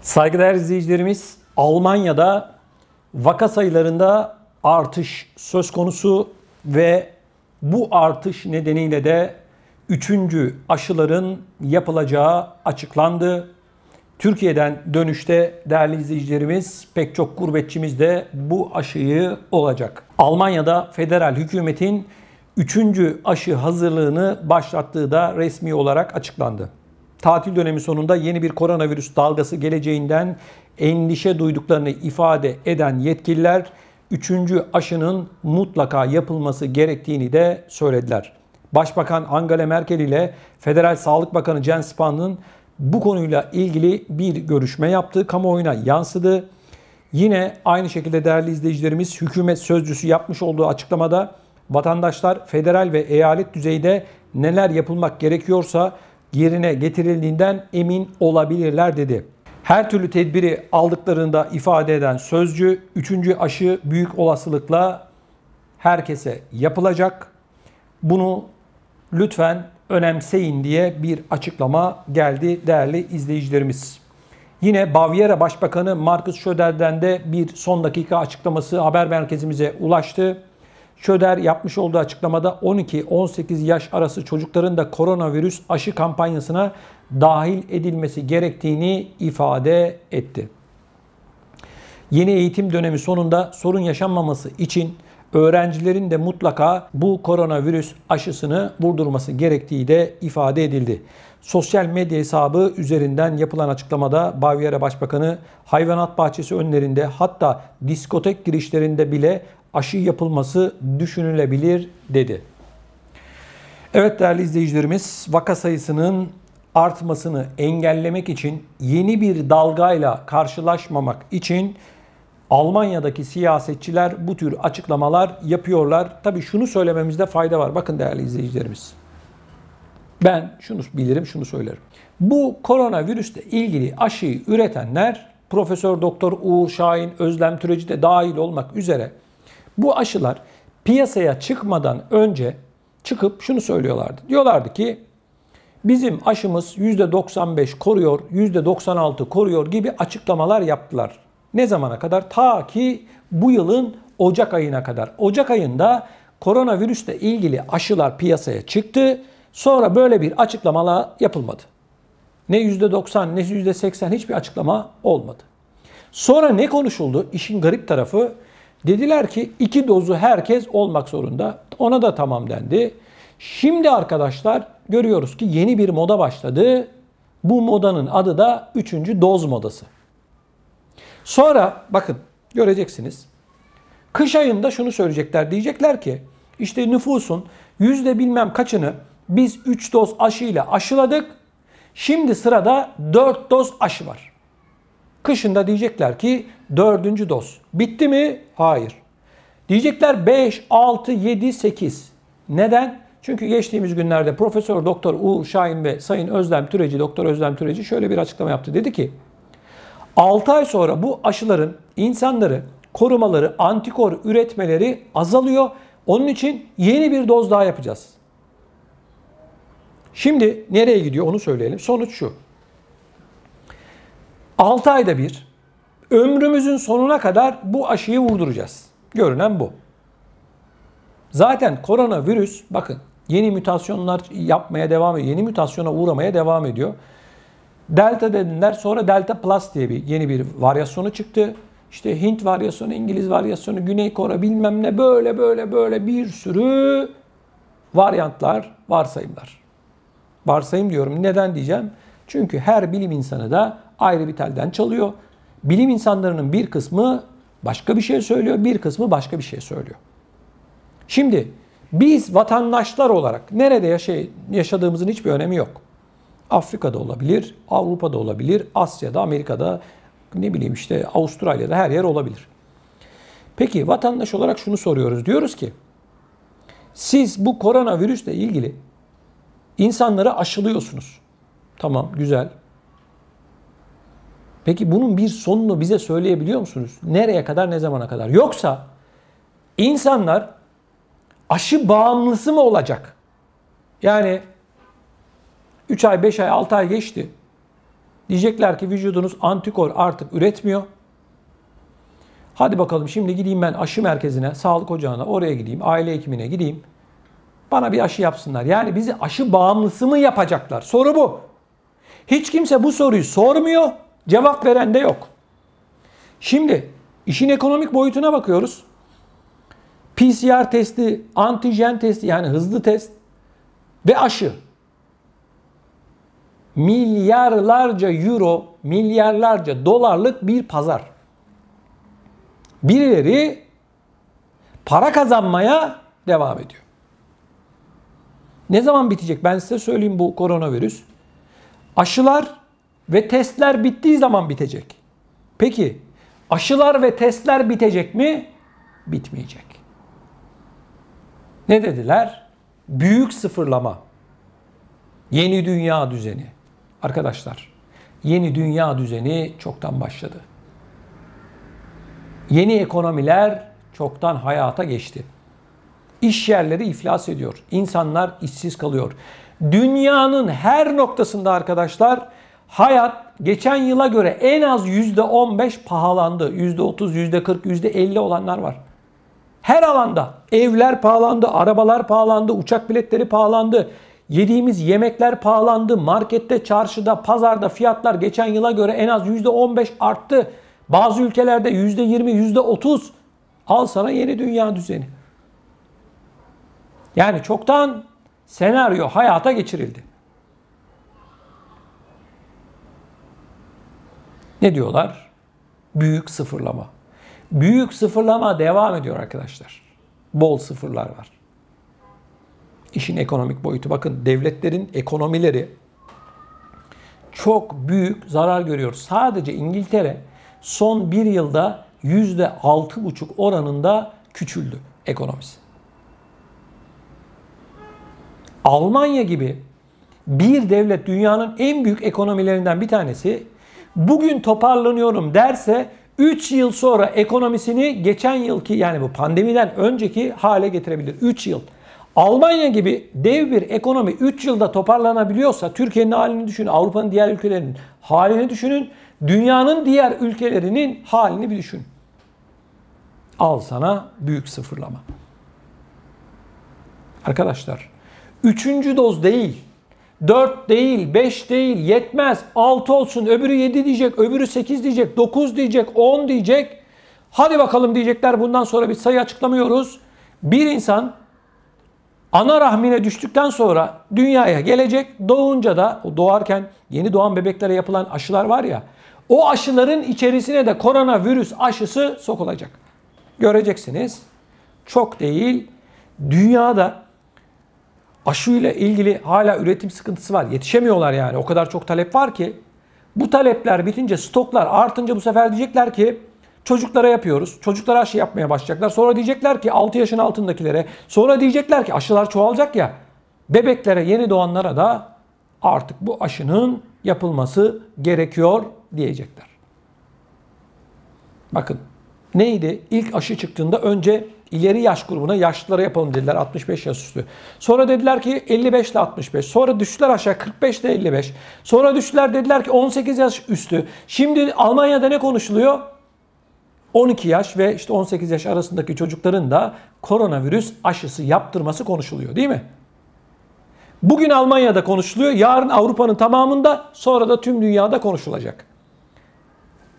Saygıdeğer izleyicilerimiz, Almanya'da vaka sayılarında artış söz konusu ve bu artış nedeniyle de 3. aşıların yapılacağı açıklandı. Türkiye'den dönüşte değerli izleyicilerimiz, pek çok gurbetçimiz de bu aşıyı olacak. Almanya'da federal hükümetin 3. aşı hazırlığını başlattığı da resmi olarak açıklandı. Tatil dönemi sonunda yeni bir koronavirüs dalgası geleceğinden endişe duyduklarını ifade eden yetkililer 3. aşının mutlaka yapılması gerektiğini de söylediler. Başbakan Angela Merkel ile Federal Sağlık Bakanı Jens Spahn'ın bu konuyla ilgili bir görüşme yaptığı kamuoyuna yansıdı. Yine aynı şekilde değerli izleyicilerimiz, hükümet sözcüsü yapmış olduğu açıklamada vatandaşlar federal ve eyalet düzeyinde neler yapılmak gerekiyorsa yerine getirildiğinden emin olabilirler dedi. Her türlü tedbiri aldıklarında ifade eden sözcü, 3. aşı büyük olasılıkla herkese yapılacak. Bunu lütfen önemseyin diye bir açıklama geldi değerli izleyicilerimiz. Yine Bavyera Başbakanı Markus Söder'den de bir son dakika açıklaması haber merkezimize ulaştı. Söder yapmış olduğu açıklamada 12-18 yaş arası çocukların da koronavirüs aşı kampanyasına dahil edilmesi gerektiğini ifade etti. Yeni eğitim dönemi sonunda sorun yaşanmaması için öğrencilerin de mutlaka bu koronavirüs aşısını vurdurması gerektiği de ifade edildi. Sosyal medya hesabı üzerinden yapılan açıklamada Bavyera Başbakanı hayvanat bahçesi önlerinde, hatta diskotek girişlerinde bile aşı yapılması düşünülebilir dedi. Evet değerli izleyicilerimiz, vaka sayısının artmasını engellemek için, yeni bir dalgayla karşılaşmamak için Almanya'daki siyasetçiler bu tür açıklamalar yapıyorlar. Tabii şunu söylememizde fayda var. Bakın değerli izleyicilerimiz, ben şunu bilirim, şunu söylerim. Bu koronavirüsle ilgili aşıyı üretenler, Profesör Doktor Uğur Şahin, Özlem Türeci de dahil olmak üzere, bu aşılar piyasaya çıkmadan önce çıkıp şunu söylüyorlardı. Diyorlardı ki bizim aşımız %95 koruyor, %96 koruyor gibi açıklamalar yaptılar. Ne zamana kadar? Ta ki bu yılın Ocak ayına kadar. Ocak ayında koronavirüsle ilgili aşılar piyasaya çıktı. Sonra böyle bir açıklamalar yapılmadı. Ne %90 ne %80 hiçbir açıklama olmadı. Sonra ne konuşuldu? İşin garip tarafı, dediler ki 2 dozu herkes olmak zorunda. Ona da tamam dendi. Şimdi arkadaşlar görüyoruz ki yeni bir moda başladı. Bu modanın adı da 3. doz modası. Sonra bakın göreceksiniz. Kış ayında şunu söyleyecekler. Diyecekler ki işte nüfusun bilmem kaçını biz 3 doz aşıyla aşıladık. Şimdi sırada 4 doz aşı var. Kışında diyecekler ki 4. doz. Bitti mi? Hayır. Diyecekler 5, 6, 7, 8. Neden? Çünkü geçtiğimiz günlerde Profesör Doktor Uğur Şahin ve Sayın Özlem Türeci, Doktor Özlem Türeci şöyle bir açıklama yaptı. Dedi ki 6 ay sonra bu aşıların insanları korumaları, antikor üretmeleri azalıyor. Onun için yeni bir doz daha yapacağız. Şimdi nereye gidiyor onu söyleyelim. Sonuç şu. 6 ayda bir, ömrümüzün sonuna kadar bu aşıyı vurduracağız. Görünen bu. Zaten koronavirüs bakın yeni mutasyonlar yapmaya devam ediyor. Yeni mutasyona uğramaya devam ediyor. Delta dediler, sonra Delta Plus diye yeni bir varyasyonu çıktı. İşte Hint varyasyonu, İngiliz varyasyonu, Güney Kore bilmem ne, böyle bir sürü varyantlar, varsayımlar. Varsayım diyorum. Neden diyeceğim? Çünkü her bilim insanı da ayrı bir telden çalıyor. Bilim insanlarının bir kısmı başka bir şey söylüyor, bir kısmı başka bir şey söylüyor. Şimdi biz vatandaşlar olarak nerede yaşadığımızın hiçbir önemi yok. Afrika'da olabilir, Avrupa'da olabilir, Asya'da, Amerika'da, ne bileyim işte Avustralya'da, her yer olabilir. Peki vatandaş olarak şunu soruyoruz. Diyoruz ki siz bu koronavirüsle ilgili insanları aşılıyorsunuz. Tamam, güzel. Peki bunun bir sonunu bize söyleyebiliyor musunuz? Nereye kadar, ne zamana kadar? Yoksa insanlar aşı bağımlısı mı olacak? Yani 3 ay, 5 ay, 6 ay geçti. Diyecekler ki vücudunuz antikor artık üretmiyor. Hadi bakalım şimdi gideyim ben aşı merkezine, sağlık ocağına, oraya gideyim, aile hekimine gideyim. Bana bir aşı yapsınlar. Yani bizi aşı bağımlısı mı yapacaklar? Soru bu. Hiç kimse bu soruyu sormuyor. Cevap veren de yok. Şimdi işin ekonomik boyutuna bakıyoruz. PCR testi, antijen testi yani hızlı test ve aşı. Milyarlarca euro, milyarlarca dolarlık bir pazar. Birileri para kazanmaya devam ediyor. Ne zaman bitecek? Ben size söyleyeyim bu koronavirüs. Aşılar ve testler bittiği zaman bitecek. Peki aşılar ve testler bitecek mi? Bitmeyecek. Ne dediler? Büyük sıfırlama. Yeni dünya düzeni. Arkadaşlar, yeni dünya düzeni çoktan başladı. Yeni ekonomiler çoktan hayata geçti. İş yerleri iflas ediyor. İnsanlar işsiz kalıyor. Dünyanın her noktasında arkadaşlar hayat geçen yıla göre en az %15 pahalandı. %30, %40, %50 olanlar var. Her alanda evler pahalandı, arabalar pahalandı, uçak biletleri pahalandı. Yediğimiz yemekler pahalandı. Markette, çarşıda, pazarda fiyatlar geçen yıla göre en az %15 arttı. Bazı ülkelerde %20, %30. Al sana yeni dünya düzeni. Yani çoktan senaryo hayata geçirildi. Ne diyorlar? Büyük sıfırlama. Büyük sıfırlama devam ediyor arkadaşlar. Bol sıfırlar var. İşin ekonomik boyutu. Bakın devletlerin ekonomileri çok büyük zarar görüyor. Sadece İngiltere son bir yılda %6,5 oranında küçüldü ekonomisi. Almanya gibi bir devlet dünyanın en büyük ekonomilerinden bir tanesi bugün toparlanıyorum derse 3 yıl sonra ekonomisini geçen yılki yani bu pandemiden önceki hale getirebilir. 3 yıl. Almanya gibi dev bir ekonomi 3 yılda toparlanabiliyorsa Türkiye'nin halini düşünün, Avrupa'nın diğer ülkelerinin halini düşünün, dünyanın diğer ülkelerinin halini bir düşün. Al sana büyük sıfırlama. Arkadaşlar 3. doz değil, 4 değil, 5 değil, yetmez, 6 olsun, öbürü 7 diyecek, öbürü 8 diyecek, 9 diyecek, 10 diyecek. Hadi bakalım diyecekler, bundan sonra bir sayı açıklamıyoruz. Bir insan ana rahmine düştükten sonra dünyaya gelecek, doğunca da doğarken yeni doğan bebeklere yapılan aşılar var ya, o aşıların içerisine de koronavirüs aşısı sokulacak. Göreceksiniz. Çok değil, dünyada aşıyla ilgili hala üretim sıkıntısı var. Yetişemiyorlar yani. O kadar çok talep var ki. Bu talepler bitince, stoklar artınca bu sefer diyecekler ki çocuklara yapıyoruz. Çocuklara aşı yapmaya başlayacaklar. Sonra diyecekler ki 6 yaşın altındakilere. Sonra diyecekler ki aşılar çoğalacak ya. Bebeklere, yeni doğanlara da artık bu aşının yapılması gerekiyor diyecekler. Bakın neydi? İlk aşı çıktığında önce ileri yaş grubuna, yaşlılara yapalım dediler, 65 yaş üstü. Sonra dediler ki 55 ile 65. Sonra düştüler aşağı 45 ile 55. Sonra düştüler dediler ki 18 yaş üstü. Şimdi Almanya'da ne konuşuluyor? 12 yaş ve işte 18 yaş arasındaki çocukların da koronavirüs aşısı yaptırması konuşuluyor, değil mi? Bugün Almanya'da konuşuluyor, yarın Avrupa'nın tamamında, sonra da tüm dünyada konuşulacak.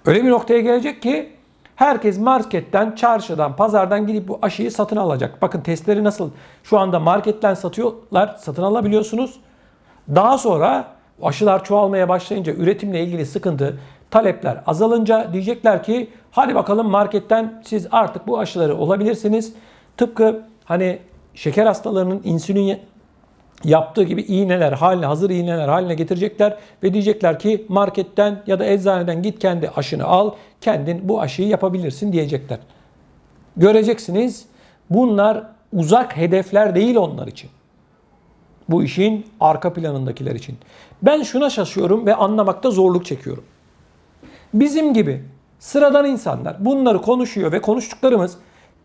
Öyle bir noktaya gelecek ki herkes marketten, çarşıdan, pazardan gidip bu aşıyı satın alacak. Bakın testleri nasıl şu anda marketten satıyorlar, satın alabiliyorsunuz. Daha sonra aşılar çoğalmaya başlayınca, üretimle ilgili sıkıntı, talepler azalınca diyecekler ki hadi bakalım marketten siz artık bu aşıları olabilirsiniz. Tıpkı hani şeker hastalarının insülin yaptığı gibi iğneler haline, hazır iğneler haline getirecekler ve diyecekler ki marketten ya da eczaneden git kendi aşını al, kendin bu aşıyı yapabilirsin diyecekler. Göreceksiniz, bunlar uzak hedefler değil onlar için. Bu işin arka planındakiler için. Ben şuna şaşıyorum ve anlamakta zorluk çekiyorum. Bizim gibi sıradan insanlar bunları konuşuyor ve konuştuklarımız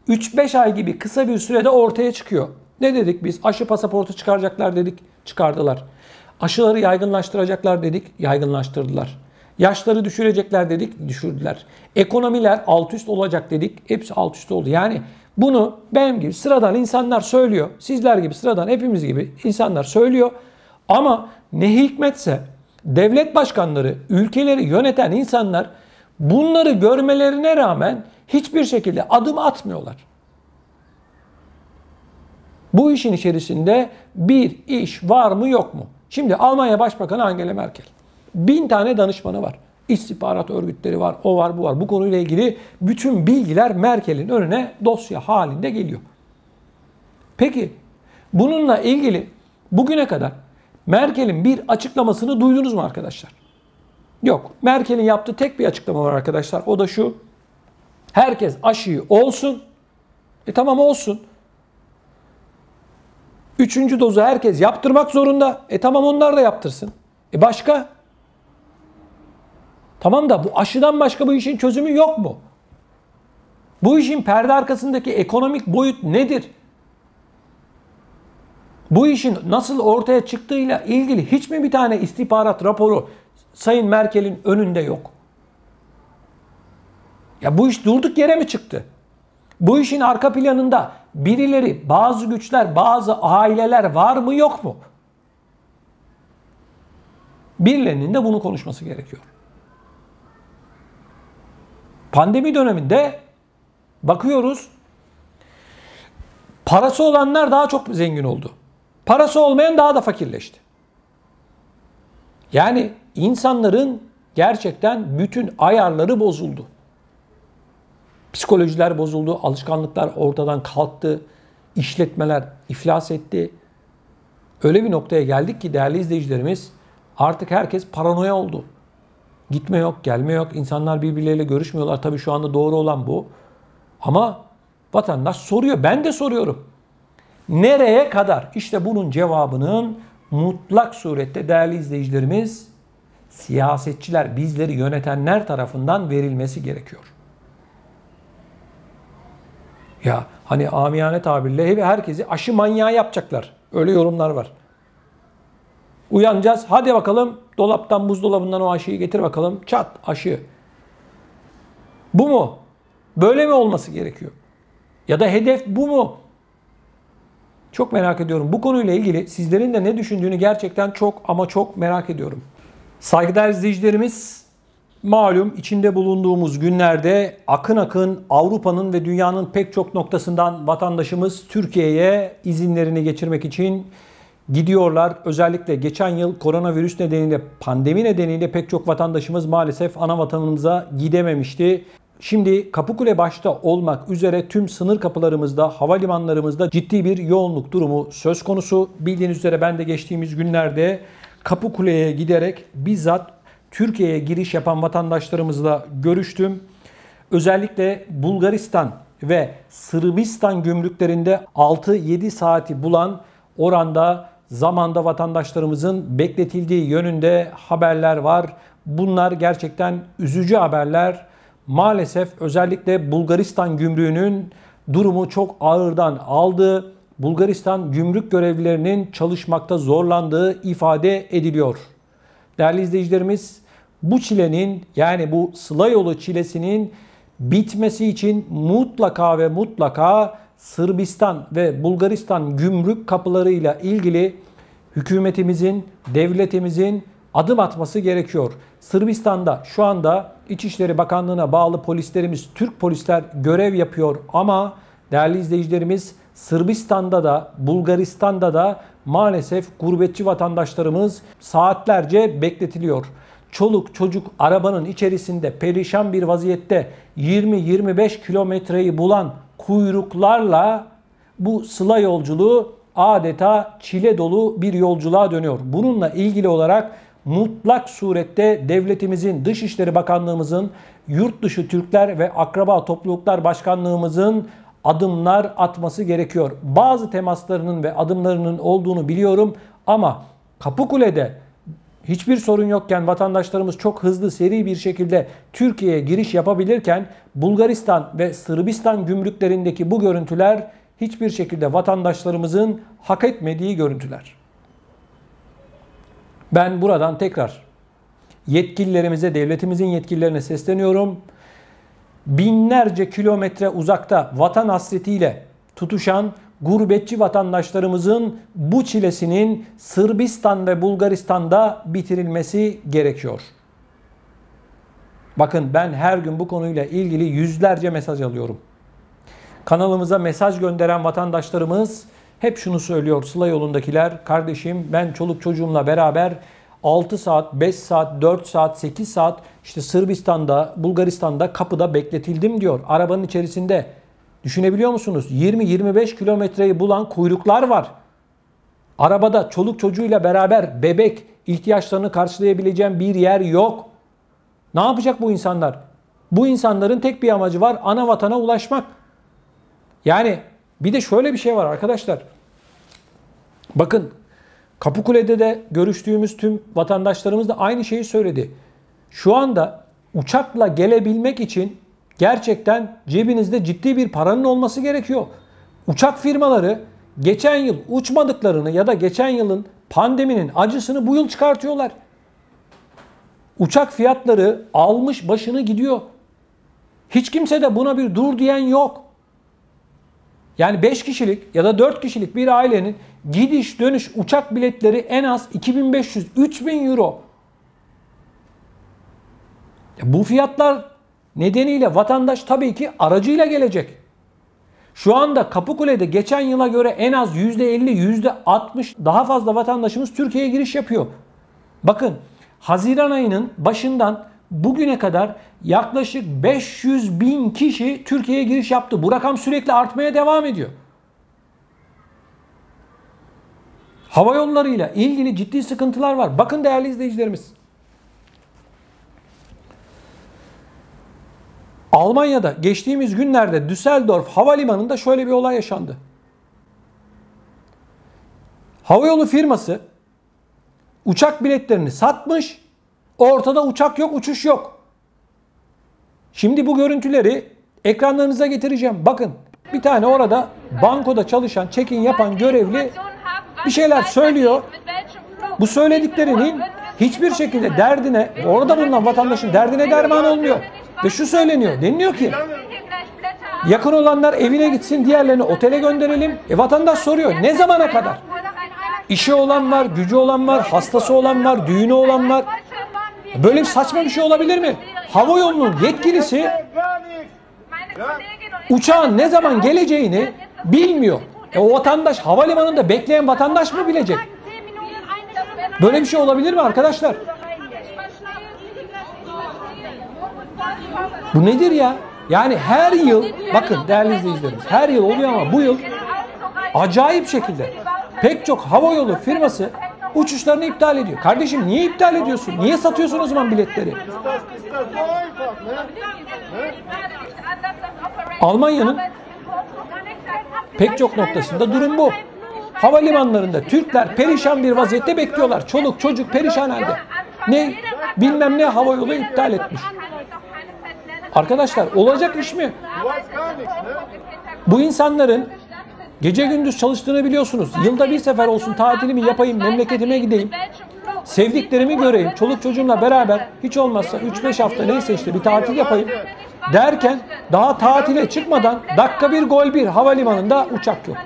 3-5 ay gibi kısa bir sürede ortaya çıkıyor. Ne dedik biz? Aşı pasaportu çıkaracaklar dedik, çıkardılar. Aşıları yaygınlaştıracaklar dedik, yaygınlaştırdılar. Yaşları düşürecekler dedik, düşürdüler. Ekonomiler alt üst olacak dedik, hepsi alt üst oldu. Yani bunu benim gibi sıradan insanlar söylüyor. Sizler gibi sıradan, hepimiz gibi insanlar söylüyor. Ama ne hikmetse devlet başkanları, ülkeleri yöneten insanlar bunları görmelerine rağmen hiçbir şekilde adım atmıyorlar. Bu işin içerisinde bir iş var mı yok mu? Şimdi Almanya Başbakanı Angela Merkel. 1000 tane danışmanı var. İstihbarat örgütleri var, o var, bu var. Bu konuyla ilgili bütün bilgiler Merkel'in önüne dosya halinde geliyor. Peki bununla ilgili bugüne kadar Merkel'in bir açıklamasını duydunuz mu arkadaşlar? Yok. Merkel'in yaptığı tek bir açıklama var arkadaşlar. O da şu. Herkes aşıyı olsun. Tamam olsun. 3. dozu herkes yaptırmak zorunda. Tamam onlar da yaptırsın. Başka? Tamam da bu aşıdan başka bu işin çözümü yok mu? Bu işin perde arkasındaki ekonomik boyut nedir? Bu işin nasıl ortaya çıktığıyla ilgili hiç mi bir tane istihbarat raporu Sayın Merkel'in önünde yok? Ya bu iş durduk yere mi çıktı? Bu işin arka planında birileri, bazı güçler, bazı aileler var mı yok mu? Birilerinin de bunu konuşması gerekiyor. Pandemi döneminde bakıyoruz, parası olanlar daha çok zengin oldu. Parası olmayan daha da fakirleşti. Yani insanların gerçekten bütün ayarları bozuldu. Psikolojiler bozuldu, alışkanlıklar ortadan kalktı, işletmeler iflas etti. Öyle bir noktaya geldik ki değerli izleyicilerimiz, artık herkes paranoya oldu. Gitme yok, gelme yok, insanlar birbirleriyle görüşmüyorlar. Tabii şu anda doğru olan bu. Ama vatandaş soruyor, ben de soruyorum. Nereye kadar? İşte bunun cevabının mutlak surette değerli izleyicilerimiz, siyasetçiler, bizleri yönetenler tarafından verilmesi gerekiyor. Ya hani amiyane tabirle herkesi aşı manyağı yapacaklar. Öyle yorumlar var. Uyanacağız. Hadi bakalım dolaptan, buzdolabından o aşıyı getir bakalım. Çat aşı. Bu mu? Böyle mi olması gerekiyor? Ya da hedef bu mu? Çok merak ediyorum. Bu konuyla ilgili sizlerin de ne düşündüğünü gerçekten çok ama çok merak ediyorum. Saygıdeğer izleyicilerimiz, malum içinde bulunduğumuz günlerde akın akın Avrupa'nın ve dünyanın pek çok noktasından vatandaşımız Türkiye'ye izinlerini geçirmek için gidiyorlar. Özellikle geçen yıl koronavirüs nedeniyle, pandemi nedeniyle pek çok vatandaşımız maalesef ana vatanımıza gidememişti. Şimdi Kapıkule başta olmak üzere tüm sınır kapılarımızda, havalimanlarımızda ciddi bir yoğunluk durumu söz konusu. Bildiğiniz üzere ben de geçtiğimiz günlerde Kapıkule'ye giderek bizzat Türkiye'ye giriş yapan vatandaşlarımızla görüştüm. Özellikle Bulgaristan ve Sırbistan gümrüklerinde 6-7 saati bulan oranda zamanda vatandaşlarımızın bekletildiği yönünde haberler var. Bunlar gerçekten üzücü haberler. Maalesef özellikle Bulgaristan gümrüğünün durumu çok ağırdan aldı. Bulgaristan gümrük görevlilerinin çalışmakta zorlandığı ifade ediliyor. Değerli izleyicilerimiz, bu çilenin, yani bu Sıla yolu çilesinin bitmesi için mutlaka ve mutlaka Sırbistan ve Bulgaristan gümrük kapılarıyla ilgili hükümetimizin, devletimizin adım atması gerekiyor. Sırbistan'da şu anda İçişleri Bakanlığı'na bağlı polislerimiz, Türk polisler görev yapıyor ama değerli izleyicilerimiz, Sırbistan'da da Bulgaristan'da da maalesef gurbetçi vatandaşlarımız saatlerce bekletiliyor. Çoluk çocuk arabanın içerisinde perişan bir vaziyette 20-25 kilometreyi bulan kuyruklarla bu Sıla yolculuğu adeta çile dolu bir yolculuğa dönüyor. Bununla ilgili olarak mutlak surette devletimizin, Dışişleri Bakanlığımızın, Yurtdışı Türkler ve Akraba Topluluklar Başkanlığımızın adımlar atması gerekiyor. Bazı temaslarının ve adımlarının olduğunu biliyorum ama Kapıkule'de hiçbir sorun yokken vatandaşlarımız çok hızlı, seri bir şekilde Türkiye'ye giriş yapabilirken Bulgaristan ve Sırbistan gümrüklerindeki bu görüntüler hiçbir şekilde vatandaşlarımızın hak etmediği görüntüler. Ben buradan tekrar yetkililerimize, devletimizin yetkililerine sesleniyorum. Binlerce kilometre uzakta vatan hasretiyle tutuşan gurbetçi vatandaşlarımızın bu çilesinin Sırbistan ve Bulgaristan'da bitirilmesi gerekiyor. Bakın ben her gün bu konuyla ilgili yüzlerce mesaj alıyorum. Kanalımıza mesaj gönderen vatandaşlarımız hep şunu söylüyor. Sıla yolundakiler, kardeşim ben çoluk çocuğumla beraber 6 saat, 5 saat, 4 saat, 8 saat işte Sırbistan'da, Bulgaristan'da kapıda bekletildim diyor. Arabanın içerisinde. Düşünebiliyor musunuz? 20-25 kilometreyi bulan kuyruklar var. Arabada çoluk çocuğuyla beraber bebek ihtiyaçlarını karşılayabileceğim bir yer yok. Ne yapacak bu insanlar? Bu insanların tek bir amacı var. Ana vatana ulaşmak. Yani bir de şöyle bir şey var arkadaşlar. Bakın Kapıkule'de de görüştüğümüz tüm vatandaşlarımız da aynı şeyi söyledi. Şu anda uçakla gelebilmek için gerçekten cebinizde ciddi bir paranın olması gerekiyor. Uçak firmaları geçen yıl uçmadıklarını ya da geçen yılın pandeminin acısını bu yıl çıkartıyorlar. Uçak fiyatları almış başını gidiyor. Hiç kimse de buna bir dur diyen yok. Yani 5 kişilik ya da 4 kişilik bir ailenin gidiş dönüş uçak biletleri en az 2500-3000 euro. Bu fiyatlar nedeniyle vatandaş tabii ki aracıyla gelecek. Şu anda Kapıkule'de geçen yıla göre en az %50, %60 daha fazla vatandaşımız Türkiye'ye giriş yapıyor. Bakın Haziran ayının başından bugüne kadar yaklaşık 500.000 kişi Türkiye'ye giriş yaptı. Bu rakam sürekli artmaya devam ediyor. Hava yollarıyla ilgili ciddi sıkıntılar var. Bakın değerli izleyicilerimiz. Almanya'da geçtiğimiz günlerde Düsseldorf Havalimanı'nda şöyle bir olay yaşandı. Havayolu firması uçak biletlerini satmış, ortada uçak yok, uçuş yok. Şimdi bu görüntüleri ekranlarınıza getireceğim. Bakın bir tane orada bankoda çalışan, check-in yapan görevli bir şeyler söylüyor. Bu söylediklerinin hiçbir şekilde derdine, orada bulunan vatandaşın derdine derman olmuyor. Ve şu söyleniyor, deniliyor ki yakın olanlar evine gitsin, diğerlerini otele gönderelim. Vatandaş soruyor, ne zamana kadar? İşi olan var, gücü olan var, hastası olan var, düğünü olan var. Böyle saçma bir şey olabilir mi? Havayolunun yetkilisi uçağın ne zaman geleceğini bilmiyor. O vatandaş, havalimanında bekleyen vatandaş mı bilecek? Böyle bir şey olabilir mi arkadaşlar? Bu nedir ya? Yani her yıl, bakın değerli izleyicilerimiz, her yıl oluyor ama bu yıl acayip şekilde pek çok havayolu firması uçuşlarını iptal ediyor. Kardeşim niye iptal ediyorsun? Niye satıyorsun o zaman biletleri? Almanya'nın pek çok noktasında durum bu. Havalimanlarında Türkler perişan bir vaziyette bekliyorlar. Çoluk çocuk perişan halde. Ne bilmem ne havayolu iptal etmiş. Arkadaşlar olacak iş mi? Bu insanların gece gündüz çalıştığını biliyorsunuz. Yılda bir sefer olsun tatilimi yapayım, memleketime gideyim. Sevdiklerimi göreyim. Çoluk çocuğumla beraber hiç olmazsa 3-5 hafta neyse işte bir tatil yapayım derken daha tatile çıkmadan dakika bir gol bir havalimanında uçak yok.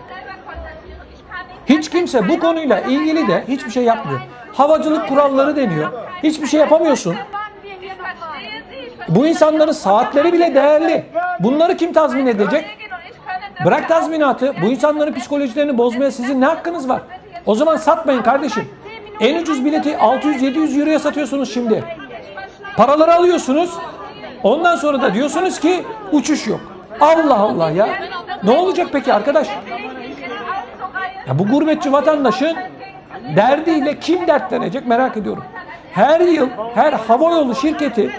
Hiç kimse bu konuyla ilgili de hiçbir şey yapmıyor. Havacılık kuralları deniyor. Hiçbir şey yapamıyorsun. Bu insanların saatleri bile değerli. Bunları kim tazmin edecek? Bırak tazminatı. Bu insanların psikolojilerini bozmaya sizin ne hakkınız var? O zaman satmayın kardeşim. En ucuz bileti 600-700 euroya satıyorsunuz şimdi. Paraları alıyorsunuz. Ondan sonra da diyorsunuz ki uçuş yok. Allah Allah ya. Ne olacak peki arkadaş? Ya bu gurbetçi vatandaşın derdiyle kim dertlenecek merak ediyorum. Her yıl her havayolu şirketi,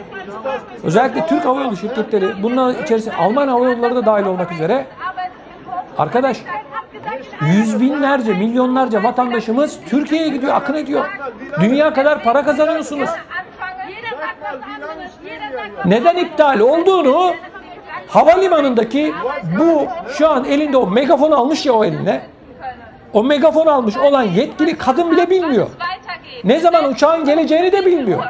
özellikle Türk havayolu şirketleri, bunların içerisinde Alman havayolları da dahil olmak üzere, arkadaş yüz binlerce, milyonlarca vatandaşımız Türkiye'ye gidiyor, akın ediyor. Dünya kadar para kazanıyorsunuz. Neden iptal olduğunu havalimanındaki bu şu an elinde o megafon almış ya o eline. O megafon almış olan yetkili kadın bile bilmiyor. Ne zaman uçağın geleceğini de bilmiyor.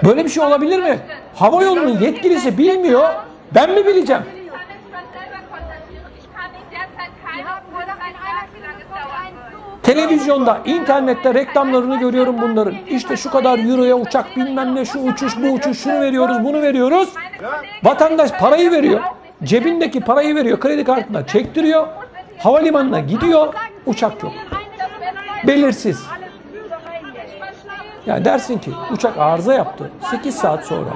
Böyle bir şey olabilir mi? Havayolunun yetkilisi bilmiyor. Ben mi bileceğim? Televizyonda, internette reklamlarını görüyorum bunların. İşte şu kadar euroya uçak bilmem ne, şu uçuş, bu uçuş, şunu veriyoruz, bunu veriyoruz. Vatandaş parayı veriyor. Cebindeki parayı veriyor, kredi kartına çektiriyor. Havalimanına gidiyor, uçak yok. Belirsiz. Yani dersin ki uçak arıza yaptı. 8 saat sonra,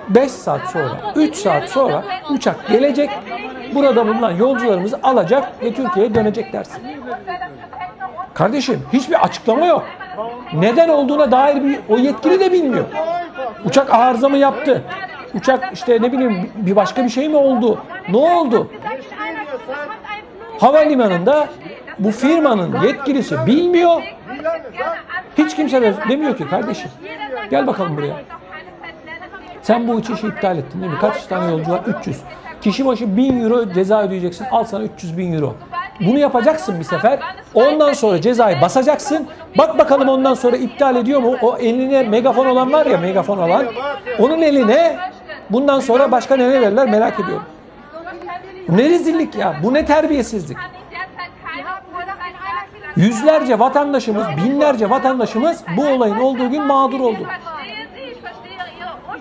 5 saat sonra, 3 saat sonra uçak gelecek. Burada bulunan yolcularımızı alacak ve Türkiye'ye dönecek dersin. Kardeşim hiçbir açıklama yok. Neden olduğuna dair o yetkili de bilmiyor. Uçak arıza mı yaptı? Uçak işte ne bileyim bir başka bir şey mi oldu? Ne oldu? Havalimanında bu firmanın yetkilisi bilmiyor. Hiç kimse de demiyor ki kardeşim gel bakalım buraya. Sen bu uçuşu iptal ettin değil mi? Kaç tane yolcu var? 300. Kişi başı 1000 euro ceza ödeyeceksin. Al sana 300 bin euro. Bunu yapacaksın bir sefer. Ondan sonra cezayı basacaksın. Bak bakalım ondan sonra iptal ediyor mu? O eline megafon olan var ya, megafon olan. Onun eline bundan sonra başka ne verirler merak ediyorum. Bu ne rezillik ya. Bu ne terbiyesizlik. Yüzlerce vatandaşımız, binlerce vatandaşımız bu olayın olduğu gün mağdur oldu.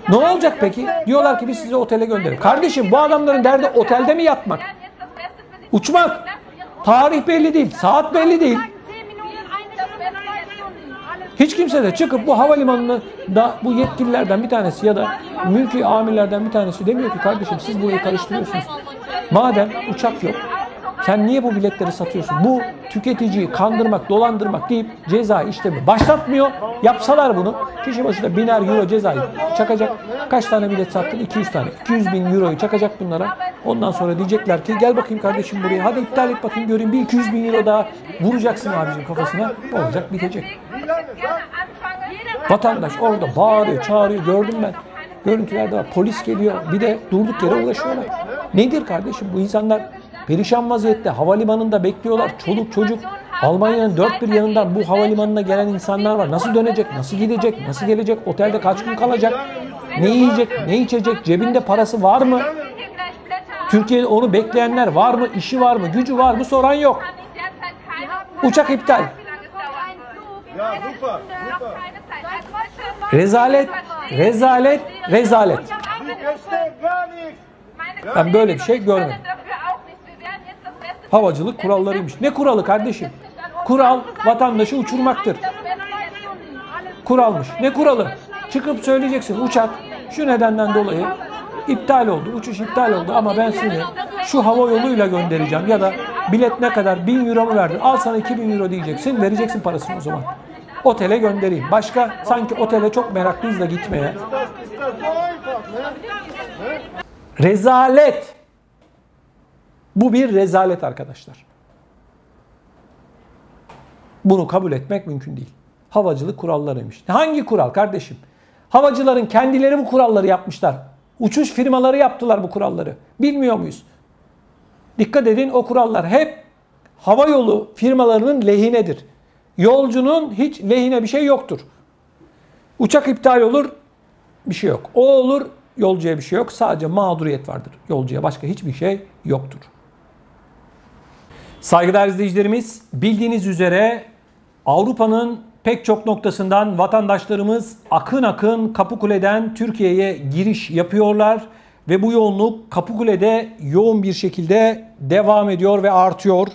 Ne olacak peki? Diyorlar ki biz sizi otele gönderelim. Kardeşim bu adamların derdi otelde mi yatmak? Uçmak. Tarih belli değil, saat belli değil. Hiç kimse de çıkıp bu havalimanını da bu yetkililerden bir tanesi ya da mülki amirlerden bir tanesi demiyor ki kardeşim siz burayı karıştırıyorsunuz. Madem uçak yok, sen niye bu biletleri satıyorsun? Bu tüketiciyi kandırmak, dolandırmak deyip ceza işlemi başlatmıyor. Yapsalar bunu kişi başına 1000'er euro cezayı çakacak. Kaç tane bilet sattın? 200 tane. 200 bin euroyu çakacak bunlara. Ondan sonra diyecekler ki gel bakayım kardeşim buraya. Hadi iptal et bakayım göreyim. Bir 200 bin euro daha vuracaksın abicim kafasına. Olacak bitecek. Vatandaş orada bağırıyor, çağırıyor. Gördüm ben. Görüntülerde var. Polis geliyor. Bir de durduk yere ulaşıyorlar. Nedir kardeşim bu insanlar? Perişan vaziyette havalimanında bekliyorlar. Çoluk çocuk Almanya'nın dört bir yanından bu havalimanına gelen insanlar var. Nasıl dönecek? Nasıl gidecek? Nasıl gelecek? Otelde kaç gün kalacak? Ne yiyecek? Ne içecek? Cebinde parası var mı? Türkiye'de onu bekleyenler var mı? İşi var mı? Gücü var mı? Soran yok. Uçak iptal. Rezalet, rezalet, rezalet. Ben böyle bir şey görmedim. Havacılık kurallarıymış. Ne kuralı kardeşim? Kural vatandaşı uçurmaktır. Kuralmış. Ne kuralı? Çıkıp söyleyeceksin uçak şu nedenden dolayı iptal oldu. Uçuş iptal oldu ama ben seni şu hava yoluyla göndereceğim ya da bilet ne kadar 1000 euro mu verdin? Al sana 2000 euro diyeceksin. Vereceksin parasını o zaman. Otele göndereyim. Başka sanki otele çok meraklıyız da gitmeye. Rezalet. Bu bir rezalet arkadaşlar. Bunu kabul etmek mümkün değil. Havacılık kurallarıymış. Hangi kural kardeşim? Havacıların kendileri bu kuralları yapmışlar. Uçuş firmaları yaptılar bu kuralları. Bilmiyor muyuz? Dikkat edin o kurallar hep havayolu firmalarının lehinedir. Yolcunun hiç lehine bir şey yoktur. Uçak iptal olur, bir şey yok. O olur, yolcuya bir şey yok. Sadece mağduriyet vardır. Yolcuya başka hiçbir şey yoktur. Saygıdeğer izleyicilerimiz, bildiğiniz üzere Avrupa'nın pek çok noktasından vatandaşlarımız akın akın Kapıkule'den Türkiye'ye giriş yapıyorlar ve bu yoğunluk Kapıkule'de yoğun bir şekilde devam ediyor ve artıyor.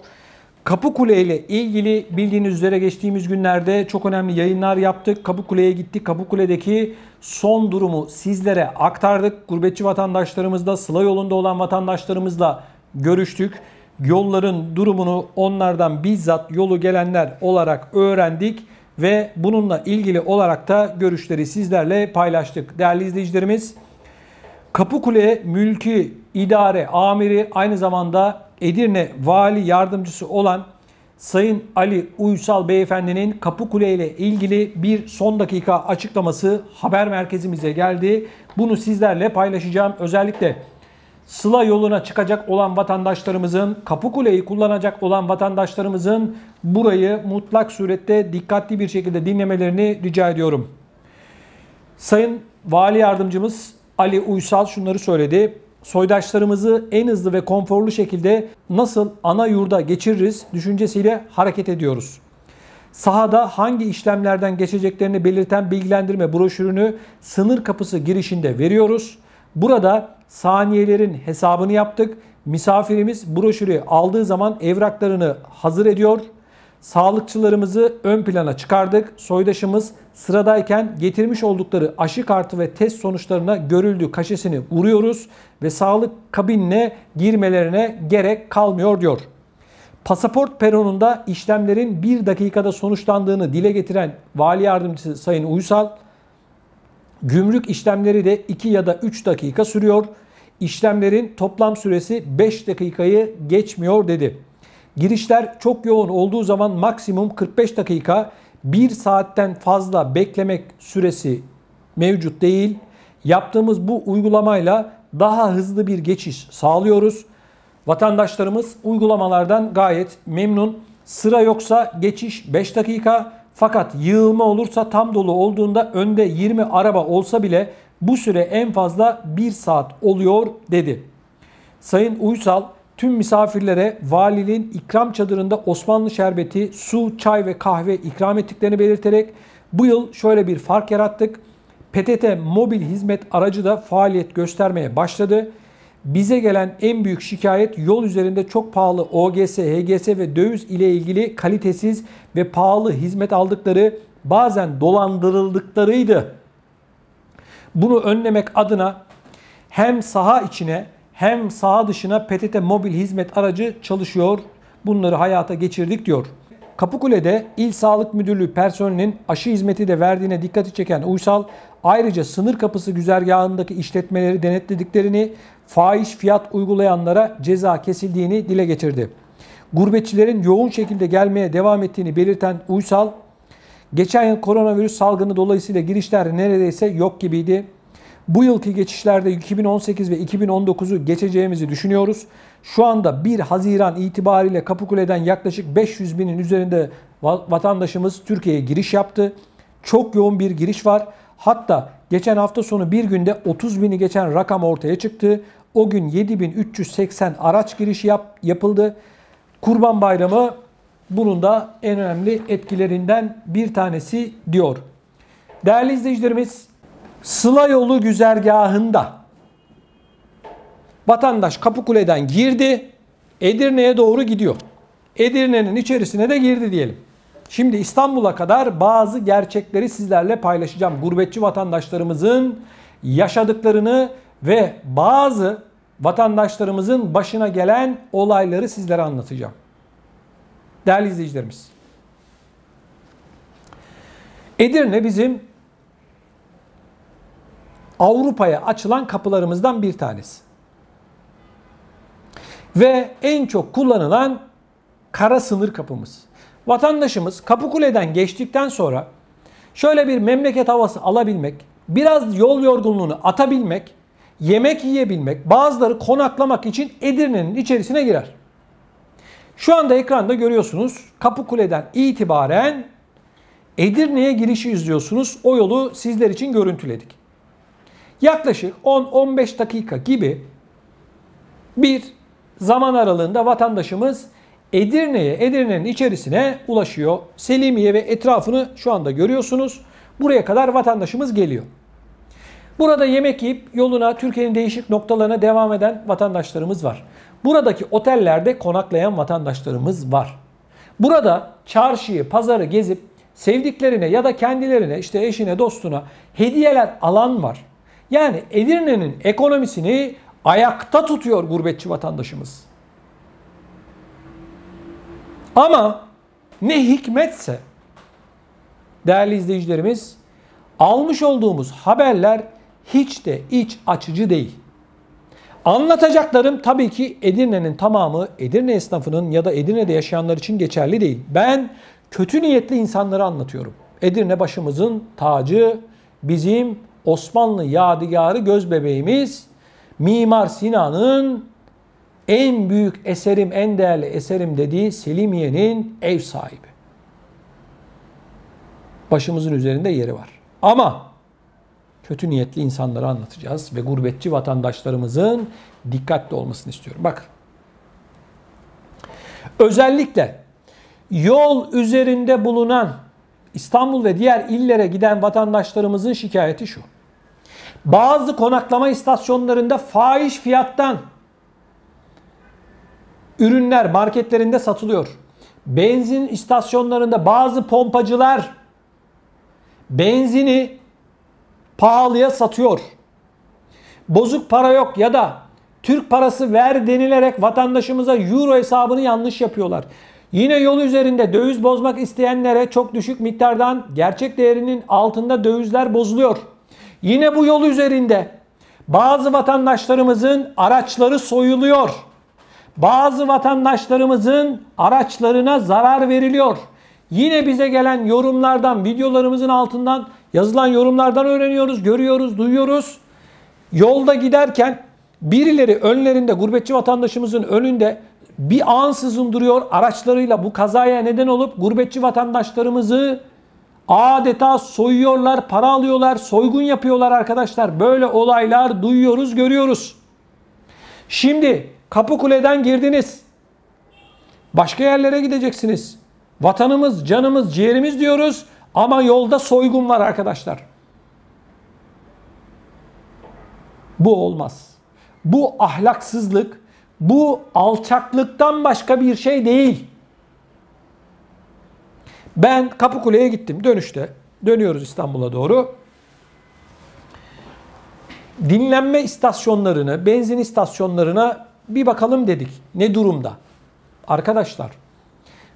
Kapıkule ile ilgili bildiğiniz üzere geçtiğimiz günlerde çok önemli yayınlar yaptık. Kapıkule'ye gittik. Kapıkule'deki son durumu sizlere aktardık. Gurbetçi vatandaşlarımızla, Sıla yolunda olan vatandaşlarımızla görüştük. Yolların durumunu onlardan bizzat yolu gelenler olarak öğrendik ve bununla ilgili olarak da görüşleri sizlerle paylaştık. Değerli izleyicilerimiz, Kapıkule Mülki İdare Amiri aynı zamanda Edirne Vali Yardımcısı olan Sayın Ali Uysal Beyefendinin Kapıkule ile ilgili bir son dakika açıklaması haber merkezimize geldi. Bunu sizlerle paylaşacağım. Özellikle Sıla yoluna çıkacak olan vatandaşlarımızın, Kapıkule'yi kullanacak olan vatandaşlarımızın burayı mutlak surette dikkatli bir şekilde dinlemelerini rica ediyorum. Sayın Vali Yardımcımız Ali Uysal şunları söyledi. Soydaşlarımızı en hızlı ve konforlu şekilde nasıl ana yurda geçiririz düşüncesiyle hareket ediyoruz. Sahada hangi işlemlerden geçeceklerini belirten bilgilendirme broşürünü sınır kapısı girişinde veriyoruz. Burada saniyelerin hesabını yaptık. Misafirimiz broşürü aldığı zaman evraklarını hazır ediyor. Sağlıkçılarımızı ön plana çıkardık. Soydaşımız sıradayken getirmiş oldukları aşı kartı ve test sonuçlarına görüldüğü kaşesini vuruyoruz ve sağlık kabinine girmelerine gerek kalmıyor diyor. Pasaport peronunda işlemlerin 1 dakikada sonuçlandığını dile getiren Vali Yardımcısı Sayın Uysal, gümrük işlemleri de 2 ya da 3 dakika sürüyor. İşlemlerin toplam süresi 5 dakikayı geçmiyor dedi. Girişler çok yoğun olduğu zaman maksimum 45 dakika, 1 saatten fazla beklemek süresi mevcut değil. Yaptığımız bu uygulamayla daha hızlı bir geçiş sağlıyoruz. Vatandaşlarımız uygulamalardan gayet memnun. Sıra yoksa geçiş 5 dakika, fakat yığılma olursa tam dolu olduğunda önde 20 araba olsa bile bu süre en fazla 1 saat oluyor dedi. Sayın Uysal tüm misafirlere valiliğin ikram çadırında Osmanlı şerbeti, su, çay ve kahve ikram ettiklerini belirterek bu yıl şöyle bir fark yarattık. PTT mobil hizmet aracı da faaliyet göstermeye başladı. Bize gelen en büyük şikayet yol üzerinde çok pahalı OGS, HGS ve döviz ile ilgili kalitesiz ve pahalı hizmet aldıkları, bazen dolandırıldıklarıydı. Bunu önlemek adına hem saha içine hem saha dışına PTT mobil hizmet aracı çalışıyor. Bunları hayata geçirdik diyor. Kapıkule'de İl Sağlık Müdürlüğü personelinin aşı hizmeti de verdiğine dikkati çeken Uysal, ayrıca sınır kapısı güzergahındaki işletmeleri denetlediklerini, fahiş fiyat uygulayanlara ceza kesildiğini dile getirdi. Gurbetçilerin yoğun şekilde gelmeye devam ettiğini belirten Uysal, geçen yıl koronavirüs salgını dolayısıyla girişler neredeyse yok gibiydi. Bu yılki geçişlerde 2018 ve 2019'u geçeceğimizi düşünüyoruz. Şu anda 1 Haziran itibariyle Kapıkule'den yaklaşık 500 binin üzerinde vatandaşımız Türkiye'ye giriş yaptı. Çok yoğun bir giriş var. Hatta geçen hafta sonu bir günde 30 bini geçen rakam ortaya çıktı. O gün 7380 araç girişi yapıldı. Kurban Bayramı bunun da en önemli etkilerinden bir tanesi diyor. Değerli izleyicilerimiz, Sıla yolu güzergahında vatandaş Kapıkule'den girdi, Edirne'ye doğru gidiyor. Edirne'nin içerisine de girdi diyelim. Şimdi İstanbul'a kadar bazı gerçekleri sizlerle paylaşacağım. Gurbetçi vatandaşlarımızın yaşadıklarını ve bazı vatandaşlarımızın başına gelen olayları sizlere anlatacağım. Değerli izleyicilerimiz, Edirne bizim Avrupa'ya açılan kapılarımızdan bir tanesi. Ve en çok kullanılan kara sınır kapımız. Vatandaşımız Kapıkule'den geçtikten sonra şöyle bir memleket havası alabilmek, biraz yol yorgunluğunu atabilmek, yemek yiyebilmek, bazıları konaklamak için Edirne'nin içerisine girer. Şu anda ekranda görüyorsunuz, Kapıkule'den itibaren Edirne'ye girişi izliyorsunuz. O yolu sizler için görüntüledik. Yaklaşık 10-15 dakika gibi bir zaman aralığında vatandaşımız Edirne'nin içerisine ulaşıyor. Selimiye ve etrafını şu anda görüyorsunuz. Buraya kadar vatandaşımız geliyor. Burada yemek yiyip yoluna Türkiye'nin değişik noktalarına devam eden vatandaşlarımız var. Buradaki otellerde konaklayan vatandaşlarımız var. Burada çarşıyı, pazarı gezip sevdiklerine ya da kendilerine, işte eşine, dostuna hediyeler alan var. Yani Edirne'nin ekonomisini ayakta tutuyor gurbetçi vatandaşımız. Ama ne hikmetse değerli izleyicilerimiz, almış olduğumuz haberler hiç de iç açıcı değil. Anlatacaklarım tabii ki Edirne'nin tamamı, Edirne esnafının ya da Edirne'de yaşayanlar için geçerli değil. Ben kötü niyetli insanları anlatıyorum. Edirne başımızın tacı, bizim Osmanlı yadigarı göz bebeğimiz. Mimar Sinan'ın en büyük eserim, en değerli eserim dediği Selimiye'nin ev sahibi. Başımızın üzerinde yeri var. Ama kötü niyetli insanları anlatacağız ve gurbetçi vatandaşlarımızın dikkatli olmasını istiyorum. Bakın. Özellikle yol üzerinde bulunan İstanbul ve diğer illere giden vatandaşlarımızın şikayeti şu. Bazı konaklama istasyonlarında fahiş fiyattan ürünler marketlerinde satılıyor. Benzin istasyonlarında bazı pompacılar benzini pahalıya satıyor. Bozuk para yok ya da Türk parası ver denilerek vatandaşımıza euro hesabını yanlış yapıyorlar. Yine yol üzerinde döviz bozmak isteyenlere çok düşük miktardan gerçek değerinin altında dövizler bozuluyor. Yine bu yol üzerinde bazı vatandaşlarımızın araçları soyuluyor. Bazı vatandaşlarımızın araçlarına zarar veriliyor. Yine bize gelen yorumlardan, videolarımızın altından yazılan yorumlardan öğreniyoruz, görüyoruz, duyuyoruz. Yolda giderken birileri önlerinde, gurbetçi vatandaşımızın önünde bir ansızın duruyor, araçlarıyla bu kazaya neden olup gurbetçi vatandaşlarımızı adeta soyuyorlar, para alıyorlar, soygun yapıyorlar arkadaşlar. Böyle olaylar duyuyoruz, görüyoruz. Şimdi Kapıkule'den girdiniz. Başka yerlere gideceksiniz. Vatanımız, canımız, ciğerimiz diyoruz ama yolda soygun var arkadaşlar. Bu olmaz. Bu ahlaksızlık, bu alçaklıktan başka bir şey değil. Ben Kapıkule'ye gittim dönüşte. Dönüyoruz İstanbul'a doğru. Dinlenme istasyonlarını, benzin istasyonlarına bir bakalım dedik. Ne durumda? Arkadaşlar,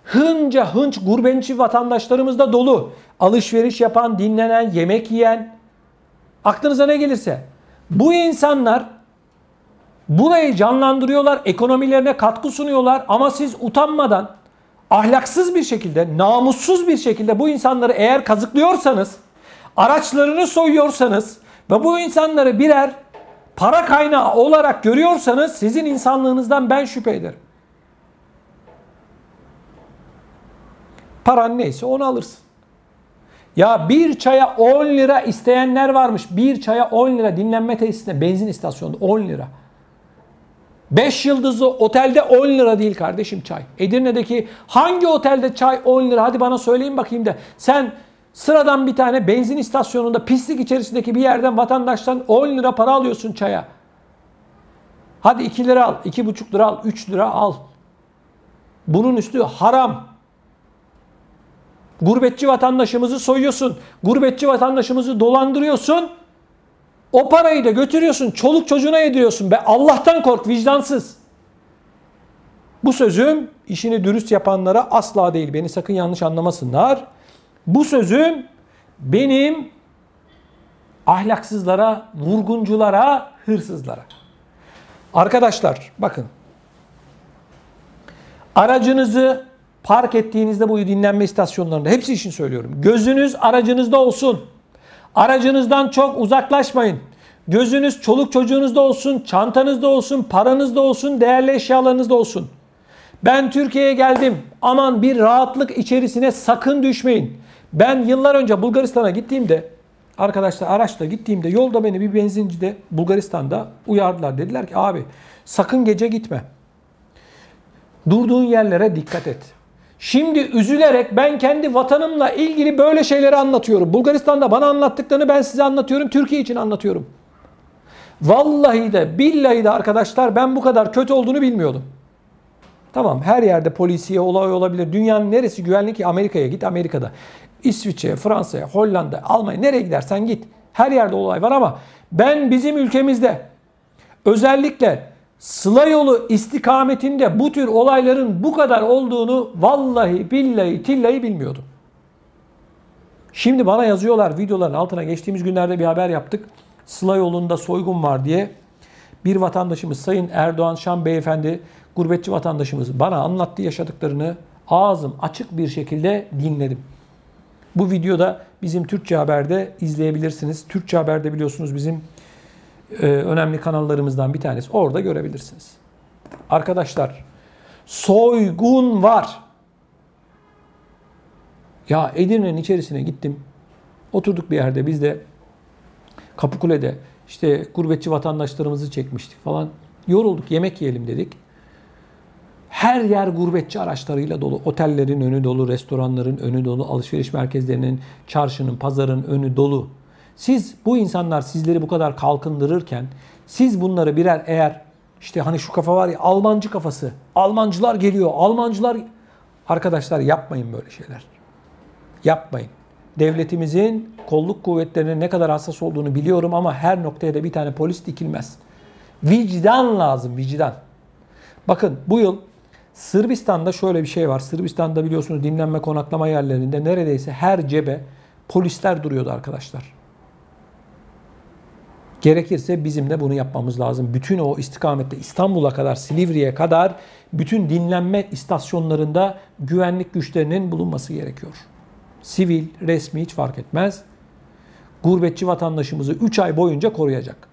hınca hınç gurbetçi vatandaşlarımız da dolu. Alışveriş yapan, dinlenen, yemek yiyen. Aklınıza ne gelirse. Bu insanlar burayı canlandırıyorlar, ekonomilerine katkı sunuyorlar ama siz utanmadan, ahlaksız bir şekilde, namussuz bir şekilde bu insanları eğer kazıklıyorsanız, araçlarını soyuyorsanız ve bu insanları birer para kaynağı olarak görüyorsanız sizin insanlığınızdan ben şüphe ederim. Paran neyse onu alırsın. Ya bir çaya 10 lira isteyenler varmış. Bir çaya 10 lira dinlenme tesisinde, benzin istasyonunda 10 lira. 5 yıldızlı otelde 10 lira değil kardeşim çay. Edirne'deki hangi otelde çay 10 lira? Hadi bana söyleyin bakayım da. Sen sıradan bir tane benzin istasyonunda pislik içerisindeki bir yerden vatandaştan 10 lira para alıyorsun çaya. Hadi 2 lira al, 2,5 lira al, 3 lira al. Bunun üstü haram. Gurbetçi vatandaşımızı soyuyorsun. Gurbetçi vatandaşımızı dolandırıyorsun. O parayı da götürüyorsun. Çoluk çocuğuna yediriyorsun. Be Allah'tan kork, vicdansız. Bu sözüm işini dürüst yapanlara asla değil. Beni sakın yanlış anlamasınlar. Bu sözüm benim ahlaksızlara, vurgunculara, hırsızlara. Arkadaşlar bakın. Aracınızı park ettiğinizde bu dinlenme istasyonlarında hepsi için söylüyorum. Gözünüz aracınızda olsun. Aracınızdan çok uzaklaşmayın. Gözünüz çoluk çocuğunuzda olsun, çantanızda olsun, paranızda olsun, değerli eşyalarınızda olsun. Ben Türkiye'ye geldim. Aman bir rahatlık içerisine sakın düşmeyin. Ben yıllar önce Bulgaristan'a gittiğimde, arkadaşlar araçla gittiğimde yolda beni bir benzincide Bulgaristan'da uyardılar. Dediler ki abi sakın gece gitme. Durduğun yerlere dikkat et. Şimdi üzülerek ben kendi vatanımla ilgili böyle şeyleri anlatıyorum. Bulgaristan'da bana anlattıklarını ben size anlatıyorum. Türkiye için anlatıyorum. Vallahi de billahi de arkadaşlar ben bu kadar kötü olduğunu bilmiyordum. Tamam her yerde polisiye olay olabilir. Dünyanın neresi güvenli ki? Amerika'ya git, Amerika'da. İsviçre'ye, Fransa'ya, Hollanda, Almanya nereye gidersen git. Her yerde olay var ama ben bizim ülkemizde özellikle Sıla yolu istikametinde bu tür olayların bu kadar olduğunu vallahi billahi tillahi bilmiyordum. Şimdi bana yazıyorlar videoların altına, geçtiğimiz günlerde bir haber yaptık. Sıla yolunda soygun var diye bir vatandaşımız Sayın Erdoğan Şam Beyefendi, gurbetçi vatandaşımız bana anlattı yaşadıklarını, ağzım açık bir şekilde dinledim. Bu videoda bizim Türkçe Haber'de izleyebilirsiniz. Türkçe Haber'de biliyorsunuz bizim önemli kanallarımızdan bir tanesi. Orada görebilirsiniz. Arkadaşlar, soygun var. Ya Edirne'nin içerisine gittim. Oturduk bir yerde, biz de Kapıkule'de işte gurbetçi vatandaşlarımızı çekmiştik falan. Yorulduk, yemek yiyelim dedik. Her yer gurbetçi araçlarıyla dolu. Otellerin önü dolu, restoranların önü dolu, alışveriş merkezlerinin, çarşının, pazarın önü dolu. Siz, bu insanlar sizleri bu kadar kalkındırırken, siz bunları birer, eğer işte hani şu kafa var ya, Almancı kafası, Almancılar geliyor, Almancılar... Arkadaşlar, yapmayın böyle şeyler. Yapmayın. Devletimizin kolluk kuvvetlerinin ne kadar hassas olduğunu biliyorum ama her noktaya da bir tane polis dikilmez. Vicdan lazım, vicdan. Bakın, bu yıl Sırbistan'da şöyle bir şey var. Sırbistan'da biliyorsunuz dinlenme konaklama yerlerinde neredeyse her cebe polisler duruyordu arkadaşlar. Gerekirse bizim de bunu yapmamız lazım. Bütün o istikamette, İstanbul'a kadar, Silivri'ye kadar bütün dinlenme istasyonlarında güvenlik güçlerinin bulunması gerekiyor. Sivil, resmi hiç fark etmez. Gurbetçi vatandaşımızı 3 ay boyunca koruyacak.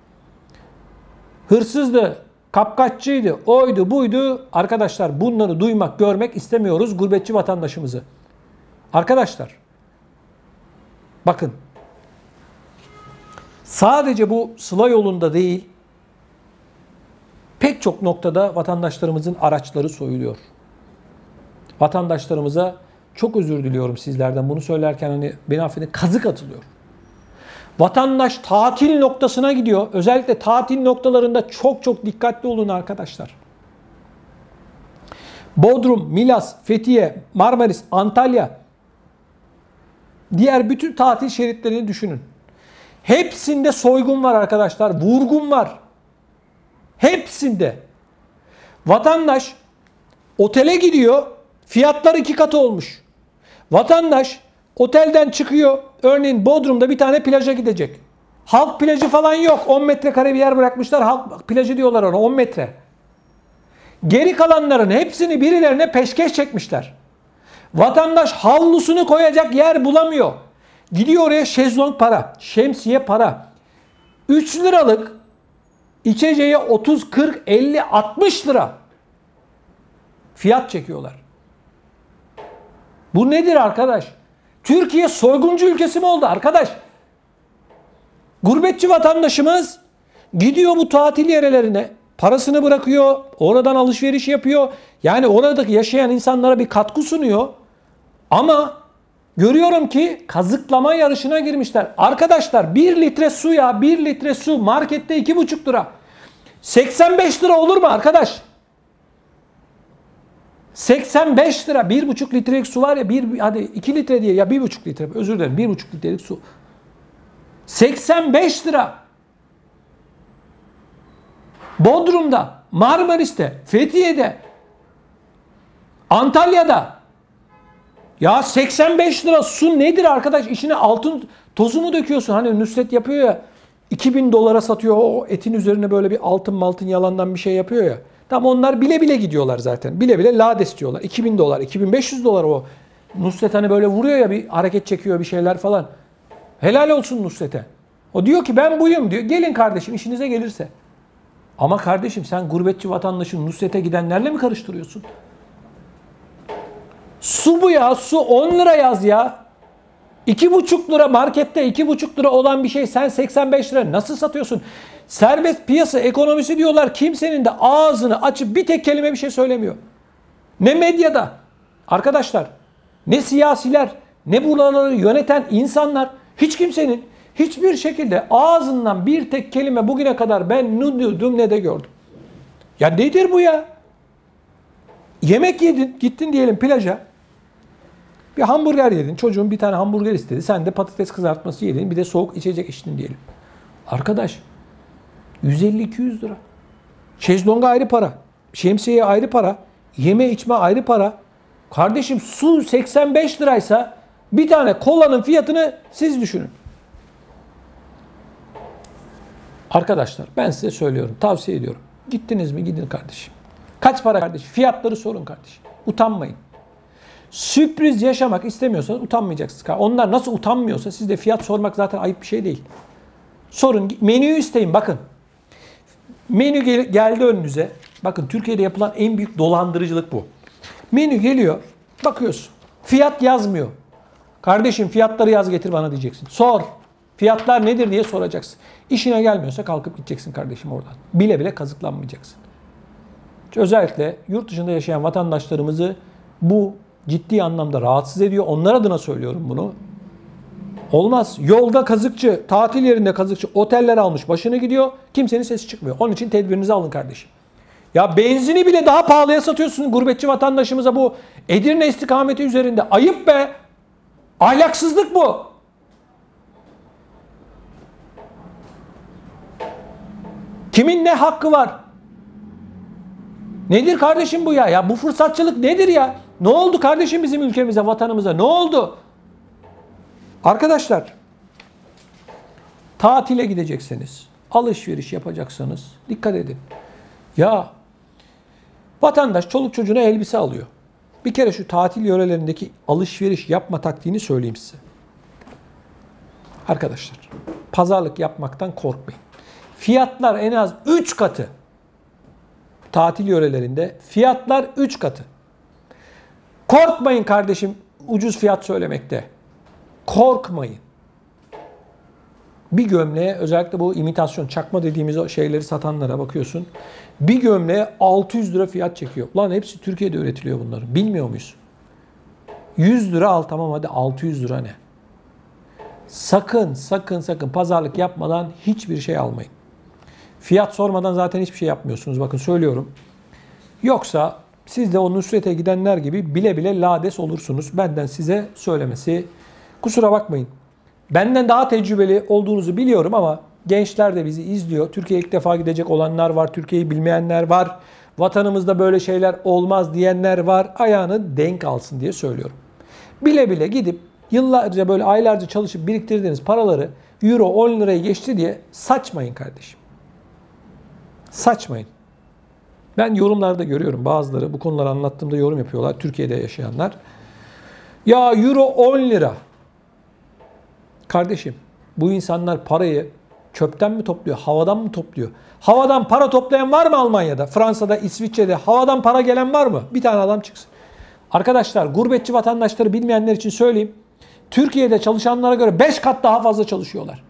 Hırsızdı, kapkaççıydı, oydu, buydu. Arkadaşlar, bunları duymak, görmek istemiyoruz gurbetçi vatandaşımızı. Arkadaşlar, bakın, sadece bu Sıla yolunda değil, pek çok noktada vatandaşlarımızın araçları soyuluyor. Vatandaşlarımıza çok özür diliyorum sizlerden. Bunu söylerken hani beni affedin, kazık atılıyor. Vatandaş tatil noktasına gidiyor. Özellikle tatil noktalarında çok çok dikkatli olun arkadaşlar. Bodrum, Milas, Fethiye, Marmaris, Antalya, diğer bütün tatil şeritlerini düşünün. Hepsinde soygun var arkadaşlar. Vurgun var. Hepsinde. Vatandaş otele gidiyor. Fiyatlar 2 katı olmuş. Vatandaş otelden çıkıyor. Örneğin Bodrum'da bir tane plaja gidecek. Halk plajı falan yok. 10 metrekare bir yer bırakmışlar. Halk plajı diyorlar ona, 10 metre. Geri kalanların hepsini birilerine peşkeş çekmişler. Vatandaş havlusunu koyacak yer bulamıyor. Gidiyor oraya, şezlong para, şemsiye para. 3 liralık içeceğe 30, 40, 50, 60 lira fiyat çekiyorlar. Bu nedir arkadaş? Türkiye soyguncu ülkesi mi oldu arkadaş? Gurbetçi vatandaşımız gidiyor bu tatil yerlerine, parasını bırakıyor, oradan alışveriş yapıyor. Yani oradaki yaşayan insanlara bir katkı sunuyor. Ama görüyorum ki kazıklama yarışına girmişler. Arkadaşlar, 1 litre su ya, 1 litre su markette 2,5 lira. 85 lira olur mu arkadaş? 85 lira 1,5 litrelik su var ya, hadi 2 litre diye, ya 1,5 litre, özür dilerim, 1,5 litrelik su. 85 lira. Bodrum'da, Marmaris'te, Fethiye'de, Antalya'da ya 85 lira su nedir arkadaş? İçine altın tozunu döküyorsun. Hani Nusret yapıyor ya, 2000 dolara satıyor, o etin üzerine böyle bir altın yalandan bir şey yapıyor ya. Tam onlar bile bile gidiyorlar zaten. Bile bile lades diyorlar. 2000 dolar, 2500 dolar o. Nusret hani böyle vuruyor ya, bir hareket çekiyor, bir şeyler falan. Helal olsun Nusret'e. O diyor ki ben buyum diyor. Gelin kardeşim, işinize gelirse. Ama kardeşim, sen gurbetçi vatandaşın Nusret'e gidenlerle mi karıştırıyorsun? Su bu ya, su 10 lira yaz ya. 2,5 lira markette, 2,5 lira olan bir şey sen 85 lira nasıl satıyorsun? Serbest piyasa ekonomisi diyorlar, kimsenin de ağzını açıp bir tek kelime bir şey söylemiyor. Ne medyada arkadaşlar, ne siyasiler, ne buraları yöneten insanlar, hiç kimsenin hiçbir şekilde ağzından bir tek kelime bugüne kadar ben ne duydum ne de gördüm. Ya nedir bu ya? Yemek yedin, gittin diyelim plaja. Bir hamburger yedin. Çocuğun bir tane hamburger istedi. Sen de patates kızartması yedin. Bir de soğuk içecek içtin diyelim. Arkadaş, 150-200 lira. Şezlonga ayrı para. Şemsiyeye ayrı para. Yeme içme ayrı para. Kardeşim, su 85 liraysa bir tane kolanın fiyatını siz düşünün. Arkadaşlar, ben size söylüyorum, tavsiye ediyorum. Gittiniz mi? Gidin kardeşim. Kaç para kardeşim? Fiyatları sorun kardeşim. Utanmayın. Sürpriz yaşamak istemiyorsanız utanmayacaksınız. Onlar nasıl utanmıyorsa siz de fiyat sormak zaten ayıp bir şey değil. Sorun, menüyü isteyin bakın. Menü geldi önünüze. Bakın Türkiye'de yapılan en büyük dolandırıcılık bu. Menü geliyor. Bakıyorsun. Fiyat yazmıyor. Kardeşim fiyatları yaz getir bana diyeceksin. Sor. Fiyatlar nedir diye soracaksın. İşine gelmiyorsa kalkıp gideceksin kardeşim oradan. Bile bile kazıklanmayacaksın. Özellikle yurt dışında yaşayan vatandaşlarımızı bu ciddi anlamda rahatsız ediyor. Onlar adına söylüyorum bunu. Olmaz. Yolda kazıkçı, tatil yerinde kazıkçı, oteller almış başını gidiyor. Kimsenin sesi çıkmıyor. Onun için tedbirinizi alın kardeşim. Ya benzini bile daha pahalıya satıyorsun gurbetçi vatandaşımıza bu Edirne istikameti üzerinde. Ayıp be. Ahlaksızlık bu. Kimin ne hakkı var? Nedir kardeşim bu ya? Ya bu fırsatçılık nedir ya? Ne oldu kardeşim bizim ülkemize, vatanımıza? Ne oldu? Arkadaşlar, tatile gidecekseniz, alışveriş yapacaksanız dikkat edin. Ya vatandaş çoluk çocuğuna elbise alıyor. Bir kere şu tatil yörelerindeki alışveriş yapma taktiğini söyleyeyim size. Arkadaşlar, pazarlık yapmaktan korkmayın. Fiyatlar en az 3 katı. Tatil yörelerinde fiyatlar 3 katı. Korkmayın kardeşim ucuz fiyat söylemekte. Korkmayın. Bir gömleğe özellikle bu imitasyon, çakma dediğimiz o şeyleri satanlara bakıyorsun. Bir gömleğe 600 lira fiyat çekiyor. Lan hepsi Türkiye'de üretiliyor bunların. Bilmiyor muyuz? 100 lira al tamam hadi 600 lira ne? Sakın sakın sakın pazarlık yapmadan hiçbir şey almayın. Fiyat sormadan zaten hiçbir şey yapmıyorsunuz. Bakın söylüyorum. Yoksa siz de o Nusret'e gidenler gibi bile bile lades olursunuz. Benden size söylemesi. Kusura bakmayın. Benden daha tecrübeli olduğunuzu biliyorum ama gençler de bizi izliyor. Türkiye'ye ilk defa gidecek olanlar var. Türkiye'yi bilmeyenler var. Vatanımızda böyle şeyler olmaz diyenler var. Ayağını denk alsın diye söylüyorum. Bile bile gidip yıllarca böyle aylarca çalışıp biriktirdiğiniz paraları euro 10 liraya geçti diye saçmayın kardeşim. Saçmayın. Ben yorumlarda görüyorum bazıları bu konuları anlattığımda yorum yapıyorlar. Türkiye'de yaşayanlar. Ya euro 10 lira. Kardeşim bu insanlar parayı çöpten mi topluyor, havadan mı topluyor? Havadan para toplayan var mı Almanya'da, Fransa'da, İsviçre'de? Havadan para gelen var mı? Bir tane adam çıksın. Arkadaşlar gurbetçi vatandaşları bilmeyenler için söyleyeyim. Türkiye'de çalışanlara göre 5 kat daha fazla çalışıyorlar.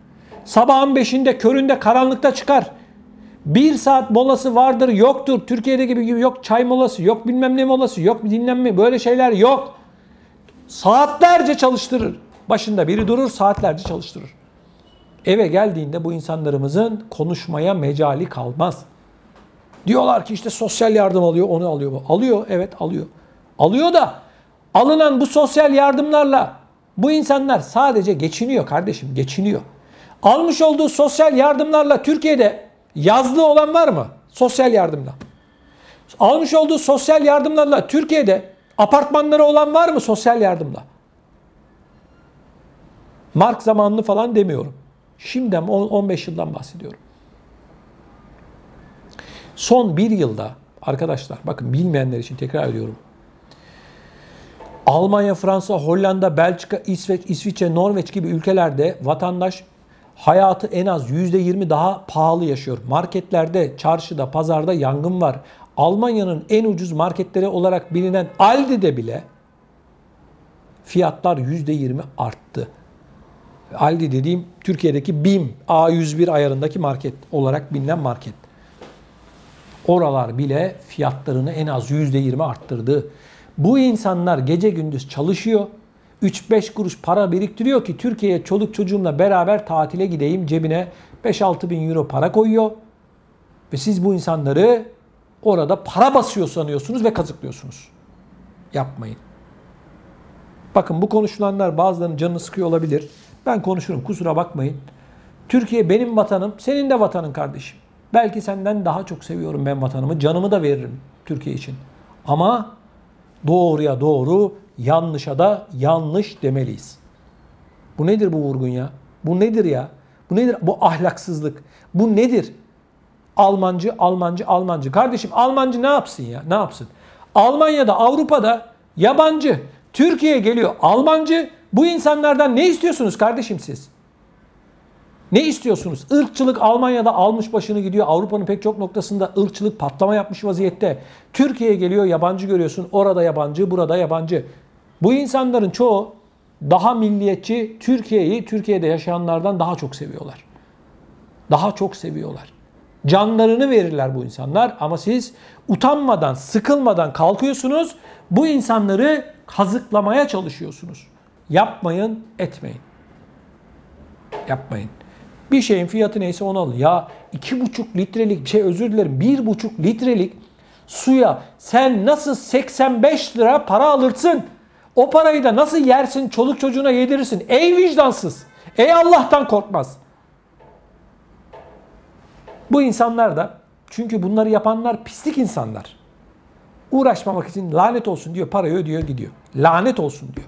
Sabahın 5'inde köründe karanlıkta çıkar. 1 saat molası vardır yoktur. Türkiye'de gibi yok çay molası, yok bilmem ne molası, yok dinlenme böyle şeyler yok. Saatlerce çalıştırır. Başında biri durur saatlerce çalıştırır. Eve geldiğinde bu insanlarımızın konuşmaya mecali kalmaz. Diyorlar ki işte sosyal yardım alıyor, onu alıyor bu. Alıyor, evet alıyor. Alıyor da alınan bu sosyal yardımlarla bu insanlar sadece geçiniyor kardeşim, geçiniyor. Almış olduğu sosyal yardımlarla Türkiye'de yazlığı olan var mı? Sosyal yardımla. Almış olduğu sosyal yardımlarla Türkiye'de apartmanları olan var mı sosyal yardımla? Mark zamanını falan demiyorum. Şimdiden 15 yıldan bahsediyorum. Son bir yılda arkadaşlar bakın bilmeyenler için tekrar ediyorum. Almanya, Fransa, Hollanda, Belçika, İsveç, İsviçre, Norveç gibi ülkelerde vatandaş hayatı en az %20 daha pahalı yaşıyor. Marketlerde, çarşıda, pazarda yangın var. Almanya'nın en ucuz marketleri olarak bilinen Aldi'de bile fiyatlar %20 arttı. Aldi dediğim Türkiye'deki BİM A101 ayarındaki market olarak bilinen market. Oralar bile fiyatlarını en az %20 arttırdı. Bu insanlar gece gündüz çalışıyor. 3-5 kuruş para biriktiriyor ki Türkiye'ye çoluk çocuğumla beraber tatile gideyim cebine 5-6 bin euro para koyuyor. Ve siz bu insanları orada para basıyor sanıyorsunuz ve kazıklıyorsunuz. Yapmayın. Bakın bu konuşulanlar bazılarının canını sıkıyor olabilir. Ben konuşurum kusura bakmayın. Türkiye benim vatanım, senin de vatanın kardeşim. Belki senden daha çok seviyorum ben vatanımı. Canımı da veririm Türkiye için. Ama doğruya doğru, yanlışa da yanlış demeliyiz. Bu nedir bu vurgun ya? Bu nedir ya? Bu nedir? Bu ahlaksızlık. Bu nedir? Almancı, Almancı, Almancı. Kardeşim Almancı ne yapsın ya? Ne yapsın? Almanya'da, Avrupa'da yabancı. Türkiye'ye geliyor Almancı. Bu insanlardan ne istiyorsunuz kardeşim siz? Ne istiyorsunuz? Irkçılık Almanya'da almış başını gidiyor. Avrupa'nın pek çok noktasında ırkçılık patlama yapmış vaziyette. Türkiye'ye geliyor, yabancı görüyorsun. Orada yabancı, burada yabancı. Bu insanların çoğu daha milliyetçi, Türkiye'yi Türkiye'de yaşayanlardan daha çok seviyorlar. Daha çok seviyorlar. Canlarını verirler bu insanlar ama siz utanmadan, sıkılmadan kalkıyorsunuz. Bu insanları kazıklamaya çalışıyorsunuz. Yapmayın, etmeyin. Yapmayın. Bir şeyin fiyatı neyse onu alın. Ya 2,5 litrelik özür dilerim 1,5 litrelik suya sen nasıl 85 lira para alırsın? O parayı da nasıl yersin, çoluk çocuğuna yedirirsin? Ey vicdansız! Ey Allah'tan korkmaz! Bu insanlar da, çünkü bunları yapanlar pislik insanlar. Uğraşmamak için lanet olsun diyor, parayı ödüyor gidiyor. Lanet olsun diyor.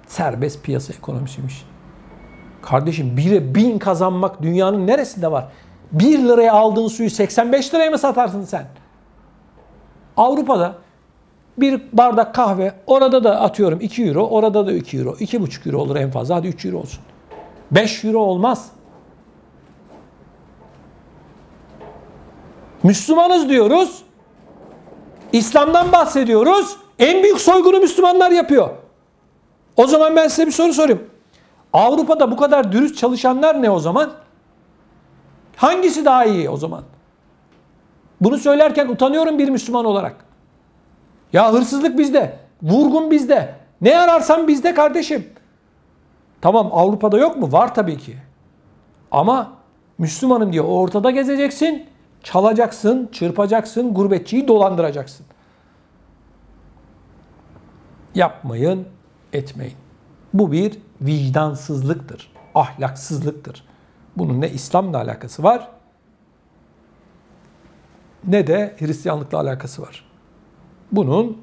Serbest piyasa ekonomisiymiş. Kardeşim 1'e 1000 kazanmak dünyanın neresinde var? 1 liraya aldığın suyu 85 liraya mı satarsın sen? Avrupa'da bir bardak kahve, orada da atıyorum 2 euro, orada da 2 euro, 2,5 euro olur en fazla, hadi 3 euro olsun. 5 euro olmaz. Müslümanız diyoruz, İslam'dan bahsediyoruz, en büyük soygunu Müslümanlar yapıyor. O zaman ben size bir soru sorayım. Avrupa'da bu kadar dürüst çalışanlar ne o zaman? Hangisi daha iyi o zaman? Bunu söylerken utanıyorum bir Müslüman olarak. Ya hırsızlık bizde, vurgun bizde, ne ararsan bizde kardeşim. Tamam Avrupa'da yok mu? Var tabii ki. Ama Müslümanım diye ortada gezeceksin, çalacaksın, çırpacaksın, gurbetçiyi dolandıracaksın. Yapmayın, etmeyin. Bu bir vicdansızlıktır, ahlaksızlıktır. Bunun ne İslam'la alakası var, ne de Hristiyanlıkla alakası var. Bunun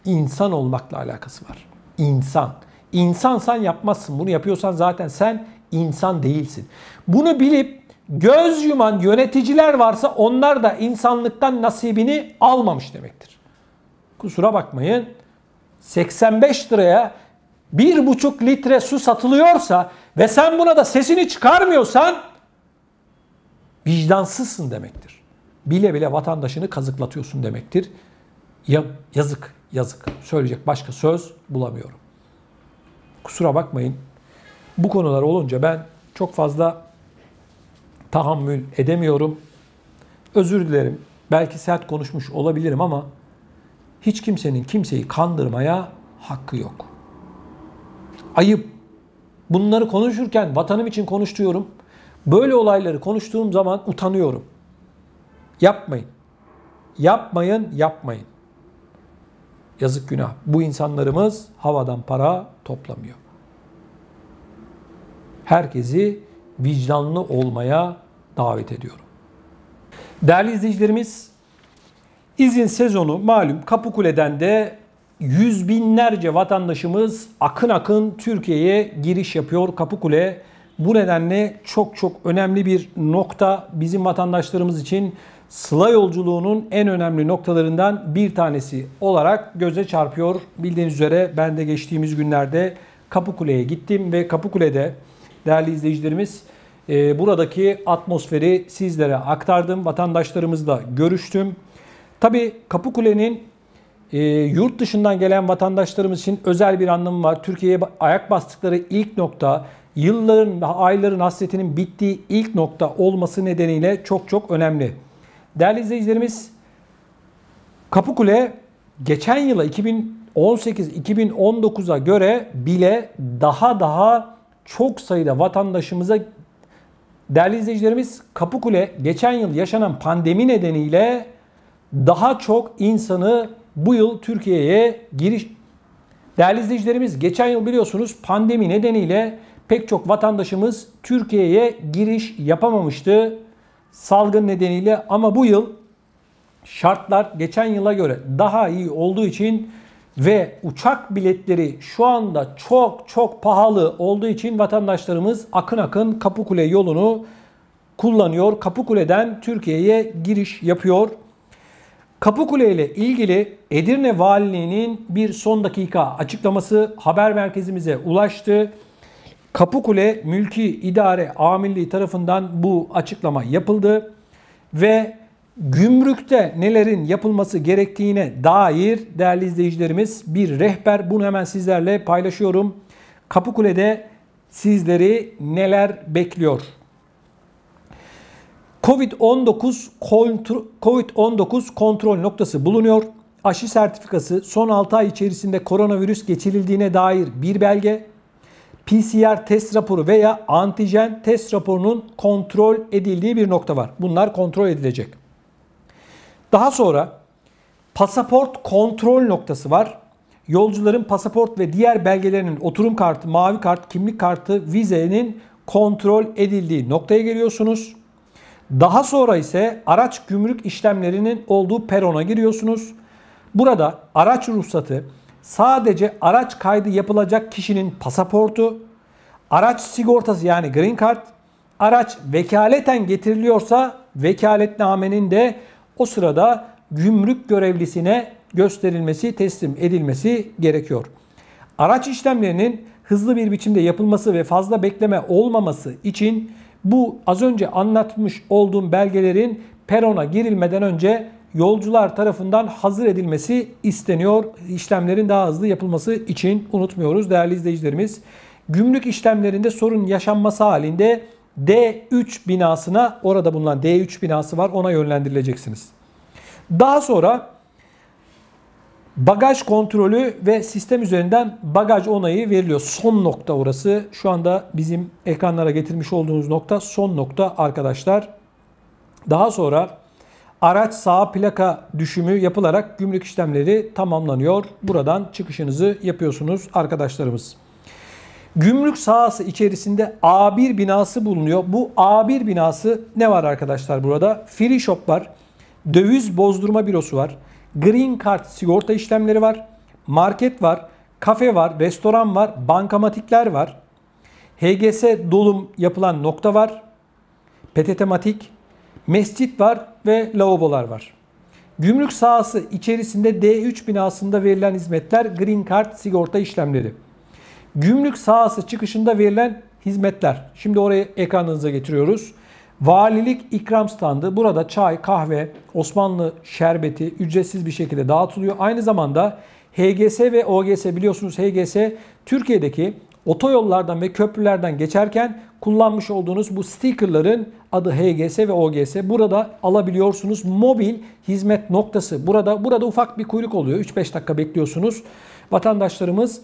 insan olmakla alakası var. İnsan. İnsansan yapmazsın. Bunu yapıyorsan zaten sen insan değilsin. Bunu bilip göz yuman yöneticiler varsa onlar da insanlıktan nasibini almamış demektir. Kusura bakmayın. 85 liraya 1,5 litre su satılıyorsa ve sen buna da sesini çıkarmıyorsan vicdansızsın demektir. Bile bile vatandaşını kazıklatıyorsun demektir. Ya, yazık, yazık. Söyleyecek başka söz bulamıyorum. Kusura bakmayın. Bu konular olunca ben çok fazla tahammül edemiyorum. Özür dilerim. Belki sert konuşmuş olabilirim ama hiç kimsenin kimseyi kandırmaya hakkı yok. Ayıp. Bunları konuşurken vatanım için konuşuyorum. Böyle olayları konuştuğum zaman utanıyorum. Yapmayın. Yapmayın, yapmayın. Yazık günah. Bu insanlarımız havadan para toplamıyor. Herkesi vicdanlı olmaya davet ediyorum. Değerli izleyicilerimiz, izin sezonu malum, Kapıkule'den de yüz binlerce vatandaşımız akın akın Türkiye'ye giriş yapıyor. Kapıkule bu nedenle çok çok önemli bir nokta. Bizim vatandaşlarımız için Sıla yolculuğunun en önemli noktalarından bir tanesi olarak göze çarpıyor. Bildiğiniz üzere ben de geçtiğimiz günlerde Kapıkule'ye gittim ve Kapıkule'de değerli izleyicilerimiz buradaki atmosferi sizlere aktardım. Vatandaşlarımızla görüştüm. Tabii Kapıkule'nin yurt dışından gelen vatandaşlarımız için özel bir anlamı var. Türkiye'ye ayak bastıkları ilk nokta, yılların, ayların hasretinin bittiği ilk nokta olması nedeniyle çok çok önemli. Değerli izleyicilerimiz, Kapıkule geçen yıla 2018-2019'a göre bile daha çok sayıda vatandaşımıza, değerli izleyicilerimiz, Kapıkule geçen yıl yaşanan pandemi nedeniyle daha çok insanı bu yıl Türkiye'ye giriş... Değerli izleyicilerimiz, geçen yıl biliyorsunuz pandemi nedeniyle pek çok vatandaşımız Türkiye'ye giriş yapamamıştı salgın nedeniyle, ama bu yıl şartlar geçen yıla göre daha iyi olduğu için ve uçak biletleri şu anda çok pahalı olduğu için vatandaşlarımız akın akın Kapıkule yolunu kullanıyor. Kapıkule'den Türkiye'ye giriş yapıyor. Kapıkule ile ilgili Edirne Valiliği'nin bir son dakika açıklaması haber merkezimize ulaştı. Kapıkule Mülki İdare Amirliği tarafından bu açıklama yapıldı ve gümrükte nelerin yapılması gerektiğine dair değerli izleyicilerimiz bir rehber. Bunu hemen sizlerle paylaşıyorum. Kapıkule'de sizleri neler bekliyor? Covid-19 kontrol noktası bulunuyor. Aşı sertifikası, son 6 ay içerisinde koronavirüs geçirildiğine dair bir belge, PCR test raporu veya antijen test raporunun kontrol edildiği bir nokta var. Bunlar kontrol edilecek. Daha sonra pasaport kontrol noktası var. Yolcuların pasaport ve diğer belgelerinin oturum kartı, mavi kart, kimlik kartı, vizenin kontrol edildiği noktaya geliyorsunuz. Daha sonra ise araç gümrük işlemlerinin olduğu perona giriyorsunuz. Burada araç ruhsatı, sadece araç kaydı yapılacak kişinin pasaportu, araç sigortası yani green card, araç vekaleten getiriliyorsa vekaletnamenin de o sırada gümrük görevlisine gösterilmesi, teslim edilmesi gerekiyor. Araç işlemlerinin hızlı bir biçimde yapılması ve fazla bekleme olmaması için bu az önce anlatmış olduğum belgelerin perona girilmeden önce yolcular tarafından hazır edilmesi isteniyor. İşlemlerin daha hızlı yapılması için unutmuyoruz değerli izleyicilerimiz. Gümrük işlemlerinde sorun yaşanması halinde D3 binasına, orada bulunan D3 binası var, ona yönlendirileceksiniz. Daha sonra bagaj kontrolü ve sistem üzerinden bagaj onayı veriliyor. Son nokta orası. Şu anda bizim ekranlara getirmiş olduğunuz nokta son nokta arkadaşlar. Daha sonra araç sağ plaka düşümü yapılarak gümrük işlemleri tamamlanıyor. Buradan çıkışınızı yapıyorsunuz arkadaşlarımız. Gümrük sahası içerisinde A1 binası bulunuyor. Bu A1 binası ne var arkadaşlar burada? Free shop var. Döviz bozdurma bürosu var. Green card sigorta işlemleri var. Market var. Kafe var. Restoran var. Bankamatikler var. HGS dolum yapılan nokta var. PTTmatik. Mescit var ve lavabolar var. Gümrük sahası içerisinde D3 binasında verilen hizmetler Green Card sigorta işlemleri. Gümrük sahası çıkışında verilen hizmetler. Şimdi orayı ekranınıza getiriyoruz. Valilik ikram standı. Burada çay, kahve, Osmanlı şerbeti ücretsiz bir şekilde dağıtılıyor. Aynı zamanda HGS ve OGS, biliyorsunuz HGS Türkiye'deki otoyollardan ve köprülerden geçerken kullanmış olduğunuz bu stickerların adı HGS ve OGS. Burada alabiliyorsunuz. Mobil hizmet noktası. Burada ufak bir kuyruk oluyor. 3-5 dakika bekliyorsunuz. Vatandaşlarımız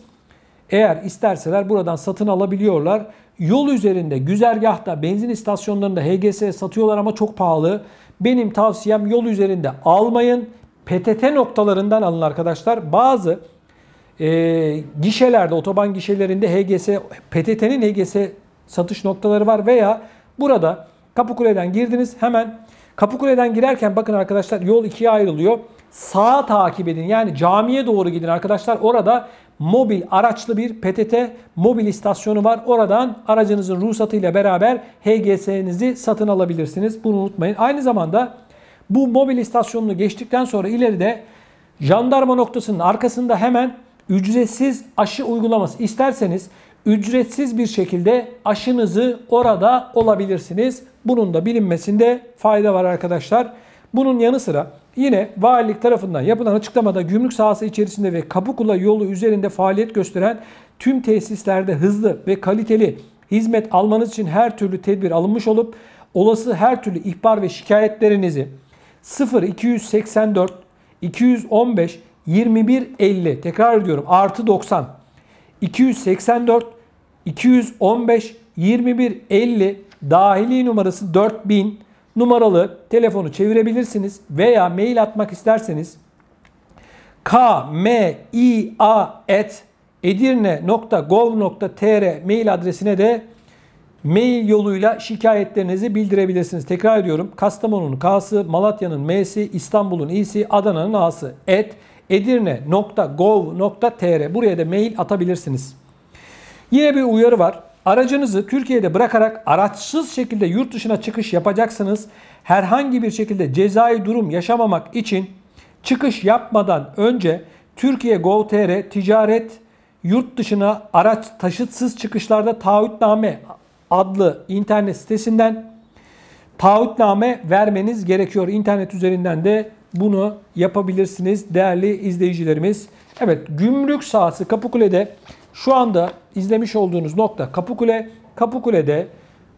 eğer isterseler buradan satın alabiliyorlar. Yol üzerinde, güzergahta, benzin istasyonlarında HGS satıyorlar ama çok pahalı. Benim tavsiyem yol üzerinde almayın. PTT noktalarından alın arkadaşlar. Bazı gişelerde, otoban gişelerinde HGS, PTT'nin HGS satış noktaları var veya burada Kapıkule'den girdiniz, hemen Kapıkule'den girerken bakın arkadaşlar yol ikiye ayrılıyor. Sağa takip edin, yani camiye doğru gidin arkadaşlar. Orada mobil araçlı bir PTT mobil istasyonu var. Oradan aracınızın ruhsatıyla beraber HGS'nizi satın alabilirsiniz. Bunu unutmayın. Aynı zamanda bu mobil istasyonunu geçtikten sonra ileride jandarma noktasının arkasında hemen ücretsiz aşı uygulaması, isterseniz ücretsiz bir şekilde aşınızı orada olabilirsiniz. Bunun da bilinmesinde fayda var arkadaşlar. Bunun yanı sıra yine valilik tarafından yapılan açıklamada gümrük sahası içerisinde ve Kapıkule yolu üzerinde faaliyet gösteren tüm tesislerde hızlı ve kaliteli hizmet almanız için her türlü tedbir alınmış olup olası her türlü ihbar ve şikayetlerinizi 0284 215 2150, tekrar ediyorum, +90 284 215 2150 dahili numarası 4000 numaralı telefonu çevirebilirsiniz veya mail atmak isterseniz kmia@edirne.gov.tr mail adresine de mail yoluyla şikayetlerinizi bildirebilirsiniz. Tekrar ediyorum. Kastamonu'nun K'sı, Malatya'nın M'si, İstanbul'un İ'si, Adana'nın A'sı @edirne.gov.tr, buraya da mail atabilirsiniz. Yine bir uyarı var. Aracınızı Türkiye'de bırakarak araçsız şekilde yurt dışına çıkış yapacaksanız herhangi bir şekilde cezai durum yaşamamak için çıkış yapmadan önce Türkiye Gov.tr ticaret yurt dışına araç taşıtsız çıkışlarda taahhütname adlı internet sitesinden taahhütname vermeniz gerekiyor. İnternet üzerinden de bunu yapabilirsiniz değerli izleyicilerimiz. Evet, gümrük sahası Kapıkule'de şu anda izlemiş olduğunuz nokta Kapıkule. Kapıkule'de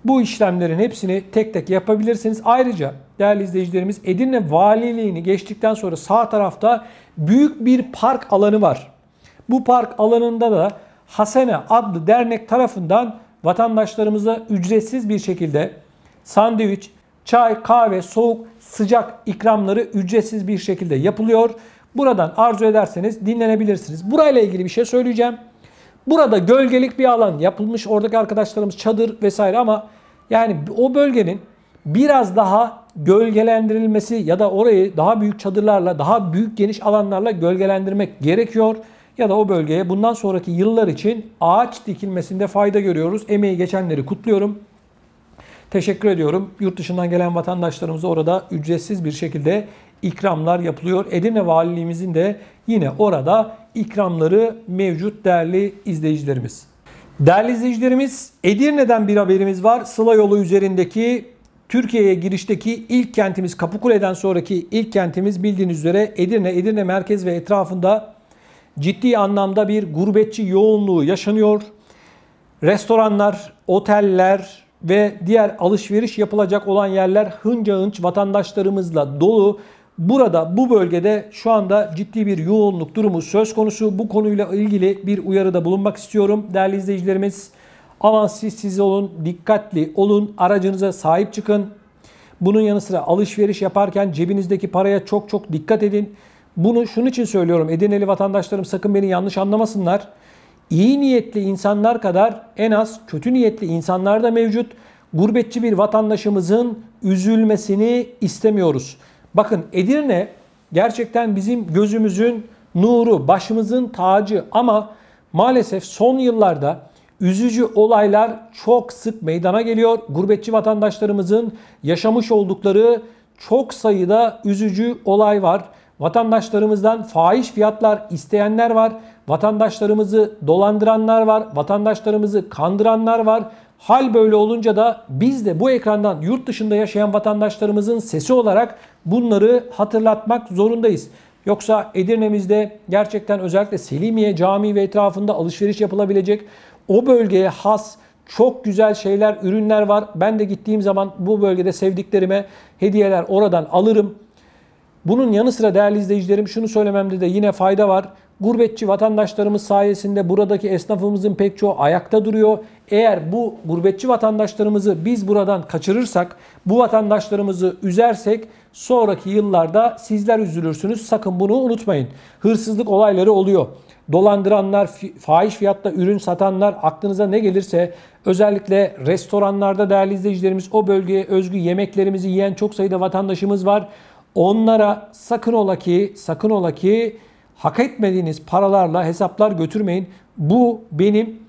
bu işlemlerin hepsini tek tek yapabilirsiniz. Ayrıca değerli izleyicilerimiz Edirne Valiliğini geçtikten sonra sağ tarafta büyük bir park alanı var. Bu park alanında da Hasene adlı dernek tarafından vatandaşlarımıza ücretsiz bir şekilde sandviç, çay, kahve, soğuk, sıcak ikramları ücretsiz bir şekilde yapılıyor. Buradan arzu ederseniz dinlenebilirsiniz. Burayla ilgili bir şey söyleyeceğim. Burada gölgelik bir alan yapılmış. Oradaki arkadaşlarımız çadır vesaire ama yani o bölgenin biraz daha gölgelendirilmesi ya da orayı daha büyük çadırlarla, daha büyük geniş alanlarla gölgelendirmek gerekiyor. Ya da o bölgeye bundan sonraki yıllar için ağaç dikilmesinde fayda görüyoruz. Emeği geçenleri kutluyorum. Teşekkür ediyorum. Yurt dışından gelen vatandaşlarımıza orada ücretsiz bir şekilde ikramlar yapılıyor. Edirne Valiliğimizin de yine orada ikramları mevcut değerli izleyicilerimiz. Değerli izleyicilerimiz, Edirne'den bir haberimiz var. Sıla yolu üzerindeki Türkiye'ye girişteki ilk kentimiz Kapıkule'den sonraki ilk kentimiz bildiğiniz üzere Edirne. Edirne merkez ve etrafında ciddi anlamda bir gurbetçi yoğunluğu yaşanıyor. Restoranlar, oteller ve diğer alışveriş yapılacak olan yerler hınca hınç vatandaşlarımızla dolu. Burada bu bölgede şu anda ciddi bir yoğunluk durumu söz konusu. Bu konuyla ilgili bir uyarıda bulunmak istiyorum. Değerli izleyicilerimiz, aman siz olun, dikkatli olun, aracınıza sahip çıkın. Bunun yanı sıra alışveriş yaparken cebinizdeki paraya çok dikkat edin. Bunu şunun için söylüyorum. Edirneli vatandaşlarım sakın beni yanlış anlamasınlar. İyi niyetli insanlar kadar en az kötü niyetli insanlar da mevcut. Gurbetçi bir vatandaşımızın üzülmesini istemiyoruz. Bakın Edirne gerçekten bizim gözümüzün nuru, başımızın tacı ama maalesef son yıllarda üzücü olaylar çok sık meydana geliyor. Gurbetçi vatandaşlarımızın yaşamış oldukları çok sayıda üzücü olay var. Vatandaşlarımızdan fahiş fiyatlar isteyenler var. Vatandaşlarımızı dolandıranlar var. Vatandaşlarımızı kandıranlar var. Hal böyle olunca da biz de bu ekrandan yurt dışında yaşayan vatandaşlarımızın sesi olarak bunları hatırlatmak zorundayız. Yoksa Edirne'mizde gerçekten özellikle Selimiye Camii ve etrafında alışveriş yapılabilecek o bölgeye has çok güzel şeyler, ürünler var. Ben de gittiğim zaman bu bölgede sevdiklerime hediyeler oradan alırım. Bunun yanı sıra değerli izleyicilerim şunu söylememde de yine fayda var. Gurbetçi vatandaşlarımız sayesinde buradaki esnafımızın pek çoğu ayakta duruyor. Eğer bu gurbetçi vatandaşlarımızı biz buradan kaçırırsak, bu vatandaşlarımızı üzersek sonraki yıllarda sizler üzülürsünüz. Sakın bunu unutmayın. Hırsızlık olayları oluyor. Dolandıranlar, fahiş fiyatta ürün satanlar, aklınıza ne gelirse özellikle restoranlarda değerli izleyicilerimiz o bölgeye özgü yemeklerimizi yiyen çok sayıda vatandaşımız var. Onlara sakın ola ki hak etmediğiniz paralarla hesaplar götürmeyin. Bu benim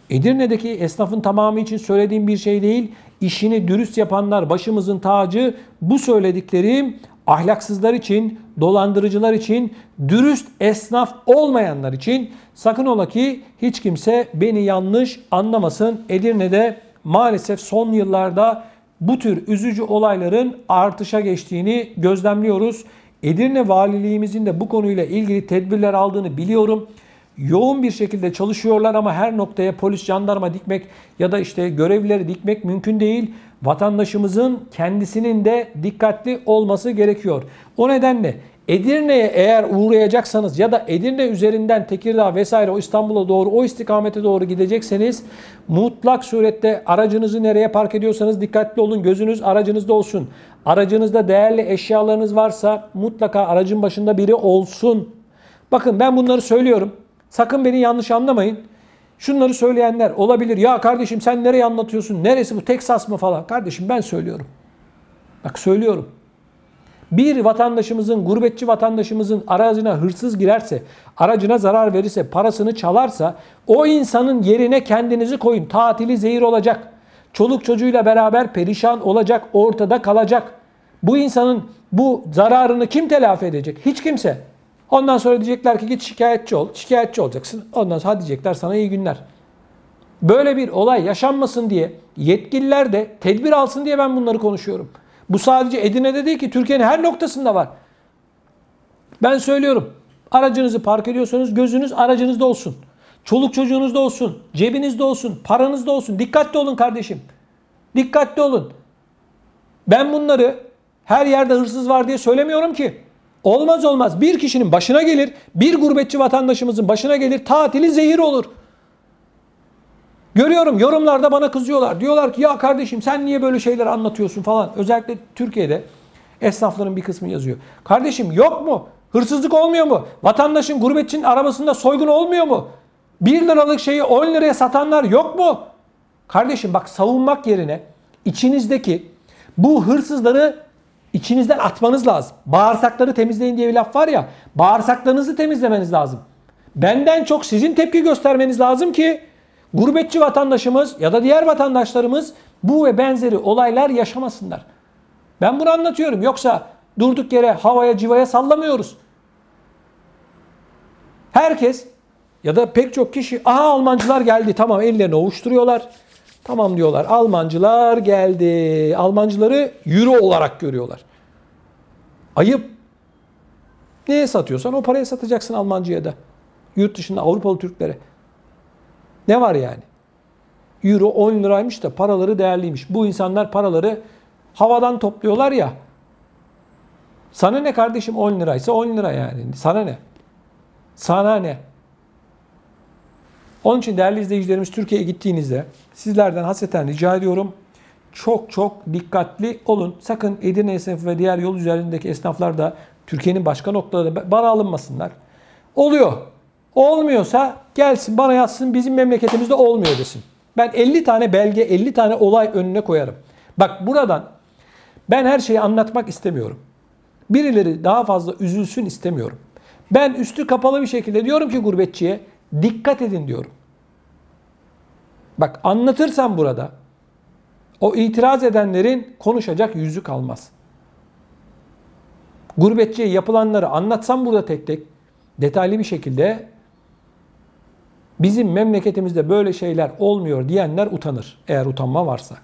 Edirne'deki esnafın tamamı için söylediğim bir şey değil. İşini dürüst yapanlar başımızın tacı. Bu söylediklerim ahlaksızlar için, dolandırıcılar için, dürüst esnaf olmayanlar için. Sakın ola ki hiç kimse beni yanlış anlamasın. Edirne'de maalesef son yıllarda bu tür üzücü olayların artışa geçtiğini gözlemliyoruz. Edirne Valiliğimizin de bu konuyla ilgili tedbirler aldığını biliyorum. Yoğun bir şekilde çalışıyorlar ama her noktaya polis, jandarma dikmek ya da işte görevlileri dikmek mümkün değil. Vatandaşımızın kendisinin de dikkatli olması gerekiyor. O nedenle Edirne'ye eğer uğrayacaksanız ya da Edirne üzerinden Tekirdağ vesaire o İstanbul'a doğru o istikamete doğru gidecekseniz mutlak surette aracınızı nereye park ediyorsanız dikkatli olun. Gözünüz aracınızda olsun. Aracınızda değerli eşyalarınız varsa mutlaka aracın başında biri olsun. Bakın ben bunları söylüyorum. Sakın beni yanlış anlamayın. Şunları söyleyenler olabilir. Ya kardeşim sen nereye anlatıyorsun? Neresi bu? Teksas mı falan? Kardeşim ben söylüyorum. Bak söylüyorum. Bir vatandaşımızın, gurbetçi vatandaşımızın aracına hırsız girerse, aracına zarar verirse, parasını çalarsa o insanın yerine kendinizi koyun. Tatili zehir olacak. Çoluk çocuğuyla beraber perişan olacak, ortada kalacak. Bu insanın bu zararını kim telafi edecek? Hiç kimse. Ondan sonra diyecekler ki git şikayetçi ol. Şikayetçi olacaksın. Ondan sonra diyecekler sana iyi günler. Böyle bir olay yaşanmasın diye yetkililer de tedbir alsın diye ben bunları konuşuyorum. Bu sadece Edirne'de değil ki, Türkiye'nin her noktasında var. Ben söylüyorum. Aracınızı park ediyorsanız gözünüz aracınızda olsun. Çoluk çocuğunuzda olsun. Cebinizde olsun. Paranızda olsun. Dikkatli olun kardeşim. Dikkatli olun. Ben bunları her yerde hırsız var diye söylemiyorum ki. Olmaz olmaz. Bir kişinin başına gelir. Bir gurbetçi vatandaşımızın başına gelir. Tatili zehir olur. Görüyorum yorumlarda bana kızıyorlar. Diyorlar ki ya kardeşim sen niye böyle şeyler anlatıyorsun falan. Özellikle Türkiye'de esnafların bir kısmı yazıyor. Kardeşim yok mu? Hırsızlık olmuyor mu? Vatandaşın, gurbetçinin arabasında soygun olmuyor mu? 1 liralık şeyi 10 liraya satanlar yok mu? Kardeşim bak, savunmak yerine içinizdeki bu hırsızları içinizden atmanız lazım. Bağırsakları temizleyin diye bir laf var ya. Bağırsaklarınızı temizlemeniz lazım. Benden çok sizin tepki göstermeniz lazım ki gurbetçi vatandaşımız ya da diğer vatandaşlarımız bu ve benzeri olaylar yaşamasınlar. Ben bunu anlatıyorum. Yoksa durduk yere havaya civaya sallamıyoruz. Herkes ya da pek çok kişi aha Almancılar geldi. Tamam, ellerini ovuşturuyorlar. Tamam diyorlar, Almancılar geldi. Almancıları euro olarak görüyorlar. Ayıp. Neye satıyorsan o paraya satacaksın Almancıya da. Yurt dışında Avrupalı Türklere. Ne var yani? Euro 10 liraymış da paraları değerliymiş. Bu insanlar paraları havadan topluyorlar ya. Sana ne kardeşim, 10 liraysa 10 lira yani. Sana ne? Sana ne? Onun için değerli izleyicilerimiz, Türkiye'ye gittiğinizde sizlerden hasreten rica ediyorum. Çok çok dikkatli olun. Sakın Edirne esnafı ve diğer yol üzerindeki esnaflar da Türkiye'nin başka noktalarında bana alınmasınlar. Oluyor. Olmuyorsa gelsin bana yazsın, bizim memleketimizde olmuyor desin. Ben 50 tane belge, 50 tane olay önüne koyarım. Bak buradan ben her şeyi anlatmak istemiyorum. Birileri daha fazla üzülsün istemiyorum. Ben üstü kapalı bir şekilde diyorum ki gurbetçiye dikkat edin diyorum. Bak anlatırsam burada o itiraz edenlerin konuşacak yüzü kalmaz. Gurbetçiye yapılanları anlatsam burada tek tek detaylı bir şekilde bizim memleketimizde böyle şeyler olmuyor diyenler utanır. Eğer utanma varsa.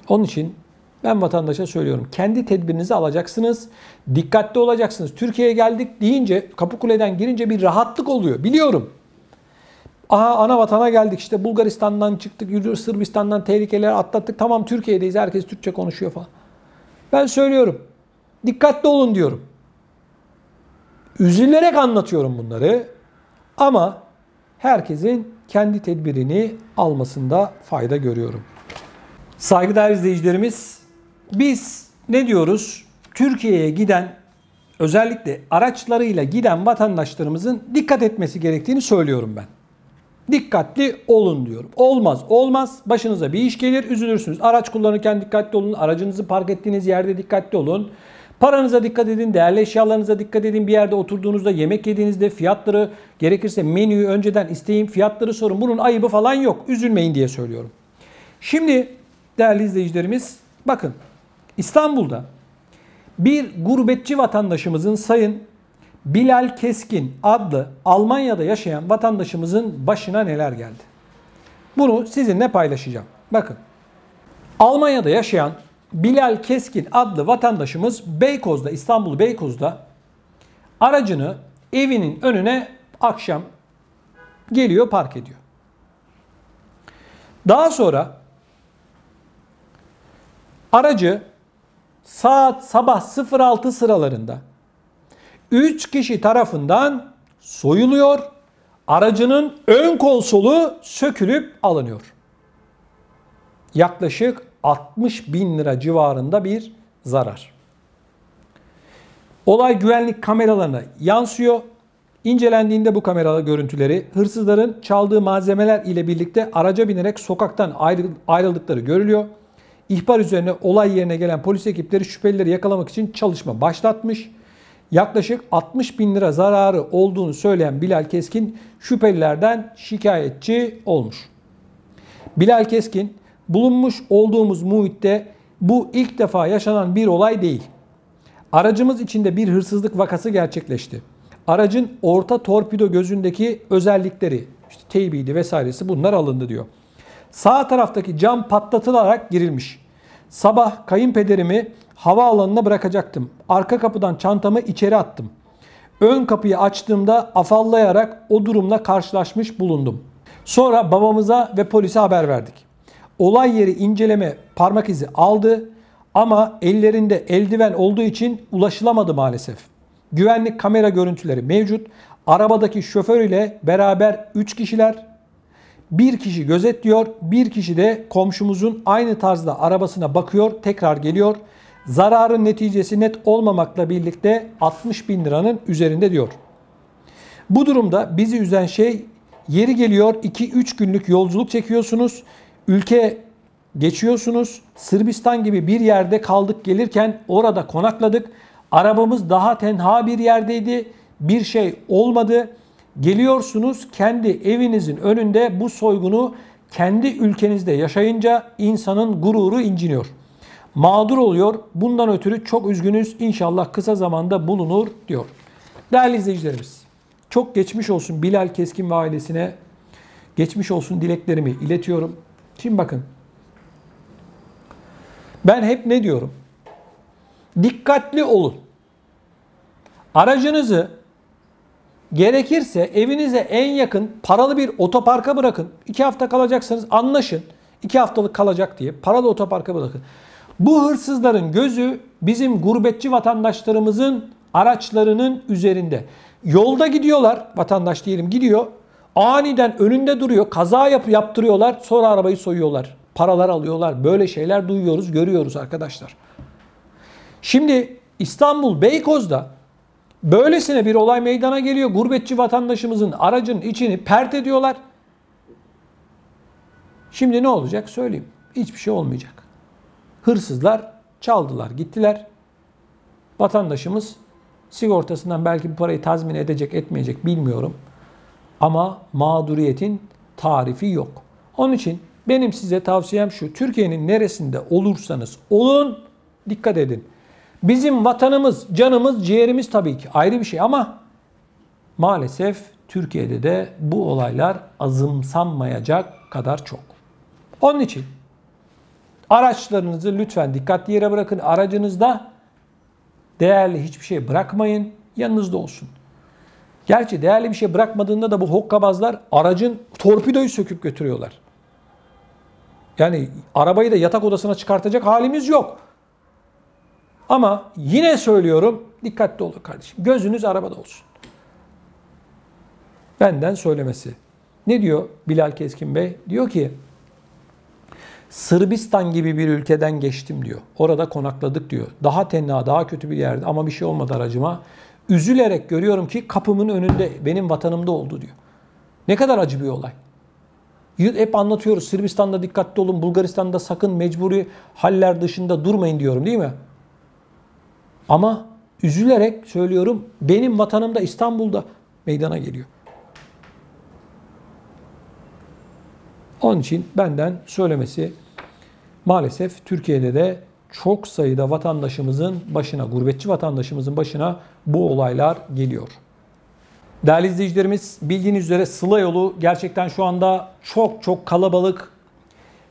Onun için ben vatandaşa söylüyorum. Kendi tedbirinizi alacaksınız. Dikkatli olacaksınız. Türkiye'ye geldik deyince, Kapıkule'den girince bir rahatlık oluyor. Biliyorum. Aha ana vatana geldik, işte Bulgaristan'dan çıktık, yürüyoruz, Sırbistan'dan tehlikeler atlattık. Tamam, Türkiye'deyiz, herkes Türkçe konuşuyor falan. Ben söylüyorum. Dikkatli olun diyorum. Üzülerek anlatıyorum bunları. Ama herkesin kendi tedbirini almasında fayda görüyorum. Saygıdeğer izleyicilerimiz, biz ne diyoruz? Türkiye'ye giden, özellikle araçlarıyla giden vatandaşlarımızın dikkat etmesi gerektiğini söylüyorum ben. Dikkatli olun diyorum. Olmaz. Başınıza bir iş gelir, üzülürsünüz. Araç kullanırken dikkatli olun. Aracınızı park ettiğiniz yerde dikkatli olun. Paranıza dikkat edin, değerli eşyalarınıza dikkat edin. Bir yerde oturduğunuzda, yemek yediğinizde fiyatları, gerekirse menüyü önceden isteyin, fiyatları sorun. Bunun ayıbı falan yok. Üzülmeyin diye söylüyorum. Şimdi değerli izleyicilerimiz, bakın İstanbul'da bir gurbetçi vatandaşımızın, Sayın Bilal Keskin adlı Almanya'da yaşayan vatandaşımızın başına neler geldi? Bunu sizinle paylaşacağım. Bakın, Almanya'da yaşayan Bilal Keskin adlı vatandaşımız Beykoz'da, İstanbul Beykoz'da aracını evinin önüne akşam geliyor, park ediyor. Daha sonra aracı sabah 06 sıralarında 3 kişi tarafından soyuluyor. Aracının ön konsolu sökülüp alınıyor. Yaklaşık 60 bin lira civarında bir zarar. Olay güvenlik kameralarına yansıyor. İncelendiğinde bu kamera görüntüleri hırsızların çaldığı malzemeler ile birlikte araca binerek sokaktan ayrıldıkları görülüyor. İhbar üzerine olay yerine gelen polis ekipleri şüphelileri yakalamak için çalışma başlatmış. Yaklaşık 60 bin lira zararı olduğunu söyleyen Bilal Keskin şüphelilerden şikayetçi olmuş. Bilal Keskin, bulunmuş olduğumuz muhitte bu ilk defa yaşanan bir olay değil. Aracımız içinde bir hırsızlık vakası gerçekleşti. Aracın orta torpido gözündeki özellikleri, işte teybiydi vesairesi bunlar alındı diyor. Sağ taraftaki cam patlatılarak girilmiş. Sabah kayınpederimi havaalanına bırakacaktım. Arka kapıdan çantamı içeri attım. Ön kapıyı açtığımda afallayarak o durumla karşılaşmış bulundum. Sonra babamıza ve polise haber verdik. Olay yeri inceleme parmak izi aldı ama ellerinde eldiven olduğu için ulaşılamadı maalesef. Güvenlik kamera görüntüleri mevcut. Arabadaki şoför ile beraber 3 kişiler. Bir kişi gözetliyor, bir kişi de komşumuzun aynı tarzda arabasına bakıyor, tekrar geliyor. Zararın neticesi net olmamakla birlikte 60 bin liranın üzerinde diyor. Bu durumda bizi üzen şey, yeri geliyor 2-3 günlük yolculuk çekiyorsunuz, ülke geçiyorsunuz. Sırbistan gibi bir yerde kaldık gelirken orada konakladık. Arabamız daha tenha bir yerdeydi, bir şey olmadı. Geliyorsunuz kendi evinizin önünde bu soygunu kendi ülkenizde yaşayınca insanın gururu inciniyor. Mağdur oluyor. Bundan ötürü çok üzgünüz. İnşallah kısa zamanda bulunur diyor. Değerli izleyicilerimiz, çok geçmiş olsun Bilal Keskin ve ailesine. Geçmiş olsun dileklerimi iletiyorum. Şimdi bakın. Ben hep ne diyorum? Dikkatli olun. Aracınızı gerekirse evinize en yakın paralı bir otoparka bırakın. 2 hafta kalacaksınız, anlaşın. 2 haftalık kalacak diye paralı otoparka bırakın. Bu hırsızların gözü bizim gurbetçi vatandaşlarımızın araçlarının üzerinde. Yolda gidiyorlar, vatandaş diyelim gidiyor. Aniden önünde duruyor, kaza yaptırıyorlar, sonra arabayı soyuyorlar. Paralar alıyorlar. Böyle şeyler duyuyoruz, görüyoruz arkadaşlar. Şimdi İstanbul Beykoz'da böylesine bir olay meydana geliyor. Gurbetçi vatandaşımızın aracın içini pert ediyorlar. Şimdi ne olacak söyleyeyim. Hiçbir şey olmayacak. Hırsızlar çaldılar, gittiler. Vatandaşımız sigortasından belki bu parayı tazmin edecek, etmeyecek bilmiyorum. Ama mağduriyetin tarifi yok. Onun için benim size tavsiyem şu. Türkiye'nin neresinde olursanız olun dikkat edin. Bizim vatanımız, canımız, ciğerimiz tabii ki ayrı bir şey ama maalesef Türkiye'de de bu olaylar azımsanmayacak kadar çok. Onun için araçlarınızı lütfen dikkatli yere bırakın. Aracınızda değerli hiçbir şey bırakmayın. Yanınızda olsun. Gerçi değerli bir şey bırakmadığında da bu hokkabazlar aracın torpidoyu söküp götürüyorlar. Yani arabayı da yatak odasına çıkartacak halimiz yok. Ama yine söylüyorum, dikkatli olun kardeşim. Gözünüz arabada olsun. Benden söylemesi. Ne diyor Bilal Keskin Bey? Diyor ki, Sırbistan gibi bir ülkeden geçtim diyor. Orada konakladık diyor. Daha tenha, daha kötü bir yerde ama bir şey olmadı aracıma. Üzülerek görüyorum ki kapımın önünde, benim vatanımda oldu diyor. Ne kadar acı bir olay. Hep anlatıyoruz. Sırbistan'da dikkatli olun, Bulgaristan'da sakın mecburi haller dışında durmayın diyorum değil mi? Ama üzülerek söylüyorum, benim vatanımda İstanbul'da meydana geliyor. Onun için benden söylemesi, maalesef Türkiye'de de çok sayıda vatandaşımızın başına, gurbetçi vatandaşımızın başına bu olaylar geliyor. Değerli izleyicilerimiz, bildiğiniz üzere Sıla yolu gerçekten şu anda çok kalabalık.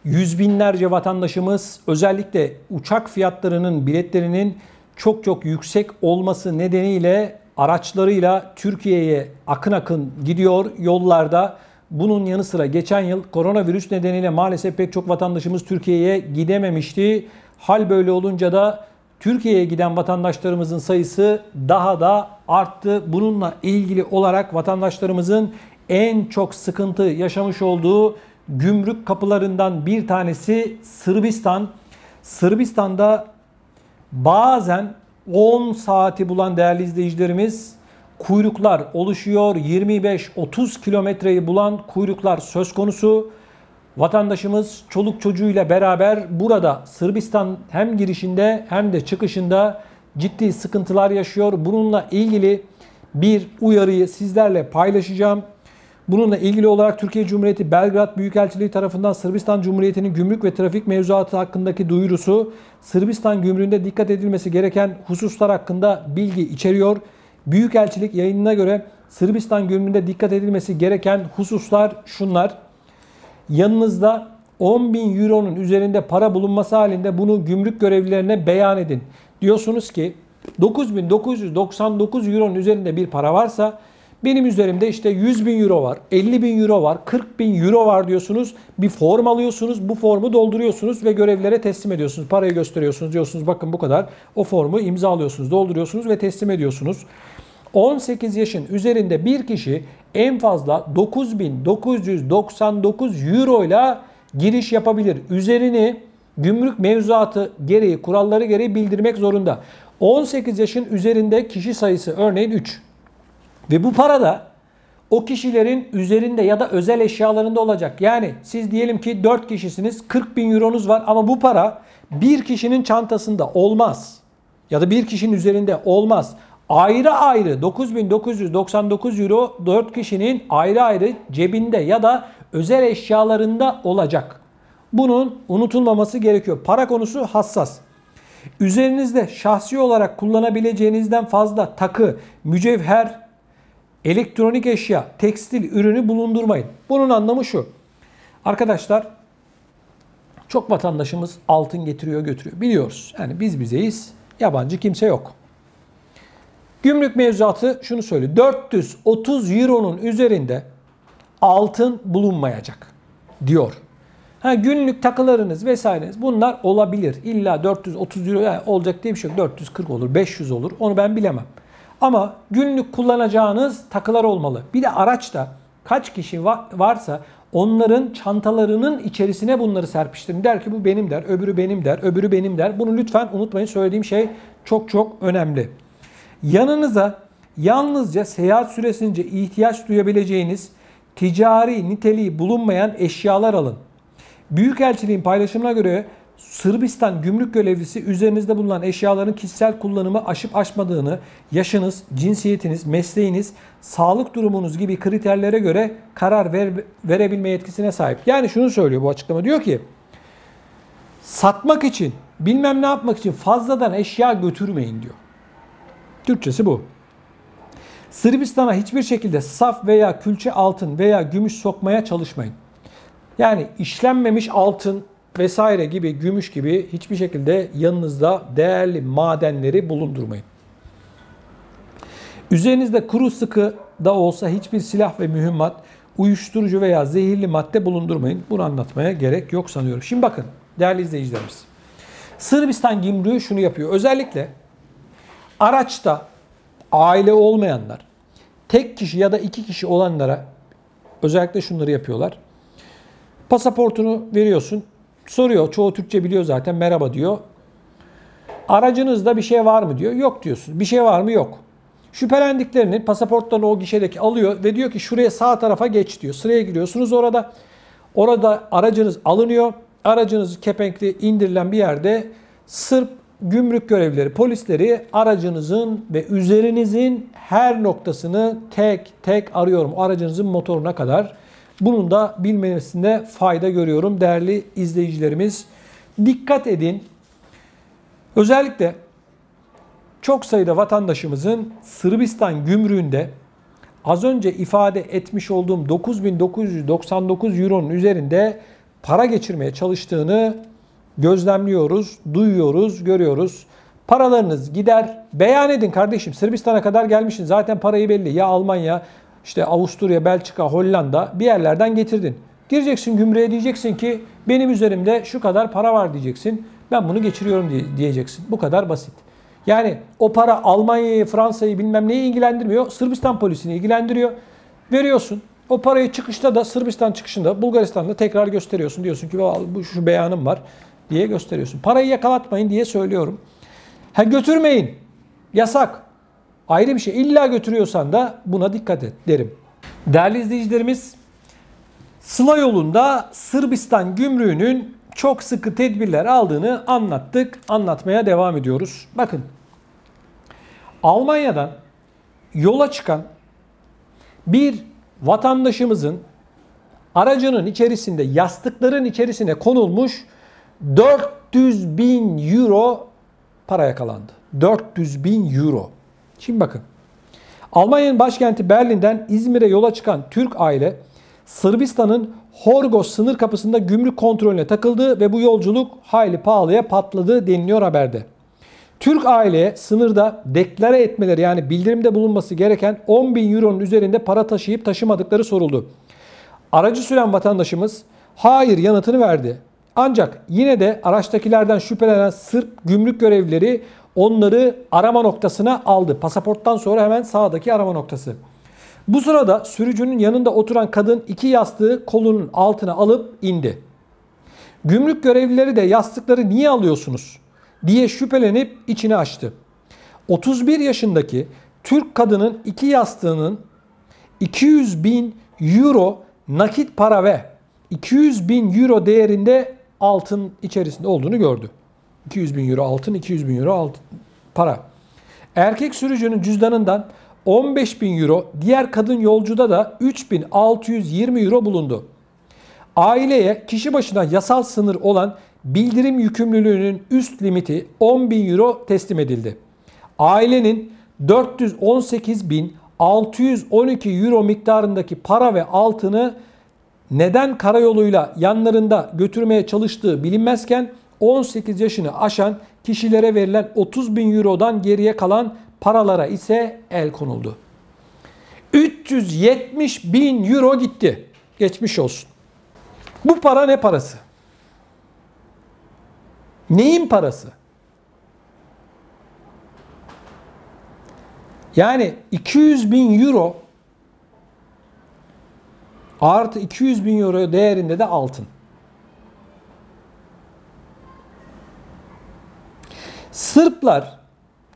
Yüz binlerce vatandaşımız özellikle uçak fiyatlarının, biletlerinin çok yüksek olması nedeniyle araçlarıyla Türkiye'ye akın gidiyor yollarda. Bunun yanı sıra geçen yıl koronavirüs nedeniyle maalesef pek çok vatandaşımız Türkiye'ye gidememişti. Hal böyle olunca da Türkiye'ye giden vatandaşlarımızın sayısı daha da arttı. Bununla ilgili olarak vatandaşlarımızın en çok sıkıntı yaşamış olduğu gümrük kapılarından bir tanesi Sırbistan. Sırbistan'da bazen 10 saati bulan değerli izleyicilerimiz kuyruklar oluşuyor. 25-30 kilometreyi bulan kuyruklar söz konusu. Vatandaşımız çoluk çocuğuyla beraber burada Sırbistan hem girişinde hem de çıkışında ciddi sıkıntılar yaşıyor. Bununla ilgili bir uyarıyı sizlerle paylaşacağım. Bununla ilgili olarak Türkiye Cumhuriyeti Belgrad Büyükelçiliği tarafından Sırbistan Cumhuriyeti'nin gümrük ve trafik mevzuatı hakkındaki duyurusu, Sırbistan gümrüğünde dikkat edilmesi gereken hususlar hakkında bilgi içeriyor. Büyükelçilik yayınına göre Sırbistan gümrüğünde dikkat edilmesi gereken hususlar şunlar. Yanınızda 10.000 euronun üzerinde para bulunması halinde bunu gümrük görevlilerine beyan edin. Diyorsunuz ki 9.999 euronun üzerinde bir para varsa benim üzerimde işte 100.000 euro var, 50.000 euro var, 40.000 euro var diyorsunuz. Bir form alıyorsunuz, bu formu dolduruyorsunuz ve görevlilere teslim ediyorsunuz. Parayı gösteriyorsunuz, diyorsunuz bakın bu kadar. O formu imzalıyorsunuz, dolduruyorsunuz ve teslim ediyorsunuz. 18 yaşın üzerinde bir kişi en fazla 9.999 euro ile giriş yapabilir. Üzerini gümrük mevzuatı gereği, kuralları gereği bildirmek zorunda. 18 yaşın üzerinde kişi sayısı örneğin 3. Ve bu para da o kişilerin üzerinde ya da özel eşyalarında olacak. Yani siz diyelim ki 4 kişisiniz, 40.000 euronuz var ama bu para bir kişinin çantasında olmaz. Ya da bir kişinin üzerinde olmaz. Ayrı ayrı 9.999 euro 4 kişinin ayrı ayrı cebinde ya da özel eşyalarında olacak. Bunun unutulmaması gerekiyor. Para konusu hassas. Üzerinizde şahsi olarak kullanabileceğinizden fazla takı, mücevher, elektronik eşya, tekstil ürünü bulundurmayın. Bunun anlamı şu. Arkadaşlar çok vatandaşımız altın getiriyor götürüyor. Biliyoruz. Yani biz bizeyiz. Yabancı kimse yok. Gümrük mevzuatı şunu söylüyor. 430 euronun üzerinde altın bulunmayacak diyor. Günlük takılarınız vesaireniz bunlar olabilir. İlla 430 euro yani olacak diye bir şey yok. 440 olur, 500 olur. Onu ben bilemem. Ama günlük kullanacağınız takılar olmalı. Bir de araçta kaç kişi varsa onların çantalarının içerisine bunları serpiştirin. Der ki bu benim der, öbürü benim der, öbürü benim der. Bunu lütfen unutmayın. Söylediğim şey çok çok önemli. Yanınıza yalnızca seyahat süresince ihtiyaç duyabileceğiniz ticari niteliği bulunmayan eşyalar alın. Büyükelçiliğin paylaşımına göre Sırbistan gümrük görevlisi üzerinizde bulunan eşyaların kişisel kullanımı aşıp aşmadığını, yaşınız, cinsiyetiniz, mesleğiniz, sağlık durumunuz gibi kriterlere göre karar verebilme yetkisine sahip. Yani şunu söylüyor bu açıklama. Diyor ki satmak için, bilmem ne yapmak için fazladan eşya götürmeyin diyor. Türkçesi bu. Sırbistan'a hiçbir şekilde saf veya külçe altın veya gümüş sokmaya çalışmayın. Yani işlenmemiş altın vesaire gibi, gümüş gibi hiçbir şekilde yanınızda değerli madenleri bulundurmayın. Üzerinizde kuru sıkı da olsa hiçbir silah ve mühimmat, uyuşturucu veya zehirli madde bulundurmayın. Bunu anlatmaya gerek yok sanıyorum. Şimdi bakın değerli izleyicilerimiz. Sırbistan gümrüğü şunu yapıyor. Özellikle araçta aile olmayanlar, tek kişi ya da 2 kişi olanlara özellikle şunları yapıyorlar. Pasaportunu veriyorsun. Soruyor. Çoğu Türkçe biliyor zaten. Merhaba diyor. Aracınızda bir şey var mı diyor. Yok diyorsun. Bir şey var mı? Yok. Şüphelendiklerini pasaportlarını o gişedeki alıyor ve diyor ki şuraya sağ tarafa geç diyor. Sıraya giriyorsunuz orada. Orada aracınız alınıyor. Aracınız kepenkli indirilen bir yerde Sırp gümrük görevlileri, polisleri aracınızın ve üzerinizin her noktasını tek tek arıyorum. Aracınızın motoruna kadar. Bunun da bilmesinde fayda görüyorum değerli izleyicilerimiz. Dikkat edin. Özellikle çok sayıda vatandaşımızın Sırbistan gümrüğünde az önce ifade etmiş olduğum 9.999 euronun üzerinde para geçirmeye çalıştığını gözlemliyoruz, duyuyoruz, görüyoruz. Paralarınız gider. Beyan edin kardeşim. Sırbistan'a kadar gelmişsin. Zaten parayı belli. Ya Almanya, İşte Avusturya, Belçika, Hollanda bir yerlerden getirdin. Gireceksin gümrüğe diyeceksin ki benim üzerimde şu kadar para var diyeceksin. Ben bunu geçiriyorum diyeceksin. Bu kadar basit. Yani o para Almanya'yı, Fransa'yı bilmem neyi ilgilendirmiyor. Sırbistan polisini ilgilendiriyor. Veriyorsun. O parayı çıkışta da Sırbistan çıkışında Bulgaristan'da tekrar gösteriyorsun. Diyorsun ki bu şu beyanım var diye gösteriyorsun. Parayı yakalatmayın diye söylüyorum. Götürmeyin. Yasak. Ayrı bir şey. İlla götürüyorsan da buna dikkat et derim. Değerli izleyicilerimiz, Sıla yolunda Sırbistan gümrüğünün çok sıkı tedbirler aldığını anlattık. Anlatmaya devam ediyoruz. Bakın, Almanya'dan yola çıkan bir vatandaşımızın aracının içerisinde, yastıkların içerisine konulmuş 400 bin euro para yakalandı. 400 bin euro. Şimdi bakın. Almanya'nın başkenti Berlin'den İzmir'e yola çıkan Türk aile Sırbistan'ın Horgoş sınır kapısında gümrük kontrolüne takıldı ve bu yolculuk hayli pahalıya patladı deniliyor haberde. Türk aileye sınırda deklare etmeleri, yani bildirimde bulunması gereken 10 bin euronun üzerinde para taşıyıp taşımadıkları soruldu. Aracı süren vatandaşımız hayır yanıtını verdi. Ancak yine de araçtakilerden şüphelenen Sırp gümrük görevlileri onları arama noktasına aldı. Pasaporttan sonra hemen sağdaki arama noktası. Bu sırada sürücünün yanında oturan kadın iki yastığı kolunun altına alıp indi. Gümrük görevlileri de yastıkları niye alıyorsunuz diye şüphelenip içini açtı. 31 yaşındaki Türk kadının iki yastığının 200 bin euro nakit para ve 200 bin euro değerinde altın içerisinde olduğunu gördü. 200 bin euro altın, 200 bin euro altın para. Erkek sürücünün cüzdanından 15 bin euro, diğer kadın yolcuda da 3.620 euro bulundu. Aileye kişi başına yasal sınır olan bildirim yükümlülüğünün üst limiti 10 bin euro teslim edildi. Ailenin 418.612 euro miktarındaki para ve altını neden karayoluyla yanlarında götürmeye çalıştığı bilinmezken 18 yaşını aşan kişilere verilen 30 bin eurodan geriye kalan paralara ise el konuldu. 370 bin euro gitti. Geçmiş olsun. Bu para ne parası? Neyin parası? Yani 200 bin euro artı 200 bin euro değerinde de altın. Sırplar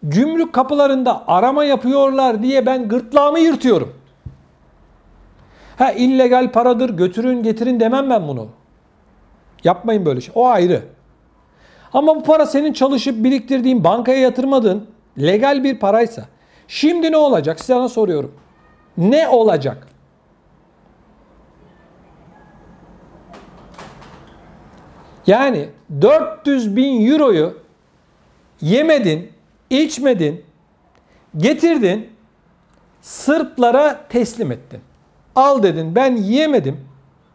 gümrük kapılarında arama yapıyorlar diye ben gırtlağımı yırtıyorum. Ha, illegal paradır, götürün getirin demem ben bunu. Yapmayın böyle şey. O ayrı. Ama bu para senin çalışıp biriktirdiğin, bankaya yatırmadığın legal bir paraysa şimdi ne olacak? Sana soruyorum. Ne olacak? Yani 400 bin euroyu yemedin, içmedin, getirdin, Sırplara teslim ettin. Al dedin, ben yiyemedim,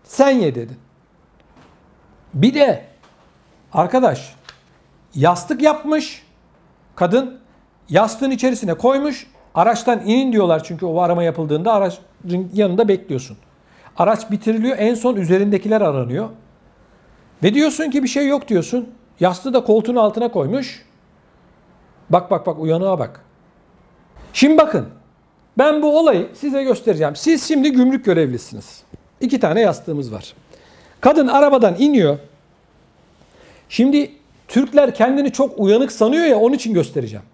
sen ye dedin. Bir de arkadaş yastık yapmış, kadın yastığın içerisine koymuş, araçtan inin diyorlar çünkü o arama yapıldığında aracın yanında bekliyorsun. Araç bitiriliyor, en son üzerindekiler aranıyor. Ve diyorsun ki bir şey yok diyorsun. Yastığı da koltuğun altına koymuş. Bak bak bak, uyanığa bak. Şimdi bakın. Ben bu olayı size göstereceğim. Siz şimdi gümrük görevlisiniz. 2 tane yastığımız var. Kadın arabadan iniyor. Şimdi Türkler kendini çok uyanık sanıyor ya, onun için göstereceğim.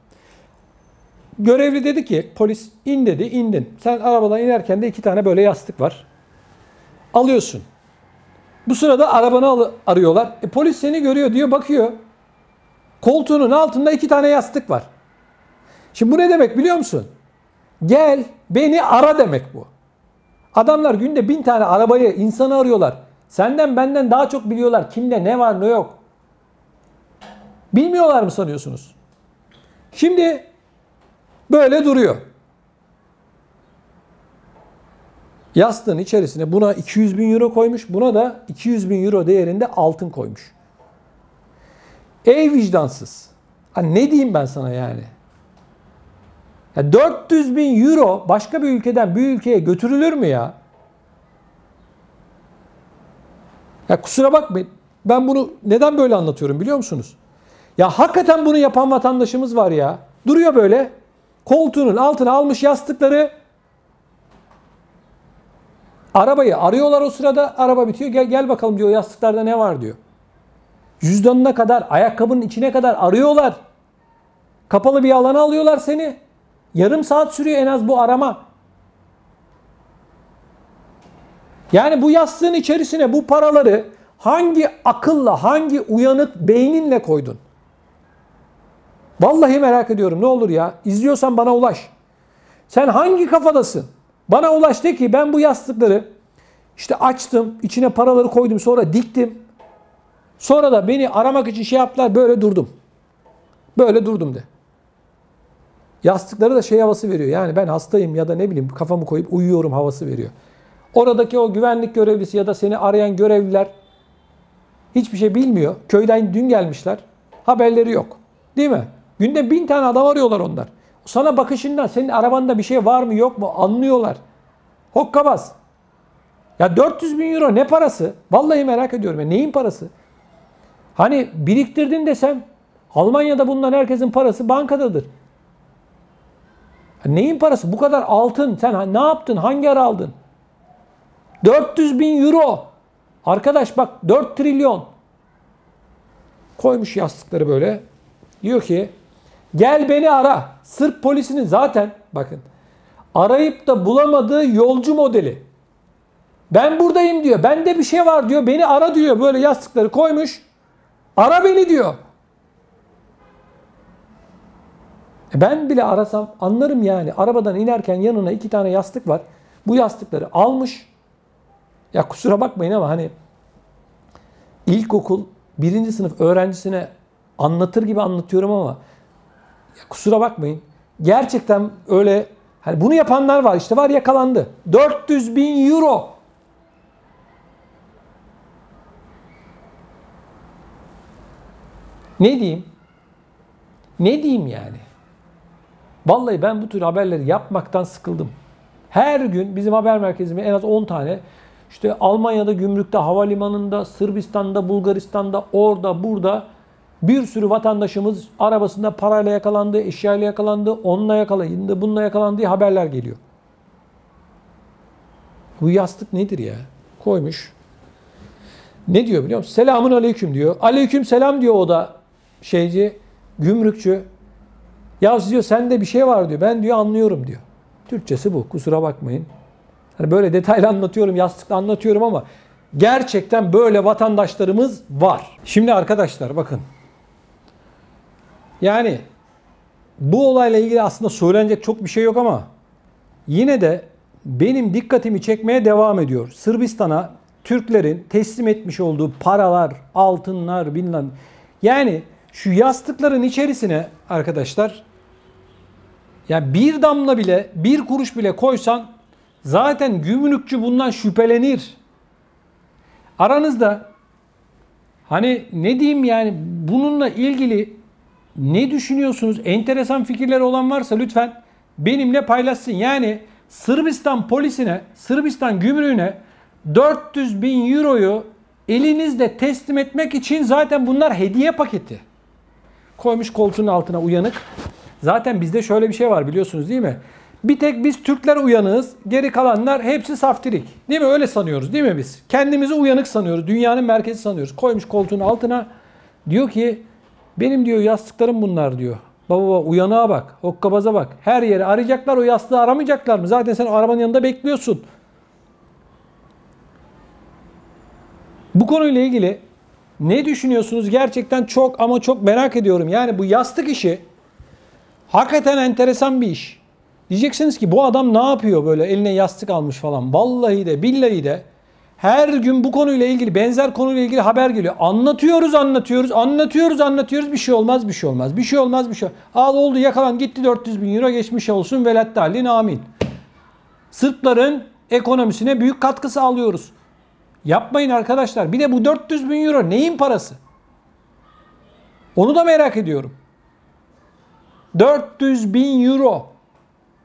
Görevli dedi ki, polis in dedi, indin. Sen arabadan inerken de 2 tane böyle yastık var. Alıyorsun. Bu sırada arabanı arıyorlar. Polis seni görüyor diyor, bakıyor. Koltuğunun altında 2 tane yastık var. Şimdi bu ne demek biliyor musun? Gel beni ara demek bu. Adamlar günde 1000 tane arabayı, insanı arıyorlar. Senden benden daha çok biliyorlar kimde ne var ne yok. Bilmiyorlar mı sanıyorsunuz? Şimdi böyle duruyor. Yastığın içerisine buna 200 bin euro koymuş. Buna da 200 bin euro değerinde altın koymuş. Ey vicdansız. Ha, ne diyeyim ben sana yani? Ya 400 bin euro başka bir ülkeden bir ülkeye götürülür mü ya? Ya kusura bakmayın. Ben bunu neden böyle anlatıyorum biliyor musunuz? Ya hakikaten bunu yapan vatandaşımız var ya. Duruyor böyle. Koltuğunun altına almış yastıkları. Arabayı arıyorlar o sırada. Araba bitiyor. Gel bakalım diyor, yastıklarda ne var diyor. Cüzdanına kadar, ayakkabının içine kadar arıyorlar. Kapalı bir alana alıyorlar seni. Yarım saat sürüyor en az bu arama. Yani bu yastığın içerisine bu paraları hangi akılla, hangi uyanık beyninle koydun? Vallahi merak ediyorum, ne olur ya. İzliyorsan bana ulaş. Sen hangi kafadasın? Bana ulaş de ki ben bu yastıkları işte açtım, içine paraları koydum, sonra diktim. Sonra da beni aramak için şey yaptılar, böyle durdum. Böyle durdum de. Yastıkları da şey havası veriyor. Yani ben hastayım ya da ne bileyim kafamı koyup uyuyorum havası veriyor. Oradaki o güvenlik görevlisi ya da seni arayan görevliler hiçbir şey bilmiyor. Köyden dün gelmişler. Haberleri yok. Değil mi? Günde 1000 tane adam arıyorlar onlar. Sana bakışından senin arabanda bir şey var mı yok mu anlıyorlar. Hokkabaz. Ya 400 bin euro ne parası? Vallahi merak ediyorum. Ya. Neyin parası? Hani biriktirdin desem Almanya'da bulunan herkesin parası bankadadır. Neyin parası? Bu kadar altın. Sen ne yaptın? Hangi ara aldın? 400 bin euro. Arkadaş bak 4 trilyon. Koymuş yastıkları böyle. Diyor ki gel beni ara. Sırp polisinin zaten bakın arayıp da bulamadığı yolcu modeli. Ben buradayım diyor. Bende bir şey var diyor. Beni ara diyor. Böyle yastıkları koymuş. Ara beni diyor. Ben bile arasam anlarım yani. Arabadan inerken yanına 2 tane yastık var. Bu yastıkları almış. Ya kusura bakmayın ama hani ilkokul 1. sınıf öğrencisine anlatır gibi anlatıyorum ama ya kusura bakmayın. Gerçekten öyle hani bunu yapanlar var. İşte var yakalandı. 400 bin euro. Ne diyeyim? Ne diyeyim yani? Vallahi ben bu tür haberleri yapmaktan sıkıldım. Her gün bizim haber merkezime en az 10 tane işte Almanya'da gümrükte, havalimanında, Sırbistan'da, Bulgaristan'da, orada, burada bir sürü vatandaşımız arabasında parayla yakalandı, eşyayla yakalandı, onunla yakalandı, bununla yakalandı diye haberler geliyor. Bu yastık nedir ya? Koymuş. Ne diyor biliyor musun? Selamun aleyküm diyor. Aleyküm selam diyor o da şeyci, gümrükçü. Ya diyor sende bir şey var diyor. Ben diyor anlıyorum diyor. Türkçesi bu. Kusura bakmayın. Hani böyle detaylı anlatıyorum, yastıkla anlatıyorum ama gerçekten böyle vatandaşlarımız var. Şimdi arkadaşlar bakın. Yani bu olayla ilgili aslında söylenecek çok bir şey yok ama yine de benim dikkatimi çekmeye devam ediyor. Sırbistan'a Türklerin teslim etmiş olduğu paralar, altınlar, bilmem. Yani şu yastıkların içerisine arkadaşlar ya bir damla bile, bir kuruş bile koysan zaten gümrükçü bundan şüphelenir. Aranızda hani ne diyeyim yani bununla ilgili ne düşünüyorsunuz? Enteresan fikirleri olan varsa lütfen benimle paylaşsın. Yani Sırbistan polisine, Sırbistan gümrüğüne 400 bin euroyu elinizde teslim etmek için zaten bunlar hediye paketi. Koymuş koltuğun altına uyanık. Zaten bizde şöyle bir şey var biliyorsunuz değil mi? Bir tek biz Türkler uyanığız. Geri kalanlar hepsi saftirik. Değil mi? Öyle sanıyoruz değil mi biz? Kendimizi uyanık sanıyoruz. Dünyanın merkezi sanıyoruz. Koymuş koltuğun altına. Diyor ki benim diyor yastıklarım bunlar diyor. Baba uyanığa bak. Hokkabaza bak. Her yeri arayacaklar o yastığı aramayacaklar mı? Zaten sen arabanın yanında bekliyorsun. Bu konuyla ilgili ne düşünüyorsunuz? Gerçekten çok ama çok merak ediyorum. Yani bu yastık işi hakikaten enteresan bir iş. Diyeceksiniz ki bu adam ne yapıyor böyle eline yastık almış falan. Vallahi de billahi de her gün bu konuyla ilgili benzer konuyla ilgili haber geliyor. Anlatıyoruz. Bir şey olmaz. Al oldu yakalan gitti 400 bin euro geçmiş olsun velettallin amin. Sırpların ekonomisine büyük katkı sağlıyoruz. Yapmayın arkadaşlar. Bir de bu 400 bin euro neyin parası? Onu da merak ediyorum. 400 bin euro.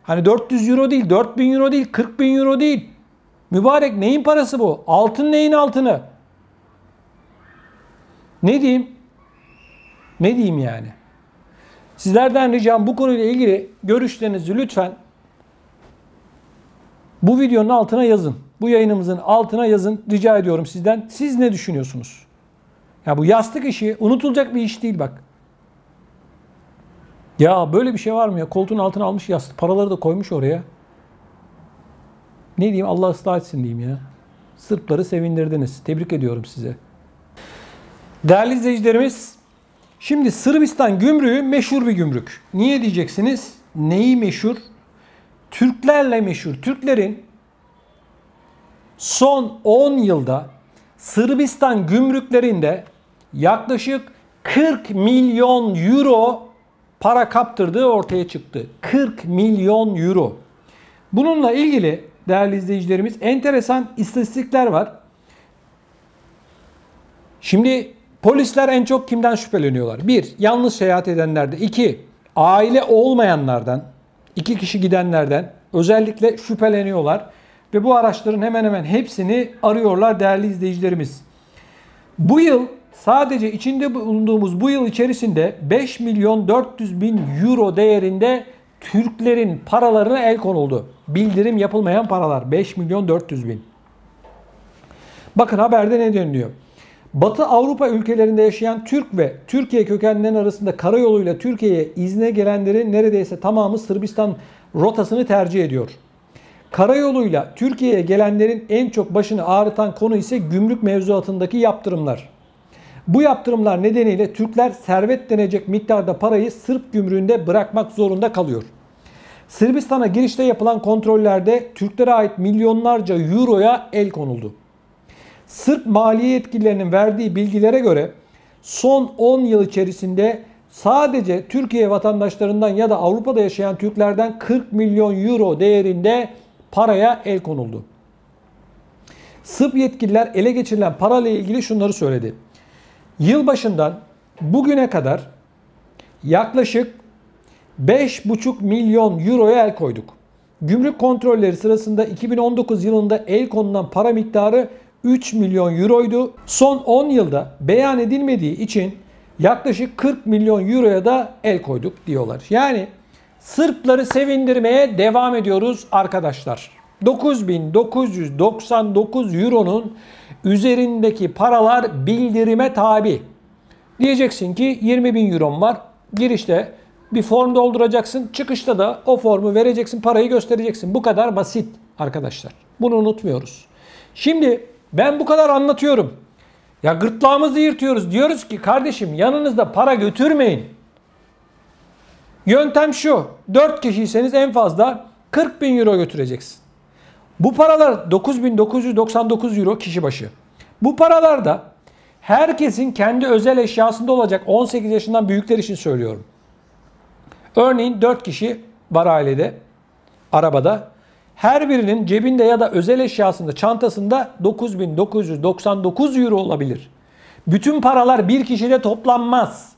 Hani 400 euro değil, 4 bin euro değil, 40 bin euro değil. Mübarek neyin parası bu? Altın neyin altını? Ne diyeyim? Ne diyeyim yani? Sizlerden ricam bu konuyla ilgili görüşlerinizi lütfen bu videonun altına yazın. Bu yayınımızın altına yazın. Rica ediyorum sizden. Siz ne düşünüyorsunuz? Ya bu yastık işi unutulacak bir iş değil bak. Ya böyle bir şey var mı ya? Koltuğun altına almış yastık. Paraları da koymuş oraya. Ne diyeyim? Allah ıslah etsin diyeyim ya. Sırpları sevindirdiniz. Tebrik ediyorum size. Değerli izleyicilerimiz, şimdi Sırbistan gümrüğü meşhur bir gümrük. Niye diyeceksiniz? Neyi meşhur? Türklerle meşhur. Türklerin son 10 yılda Sırbistan gümrüklerinde yaklaşık 40 milyon euro para kaptırdığı ortaya çıktı. 40 milyon euro. Bununla ilgili değerli izleyicilerimiz enteresan istatistikler var. Şimdi polisler en çok kimden şüpheleniyorlar? 1. Yalnız seyahat edenlerden. 2. Aile olmayanlardan. 2 kişi gidenlerden özellikle şüpheleniyorlar. Ve bu araçların hemen hemen hepsini arıyorlar değerli izleyicilerimiz. Bu yıl sadece içinde bulunduğumuz bu yıl içerisinde 5 milyon 400 bin euro değerinde Türklerin paralarına el konuldu. Bildirim yapılmayan paralar 5 milyon 400 bin. Bakın haberde ne deniliyor? Batı Avrupa ülkelerinde yaşayan Türk ve Türkiye kökenlilerin arasında karayoluyla Türkiye'ye izne gelenlerin neredeyse tamamı Sırbistan rotasını tercih ediyor. Karayoluyla Türkiye'ye gelenlerin en çok başını ağrıtan konu ise gümrük mevzuatındaki yaptırımlar. Bu yaptırımlar nedeniyle Türkler servet denecek miktarda parayı Sırp gümrüğünde bırakmak zorunda kalıyor. Sırbistan'a girişte yapılan kontrollerde Türklere ait milyonlarca euroya el konuldu. Sırp maliye yetkililerinin verdiği bilgilere göre son 10 yıl içerisinde sadece Türkiye vatandaşlarından ya da Avrupa'da yaşayan Türklerden 40 milyon euro değerinde paraya el konuldu. Sırp yetkililer ele geçirilen parayla ilgili şunları söyledi. Yılbaşından bugüne kadar yaklaşık 5,5 milyon euroya el koyduk. Gümrük kontrolleri sırasında 2019 yılında el konulan para miktarı 3 milyon euroydu. Son 10 yılda beyan edilmediği için yaklaşık 40 milyon euroya da el koyduk diyorlar. Yani Sırpları sevindirmeye devam ediyoruz arkadaşlar. 9.999 euronun üzerindeki paralar bildirime tabi. Diyeceksin ki 20.000 euron var. Girişte bir form dolduracaksın. Çıkışta da o formu vereceksin. Parayı göstereceksin. Bu kadar basit arkadaşlar. Bunu unutmuyoruz. Şimdi ben bu kadar anlatıyorum. Ya gırtlağımızı yırtıyoruz. Diyoruz ki kardeşim yanınızda para götürmeyin. Yöntem şu. 4 kişiyseniz en fazla 40.000 euro götüreceksin. Bu paralar 9.999 euro kişi başı. Bu paralarda herkesin kendi özel eşyasında olacak 18 yaşından büyükler için söylüyorum. Örneğin 4 kişi var ailede, arabada. Her birinin cebinde ya da özel eşyasında, çantasında 9.999 euro olabilir. Bütün paralar bir kişide toplanmaz.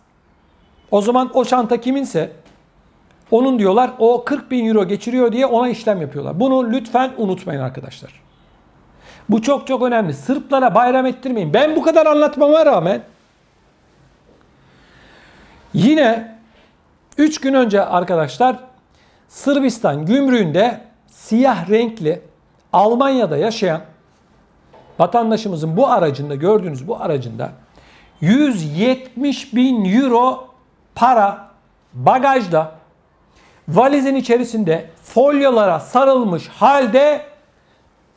O zaman o çanta kiminse onun diyorlar o 40.000 euro geçiriyor diye ona işlem yapıyorlar. Bunu lütfen unutmayın arkadaşlar. Bu çok çok önemli. Sırplara bayram ettirmeyin. Ben bu kadar anlatmama rağmen yine 3 gün önce arkadaşlar Sırbistan gümrüğünde siyah renkli Almanya'da yaşayan vatandaşımızın bu aracında gördüğünüz bu aracında 170.000 euro para bagajda valizin içerisinde folyolara sarılmış halde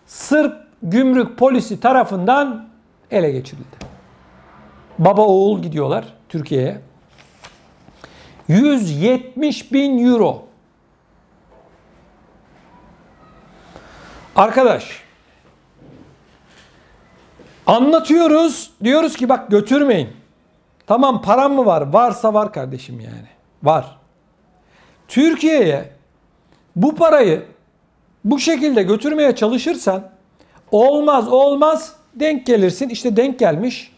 Sırp gümrük polisi tarafından ele geçirildi. Baba oğul gidiyorlar Türkiye'ye. 170.000 euro. Arkadaş anlatıyoruz. Diyoruz ki bak götürmeyin. Tamam param mı var? Varsa var kardeşim yani. Var. Türkiye'ye bu parayı bu şekilde götürmeye çalışırsan olmaz denk gelirsin. İşte denk gelmiş.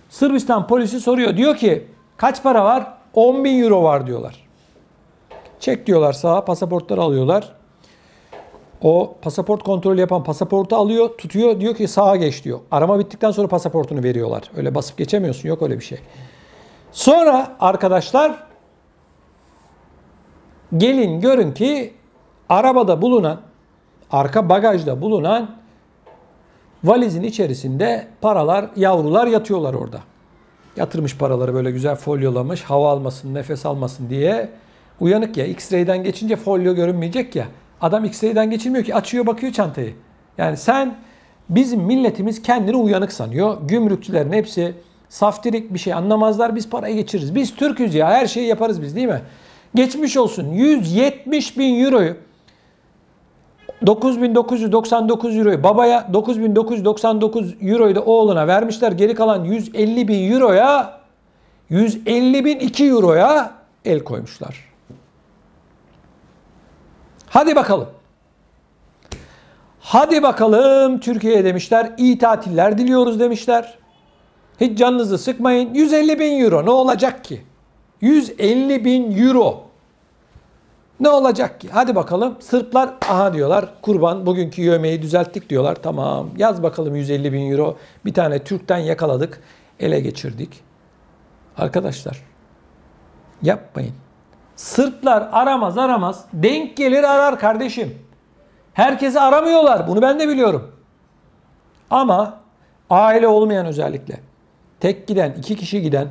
Sırbistan polisi soruyor. Diyor ki kaç para var? 10.000 euro var diyorlar. Çek diyorlar sağa, pasaportları alıyorlar. O pasaport kontrolü yapan pasaportu alıyor, tutuyor. Diyor ki sağa geç diyor. Arama bittikten sonra pasaportunu veriyorlar. Öyle basıp geçemiyorsun. Yok öyle bir şey. Sonra arkadaşlar gelin görün ki arabada bulunan, arka bagajda bulunan valizin içerisinde paralar, yavrular yatıyorlar orada. Yatırmış paraları böyle güzel folyolamış, hava almasın, nefes almasın diye. Uyanık ya, X-ray'den geçince folyo görünmeyecek ya. Adam X-ray'den geçirmiyor ki, açıyor bakıyor çantayı. Yani bizim milletimiz kendini uyanık sanıyor. Gümrükçülerin hepsi saftirik, bir şey anlamazlar, biz parayı geçiririz. Biz Türk'üz ya, her şeyi yaparız biz değil mi? Geçmiş olsun 170.000 euroyu 9.999 euroyu babaya, 9.999 euroyu da oğluna vermişler. Geri kalan 150.000 euroya, 150.002 euroya el koymuşlar. Hadi bakalım. Hadi bakalım Türkiye'ye demişler. İyi tatiller diliyoruz demişler. Hiç canınızı sıkmayın. 150.000 euro ne olacak ki? 150.000 euro. Ne olacak ki? Hadi bakalım. Sırplar aha diyorlar. Kurban bugünkü yövmeyi düzelttik diyorlar. Tamam yaz bakalım 150.000 euro. Bir tane Türk'ten yakaladık. Ele geçirdik. Arkadaşlar yapmayın. Sırplar aramaz. Denk gelir arar kardeşim. Herkesi aramıyorlar. Bunu ben de biliyorum. Ama aile olmayan özellikle tek giden, 2 kişi giden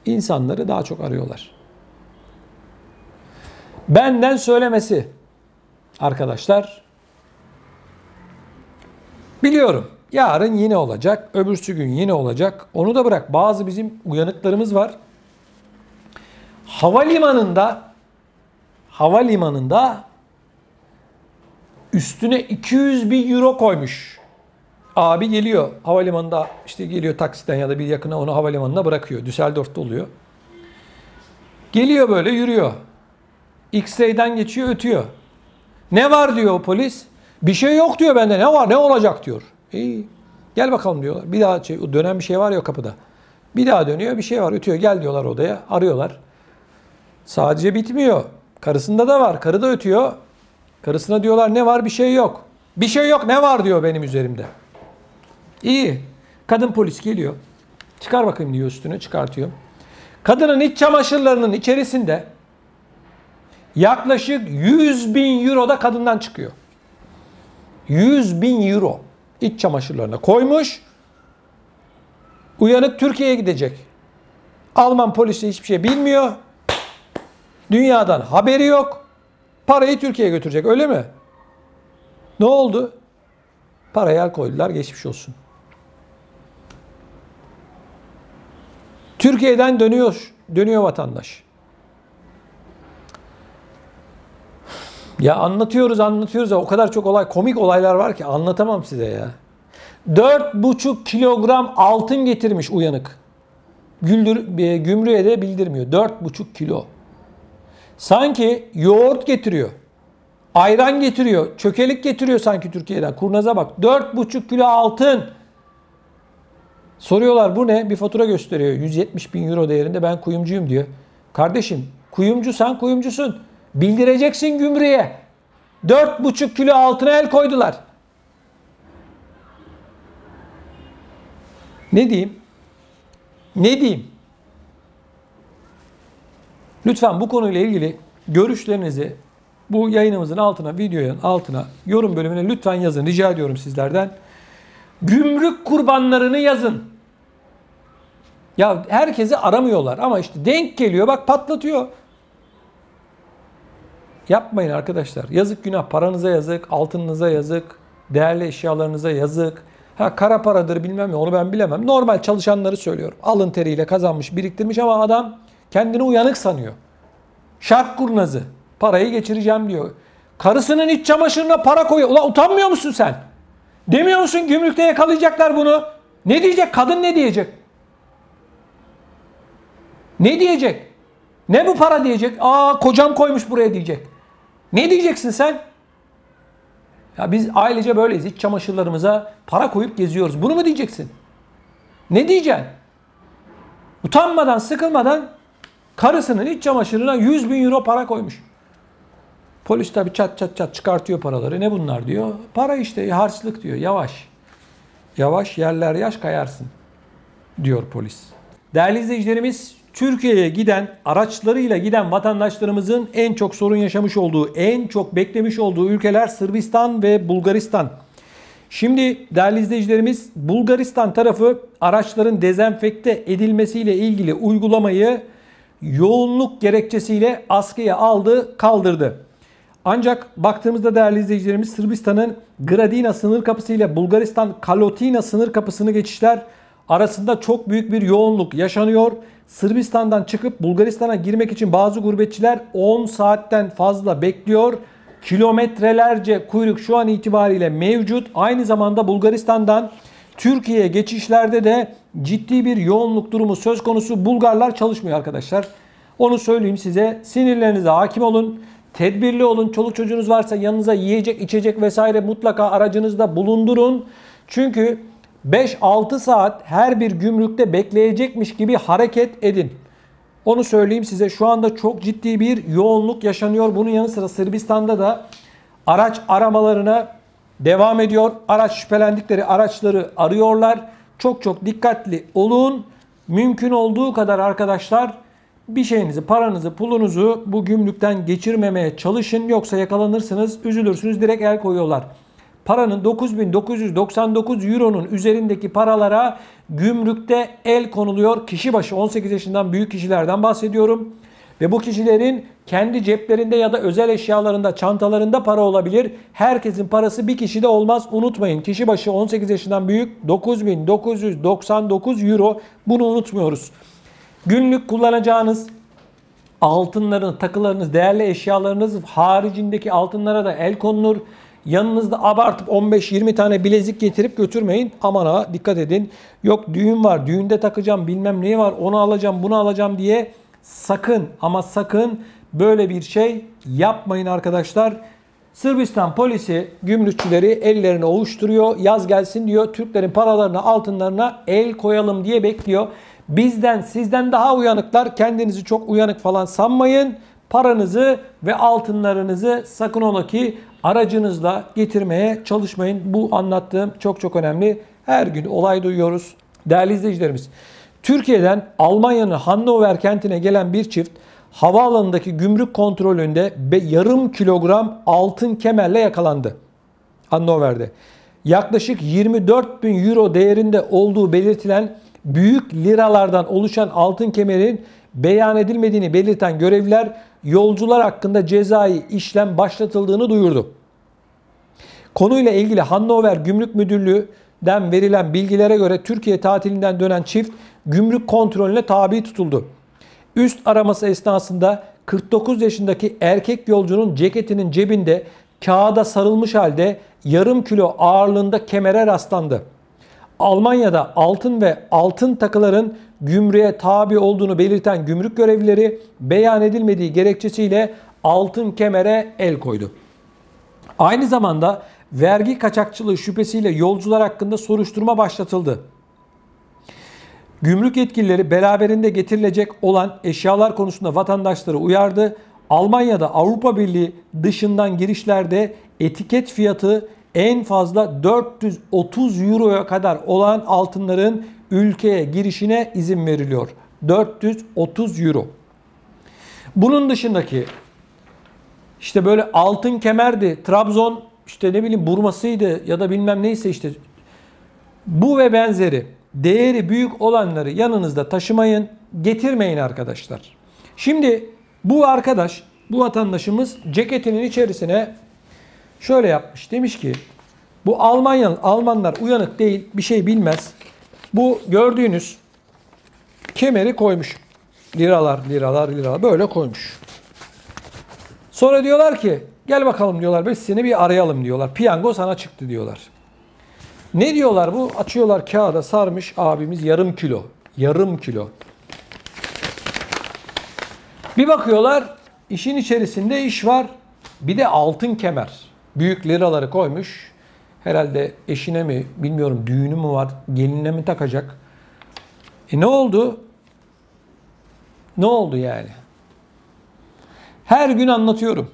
insanları daha çok arıyorlar. Benden söylemesi arkadaşlar. Biliyorum. Yarın yine olacak. Öbürsü gün yine olacak. Onu da bırak. Bazı bizim uyanıklarımız var. Havalimanında üstüne 200.000 euro koymuş. Abi geliyor havalimanında, işte geliyor taksiden ya da bir yakına onu havalimanına bırakıyor. Düsseldorf'ta oluyor. Geliyor böyle yürüyor. X-ray'den geçiyor ötüyor. Ne var diyor polis. Bir şey yok diyor bende. Ne var ne olacak diyor. İyi. Gel bakalım diyorlar. Bir daha dönen bir şey var ya kapıda. Bir daha dönüyor bir şey var ötüyor. Gel diyorlar odaya arıyorlar. Sadece bitmiyor. Karısında da var. Karı da ötüyor. Karısına diyorlar ne var bir şey yok. Bir şey yok ne var diyor benim üzerimde. İyi. Kadın polis geliyor. Çıkar bakayım diyor üstünü çıkartıyor. Kadının iç çamaşırlarının içerisinde yaklaşık 100.000 euro da kadından çıkıyor. 100.000 euro iç çamaşırlarına koymuş. Uyanık Türkiye'ye gidecek. Alman polisi hiçbir şey bilmiyor. Dünyadan haberi yok. Parayı Türkiye'ye götürecek öyle mi? Ne oldu? Paraya el koydular geçmiş olsun. Türkiye'den dönüyor vatandaş. Ya anlatıyoruz o kadar çok olay, komik olaylar var ki anlatamam size ya. 4,5 kilogram altın getirmiş uyanık. Gümrüğe de bildirmiyor. 4,5 kilo. Sanki yoğurt getiriyor. Ayran getiriyor. Çökelik getiriyor sanki Türkiye'den. Kurnaza bak. 4,5 kilo altın. Soruyorlar bu ne? Bir fatura gösteriyor. 170.000 euro değerinde ben kuyumcuyum diyor. Kardeşim kuyumcusan kuyumcusun. Bildireceksin gümrüğe. 4,5 kilo altına el koydular. Ne diyeyim? Ne diyeyim? Lütfen bu konuyla ilgili görüşlerinizi bu yayınımızın altına, videonun altına, yorum bölümüne lütfen yazın. Rica ediyorum sizlerden. Gümrük kurbanlarını yazın. Ya herkesi aramıyorlar ama işte denk geliyor bak patlatıyor. Yapmayın arkadaşlar. Yazık günah. Paranıza yazık, altınınıza yazık, değerli eşyalarınıza yazık. Ha kara paradır bilmem ne onu ben bilemem. Normal çalışanları söylüyorum. Alın teriyle kazanmış, biriktirmiş ama adam kendini uyanık sanıyor. Şark kurnazı. Parayı geçireceğim diyor. Karısının iç çamaşırına para koyuyor. Ulan utanmıyor musun sen? Demiyor musun gümrükte yakalayacaklar bunu? Ne diyecek? Kadın ne diyecek? Ne diyecek? Ne bu para diyecek? Aa kocam koymuş buraya diyecek. Ne diyeceksin sen? Ya biz ailece böyleyiz. İç çamaşırlarımıza para koyup geziyoruz. Bunu mu diyeceksin? Ne diyeceksin? Utanmadan, sıkılmadan karısının iç çamaşırına 100.000 euro para koymuş. Polis tabii çat çıkartıyor paraları. Ne bunlar diyor. Para işte harçlık diyor. Yavaş. Yavaş yerler yaş kayarsın diyor polis. Değerli izleyicilerimiz, Türkiye'ye giden, araçlarıyla giden vatandaşlarımızın en çok sorun yaşamış olduğu, en çok beklemiş olduğu ülkeler Sırbistan ve Bulgaristan. Şimdi değerli izleyicilerimiz, Bulgaristan tarafı araçların dezenfekte edilmesiyle ilgili uygulamayı yoğunluk gerekçesiyle askıya aldı, kaldırdı. Ancak baktığımızda değerli izleyicilerimiz Sırbistan'ın Gradina sınır kapısı ile Bulgaristan Kalotina sınır kapısını geçişler arasında çok büyük bir yoğunluk yaşanıyor. Sırbistan'dan çıkıp Bulgaristan'a girmek için bazı gurbetçiler 10 saatten fazla bekliyor. Kilometrelerce kuyruk şu an itibariyle mevcut. Aynı zamanda Bulgaristan'dan Türkiye'ye geçişlerde de ciddi bir yoğunluk durumu söz konusu. Bulgarlar çalışmıyor arkadaşlar. Onu söyleyeyim size. Sinirlerinize hakim olun. Tedbirli olun. Çoluk çocuğunuz varsa yanınıza yiyecek, içecek vesaire mutlaka aracınızda bulundurun. Çünkü 5-6 saat her bir gümrükte bekleyecekmiş gibi hareket edin. Onu söyleyeyim size. Şu anda çok ciddi bir yoğunluk yaşanıyor. Bunun yanı sıra Sırbistan'da da araç aramalarına devam ediyor. Araç şüphelendikleri araçları arıyorlar. Çok çok dikkatli olun. Mümkün olduğu kadar arkadaşlar bir şeyinizi, paranızı, pulunuzu bu gümrükten geçirmemeye çalışın. Yoksa yakalanırsınız, üzülürsünüz, direkt el koyuyorlar. Paranın 9.999 euronun üzerindeki paralara gümrükte el konuluyor. Kişi başı 18 yaşından büyük kişilerden bahsediyorum. Ve bu kişilerin kendi ceplerinde ya da özel eşyalarında, çantalarında para olabilir. Herkesin parası bir kişide olmaz. Unutmayın, kişi başı 18 yaşından büyük 9.999 euro. Bunu unutmuyoruz. Günlük kullanacağınız altınlarınız, takılarınız, değerli eşyalarınız haricindeki altınlara da el konulur. Yanınızda abartıp 15-20 tane bilezik getirip götürmeyin. Aman ha, dikkat edin. Yok düğün var, düğünde takacağım, bilmem ne var, onu alacağım, bunu alacağım diye sakın ama sakın böyle bir şey yapmayın arkadaşlar. Sırbistan polisi gümrükçüleri ellerini ovuşturuyor. Yaz gelsin diyor. Türklerin paralarına, altınlarına el koyalım diye bekliyor. Bizden, sizden daha uyanıklar. Kendinizi çok uyanık falan sanmayın. Paranızı ve altınlarınızı sakın ola ki aracınızla getirmeye çalışmayın. Bu anlattığım çok çok önemli. Her gün olay duyuyoruz. Değerli izleyicilerimiz, Türkiye'den Almanya'nın Hannover kentine gelen bir çift havaalanındaki gümrük kontrolünde yarım kilogram altın kemerle yakalandı. Hannover'de. Yaklaşık 24.000 euro değerinde olduğu belirtilen büyük liralardan oluşan altın kemerin beyan edilmediğini belirten görevliler yolcular hakkında cezai işlem başlatıldığını duyurdu. Konuyla ilgili Hannover Gümrük Müdürlüğü'nden verilen bilgilere göre Türkiye tatilinden dönen çift gümrük kontrolüne tabi tutuldu. Üst araması esnasında 49 yaşındaki erkek yolcunun ceketinin cebinde kağıda sarılmış halde yarım kilo ağırlığında kemere rastlandı. Almanya'da altın ve altın takıların gümrüğe tabi olduğunu belirten gümrük görevlileri beyan edilmediği gerekçesiyle altın kemere el koydu. Aynı zamanda vergi kaçakçılığı şüphesiyle yolcular hakkında soruşturma başlatıldı. Gümrük yetkilileri beraberinde getirilecek olan eşyalar konusunda vatandaşları uyardı. Almanya'da Avrupa Birliği dışından girişlerde etiket fiyatı en fazla 430 euroya kadar olan altınların ülkeye girişine izin veriliyor. 430 euro. Bunun dışındaki işte böyle altın kemerdi, Trabzon işte ne bileyim burmasıydı ya da bilmem neyse işte bu ve benzeri değeri büyük olanları yanınızda taşımayın, getirmeyin arkadaşlar. Şimdi bu arkadaş, bu vatandaşımız ceketinin içerisine şöyle yapmış. Demiş ki bu Almanlar uyanık değil, bir şey bilmez. Bu gördüğünüz kemeri koymuş. Liralar böyle koymuş. Sonra diyorlar ki gel bakalım diyorlar, biz seni bir arayalım diyorlar. Piyango sana çıktı diyorlar. Ne diyorlar bu? Açıyorlar, kağıda sarmış abimiz yarım kilo. Yarım kilo. Bir bakıyorlar işin içerisinde iş var. Bir de altın kemer. Büyük liraları koymuş. Herhalde eşine mi bilmiyorum düğünü mü var, gelinine mi takacak? Ne oldu? Ne oldu yani? Her gün anlatıyorum.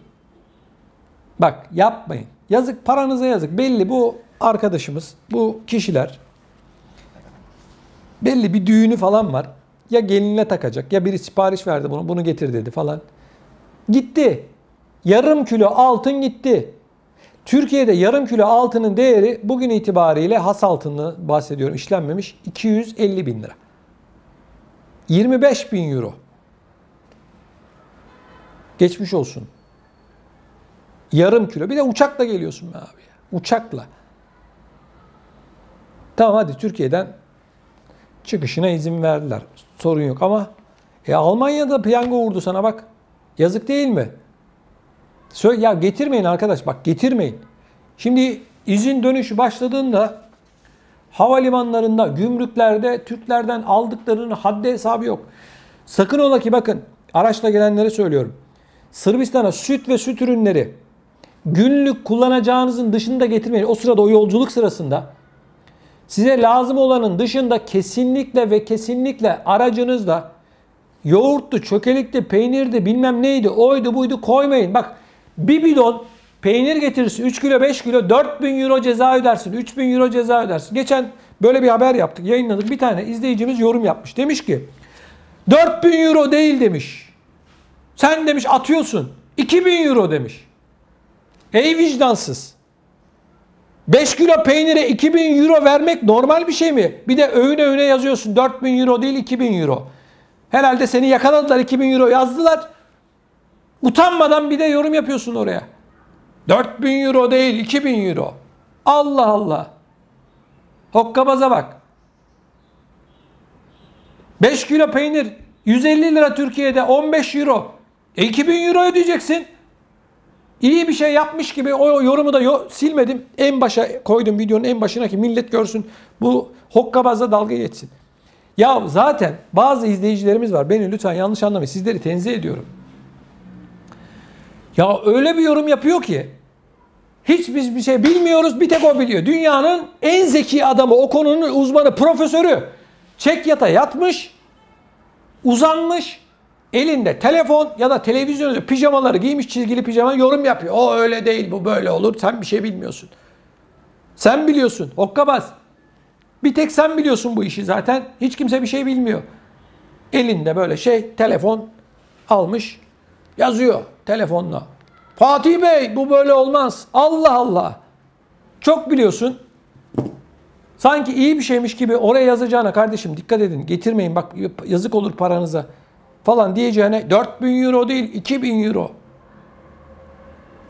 Bak yapmayın. Yazık, paranıza yazık. Belli bu arkadaşımız, bu kişiler belli bir düğünü falan var. Ya gelinine takacak ya biri sipariş verdi bunu getir dedi falan. Gitti. Yarım kilo altın gitti. Türkiye'de yarım kilo altının değeri bugün itibariyle has altını bahsediyorum, işlenmemiş, 250 bin lira. 25 bin euro. Geçmiş olsun. Yarım kilo. Bir de uçakla geliyorsun be abi. Uçakla. Tamam hadi Türkiye'den çıkışına izin verdiler. Sorun yok ama Almanya'da piyango vurdu sana bak. Yazık değil mi? Ya getirmeyin arkadaş, bak getirmeyin. Şimdi izin dönüşü başladığında havalimanlarında, gümrüklerde Türklerden aldıklarının haddi hesabı yok. Sakın ola ki bakın, araçla gelenlere söylüyorum. Sırbistan'a süt ve süt ürünleri günlük kullanacağınızın dışında getirmeyin. O sırada, o yolculuk sırasında size lazım olanın dışında kesinlikle ve kesinlikle aracınızda yoğurttu, çökelikti, peynirdi, bilmem neydi, oydu buydu koymayın. Bak, bir bidon peynir getirirsin 3 kilo 5 kilo 4.000 euro ceza ödersin. 3.000 euro ceza ödersin. Geçen böyle bir haber yaptık, yayınladık. Bir tane izleyicimiz yorum yapmış. Demiş ki 4.000 euro değil demiş. Sen demiş atıyorsun. 2.000 euro demiş. Ey vicdansız. 5 kilo peynire 2.000 euro vermek normal bir şey mi? Bir de öğüne öğüne yazıyorsun. 4.000 euro değil 2.000 euro. Herhalde seni yakaladılar, 2.000 euro yazdılar. Utanmadan bir de yorum yapıyorsun oraya. 4.000 euro değil 2.000 euro. Allah Allah. Hokkabaza bak. 5 kilo peynir 150 lira Türkiye'de, 15 euro. 2.000 euro ödeyeceksin. İyi bir şey yapmış gibi o yorumu da silmedim. En başa koydum, videonun en başına ki millet görsün. Bu hokkabazla dalga geçsin. Ya zaten bazı izleyicilerimiz var. Beni lütfen yanlış anlamayın. Sizleri tenzih ediyorum. Ya öyle bir yorum yapıyor ki hiç biz bir şey bilmiyoruz, bir tek o biliyor. Dünyanın en zeki adamı, o konunun uzmanı, profesörü çekyata yatmış, uzanmış, elinde telefon ya da televizyon, pijamaları giymiş, çizgili pijama, yorum yapıyor. O öyle değil, bu böyle olur. Sen bir şey bilmiyorsun. Sen biliyorsun. Hokkabaz. Bir tek sen biliyorsun bu işi zaten. Hiç kimse bir şey bilmiyor. Elinde böyle telefon almış, yazıyor telefonla. Fatih Bey, bu böyle olmaz. Allah Allah. Çok biliyorsun. Sanki iyi bir şeymiş gibi oraya yazacağına, kardeşim dikkat edin, getirmeyin bak yazık olur paranıza falan diyeceğine 4.000 euro değil 2.000 euro.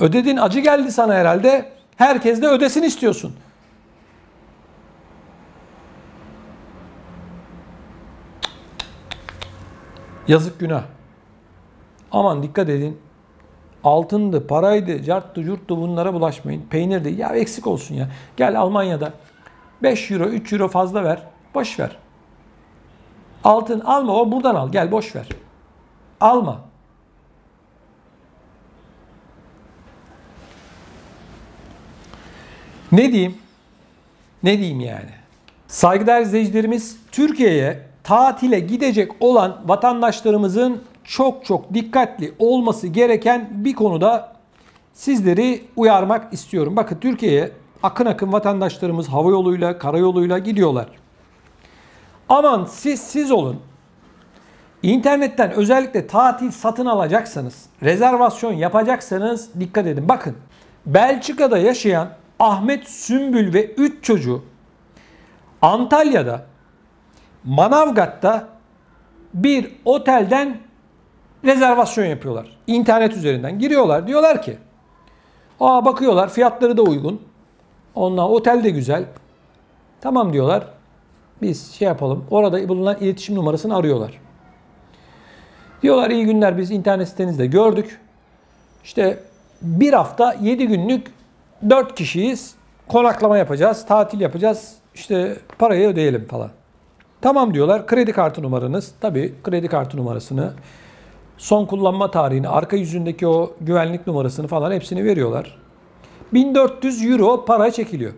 Ödedin, acı geldi sana herhalde. Herkes de ödesin istiyorsun. Yazık, günah. Aman dikkat edin. Altındı, paraydı, carttı, curttu, bunlara bulaşmayın. Peynirdi. Ya eksik olsun ya. Gel Almanya'da 5 euro, 3 euro fazla ver. Boş ver. Altın alma, o buradan al. Gel boş ver. Alma. Ne diyeyim? Ne diyeyim yani? Saygıdeğer izleyicilerimiz, Türkiye'ye tatile gidecek olan vatandaşlarımızın çok çok dikkatli olması gereken bir konuda sizleri uyarmak istiyorum. Bakın, Türkiye'ye akın akın vatandaşlarımız havayoluyla, karayoluyla gidiyorlar. Aman siz olun. İnternetten özellikle tatil satın alacaksanız, rezervasyon yapacaksanız dikkat edin. Bakın, Belçika'da yaşayan Ahmet Sümbül ve 3 çocuğu Antalya'da, Manavgat'ta bir otelden rezervasyon yapıyorlar. İnternet üzerinden giriyorlar. Diyorlar ki, bakıyorlar fiyatları da uygun. Ondan otel de güzel. Tamam diyorlar. Biz yapalım. Orada bulunan iletişim numarasını arıyorlar. Diyorlar, iyi günler, biz internet sitenizde gördük. İşte bir hafta 7 günlük 4 kişiyiz. Konaklama yapacağız, tatil yapacağız. İşte parayı ödeyelim falan. Tamam diyorlar. Kredi kartı numaranız. Tabii kredi kartı numarasını, son kullanma tarihini, arka yüzündeki o güvenlik numarasını falan hepsini veriyorlar. 1400 euro para çekiliyor.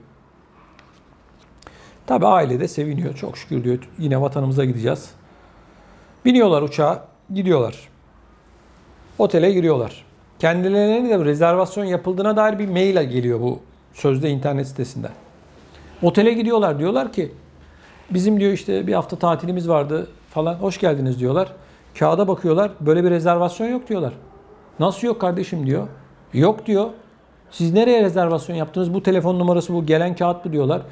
Tabii aile de seviniyor. Çok şükür diyor, yine vatanımıza gideceğiz. Biniyorlar uçağa, gidiyorlar. Otele giriyorlar. Kendilerine de rezervasyon yapıldığına dair bir mail geliyor bu sözde internet sitesinde. Otele gidiyorlar, diyorlar ki bizim diyor işte bir hafta tatilimiz vardı falan, hoş geldiniz diyorlar. Kağıda bakıyorlar, böyle bir rezervasyon yok diyorlar. Nasıl yok kardeşim diyor. Yok diyor. Siz nereye rezervasyon yaptınız? Bu telefon numarası, bu gelen kağıt mı diyorlar.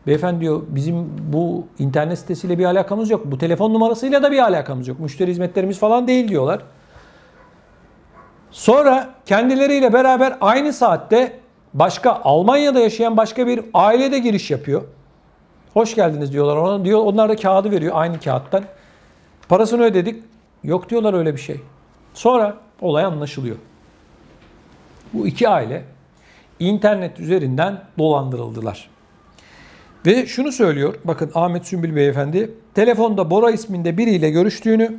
Beyefendi diyor, bizim bu internet sitesiyle bir alakamız yok. Bu telefon numarasıyla da bir alakamız yok. Müşteri hizmetlerimiz falan değil diyorlar. Sonra kendileriyle beraber aynı saatte Almanya'da yaşayan başka bir aile de giriş yapıyor. Hoş geldiniz diyorlar ona. Diyor, onlar da kağıdı veriyor aynı kağıttan. Parasını ödedik. Yok diyorlar öyle bir şey. Sonra olay anlaşılıyor. Bu iki aile internet üzerinden dolandırıldılar. Ve şunu söylüyor, bakın Ahmet Sümbül Beyefendi, telefonda Bora isminde biriyle görüştüğünü,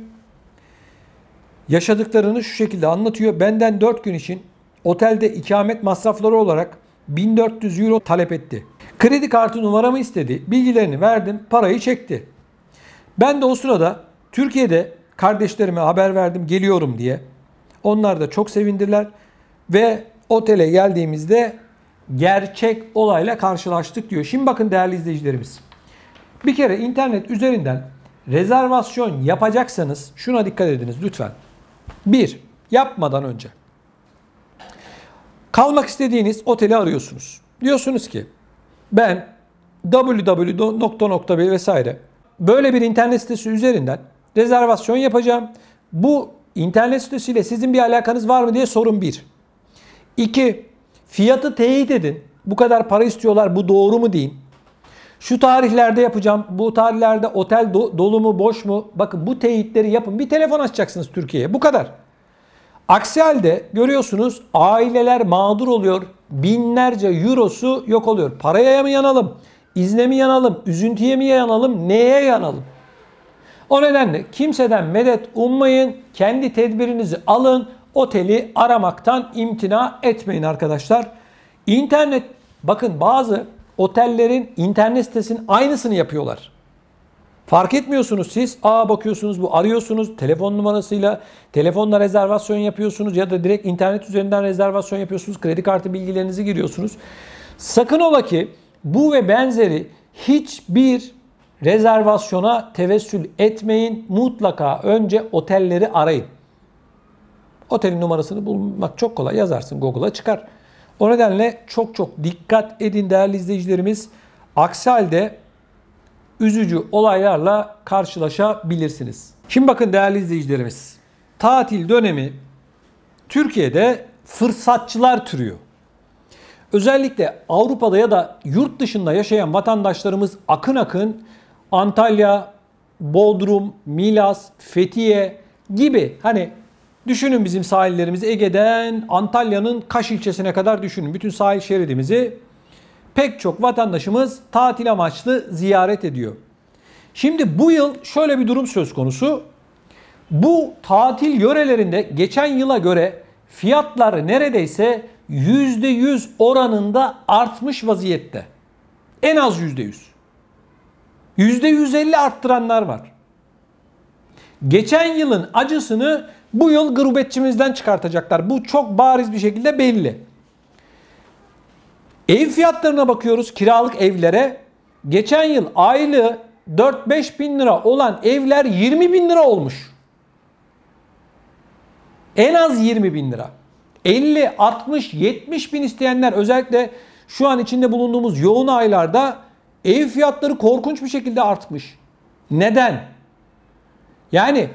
yaşadıklarını şu şekilde anlatıyor. Benden 4 gün için otelde ikamet masrafları olarak 1400 euro talep etti. Kredi kartı numaramı istedi, bilgilerini verdim, parayı çekti. Ben de o sırada Türkiye'de kardeşlerime haber verdim, geliyorum diye. Onlar da çok sevindiler ve otele geldiğimizde gerçek olayla karşılaştık diyor. Şimdi bakın değerli izleyicilerimiz. Bir kere internet üzerinden rezervasyon yapacaksanız şuna dikkat ediniz lütfen. 1. Yapmadan önce kalmak istediğiniz oteli arıyorsunuz. Diyorsunuz ki ben www. vesaire böyle bir internet sitesi üzerinden rezervasyon yapacağım. Bu internet sitesiyle sizin bir alakanız var mı diye sorun 1. 2. Fiyatı teyit edin. Bu kadar para istiyorlar, bu doğru mu deyin. Şu tarihlerde yapacağım. Bu tarihlerde otel dolu mu boş mu? Bakın bu teyitleri yapın. Bir telefon açacaksınız Türkiye'ye. Bu kadar. Aksi halde görüyorsunuz aileler mağdur oluyor. Binlerce eurosu yok oluyor. Paraya mı yanalım? İzne mi yanalım? Üzüntüye mi yanalım? Neye yanalım? O nedenle kimseden medet ummayın. Kendi tedbirinizi alın. Oteli aramaktan imtina etmeyin arkadaşlar. İnternet, bakın bazı otellerin internet sitesinin aynısını yapıyorlar. Fark etmiyorsunuz siz. Bakıyorsunuz bu arıyorsunuz telefon numarasıyla, telefonla rezervasyon yapıyorsunuz ya da direkt internet üzerinden rezervasyon yapıyorsunuz. Kredi kartı bilgilerinizi giriyorsunuz. Sakın ola ki bu ve benzeri hiçbir rezervasyona tevessül etmeyin. Mutlaka önce otelleri arayın. Otelin numarasını bulmak çok kolay. Yazarsın Google'a çıkar. O nedenle çok dikkat edin değerli izleyicilerimiz. Aksi halde üzücü olaylarla karşılaşabilirsiniz. Şimdi bakın değerli izleyicilerimiz. Tatil dönemi Türkiye'de fırsatçılar türüyor. Özellikle Avrupa'da ya da yurt dışında yaşayan vatandaşlarımız akın akın Antalya, Bodrum, Milas, Fethiye gibi, hani düşünün bizim sahillerimizi, Ege'den Antalya'nın Kaş ilçesine kadar düşünün. Bütün sahil şeridimizi pek çok vatandaşımız tatil amaçlı ziyaret ediyor. Şimdi bu yıl şöyle bir durum söz konusu. Bu tatil yörelerinde geçen yıla göre fiyatlar neredeyse %100 oranında artmış vaziyette. En az %100. %150 arttıranlar var. Geçen yılın acısını bu yıl gurbetçimizden çıkartacaklar. Bu çok bariz bir şekilde belli. Ev fiyatlarına bakıyoruz, kiralık evlere. Geçen yıl aylığı 4-5 bin lira olan evler 20 bin lira olmuş. En az 20 bin lira. 50, 60, 70 bin isteyenler, özellikle şu an içinde bulunduğumuz yoğun aylarda ev fiyatları korkunç bir şekilde artmış. Neden? Yani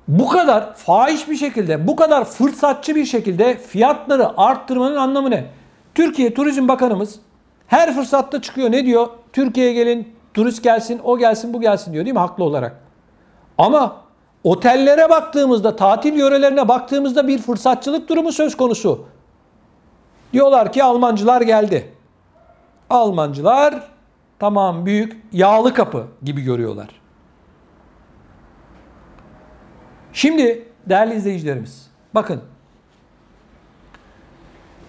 bu kadar fahiş bir şekilde, bu kadar fırsatçı bir şekilde fiyatları arttırmanın anlamı ne? Türkiye Turizm Bakanımız her fırsatta çıkıyor. Ne diyor? Türkiye'ye gelin, turist gelsin, o gelsin, bu gelsin diyor, değil mi? Haklı olarak. Ama otellere baktığımızda, tatil yörelerine baktığımızda bir fırsatçılık durumu söz konusu. Diyorlar ki Almancılar geldi. Almancılar tamam büyük yağlı kapı gibi görüyorlar. Şimdi değerli izleyicilerimiz, bakın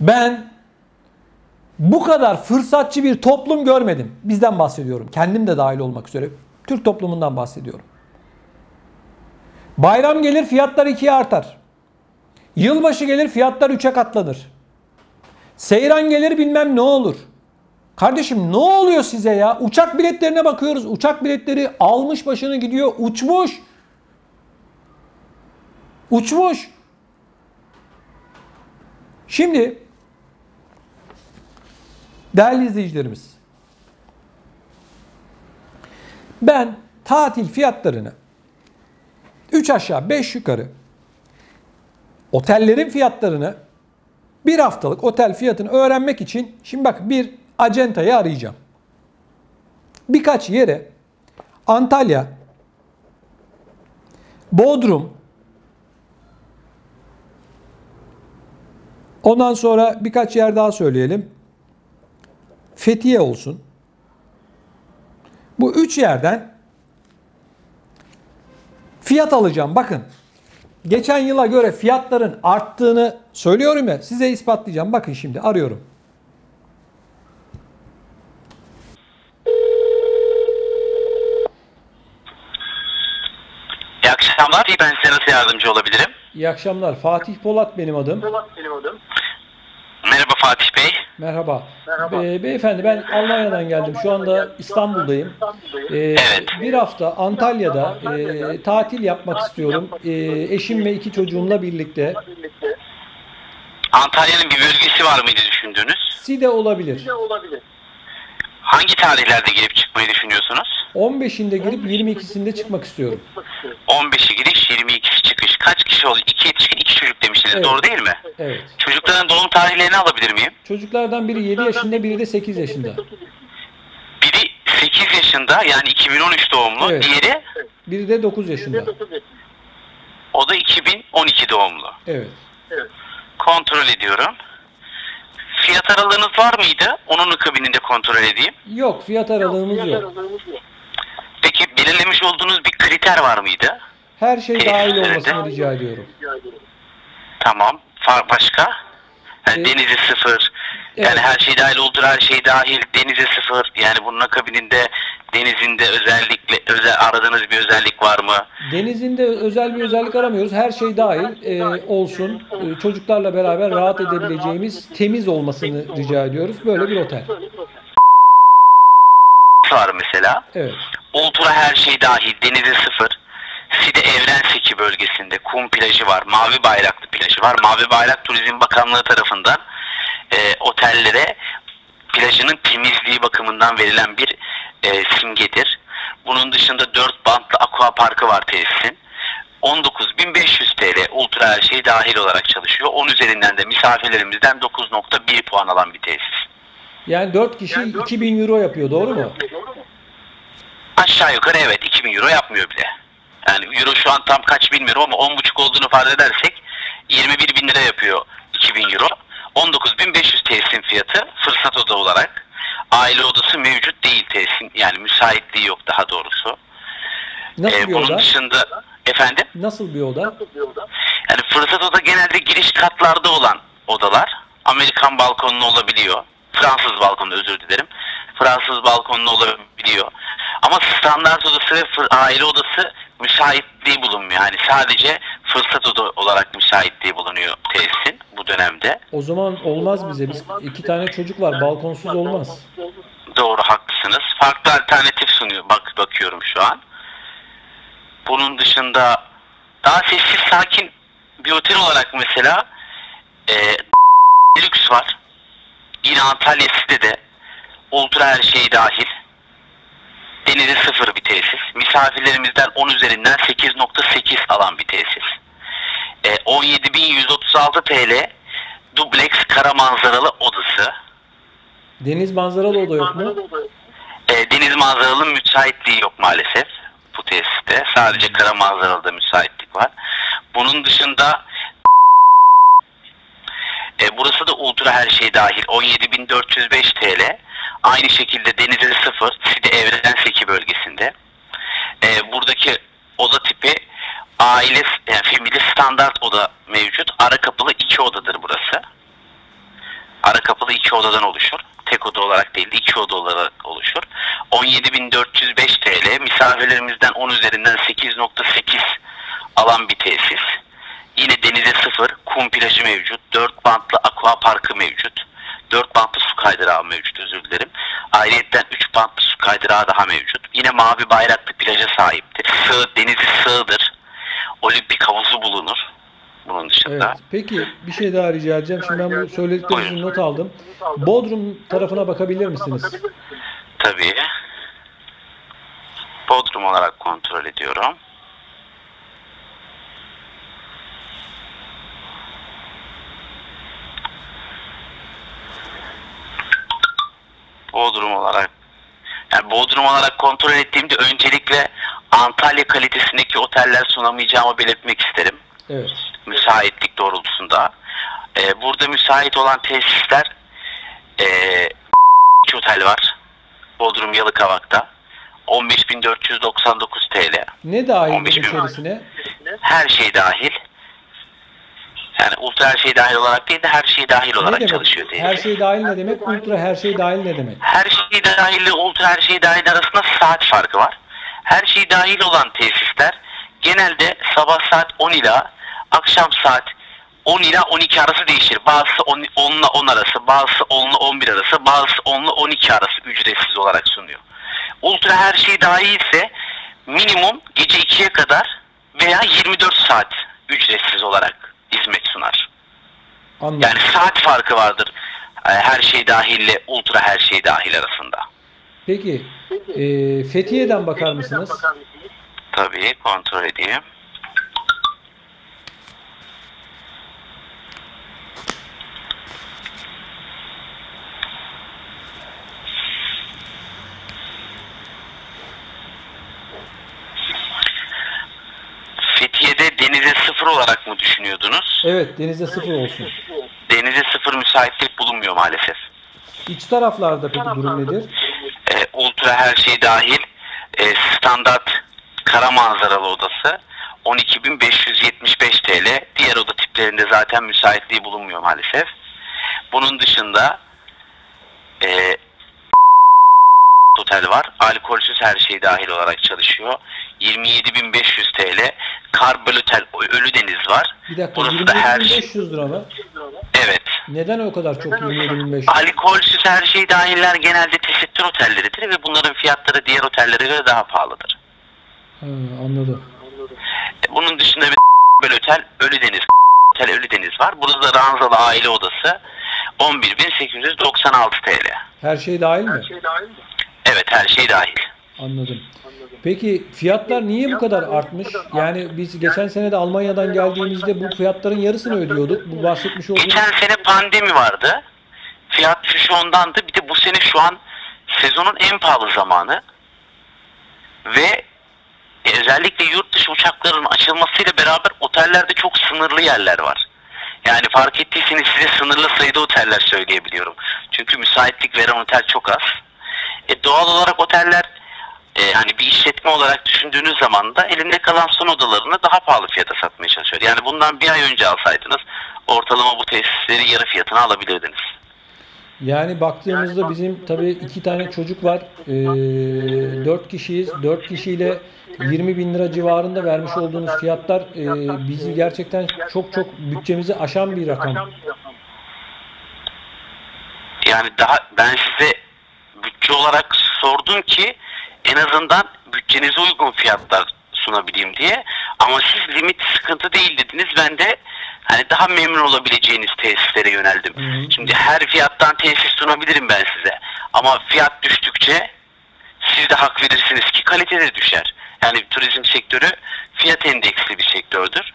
ben bu kadar fırsatçı bir toplum görmedim. Bizden bahsediyorum. Kendim de dahil olmak üzere. Türk toplumundan bahsediyorum. Bayram gelir fiyatlar 2'ye artar. Yılbaşı gelir fiyatlar 3'e katlanır. Seyran gelir bilmem ne olur. Kardeşim ne oluyor size ya? Uçak biletlerine bakıyoruz. Uçak biletleri almış başını gidiyor. Uçmuş. Uçmuş. Şimdi değerli izleyicilerimiz, ben tatil fiyatlarını 3 aşağı 5 yukarı, otellerin fiyatlarını, bir haftalık otel fiyatını öğrenmek için şimdi bak bir acentayı arayacağım. Birkaç yere Antalya, Bodrum, Ondan sonra birkaç yer daha söyleyelim. Fethiye olsun. Bu 3 yerden fiyat alacağım. Bakın. Geçen yıla göre fiyatların arttığını söylüyorum ya. Size ispatlayacağım. Bakın şimdi arıyorum. İyi akşamlar. Ben size nasıl yardımcı olabilirim? İyi akşamlar. Fatih Polat benim adım. Merhaba Fatih Bey. Merhaba. Beyefendi ben Almanya'dan geldim. Şu anda İstanbul'dayım. Evet. Bir hafta Antalya'da tatil yapmak istiyorum. Eşim ve 2 çocuğumla birlikte. Antalya'nın bir bölgesi var mıydı düşündüğünüz? Side olabilir. Hangi tarihlerde gelip çıkmayı düşünüyorsunuz? 15'inde girip 22'sinde çıkmak istiyorum. 15'i giriş, 22'si çıkış. Kaç kişi oluyor? 2 yetişkin, 2 çocuk demiştiniz. Evet. Doğru değil mi? Evet. Çocukların doğum tarihlerini alabilir miyim? Çocuklardan biri 7 yaşında, biri de 8 yaşında. Biri 8 yaşında, yani 2013 doğumlu. Evet. Diğeri Biri de 9 yaşında. o da 2012 doğumlu. Evet. Kontrol ediyorum. Fiyat aralığınız var mıydı? Onun akabininde kontrol edeyim. Yok, fiyat aralığımız yok. Peki belirlemiş olduğunuz bir kriter var mıydı? Her şey dahil olmasını rica ediyorum. Tamam. Başka? Yani denizi sıfır. Yani Evet. her şey dahil olur, her şey dahil. Denize sıfır. Yani bunun akabininde denizinde özellikle aradığınız bir özellik var mı? Denizinde özel bir özellik aramıyoruz. Her şey dahil olsun. Çocuklarla beraber rahat edebileceğimiz, temiz olmasını rica ediyoruz. Böyle bir otel. Var mesela. Evet. Ultra her şey dahil. Denize sıfır. Side Evrenseki bölgesinde kum plajı var. Mavi bayraklı plajı var. Mavi Bayrak Turizm Bakanlığı tarafından otellere plajının temizliği bakımından verilen bir simgedir. Bunun dışında 4 bantlı aqua parkı var tesisin. 19.500 TL ultra her şey dahil olarak çalışıyor. 10 üzerinden de misafirlerimizden 9.1 puan alan bir tesis. Yani 4 kişi 2000 euro yapıyor, doğru mu? Aşağı yukarı evet, 2000 euro yapmıyor bile. Yani euro şu an tam kaç bilmiyorum ama 10,5 olduğunu farz edersek 21 bin lira yapıyor 2000 euro. 19.500 tesisin fiyatı fırsat oda olarak. Aile odası mevcut değil tesisin, yani müsaitliği yok daha doğrusu. Nasıl bir Bunun oda? dışında efendim, Nasıl bir oda? yani fırsat oda genelde giriş katlarda olan odalar. Amerikan balkonlu olabiliyor. Fransız balkonlu, özür dilerim. Fransız balkonlu olabiliyor. Ama standart odası ve aile odası müsaitliği bulunmuyor. Yani sadece fırsat oda olarak müsaitliği bulunuyor tesisin bu dönemde. O zaman olmaz bize. Biz 2 tane çocuk var. Balkonsuz olmaz. Doğru, haklısınız. Farklı alternatif sunuyor. Bakıyorum şu an. Bunun dışında daha sessiz sakin bir otel olarak mesela lüks var. Yine Antalya Side'de ultra her şey dahil. Denize sıfır bir tesis. Misafirlerimizden 10 üzerinden 8.8 alan bir tesis. 17.136 TL dubleks kara manzaralı odası. Deniz manzaralı oda yok mu? Deniz manzaralı müsaitliği yok maalesef bu tesiste. Sadece kara manzaralı da müsaitlik var. Bunun dışında burası da ultra her şey dahil 17.405 TL. Aynı şekilde denize sıfır, Side Evrenseki bölgesinde. Buradaki oda tipi aile, yani family standart oda mevcut. Ara kapılı 2 odadır burası. Ara kapılı 2 odadan oluşur. Tek oda olarak değil de 2 oda olarak oluşur. 17.405 TL. Misafirlerimizden 10 üzerinden 8.8 alan bir tesis. Yine denize sıfır, kum plajı mevcut. 4 bantlı aqua parkı mevcut. 4 bantlı su kaydırağı mevcut, özür dilerim. Ayrıyeten 3 bantlı su kaydırağı daha mevcut. Yine mavi bayraklı plaja sahiptir. Denizi sığdır. Olimpik havuzu bulunur. Bunun dışında. Evet. Peki bir şey daha rica edeceğim. Şimdi ben bu söylediklerinizin not aldım. Bodrum tarafına bakabilir misiniz? Tabii. Bodrum olarak kontrol ediyorum. Bodrum olarak, yani Bodrum olarak kontrol ettiğimde öncelikle Antalya kalitesindeki oteller sunamayacağımı belirtmek isterim. Evet. Müsaitlik doğrultusunda. Burada müsait olan tesisler otel var. Bodrum Yalıkavak'ta. 15.499 TL. Ne dahil 15 bin. içerisine? Her şey dahil. Yani ultra her şey dahil olarak değil de her şey dahil Ne olarak demek? çalışıyor tesis. Her şey dahil ne demek? Ultra her şey dahil ne demek? Her şey dahil ile ultra her şey dahil arasında saat farkı var. Her şey dahil olan tesisler genelde sabah saat 10 ila akşam saat 10 ila 12 arası değişir. Bazısı 10 ile 10 arası, bazısı 10 ile 11 arası, bazısı 10 ile 12 arası ücretsiz olarak sunuyor. Ultra her şey dahil ise minimum gece 2'ye kadar veya 24 saat ücretsiz olarak hizmet sunar. Anladım. Yani saat farkı vardır her şey dahille ultra her şey dahil arasında. Peki Fethiye'den bakar mısınız? Tabii, kontrol edeyim. Fethiye'de denize sıfır olarak mı düşünüyordunuz? Evet, denize sıfır olsun. Denize sıfır müsaitlik bulunmuyor maalesef. İç taraflarda peki durum nedir? Ultra her şey dahil standart kara manzaralı odası 12.575 TL. Diğer oda tiplerinde zaten müsaitliği bulunmuyor maalesef. Bunun dışında otel var. Alkolsüz her şey dahil olarak çalışıyor. 27.500 TL. Karbel Otel Ölüdeniz var. Bir dakika, Burası da her şey. 27.500 lira mı? Evet. Neden o kadar çok 27.500? Alkolsüz her şey dahiller genelde tesettür otelleridir ve bunların fiyatları diğer otellere göre daha pahalıdır. Ha, anladım. Bunun dışında bir Karbel Otel Ölüdeniz Otel Ölüdeniz var. Burada da ranzalı aile odası 11.896 TL. Her şey dahil mi? Evet, her şey dahil. Anladım. Peki fiyatlar niye bu kadar artmış? Yani biz geçen sene de Almanya'dan geldiğimizde bu fiyatların yarısını ödüyorduk. Bu bahsetmiş olduğunuz... Geçen sene pandemi vardı. Fiyat düşüşü ondandı. Bir de bu sene şu an sezonun en pahalı zamanı. Ve özellikle yurt dışı uçakların açılmasıyla beraber otellerde çok sınırlı yerler var. Yani fark ettiyseniz size sınırlı sayıda oteller söyleyebiliyorum. Çünkü müsaitlik veren otel çok az. Doğal olarak oteller hani bir işletme olarak düşündüğünüz zaman da elinde kalan son odalarını daha pahalı fiyata satmaya çalışıyor. Yani bundan bir ay önce alsaydınız ortalama bu tesisleri yarı fiyatına alabilirdiniz. Yani baktığımızda bizim tabii 2 tane çocuk var. 4 kişiyiz. 4 kişiyle 20.000 lira civarında vermiş olduğunuz fiyatlar bizi gerçekten çok bütçemizi aşan bir rakam. Yani daha ben size bütçe olarak sordum ki en azından bütçenize uygun fiyatlar sunabileyim diye. Ama siz limit sıkıntı değil dediniz. Ben de hani daha memnun olabileceğiniz tesislere yöneldim. Şimdi her fiyattan tesis sunabilirim ben size. Ama fiyat düştükçe siz de hak verirsiniz ki kalite de düşer. Yani turizm sektörü fiyat endeksli bir sektördür.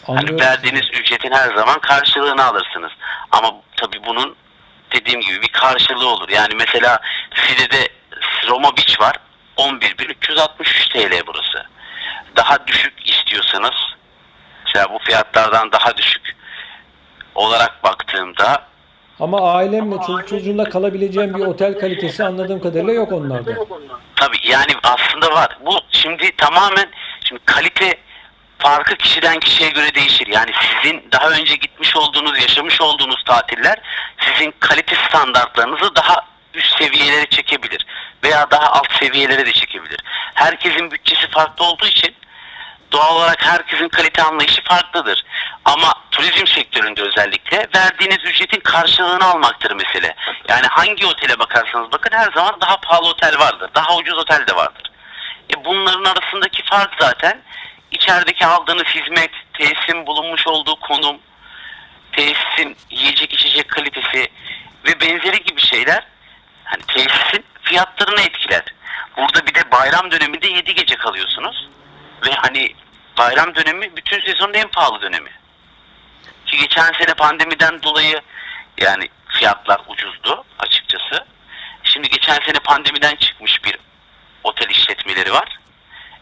Hani verdiğiniz ücretin her zaman karşılığını alırsınız. Ama tabii bunun dediğim gibi bir karşılığı olur. Yani mesela Side'de Roma Beach var. 11.363 TL burası. Daha düşük istiyorsanız mesela bu fiyatlardan daha düşük olarak baktığımda ama ailemle çocuk çocuğumla kalabileceğim bir otel kalitesi anladığım kadarıyla yok onlarda. Tabii yani aslında var. Bu şimdi tamamen kalite farkı kişiden kişiye göre değişir. Yani sizin daha önce gitmiş olduğunuz, yaşamış olduğunuz tatiller sizin kalite standartlarınızı daha üst seviyelere çekebilir. Veya daha alt seviyelere de çekebilir. Herkesin bütçesi farklı olduğu için doğal olarak herkesin kalite anlayışı farklıdır. Ama turizm sektöründe özellikle verdiğiniz ücretin karşılığını almaktır mesele. Yani hangi otele bakarsanız bakın her zaman daha pahalı otel vardır. Daha ucuz otel de vardır. Bunların arasındaki fark zaten içerideki aldığınız hizmet, tesisin bulunmuş olduğu konum, tesisin yiyecek içecek kalitesi ve benzeri gibi şeyler hani tesisin fiyatlarını etkiler. Burada bir de bayram döneminde 7 gece kalıyorsunuz. Ve hani bayram dönemi bütün sezonun en pahalı dönemi. Ki geçen sene pandemiden dolayı yani fiyatlar ucuzdu açıkçası. Şimdi geçen sene pandemiden çıkmış bir otel işletmeleri var.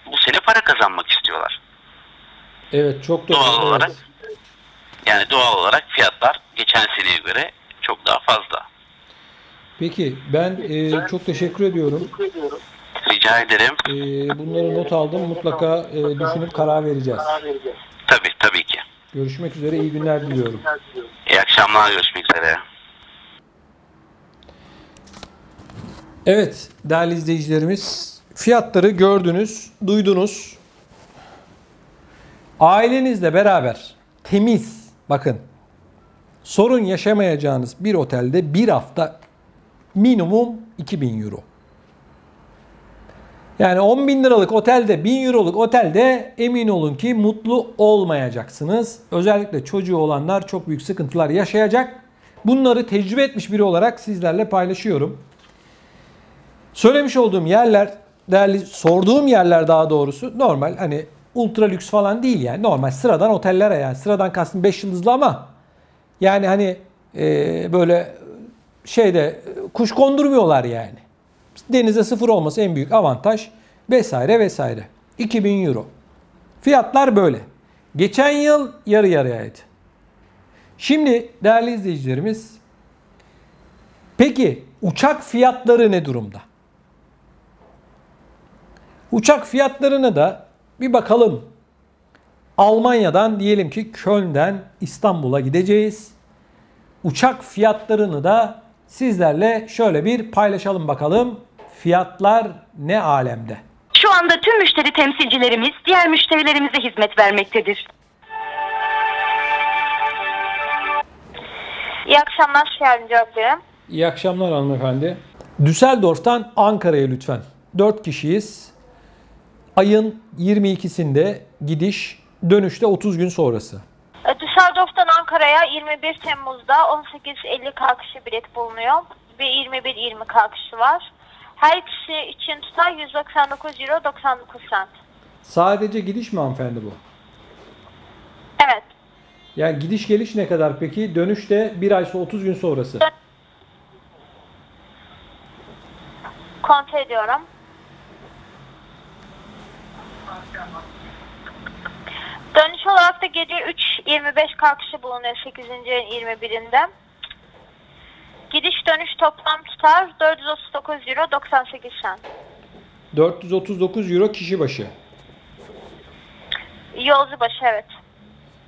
Bu sene para kazanmak istiyorlar. Evet, çok doğru. Doğal olarak. Yani doğal olarak fiyatlar geçen seneye göre çok daha fazla. Peki ben çok teşekkür ediyorum. Rica ederim. Bunları not aldım. Mutlaka düşünüp karar vereceğiz. Tabii ki. Görüşmek üzere. İyi günler diliyorum. İyi akşamlar, görüşmek üzere. Evet değerli izleyicilerimiz, fiyatları gördünüz, duydunuz. Ailenizle beraber temiz, bakın, sorun yaşamayacağınız bir otelde bir hafta minimum 2.000 euro. Yani 10.000 liralık otelde, 1.000 euroluk otelde emin olun ki mutlu olmayacaksınız. Özellikle çocuğu olanlar çok büyük sıkıntılar yaşayacak. Bunları tecrübe etmiş biri olarak sizlerle paylaşıyorum. Söylemiş olduğum yerler, sorduğum yerler daha doğrusu normal, hani ultra lüks falan değil yani. Normal sıradan oteller yani. Sıradan kastım 5 yıldızlı ama yani hani böyle kuş kondurmuyorlar yani. Denize sıfır olması en büyük avantaj vesaire vesaire. 2.000 euro. Fiyatlar böyle. Geçen yıl yarı yarıyaydı. Şimdi değerli izleyicilerimiz, peki uçak fiyatları ne durumda? Uçak fiyatlarına da bir bakalım. Almanya'dan diyelim ki Köln'den İstanbul'a gideceğiz. Uçak fiyatlarını da sizlerle şöyle bir paylaşalım bakalım. Fiyatlar ne alemde? Şu anda tüm müşteri temsilcilerimiz diğer müşterilerimize hizmet vermektedir. İyi akşamlar, yardımcı olabilirim. İyi akşamlar hanımefendi. Düsseldorf'tan Ankara'ya lütfen. 4 kişiyiz. Ayın 22'sinde gidiş, dönüşte 30 gün sonrası. Düsseldorf'tan Ankara'ya 21 Temmuz'da 18.50 kalkışı bilet bulunuyor ve 21.20 kalkışı var. Her kişi için tutar 199 euro 99 cent. Sadece gidiş mi hanımefendi bu? Evet. Yani gidiş geliş ne kadar peki? Dönüşte bir ay sonra 30 gün sonrası. Kontrol ediyorum. Dönüş olarak da gece 3.25 kalkışı bulunuyor 8. ayın 21'inde. Gidiş dönüş toplam tutar 439 euro 98 cent. 439 euro kişi başı. Yolcu başı, evet.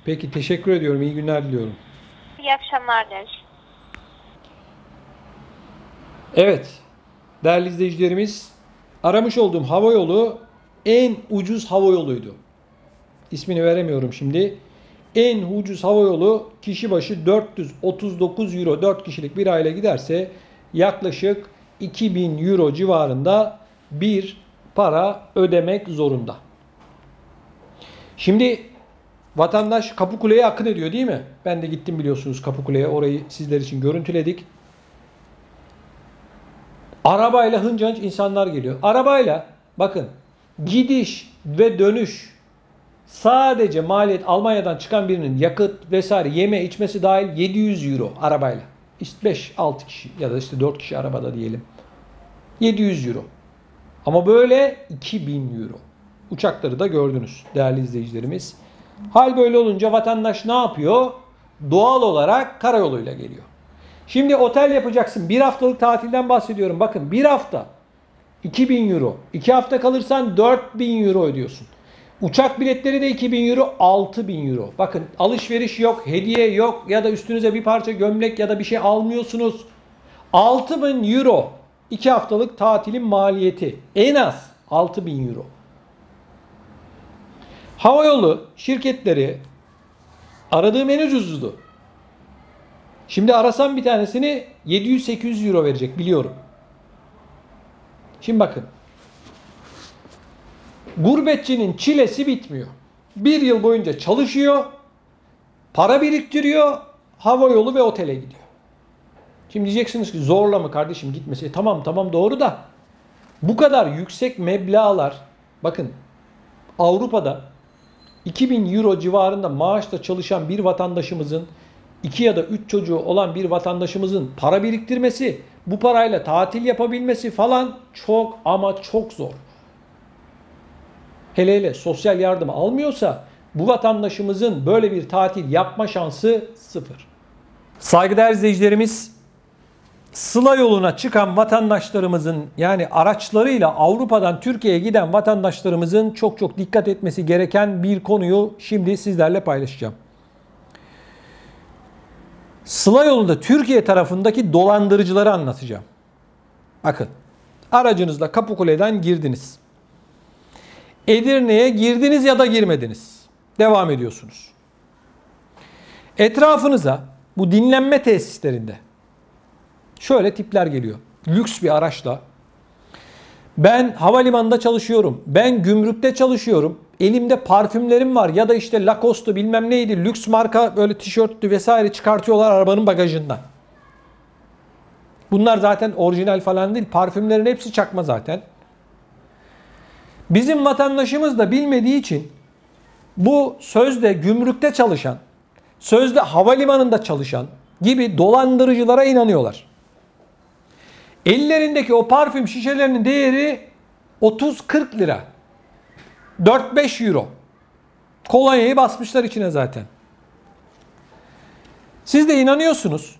Peki teşekkür ediyorum. İyi günler diliyorum. İyi akşamlar deriz. Evet değerli izleyicilerimiz, aramış olduğum havayolu en ucuz havayoluydu. İsmini veremiyorum şimdi. En ucuz havayolu kişi başı 439 euro, 4 kişilik bir aile giderse yaklaşık 2.000 euro civarında bir para ödemek zorunda. Şimdi vatandaş Kapıkule'ye akın ediyor değil mi? Ben de gittim biliyorsunuz Kapıkule'ye, orayı sizler için görüntüledik. Arabayla hınca hınç insanlar geliyor. Arabayla bakın gidiş ve dönüş sadece maliyet Almanya'dan çıkan birinin yakıt vesaire yeme içmesi dahil 700 euro arabayla. İşte 5-6 kişi ya da işte 4 kişi arabada diyelim. 700 euro. Ama böyle 2.000 euro. Uçakları da gördünüz değerli izleyicilerimiz. Hal böyle olunca vatandaş ne yapıyor? Doğal olarak karayoluyla geliyor. Şimdi otel yapacaksın. Bir haftalık tatilden bahsediyorum. Bakın bir hafta 2.000 euro. 2 hafta kalırsan 4.000 euro ödüyorsun. Uçak biletleri de 2.000 euro, 6.000 euro. Bakın alışveriş yok, hediye yok ya da üstünüze bir parça gömlek ya da bir şey almıyorsunuz. 6.000 euro 2 haftalık tatilin maliyeti. En az 6.000 euro. Havayolu şirketleri aradığım en ucuzdu. Şimdi arasam bir tanesini 700-800 euro verecek biliyorum. Şimdi bakın. Gurbetçinin çilesi bitmiyor. Bir yıl boyunca çalışıyor, para biriktiriyor, havayolu ve otele gidiyor. Şimdi diyeceksiniz ki zorla mı kardeşim gitmesi? Tamam doğru da bu kadar yüksek meblağlar, bakın Avrupa'da 2.000 euro civarında maaşla çalışan bir vatandaşımızın 2 ya da 3 çocuğu olan bir vatandaşımızın para biriktirmesi, bu parayla tatil yapabilmesi falan çok ama çok zor. Hele sosyal yardım almıyorsa bu vatandaşımızın böyle bir tatil yapma şansı sıfır. Saygıdeğer izleyicilerimiz, Sıla yoluna çıkan vatandaşlarımızın, yani araçlarıyla Avrupa'dan Türkiye'ye giden vatandaşlarımızın çok dikkat etmesi gereken bir konuyu şimdi sizlerle paylaşacağım. Sıla yolunda Türkiye tarafındaki dolandırıcıları anlatacağım. Bakın, aracınızla Kapıkule'den girdiniz. Edirne'ye girdiniz ya da girmediniz. Devam ediyorsunuz. Etrafınıza bu dinlenme tesislerinde şöyle tipler geliyor. Lüks bir araçla. Ben havalimanında çalışıyorum. Ben gümrükte çalışıyorum. Elimde parfümlerim var ya da işte Lacoste bilmem neydi, lüks marka böyle tişörtlü vesaire çıkartıyorlar arabanın bagajından. Bunlar zaten orijinal falan değil. Parfümlerin hepsi çakma zaten. Bizim vatandaşımız da bilmediği için bu sözde gümrükte çalışan, sözde havalimanında çalışan gibi dolandırıcılara inanıyorlar. Ellerindeki o parfüm şişelerinin değeri 30-40 lira. 4-5 euro. Kolonyayı basmışlar içine zaten. Siz de inanıyorsunuz.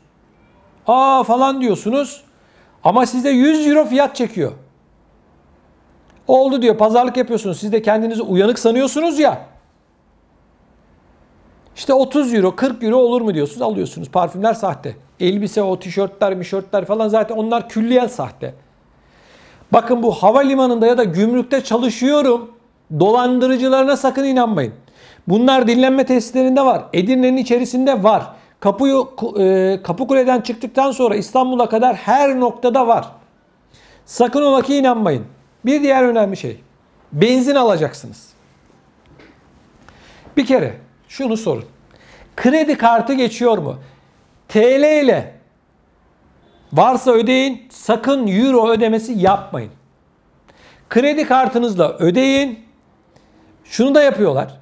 Aa falan diyorsunuz. Ama size 100 euro fiyat çekiyor. Oldu diyor, pazarlık yapıyorsunuz. Siz de kendinizi uyanık sanıyorsunuz ya. İşte 30 euro, 40 euro olur mu diyorsunuz, alıyorsunuz. Parfümler sahte. Elbise, o tişörtler falan zaten onlar külliyen sahte. Bakın, bu havalimanında ya da gümrükte çalışıyorum dolandırıcılarına sakın inanmayın. Bunlar dinlenme tesislerinde var. Edirne'nin içerisinde var. Kapıkule'den çıktıktan sonra İstanbul'a kadar her noktada var. Sakın ola ki inanmayın. Bir diğer önemli şey. Benzin alacaksınız. Bir kere şunu sorun. Kredi kartı geçiyor mu? TL ile varsa ödeyin. Sakın euro ödemesi yapmayın. Kredi kartınızla ödeyin. Şunu da yapıyorlar.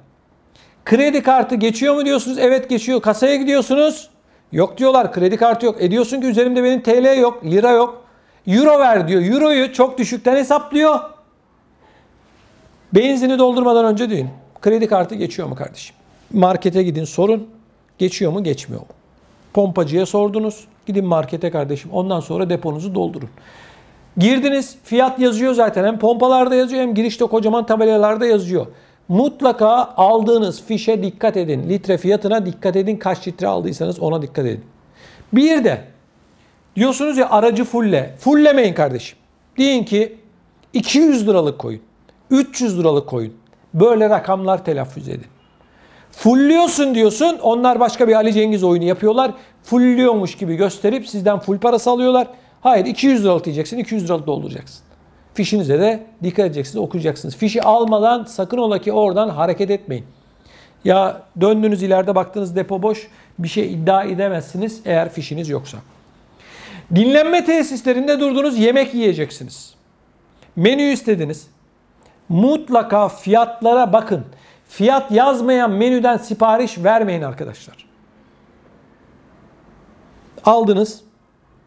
Kredi kartı geçiyor mu diyorsunuz? Evet geçiyor. Kasaya gidiyorsunuz. Yok diyorlar, kredi kartı yok. Diyorsun ki üzerimde benim TL yok, lira yok. Euro ver diyor. Euroyu çok düşükten hesaplıyor. Benzini doldurmadan önce deyin. Kredi kartı geçiyor mu kardeşim? Markete gidin, sorun. Geçiyor mu, geçmiyor mu? Pompacıya sordunuz. Gidin markete kardeşim. Ondan sonra deponuzu doldurun. Girdiniz, fiyat yazıyor zaten. Hem pompalarda yazıyor hem girişte kocaman tabelalarda yazıyor. Mutlaka aldığınız fişe dikkat edin. Litre fiyatına dikkat edin. Kaç litre aldıysanız ona dikkat edin. Bir de diyorsunuz ya, aracı fulle. Fullemeyin kardeşim. Deyin ki 200 liralık koyun. 300 liralık koyun. Böyle rakamlar telaffuz edin. Fulluyorsun diyorsun. Onlar başka bir Ali Cengiz oyunu yapıyorlar. Fulluyormuş gibi gösterip sizden full parası alıyorlar. Hayır, 200 liralık diyeceksin. 200 liralık dolduracaksın. Fişinize de dikkat edeceksiniz, okuyacaksınız. Fişi almadan sakın ola ki oradan hareket etmeyin. Ya döndünüz, ileride baktınız depo boş, bir şey iddia edemezsiniz eğer fişiniz yoksa. Dinlenme tesislerinde durdunuz, yemek yiyeceksiniz. Menü istediniz. Mutlaka fiyatlara bakın. Fiyat yazmayan menüden sipariş vermeyin arkadaşlar. Aldınız.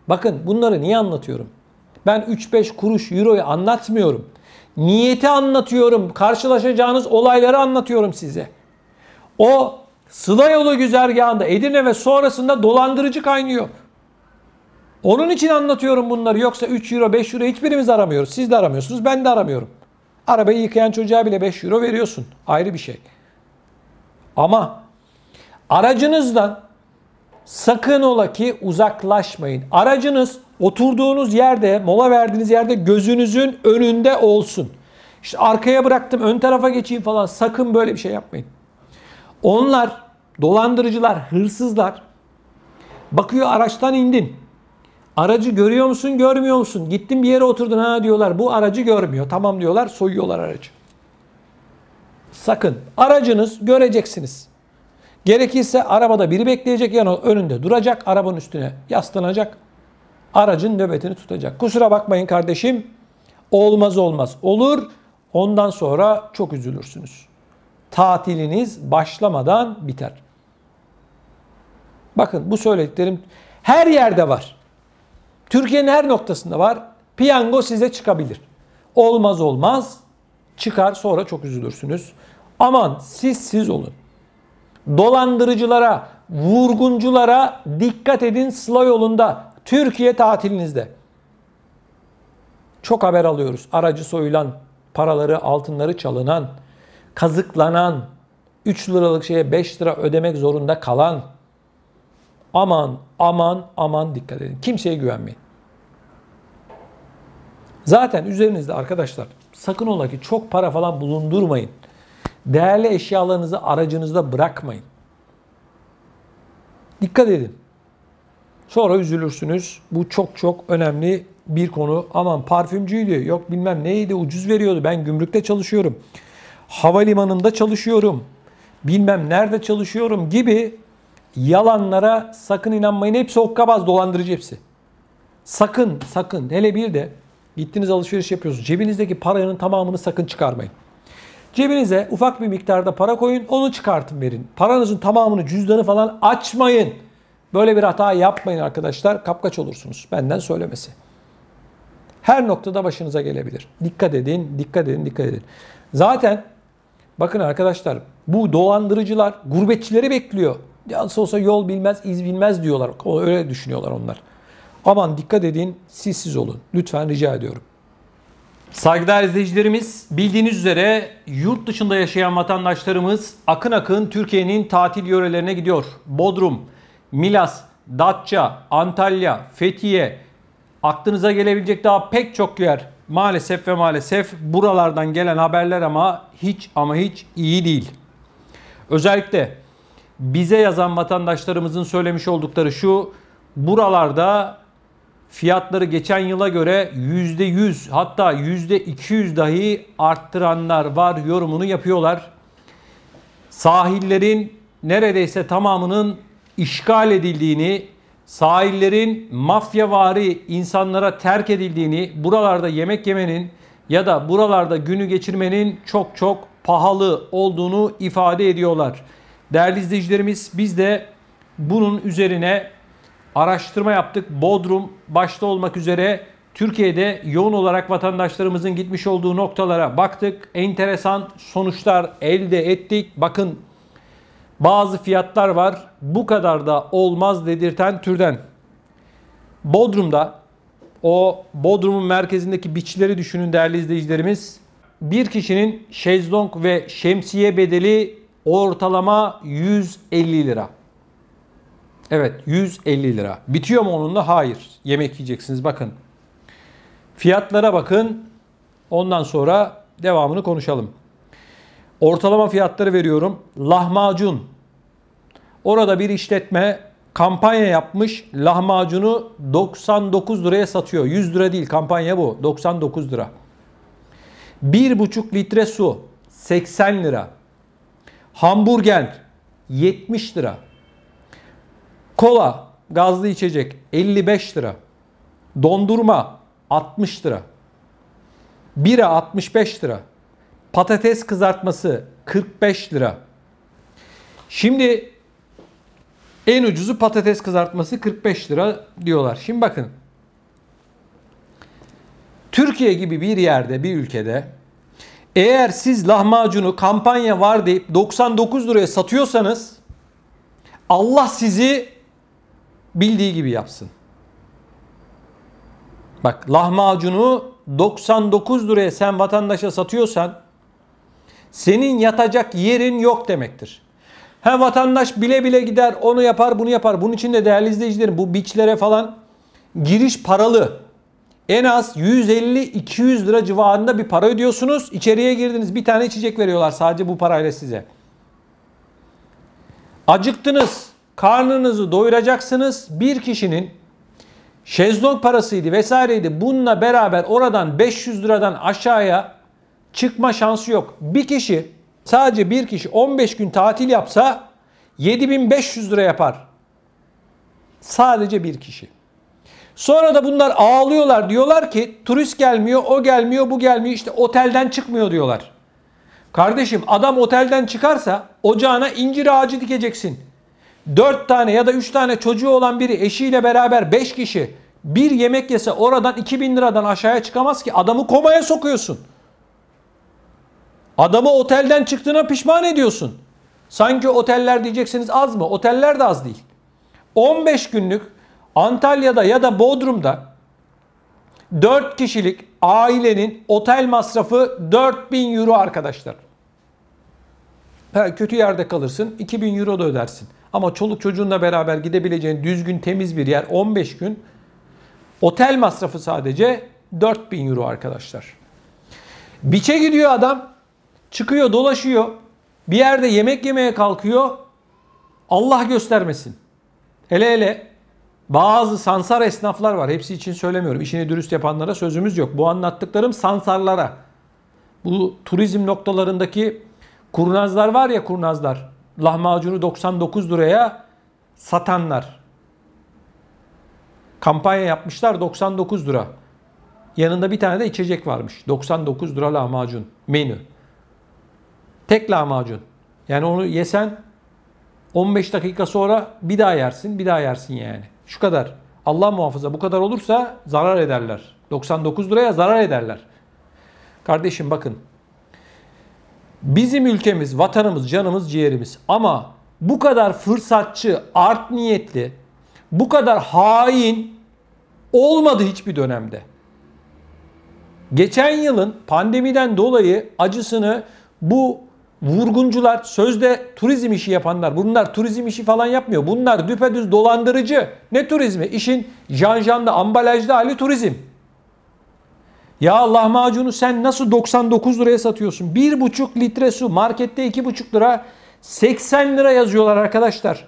Bakın, bunları niye anlatıyorum? Ben 3-5 kuruş euroyu anlatmıyorum. Niyeti anlatıyorum. Karşılaşacağınız olayları anlatıyorum size. O Sıla yolu güzergahında Edirne ve sonrasında dolandırıcı kaynıyor. Onun için anlatıyorum bunları. Yoksa 3 euro, 5 euro hiçbirimiz aramıyoruz. Siz de aramıyorsunuz, ben de aramıyorum. Arabayı yıkayan çocuğa bile 5 euro veriyorsun. Ayrı bir şey. Ama aracınızdan sakın ola ki uzaklaşmayın. Aracınız oturduğunuz yerde, mola verdiğiniz yerde gözünüzün önünde olsun. İşte arkaya bıraktım, ön tarafa geçeyim falan. Sakın böyle bir şey yapmayın. Onlar, dolandırıcılar, hırsızlar. Bakıyor, araçtan indin. Aracı görüyor musun, görmüyor musun? Gittin bir yere oturdun, ha diyorlar, bu aracı görmüyor. Tamam diyorlar, soyuyorlar aracı. Sakın. Aracınız göreceksiniz. Gerekirse arabada biri bekleyecek, yani önünde duracak, arabanın üstüne yaslanacak. Aracın nöbetini tutacak. Kusura bakmayın kardeşim. Olmaz olmaz. Olur. Ondan sonra çok üzülürsünüz. Tatiliniz başlamadan biter. Bakın, bu söylediklerim her yerde var. Türkiye'nin her noktasında var. Piyango size çıkabilir. Olmaz olmaz çıkar, sonra çok üzülürsünüz. Aman siz olun. Dolandırıcılara, vurgunculara dikkat edin Sıla yolunda. Türkiye tatilinizde. Çok haber alıyoruz. Aracı soyulan, paraları, altınları çalınan, kazıklanan, 3 liralık şeye 5 lira ödemek zorunda kalan. Aman dikkat edin. Kimseye güvenmeyin. Zaten üzerinizde arkadaşlar sakın ola ki çok para falan bulundurmayın. Değerli eşyalarınızı aracınızda bırakmayın. Dikkat edin. Sonra üzülürsünüz. Bu çok önemli bir konu. Aman parfümcüydü, yok bilmem neydi, ucuz veriyordu. Ben gümrükte çalışıyorum. Havalimanında çalışıyorum. Bilmem nerede çalışıyorum gibi yalanlara sakın inanmayın. Hepsi hokkabaz, dolandırıcı hepsi. Sakın. Hele bir de gittiniz alışveriş yapıyorsunuz. Cebinizdeki paranın tamamını sakın çıkarmayın. Cebinize ufak bir miktarda para koyun, onu çıkartın verin. Paranızın tamamını, cüzdanı falan açmayın. Böyle bir hata yapmayın arkadaşlar. Kapkaç olursunuz. Benden söylemesi. Her noktada başınıza gelebilir. Dikkat edin. Zaten bakın arkadaşlar, bu dolandırıcılar gurbetçileri bekliyor. Nasıl olsa yol bilmez, iz bilmez diyorlar. Öyle düşünüyorlar onlar. Aman dikkat edin, siz olun. Lütfen rica ediyorum. Saygıdeğer izleyicilerimiz, bildiğiniz üzere yurt dışında yaşayan vatandaşlarımız akın Türkiye'nin tatil yörelerine gidiyor. Bodrum, Milas, Datça, Antalya, Fethiye, aklınıza gelebilecek daha pek çok yer maalesef buralardan gelen haberler ama hiç iyi değil. Özellikle bize yazan vatandaşlarımızın söylemiş oldukları şu: buralarda fiyatları geçen yıla göre %100 hatta %200 dahi arttıranlar var yorumunu yapıyorlar. Sahillerin neredeyse tamamının işgal edildiğini, sahillerin mafyavari insanlara terk edildiğini, buralarda yemek yemenin ya da buralarda günü geçirmenin çok pahalı olduğunu ifade ediyorlar. Değerli izleyicilerimiz, biz de bunun üzerine araştırma yaptık. Bodrum başta olmak üzere Türkiye'de yoğun olarak vatandaşlarımızın gitmiş olduğu noktalara baktık. Enteresan sonuçlar elde ettik. Bakın, bazı fiyatlar var. Bu kadar da olmaz dedirten türden. Bodrum'da, o Bodrum'un merkezindeki beachleri düşünün değerli izleyicilerimiz. Bir kişinin şezlong ve şemsiye bedeli ortalama 150 lira. Evet, 150 lira. Bitiyor mu onunla? Hayır. Yemek yiyeceksiniz. Bakın. Fiyatlara bakın. Ondan sonra devamını konuşalım. Ortalama fiyatları veriyorum. Lahmacun. Orada bir işletme kampanya yapmış. Lahmacunu 99 liraya satıyor. 100 lira değil, kampanya bu. 99 lira. 1,5 litre su 80 lira. Hamburger 70 lira. Kola, gazlı içecek 55 lira. Dondurma 60 lira. Bira 65 lira. Patates kızartması 45 lira. Şimdi en ucuzu patates kızartması 45 lira diyorlar. Şimdi bakın. Türkiye gibi bir yerde, bir ülkede eğer siz lahmacunu kampanya var deyip 99 liraya satıyorsanız Allah sizi bildiği gibi yapsın. Bak, lahmacunu 99 liraya sen vatandaşa satıyorsan senin yatacak yerin yok demektir. Vatandaş bile bile gider, onu yapar, bunu yapar. Bunun için de değerli izleyicilerim, bu beachlere falan giriş paralı. En az 150-200 lira civarında bir para ödüyorsunuz. İçeriye girdiniz, bir tane içecek veriyorlar sadece bu parayla size. Acıktınız, karnınızı doyuracaksınız. Bir kişinin şezlong parasıydı vesaireydi. Bununla beraber oradan 500 liradan aşağıya çıkma şansı yok. Bir kişi, sadece bir kişi 15 gün tatil yapsa 7500 lira yapar. Sadece bir kişi. Sonra da bunlar ağlıyorlar. Diyorlar ki turist gelmiyor, o gelmiyor, bu gelmiyor. İşte otelden çıkmıyor diyorlar. Kardeşim, adam otelden çıkarsa ocağına incir ağacı dikeceksin. 4 tane ya da 3 tane çocuğu olan biri eşiyle beraber 5 kişi bir yemek yese oradan 2000 liradan aşağıya çıkamaz ki. Adamı komaya sokuyorsun. Adamı otelden çıktığına pişman ediyorsun. Sanki oteller diyeceksiniz az mı? Oteller de az değil. 15 günlük Antalya'da ya da Bodrum'da 4 kişilik ailenin otel masrafı 4.000 euro arkadaşlar. Kötü yerde kalırsın 2.000 euro da ödersin. Ama çoluk çocuğunla beraber gidebileceğin düzgün temiz bir yer 15 gün. Otel masrafı sadece 4.000 euro arkadaşlar. Beach'e gidiyor adam. Çıkıyor dolaşıyor. Bir yerde yemek yemeye kalkıyor. Allah göstermesin. Hele hele bazı sansar esnaflar var. Hepsi için söylemiyorum. İşini dürüst yapanlara sözümüz yok. Bu anlattıklarım sansarlara. Bu turizm noktalarındaki kurnazlar var ya, kurnazlar. Lahmacunu 99 liraya satanlar. Kampanya yapmışlar 99 lira. Yanında bir tane de içecek varmış. 99 lira lahmacun menü. Tek lahmacun. Yani onu yesen 15 dakika sonra bir daha yersin, bir daha yersin yani. Şu kadar. Allah muhafaza bu kadar olursa zarar ederler. 99 liraya zarar ederler. Kardeşim bakın. Bizim ülkemiz, vatanımız, canımız, ciğerimiz. Ama bu kadar fırsatçı, art niyetli, bu kadar hain olmadı hiçbir dönemde. Geçen yılın pandemiden dolayı acısını bu vurguncular, sözde turizm işi yapanlar, bunlar turizm işi falan yapmıyor. Bunlar düpedüz dolandırıcı. Ne turizmi? İşin janjanlı, ambalajlı hali turizm. Ya lahmacunu sen nasıl 99 liraya satıyorsun? 1,5 litre su markette 2,5 lira, 80 lira yazıyorlar arkadaşlar.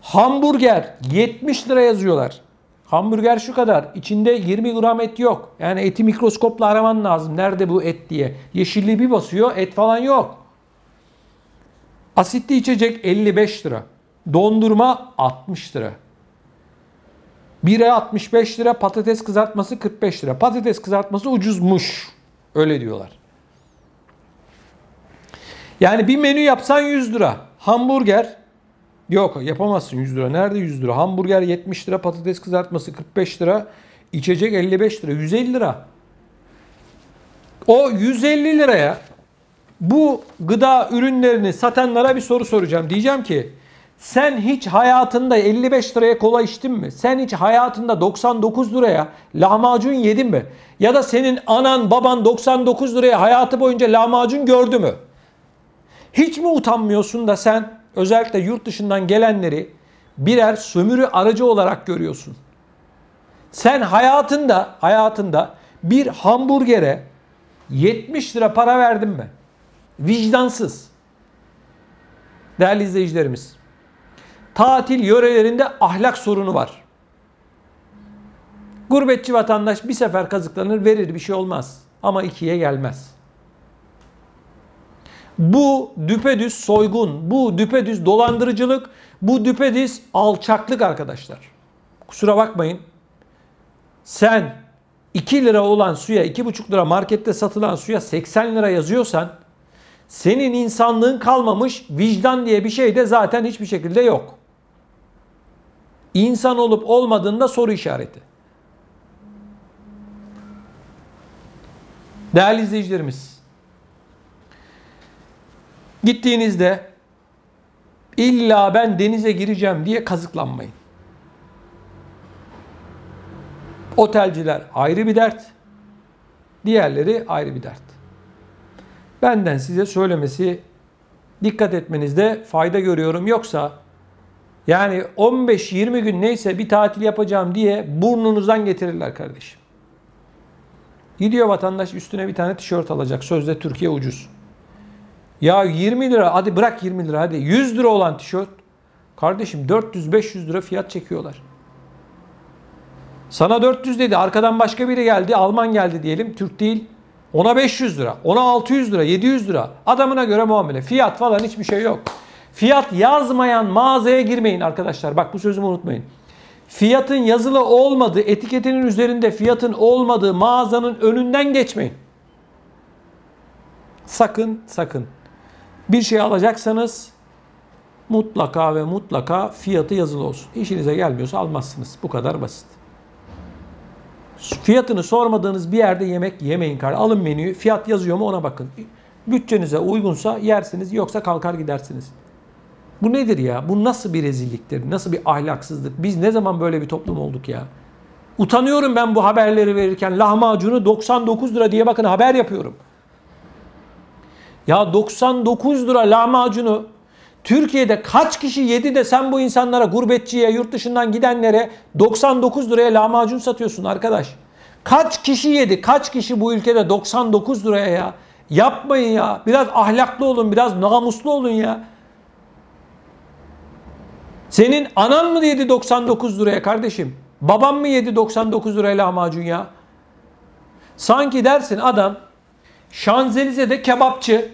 Hamburger 70 lira yazıyorlar. Hamburger şu kadar. İçinde 20 gram et yok. Yani eti mikroskopla araman lazım. Nerede bu et diye. Yeşilliği bir basıyor, et falan yok. Asitli içecek 55 lira. Dondurma 60 lira. Bira 65 lira, patates kızartması 45 lira. Patates kızartması ucuzmuş. Öyle diyorlar. Yani bir menü yapsan 100 lira. Hamburger yok yapamazsın 100 lira. Nerede 100 lira? Hamburger 70 lira, patates kızartması 45 lira, içecek 55 lira, 150 lira. O 150 liraya bu gıda ürünlerini satanlara bir soru soracağım. Diyeceğim ki sen hiç hayatında 55 liraya kola içtin mi? Sen hiç hayatında 99 liraya lahmacun yedin mi? Ya da senin anan baban 99 liraya hayatı boyunca lahmacun gördü mü? Hiç mi utanmıyorsun da sen özellikle yurt dışından gelenleri birer sömürü aracı olarak görüyorsun? Sen hayatında bir hamburgere 70 lira para verdin mi? Vicdansız. Değerli izleyicilerimiz, tatil yörelerinde ahlak sorunu var. Gurbetçi vatandaş bir sefer kazıklanır, verir, bir şey olmaz. Ama ikiye gelmez. Bu düpedüz soygun, bu düpedüz dolandırıcılık, bu düpedüz alçaklık arkadaşlar. Kusura bakmayın. Sen 2 lira olan suya, 2,5 lira markette satılan suya 80 lira yazıyorsan, senin insanlığın kalmamış, vicdan diye bir şey de zaten hiçbir şekilde yok. İnsan olup olmadığında soru işareti. Değerli izleyicilerimiz, gittiğinizde illa ben denize gireceğim diye kazıklanmayın. Otelciler ayrı bir dert, diğerleri ayrı bir dert. Benden size söylemesi, dikkat etmenizde fayda görüyorum. Yoksa yani 15-20 gün neyse bir tatil yapacağım diye burnunuzdan getirirler kardeşim. Gidiyor vatandaş üstüne bir tane tişört alacak. Sözde Türkiye ucuz. Ya 20 lira, hadi bırak 20 lira, hadi 100 lira olan tişört. Kardeşim 400-500 lira fiyat çekiyorlar. Sana 400 dedi, arkadan başka biri geldi, Alman geldi diyelim, Türk değil. Ona 500 lira, ona 600 lira, 700 lira. Adamına göre muamele. Fiyat falan hiçbir şey yok. Fiyat yazmayan mağazaya girmeyin arkadaşlar. Bak bu sözümü unutmayın. Fiyatın yazılı olmadığı, etiketinin üzerinde fiyatın olmadığı mağazanın önünden geçmeyin. Sakın, sakın. Bir şey alacaksanız mutlaka ve mutlaka fiyatı yazılı olsun. İşinize gelmiyorsa almazsınız. Bu kadar basit. Fiyatını sormadığınız bir yerde yemek yemeyin. Alın menüyü. Fiyat yazıyor mu ona bakın. Bütçenize uygunsa yersiniz, yoksa kalkar gidersiniz. Bu nedir ya? Bu nasıl bir rezilliktir? Nasıl bir ahlaksızlık? Biz ne zaman böyle bir toplum olduk ya? Utanıyorum ben bu haberleri verirken. Lahmacunu 99 lira diye bakın haber yapıyorum. Ya 99 lira lahmacunu Türkiye'de kaç kişi yedi de sen bu insanlara, gurbetçiye, yurt dışından gidenlere 99 liraya lahmacun satıyorsun arkadaş? Kaç kişi yedi? Kaç kişi bu ülkede 99 liraya ya? Yapmayın ya. Biraz ahlaklı olun, biraz namuslu olun ya. Senin anan mı yedi 99 liraya kardeşim? Babam mı yedi 99 liraya lahmacun ya? Sanki dersin adam Şanzelize'de kebapçı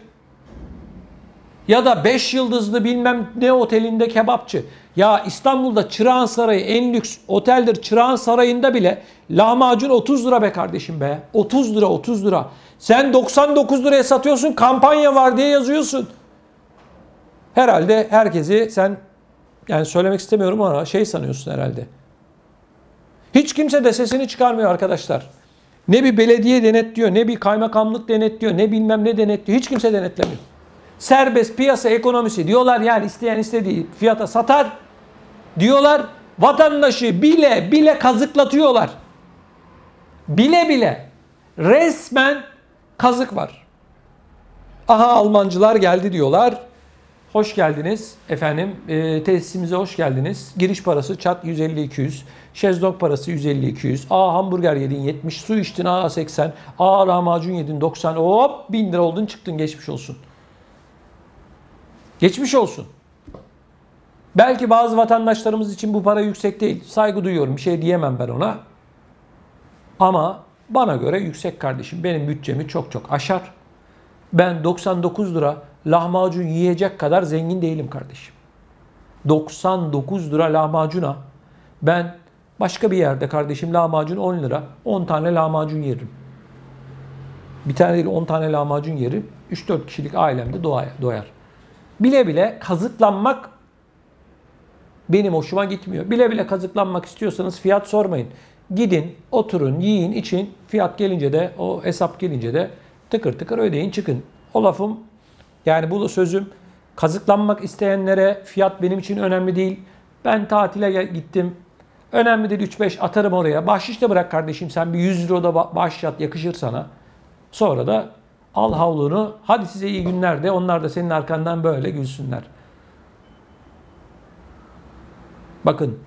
ya da 5 yıldızlı bilmem ne otelinde kebapçı. Ya İstanbul'da Çırağan Sarayı en lüks oteldir. Çırağan Sarayı'nda bile lahmacun 30 lira be kardeşim be. 30 lira 30 lira. Sen 99 liraya satıyorsun, kampanya var diye yazıyorsun. Herhalde herkesi sen, yani söylemek istemiyorum ama şey sanıyorsun herhalde. Hiç kimse de sesini çıkarmıyor arkadaşlar. Ne bir belediye denetliyor, ne bir kaymakamlık denetliyor, ne bilmem ne denetliyor. Hiç kimse denetlemiyor. Serbest piyasa ekonomisi diyorlar, yani isteyen istediği fiyata satar diyorlar. Vatandaşı bile bile kazıklatıyorlar. Bile bile. Resmen kazık var. Aha Almancılar geldi diyorlar. Hoş geldiniz efendim. Tesisimize hoş geldiniz. Giriş parası çat 150-200. Şezlong parası 150-200. Hamburger yedin 70. Su içtin 80. Lahmacun yedin 90. Hop 1000 lira oldun çıktın, geçmiş olsun. Geçmiş olsun. Belki bazı vatandaşlarımız için bu para yüksek değil. Saygı duyuyorum. Bir şey diyemem ben ona. Ama bana göre yüksek kardeşim. Benim bütçemi çok çok aşar. Ben 99 lira lahmacun yiyecek kadar zengin değilim kardeşim. 99 lira lahmacuna ben başka bir yerde kardeşim lahmacun 10 lira. 10 tane lahmacun yerim. Bir tane değil 10 tane lahmacun yerim. 3-4 kişilik ailemde doyar. Bile bile kazıklanmak benim hoşuma gitmiyor. Bile bile kazıklanmak istiyorsanız fiyat sormayın. Gidin, oturun, yiyin, için. Fiyat gelince de, o hesap gelince de tıkır tıkır ödeyin, çıkın. O lafım, yani bu sözüm, kazıklanmak isteyenlere fiyat benim için önemli değil. Ben tatile gittim. Önemli değil, 3-5 atarım oraya. Bahşiş de bırak kardeşim, sen bir 100 euro da bahşiş at, yakışır sana. Sonra da al havlunu, hadi size iyi günler de, onlar da senin arkandan böyle gülsünler. Bakın,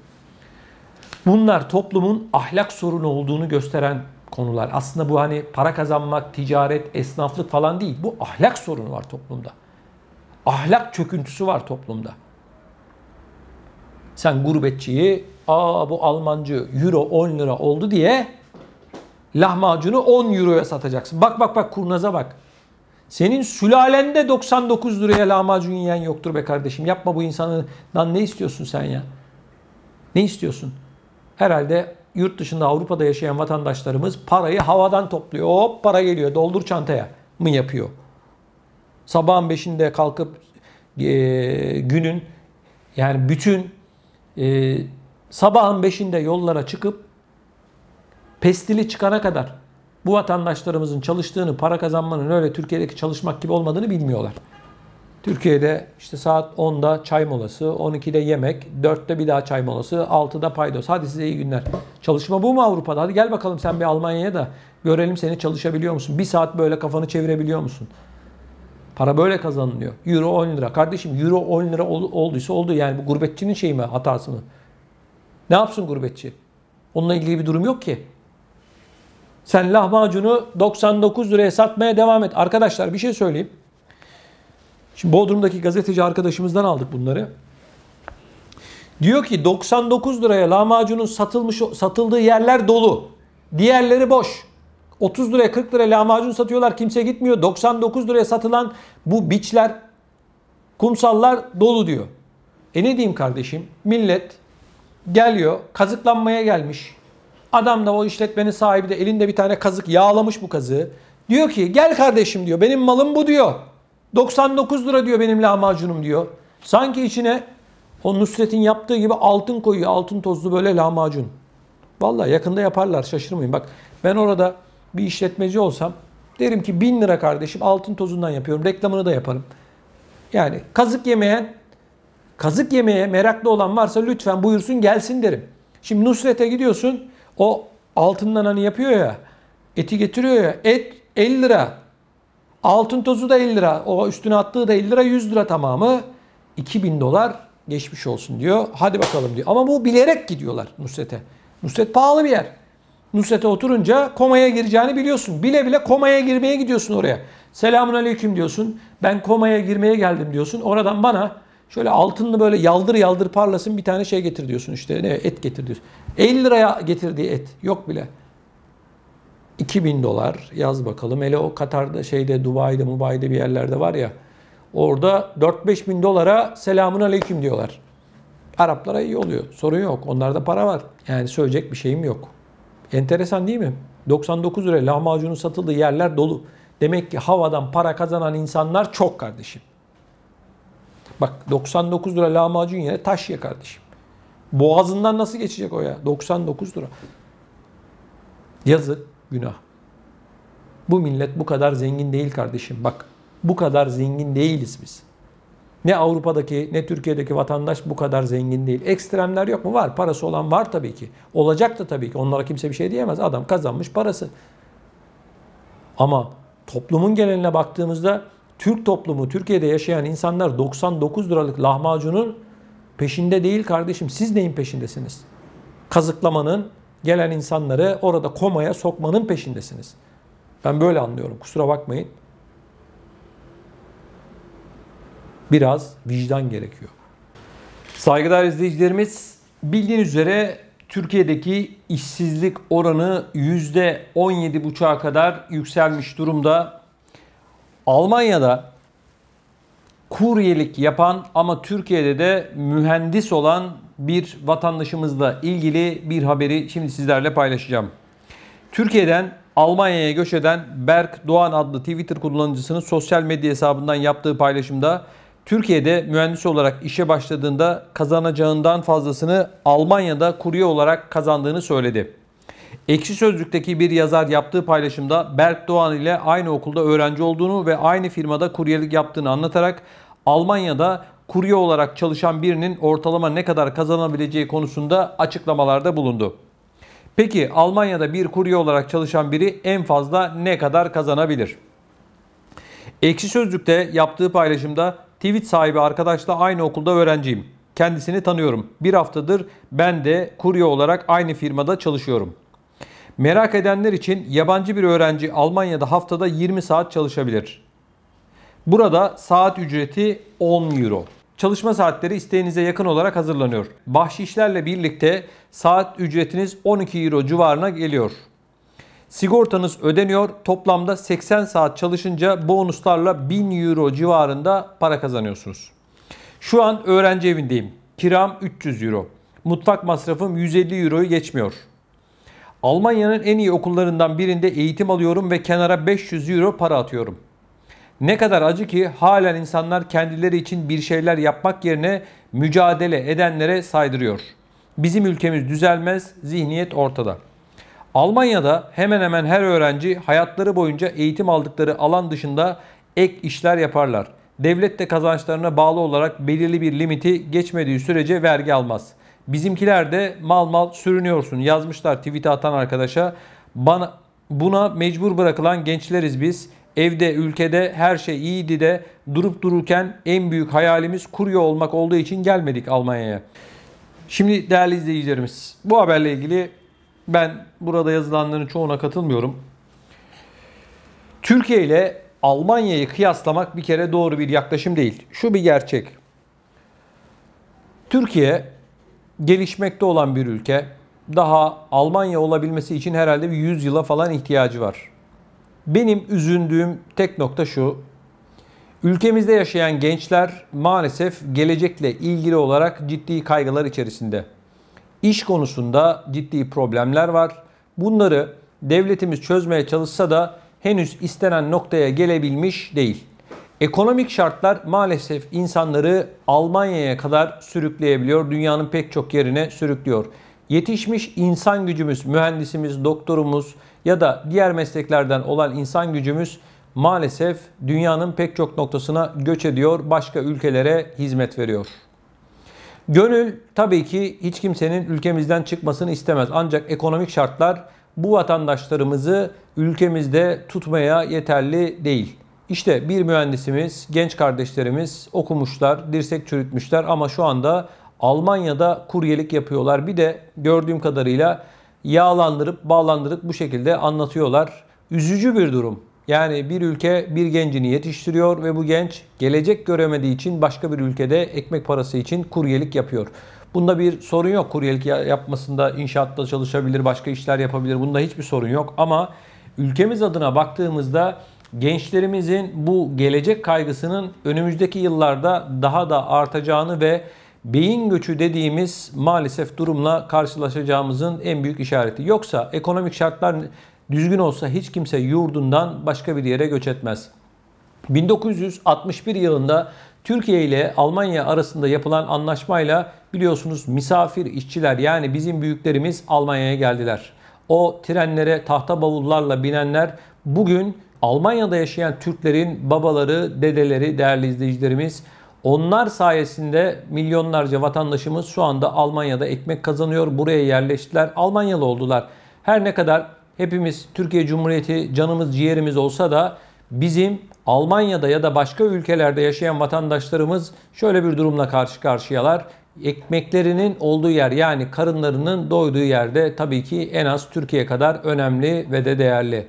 bunlar toplumun ahlak sorunu olduğunu gösteren konular. Aslında bu hani para kazanmak, ticaret, esnaflık falan değil. Bu ahlak sorunu var toplumda. Ahlak çöküntüsü var toplumda. Sen gurbetçiyi, bu Almancı euro 10 lira oldu diye lahmacunu 10 euroya satacaksın. Bak kurnaza bak. Senin sülalende 99 liraya lahmacun yiyen yoktur be kardeşim. Yapma bu insandan, ne istiyorsun sen ya? Ne istiyorsun? Herhalde yurt dışında, Avrupa'da yaşayan vatandaşlarımız parayı havadan topluyor. Hop para geliyor, doldur çantaya mı yapıyor? Sabahın 5'inde kalkıp günün, yani bütün sabahın 5'inde yollara çıkıp pestili çıkana kadar bu vatandaşlarımızın çalıştığını, para kazanmanın öyle Türkiye'deki çalışmak gibi olmadığını bilmiyorlar. Türkiye'de işte saat 10'da çay molası, 12'de yemek, 4'te bir daha çay molası, 6'da paydos. Hadi size iyi günler. Çalışma bu mu Avrupa'da? Hadi gel bakalım sen bir Almanya'ya da görelim seni, çalışabiliyor musun? Bir saat böyle kafanı çevirebiliyor musun? Para böyle kazanılıyor. Euro 10 lira. Kardeşim euro 10 lira olduysa oldu. Yani bu gurbetçinin şeyi mi, hatası mı? Ne yapsın gurbetçi? Onunla ilgili bir durum yok ki. Sen lahmacunu 99 liraya satmaya devam et. Arkadaşlar bir şey söyleyeyim. Şimdi Bodrum'daki gazeteci arkadaşımızdan aldık bunları. Diyor ki 99 liraya lahmacunun satıldığı yerler dolu. Diğerleri boş. 30 liraya 40 liraya lahmacun satıyorlar, kimse gitmiyor. 99 liraya satılan bu beachler, kumsallar dolu diyor. Ne diyeyim kardeşim? Millet geliyor, kazıklanmaya gelmiş. Adam da, o işletmenin sahibi de elinde bir tane kazık, yağlamış bu kazığı. Diyor ki gel kardeşim diyor, benim malım bu diyor. 99 lira diyor benim lahmacunum diyor. Sanki içine o Nusret'in yaptığı gibi altın koyuyor. Altın tozlu böyle lahmacun. Vallahi yakında yaparlar, şaşırmayın. Bak ben orada bir işletmeci olsam Derim ki 1000 lira kardeşim, altın tozundan yapıyorum. Reklamını da yaparım. Yani kazık yemeye meraklı olan varsa lütfen buyursun gelsin derim. Şimdi Nusret'e gidiyorsun. O altından hani yapıyor ya. Eti getiriyor ya. Et 50 lira. Altın tozu da 50 lira. O üstüne attığı da 50 lira, 100 lira tamamı. 2000 dolar geçmiş olsun diyor. Hadi bakalım diyor. Ama bu bilerek gidiyorlar Nusret'e. Nusret pahalı bir yer. Nusret'e oturunca komaya gireceğini biliyorsun. Bile bile komaya girmeye gidiyorsun oraya. Selamun aleyküm diyorsun. Ben komaya girmeye geldim diyorsun. Oradan bana şöyle altınlı böyle yaldır yaldır parlasın bir tane şey getir diyorsun işte. Ne et getir diyorsun. 50 liraya getirdiği et. Yok bile. 2000 dolar yaz bakalım. Hele o Katar'da Dubai'de bir yerlerde var ya. Orada 4-5 bin dolara selamun aleyküm diyorlar. Araplara iyi oluyor. Sorun yok. Onlarda para var. Yani söyleyecek bir şeyim yok. Enteresan değil mi? 99 liraya lahmacunun satıldığı yerler dolu. Demek ki havadan para kazanan insanlar çok kardeşim. Bak 99 lira lahmacun yine taş ye kardeşim. Boğazından nasıl geçecek o ya? 99 lira. Yazık, günah. Bu millet bu kadar zengin değil kardeşim. Bak bu kadar zengin değiliz biz. Ne Avrupa'daki ne Türkiye'deki vatandaş bu kadar zengin değil. Ekstremler yok mu? Var. Parası olan var tabii ki. Olacak da tabii ki. Onlara kimse bir şey diyemez. Adam kazanmış parası. Ama toplumun geneline baktığımızda Türk toplumu, Türkiye'de yaşayan insanlar 99 liralık lahmacunun peşinde değil kardeşim. Siz neyin peşindesiniz? Kazıklamanın, gelen insanları orada komaya sokmanın peşindesiniz. Ben böyle anlıyorum. Kusura bakmayın. Biraz vicdan gerekiyor. Saygıdeğer izleyicilerimiz, bildiğiniz üzere Türkiye'deki işsizlik oranı %17,5'a kadar yükselmiş durumda. Almanya'da kuryelik yapan ama Türkiye'de de mühendis olan bir vatandaşımızla ilgili bir haberi şimdi sizlerle paylaşacağım. Türkiye'den Almanya'ya göç eden Berk Doğan adlı Twitter kullanıcısının sosyal medya hesabından yaptığı paylaşımda Türkiye'de mühendis olarak işe başladığında kazanacağından fazlasını Almanya'da kurye olarak kazandığını söyledi. Ekşi Sözlük'teki bir yazar yaptığı paylaşımda Berk Doğan ile aynı okulda öğrenci olduğunu ve aynı firmada kuryelik yaptığını anlatarak Almanya'da kurye olarak çalışan birinin ortalama ne kadar kazanabileceği konusunda açıklamalarda bulundu. Peki Almanya'da bir kurye olarak çalışan biri en fazla ne kadar kazanabilir? Ekşi Sözlük'te yaptığı paylaşımda tweet sahibi arkadaşla aynı okulda öğrenciyim. Kendisini tanıyorum. Bir haftadır ben de kurye olarak aynı firmada çalışıyorum. Merak edenler için yabancı bir öğrenci Almanya'da haftada 20 saat çalışabilir. Burada saat ücreti 10 euro. Çalışma saatleri isteğinize yakın olarak hazırlanıyor. Bahşişlerle birlikte saat ücretiniz 12 euro civarına geliyor. Sigortanız ödeniyor. Toplamda 80 saat çalışınca bonuslarla 1000 euro civarında para kazanıyorsunuz. Şu an öğrenci evindeyim. Kiram 300 euro. Mutfak masrafım 150 euroyu geçmiyor. Almanya'nın en iyi okullarından birinde eğitim alıyorum ve kenara 500 euro para atıyorum. Ne kadar acı ki halen insanlar kendileri için bir şeyler yapmak yerine mücadele edenlere saydırıyor. Bizim ülkemiz düzelmez, zihniyet ortada. Almanya'da hemen hemen her öğrenci hayatları boyunca eğitim aldıkları alan dışında ek işler yaparlar. Devlet de kazançlarına bağlı olarak belirli bir limiti geçmediği sürece vergi almaz. Bizimkiler de mal mal sürünüyorsun yazmışlar tweet atan arkadaşa. Buna mecbur bırakılan gençleriz biz. Evde, ülkede her şey iyiydi de durup dururken en büyük hayalimiz kurye olmak olduğu için gelmedik Almanya'ya. Şimdi değerli izleyicilerimiz, bu haberle ilgili ben burada yazılanların çoğuna katılmıyorum. Türkiye ile Almanya'yı kıyaslamak bir kere doğru bir yaklaşım değil. Şu bir gerçek. Türkiye gelişmekte olan bir ülke. Daha Almanya olabilmesi için herhalde bir 100 yıla falan ihtiyacı var. Benim üzüldüğüm tek nokta şu. Ülkemizde yaşayan gençler maalesef gelecekle ilgili olarak ciddi kaygılar içerisinde. İş konusunda ciddi problemler var. Bunları devletimiz çözmeye çalışsa da henüz istenen noktaya gelebilmiş değil. Ekonomik şartlar maalesef insanları Almanya'ya kadar sürükleyebiliyor. Dünyanın pek çok yerine sürüklüyor. Yetişmiş insan gücümüz, mühendisimiz, doktorumuz ya da diğer mesleklerden olan insan gücümüz maalesef dünyanın pek çok noktasına göç ediyor, başka ülkelere hizmet veriyor. Gönül tabii ki hiç kimsenin ülkemizden çıkmasını istemez. Ancak ekonomik şartlar bu vatandaşlarımızı ülkemizde tutmaya yeterli değil. İşte bir mühendisimiz, genç kardeşlerimiz okumuşlar, dirsek çürütmüşler ama şu anda Almanya'da kuryelik yapıyorlar. Bir de gördüğüm kadarıyla yağlandırıp bağlandırıp bu şekilde anlatıyorlar. Üzücü bir durum. Yani bir ülke bir gencini yetiştiriyor ve bu genç gelecek göremediği için başka bir ülkede ekmek parası için kuryelik yapıyor. Bunda bir sorun yok. Kuryelik yapmasında, inşaatta çalışabilir, başka işler yapabilir. Bunda hiçbir sorun yok. Ama ülkemiz adına baktığımızda gençlerimizin bu gelecek kaygısının önümüzdeki yıllarda daha da artacağını ve beyin göçü dediğimiz maalesef durumla karşılaşacağımızın en büyük işareti. Yoksa ekonomik şartlar düzgün olsa hiç kimse yurdundan başka bir yere göç etmez. 1961 yılında Türkiye ile Almanya arasında yapılan anlaşmayla biliyorsunuz misafir işçiler yani bizim büyüklerimiz Almanya'ya geldiler. O trenlere tahta bavullarla binenler bugün Almanya'da yaşayan Türklerin babaları, dedeleri, değerli izleyicilerimiz. Onlar sayesinde milyonlarca vatandaşımız şu anda Almanya'da ekmek kazanıyor. Buraya yerleştiler. Almanyalı oldular. Her ne kadar hepimiz Türkiye Cumhuriyeti canımız ciğerimiz olsa da bizim Almanya'da ya da başka ülkelerde yaşayan vatandaşlarımız şöyle bir durumla karşı karşıyalar. Ekmeklerinin olduğu yer yani karınlarının doyduğu yerde tabii ki en az Türkiye kadar önemli ve de değerli.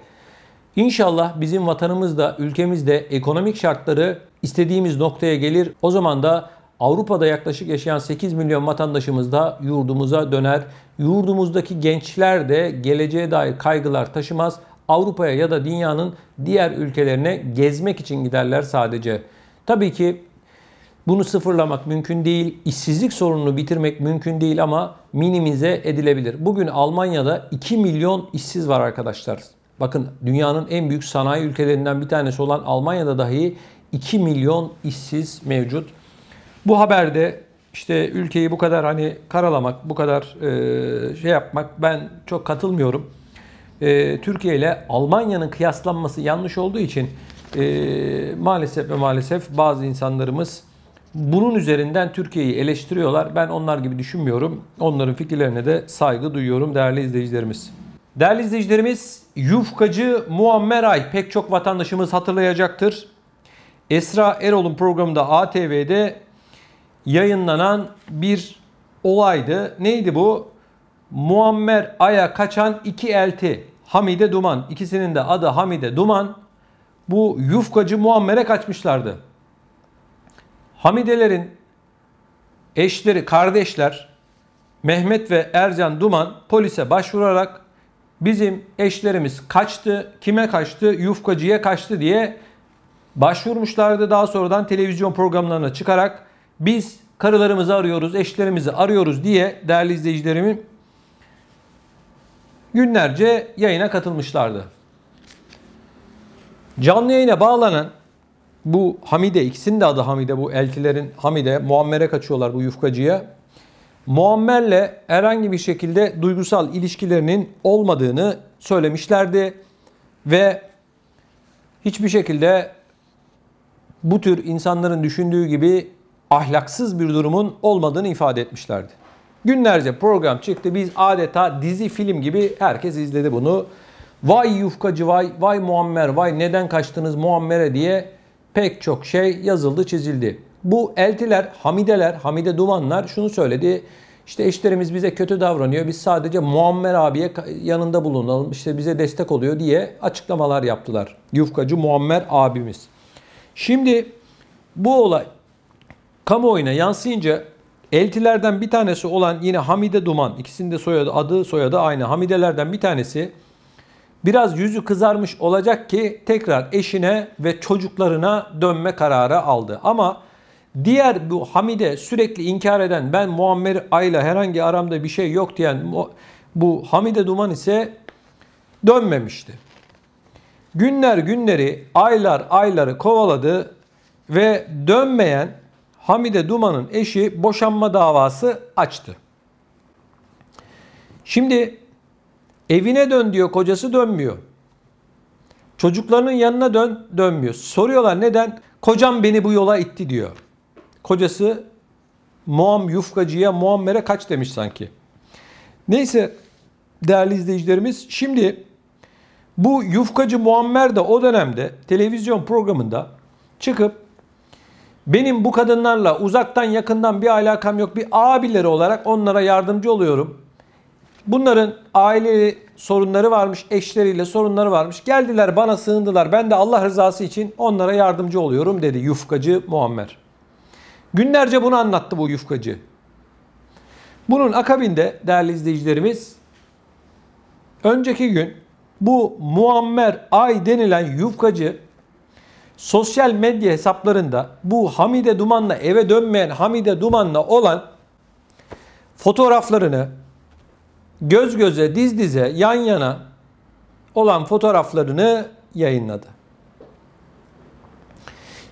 İnşallah bizim vatanımızda, ülkemizde ekonomik şartları istediğimiz noktaya gelir. O zaman da Avrupa'da yaklaşık yaşayan 8 milyon vatandaşımız da yurdumuza döner. Yurdumuzdaki gençler de geleceğe dair kaygılar taşımaz. Avrupa'ya ya da dünyanın diğer ülkelerine gezmek için giderler sadece. Tabii ki bunu sıfırlamak mümkün değil. İşsizlik sorununu bitirmek mümkün değil ama minimize edilebilir. Bugün Almanya'da 2 milyon işsiz var arkadaşlar. Bakın dünyanın en büyük sanayi ülkelerinden bir tanesi olan Almanya'da dahi 2 milyon işsiz mevcut. Bu haberde işte ülkeyi bu kadar karalamak, bu kadar şey yapmak ben çok katılmıyorum. Türkiye ile Almanya'nın kıyaslanması yanlış olduğu için maalesef bazı insanlarımız bunun üzerinden Türkiye'yi eleştiriyorlar. Ben onlar gibi düşünmüyorum. Onların fikirlerine de saygı duyuyorum değerli izleyicilerimiz. Değerli izleyicilerimiz, yufkacı Muammer Ay pek çok vatandaşımız hatırlayacaktır. Esra Erol'un programında ATV'de yayınlanan bir olaydı. Neydi bu? Muammer Ay'a kaçan iki elti Hamide Duman, ikisinin de adı Hamide Duman, bu yufkacı Muammer'e kaçmışlardı. Hamidelerin eşleri, kardeşler Mehmet ve Ercan Duman polise başvurarak bizim eşlerimiz kaçtı, kime kaçtı, yufkacıya kaçtı diye başvurmuşlardı. Daha sonradan televizyon programlarına çıkarak biz karılarımızı arıyoruz, eşlerimizi arıyoruz diye değerli izleyicilerimin günlerce yayına katılmışlardı. Canlı yayına bağlanan bu Hamide, ikisinin de adı Hamide, bu eltilerin Hamide, Muammer'e kaçıyorlar bu yufkacıya. Muammer'le herhangi bir şekilde duygusal ilişkilerinin olmadığını söylemişlerdi ve hiçbir şekilde bu tür insanların düşündüğü gibi ahlaksız bir durumun olmadığını ifade etmişlerdi. Günlerce program çıktı. Biz adeta dizi film gibi herkes izledi bunu. Vay yufkacı vay, vay Muammer, vay neden kaçtınız Muammer'e diye pek çok şey yazıldı, çizildi. Bu eltiler, Hamideler, Hamide Dumanlar şunu söyledi. İşte eşlerimiz bize kötü davranıyor. Biz sadece Muammer abiye yanında bulunalım. İşte bize destek oluyor diye açıklamalar yaptılar. Yufkacı Muammer abimiz. Şimdi bu olay kamuoyuna yansıyınca eltilerden bir tanesi olan yine Hamide Duman, ikisinin de soyadı aynı Hamidelerden bir tanesi biraz yüzü kızarmış olacak ki tekrar eşine ve çocuklarına dönme kararı aldı. Ama diğer bu Hamide, sürekli inkar eden, ben Muammer Ay'la herhangi aramda bir şey yok diyen bu Hamide Duman ise dönmemişti. Günler günleri, aylar ayları kovaladı ve dönmeyen Hamide Duman'ın eşi boşanma davası açtı. Şimdi Evine dön diyor, kocası dönmüyor. Çocuklarının yanına dön, dönmüyor. Soruyorlar neden? Kocam beni bu yola itti diyor. Kocası yufkacıya, Muammer'e kaç demiş sanki. Neyse değerli izleyicilerimiz, şimdi bu yufkacı Muammer de o dönemde televizyon programında çıkıp benim bu kadınlarla uzaktan yakından bir alakam yok, bir abileri olarak onlara yardımcı oluyorum. Bunların aile sorunları varmış, eşleriyle sorunları varmış. Geldiler bana sığındılar. Ben de Allah rızası için onlara yardımcı oluyorum dedi yufkacı Muammer. Günlerce bunu anlattı bu yufkacı. Bunun akabinde değerli izleyicilerimiz, önceki gün bu Muammer Ay denilen yufkacı sosyal medya hesaplarında bu Hamide Duman'la, eve dönmeyen Hamide Duman'la olan fotoğraflarını, göz göze, diz dize, yan yana olan fotoğraflarını yayınladı.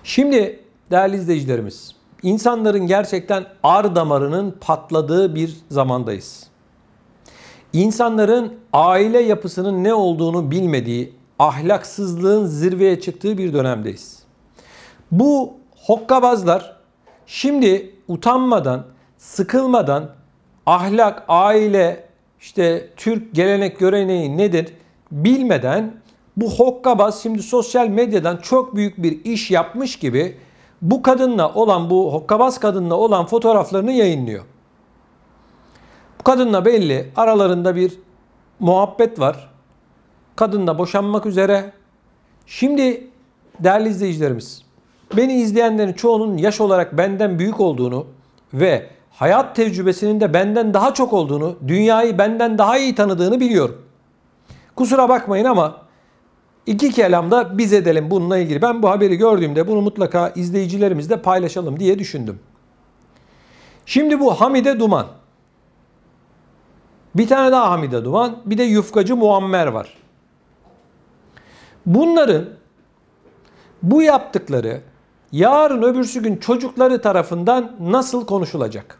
Şimdi değerli izleyicilerimiz, insanların gerçekten ar damarının patladığı bir zamandayız. İnsanların aile yapısının ne olduğunu bilmediği, ahlaksızlığın zirveye çıktığı bir dönemdeyiz. Bu hokkabazlar şimdi utanmadan, sıkılmadan ahlak, aile, işte Türk gelenek göreneği nedir bilmeden bu hokkabaz şimdi sosyal medyadan çok büyük bir iş yapmış gibi bu kadınla olan, bu hokkabaz kadınla olan fotoğraflarını yayınlıyor. Bu kadınla belli aralarında bir muhabbet var. Kadınla boşanmak üzere. Şimdi değerli izleyicilerimiz, beni izleyenlerin çoğunun yaş olarak benden büyük olduğunu ve hayat tecrübesinin de benden daha çok olduğunu, dünyayı benden daha iyi tanıdığını biliyorum. Kusura bakmayın ama iki kelamda biz edelim bununla ilgili. Ben bu haberi gördüğümde bunu mutlaka izleyicilerimizle paylaşalım diye düşündüm. Şimdi bu Hamide Duman. Bir tane daha Hamide Duman, bir de yufkacı Muammer var. Bunların bu yaptıkları yarın öbürsü gün çocukları tarafından nasıl konuşulacak?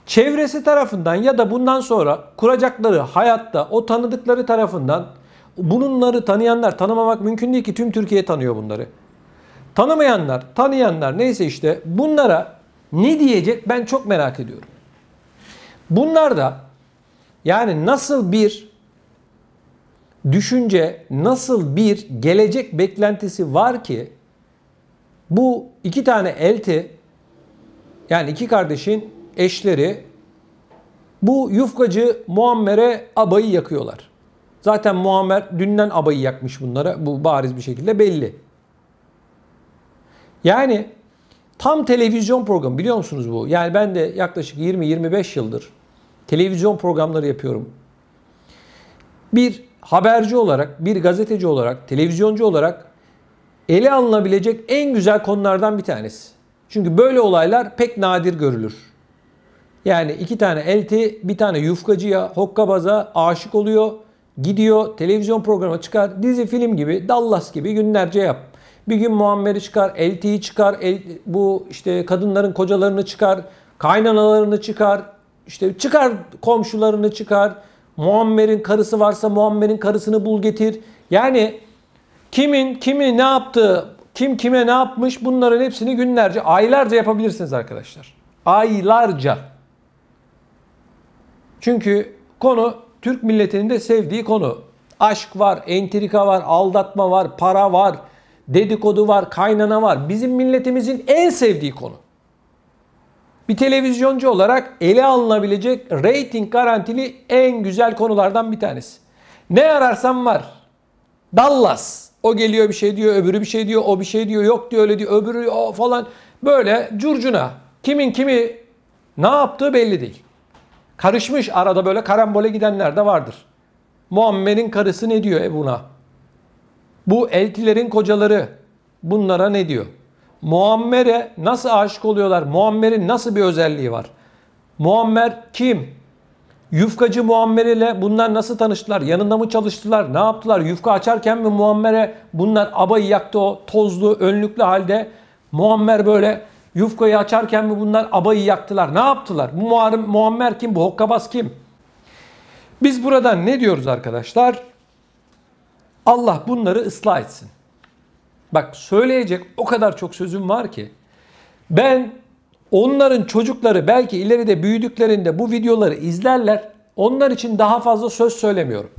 Çevresi tarafından ya da bundan sonra kuracakları hayatta o tanıdıkları tarafından, bunları tanıyanlar, tanımamak mümkün değil ki, tüm Türkiye tanıyor bunları. Tanımayanlar, tanıyanlar neyse işte bunlara ne diyecek ben çok merak ediyorum. Bunlar da yani nasıl bir düşünce, nasıl bir gelecek beklentisi var ki bu iki tane elti, yani iki kardeşin eşleri bu yufkacı Muammer'e abayı yakıyorlar. Zaten Muammer dünden abayı yakmış bunlara. Bu bariz bir şekilde belli. Yani tam televizyon programı, biliyor musunuz bu? Yani ben de yaklaşık 20-25 yıldır televizyon programları yapıyorum. Bir haberci olarak, bir gazeteci olarak, televizyoncu olarak ele alınabilecek en güzel konulardan bir tanesi. Çünkü böyle olaylar pek nadir görülür. Yani iki tane elti bir tane yufkacıya, hokkabaza aşık oluyor. Gidiyor televizyon programı çıkar, dizi film gibi, Dallas gibi günlerce yap. Bir gün Muammer'i çıkar, eltiyi çıkar, bu işte kadınların kocalarını çıkar, kaynanalarını çıkar, işte çıkar komşularını çıkar. Muammer'in karısı varsa Muammer'in karısını bul getir. Yani kimin kimi ne yaptı, kim kime ne yapmış, bunların hepsini günlerce, aylarca yapabilirsiniz arkadaşlar. Aylarca. Çünkü konu Türk milletinin de sevdiği konu. Aşk var, entrika var, aldatma var, para var, dedikodu var, kaynana var. Bizim milletimizin en sevdiği konu. Bir televizyoncu olarak ele alınabilecek reyting garantili en güzel konulardan bir tanesi. Ne ararsam var. Dallas. O geliyor bir şey diyor, öbürü bir şey diyor, o bir şey diyor, yok diyor, öyle diyor, öbürü o falan. Böyle curcuna. Kimin kimi ne yaptığı belli değil. Karışmış arada, böyle karambole gidenler de vardır. Muammer'in karısı ne diyor buna? Bu eltilerin kocaları bunlara ne diyor? Muammer'e nasıl aşık oluyorlar? Muammer'in nasıl bir özelliği var? Muammer kim? Yufkacı Muammer ile bunlar nasıl tanıştılar? Yanında mı çalıştılar? Ne yaptılar? Yufka açarken mi Muammer'e bunlar abayı yaktı, o tozlu, önlüklü halde? Muammer böyle yufkayı açarken mi bunlar abayı yaktılar? Ne yaptılar? Bu Muammer kim? Bu hokkabaz kim? Biz buradan ne diyoruz arkadaşlar? Allah bunları ıslah etsin. Bak söyleyecek o kadar çok sözüm var ki. Ben onların çocukları belki ileride büyüdüklerinde bu videoları izlerler. Onlar için daha fazla söz söylemiyorum.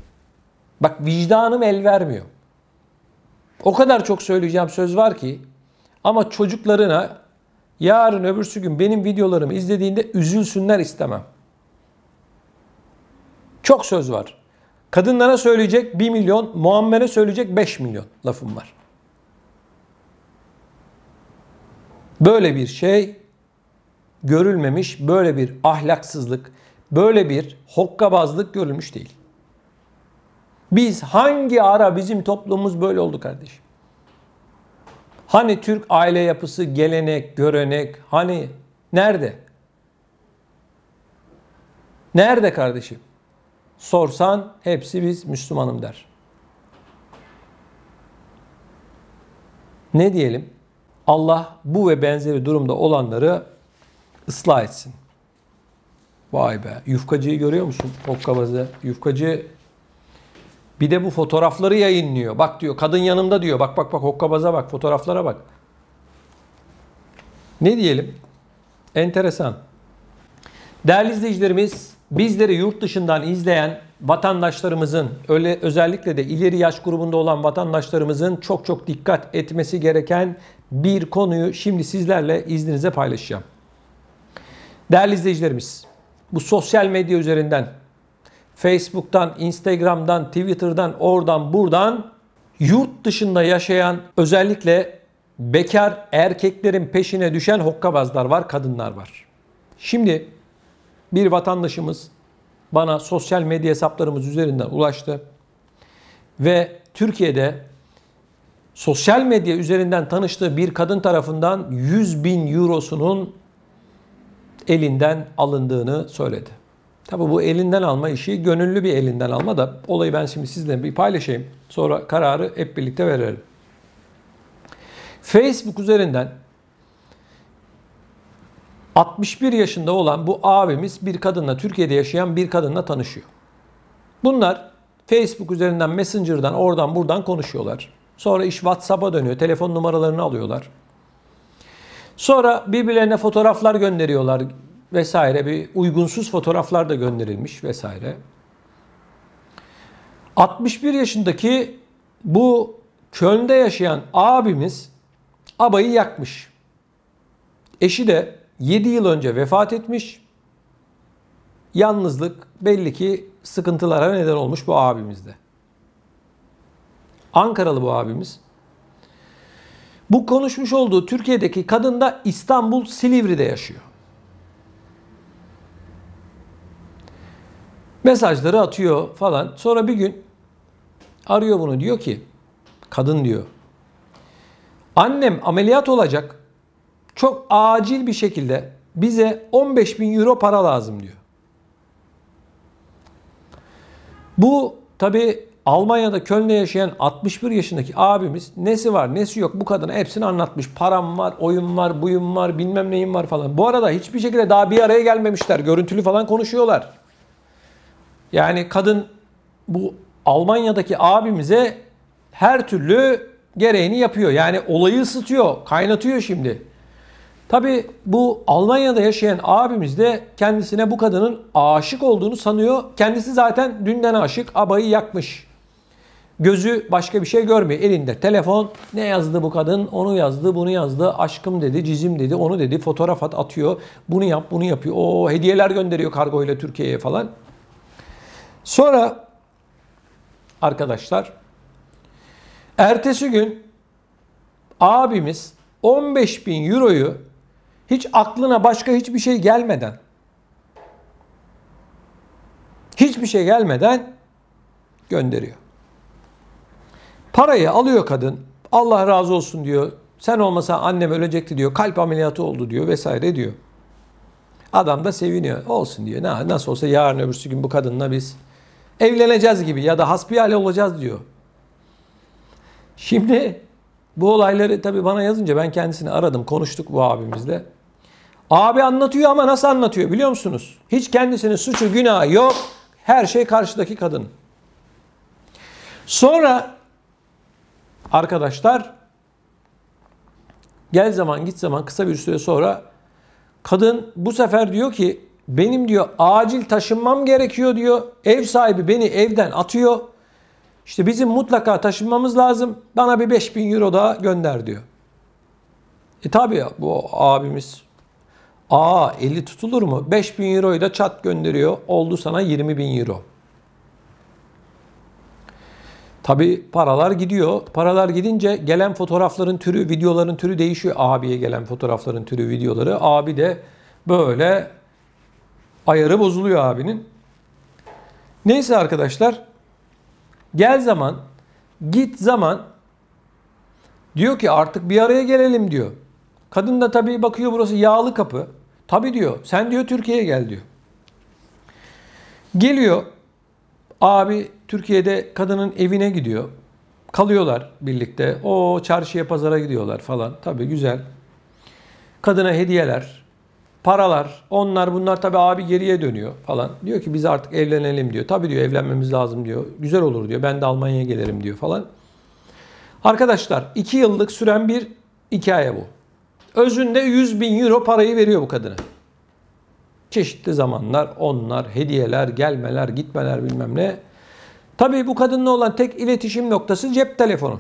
Bak vicdanım el vermiyor. O kadar çok söyleyeceğim söz var ki. Ama çocuklarına yarın öbürsü gün benim videolarımı izlediğinde üzülsünler istemem. Çok söz var. Kadınlara söyleyecek 1 milyon, Muammer'e söyleyecek 5 milyon lafım var. Böyle bir şey görülmemiş, böyle bir ahlaksızlık, böyle bir hokkabazlık görülmüş değil. Biz hangi ara bizim toplumumuz böyle oldu kardeşim? Hani Türk aile yapısı, gelenek, görenek, hani nerede? Nerede kardeşim? Sorsan hepsi biz Müslümanım der. Ne diyelim? Allah bu ve benzeri durumda olanları ıslah etsin. Vay be. Yufkacıyı görüyor musun? Hokkabazı. Yufkacı bir de bu fotoğrafları yayınlıyor. Bak diyor kadın yanımda diyor. Bak hokkabaza bak, fotoğraflara bak. Ne diyelim? Enteresan. Değerli izleyicilerimiz, bizleri yurt dışından izleyen vatandaşlarımızın, özellikle de ileri yaş grubunda olan vatandaşlarımızın çok dikkat etmesi gereken bir konuyu şimdi sizlerle izninize paylaşacağım. Değerli izleyicilerimiz, bu sosyal medya üzerinden, Facebook'tan, Instagram'dan, Twitter'dan, oradan buradan yurt dışında yaşayan özellikle bekar erkeklerin peşine düşen hokkabazlar var, kadınlar var. Şimdi bir vatandaşımız bana sosyal medya hesaplarımız üzerinden ulaştı ve Türkiye'de sosyal medya üzerinden tanıştığı bir kadın tarafından 100.000 eurosunun elinden alındığını söyledi. Tabii bu elinden alma işi gönüllü bir elinden alma da olayı ben şimdi sizinle bir paylaşayım. Sonra kararı hep birlikte verelim. Facebook üzerinden 61 yaşında olan bu abimiz bir kadınla, Türkiye'de yaşayan bir kadınla tanışıyor. Bunlar Facebook üzerinden, Messenger'dan, oradan buradan konuşuyorlar. Sonra iş WhatsApp'a dönüyor. Telefon numaralarını alıyorlar. Sonra birbirlerine fotoğraflar gönderiyorlar vesaire. Bir uygunsuz fotoğraflar da gönderilmiş vesaire. 61 yaşındaki bu Köln'de yaşayan abimiz abayı yakmış. Eşi de 7 yıl önce vefat etmiş. Yalnızlık belli ki sıkıntılara neden olmuş bu abimizde. Ankaralı bu abimiz. Bu konuşmuş olduğu Türkiye'deki kadın da İstanbul Silivri'de yaşıyor. Mesajları atıyor falan. Sonra bir gün arıyor bunu, diyor ki kadın diyor, annem ameliyat olacak. Çok acil bir şekilde bize 15.000 euro para lazım diyor. Bu tabi Almanya'da Köln'de yaşayan 61 yaşındaki abimiz nesi var nesi yok bu kadına hepsini anlatmış. Param var, oyun var, buyum var, bilmem neyim var falan. Bu arada hiçbir şekilde daha bir araya gelmemişler. Görüntülü falan konuşuyorlar. Yani kadın bu Almanya'daki abimize her türlü gereğini yapıyor. Yani olayı ısıtıyor, kaynatıyor şimdi. Tabii bu Almanya'da yaşayan abimiz de kendisine bu kadının aşık olduğunu sanıyor. Kendisi zaten dünden aşık, abayı yakmış. Gözü başka bir şey görmüyor. Elinde telefon, ne yazdı bu kadın? Onu yazdı, bunu yazdı. Aşkım dedi, cizim dedi, onu dedi. Fotoğraf atıyor. Bunu yap, bunu yapıyor. O hediyeler gönderiyor kargoyla Türkiye'ye falan. Sonra arkadaşlar ertesi gün abimiz 15.000 euroyu hiç aklına başka hiçbir şey gelmeden, gönderiyor. Parayı alıyor kadın. Allah razı olsun diyor. Sen olmasa annem ölecekti diyor. Kalp ameliyatı oldu diyor vesaire diyor. Adam da seviniyor. Olsun diyor. Nasıl olsa yarın öbürsü gün bu kadınla biz evleneceğiz gibi ya da hasbihal olacağız diyor. Şimdi bu olayları tabii bana yazınca ben kendisini aradım. Konuştuk bu abimizle. Abi anlatıyor ama nasıl anlatıyor biliyor musunuz? Hiç kendisinin suçu günahı yok. Her şey karşıdaki kadın. Sonra arkadaşlar gel zaman git zaman kısa bir süre sonra kadın bu sefer diyor ki benim diyor acil taşınmam gerekiyor diyor. Ev sahibi beni evden atıyor. İşte bizim mutlaka taşınmamız lazım. Bana bir 5.000 euro daha gönder diyor. Tabi bu abimiz eli tutulur mu? 5.000 euroyu da çat gönderiyor. Oldu sana 20.000 euro. Tabi paralar gidiyor. Paralar gidince gelen fotoğrafların türü, videoların türü değişiyor. Abiye gelen fotoğrafların türü, videoları. Abi de böyle ayarı bozuluyor abinin. Neyse arkadaşlar. Gel zaman, git zaman diyor ki artık bir araya gelelim diyor. Kadın da tabii bakıyor burası yağlı kapı. Tabii diyor sen diyor Türkiye'ye gel diyor. Geliyor. Abi Türkiye'de kadının evine gidiyor. Kalıyorlar birlikte. O çarşıya pazara gidiyorlar falan. Tabii güzel. Kadına hediyeler, paralar, onlar bunlar tabii abi geriye dönüyor falan. Diyor ki biz artık evlenelim diyor. Tabii diyor evlenmemiz lazım diyor. Güzel olur diyor. Ben de Almanya'ya gelirim diyor falan. Arkadaşlar 2 yıllık süren bir hikaye bu. Özünde 100.000 euro parayı veriyor bu kadına. Çeşitli zamanlar, onlar, hediyeler, gelmeler, gitmeler bilmem ne. Tabii bu kadınla olan tek iletişim noktası cep telefonu.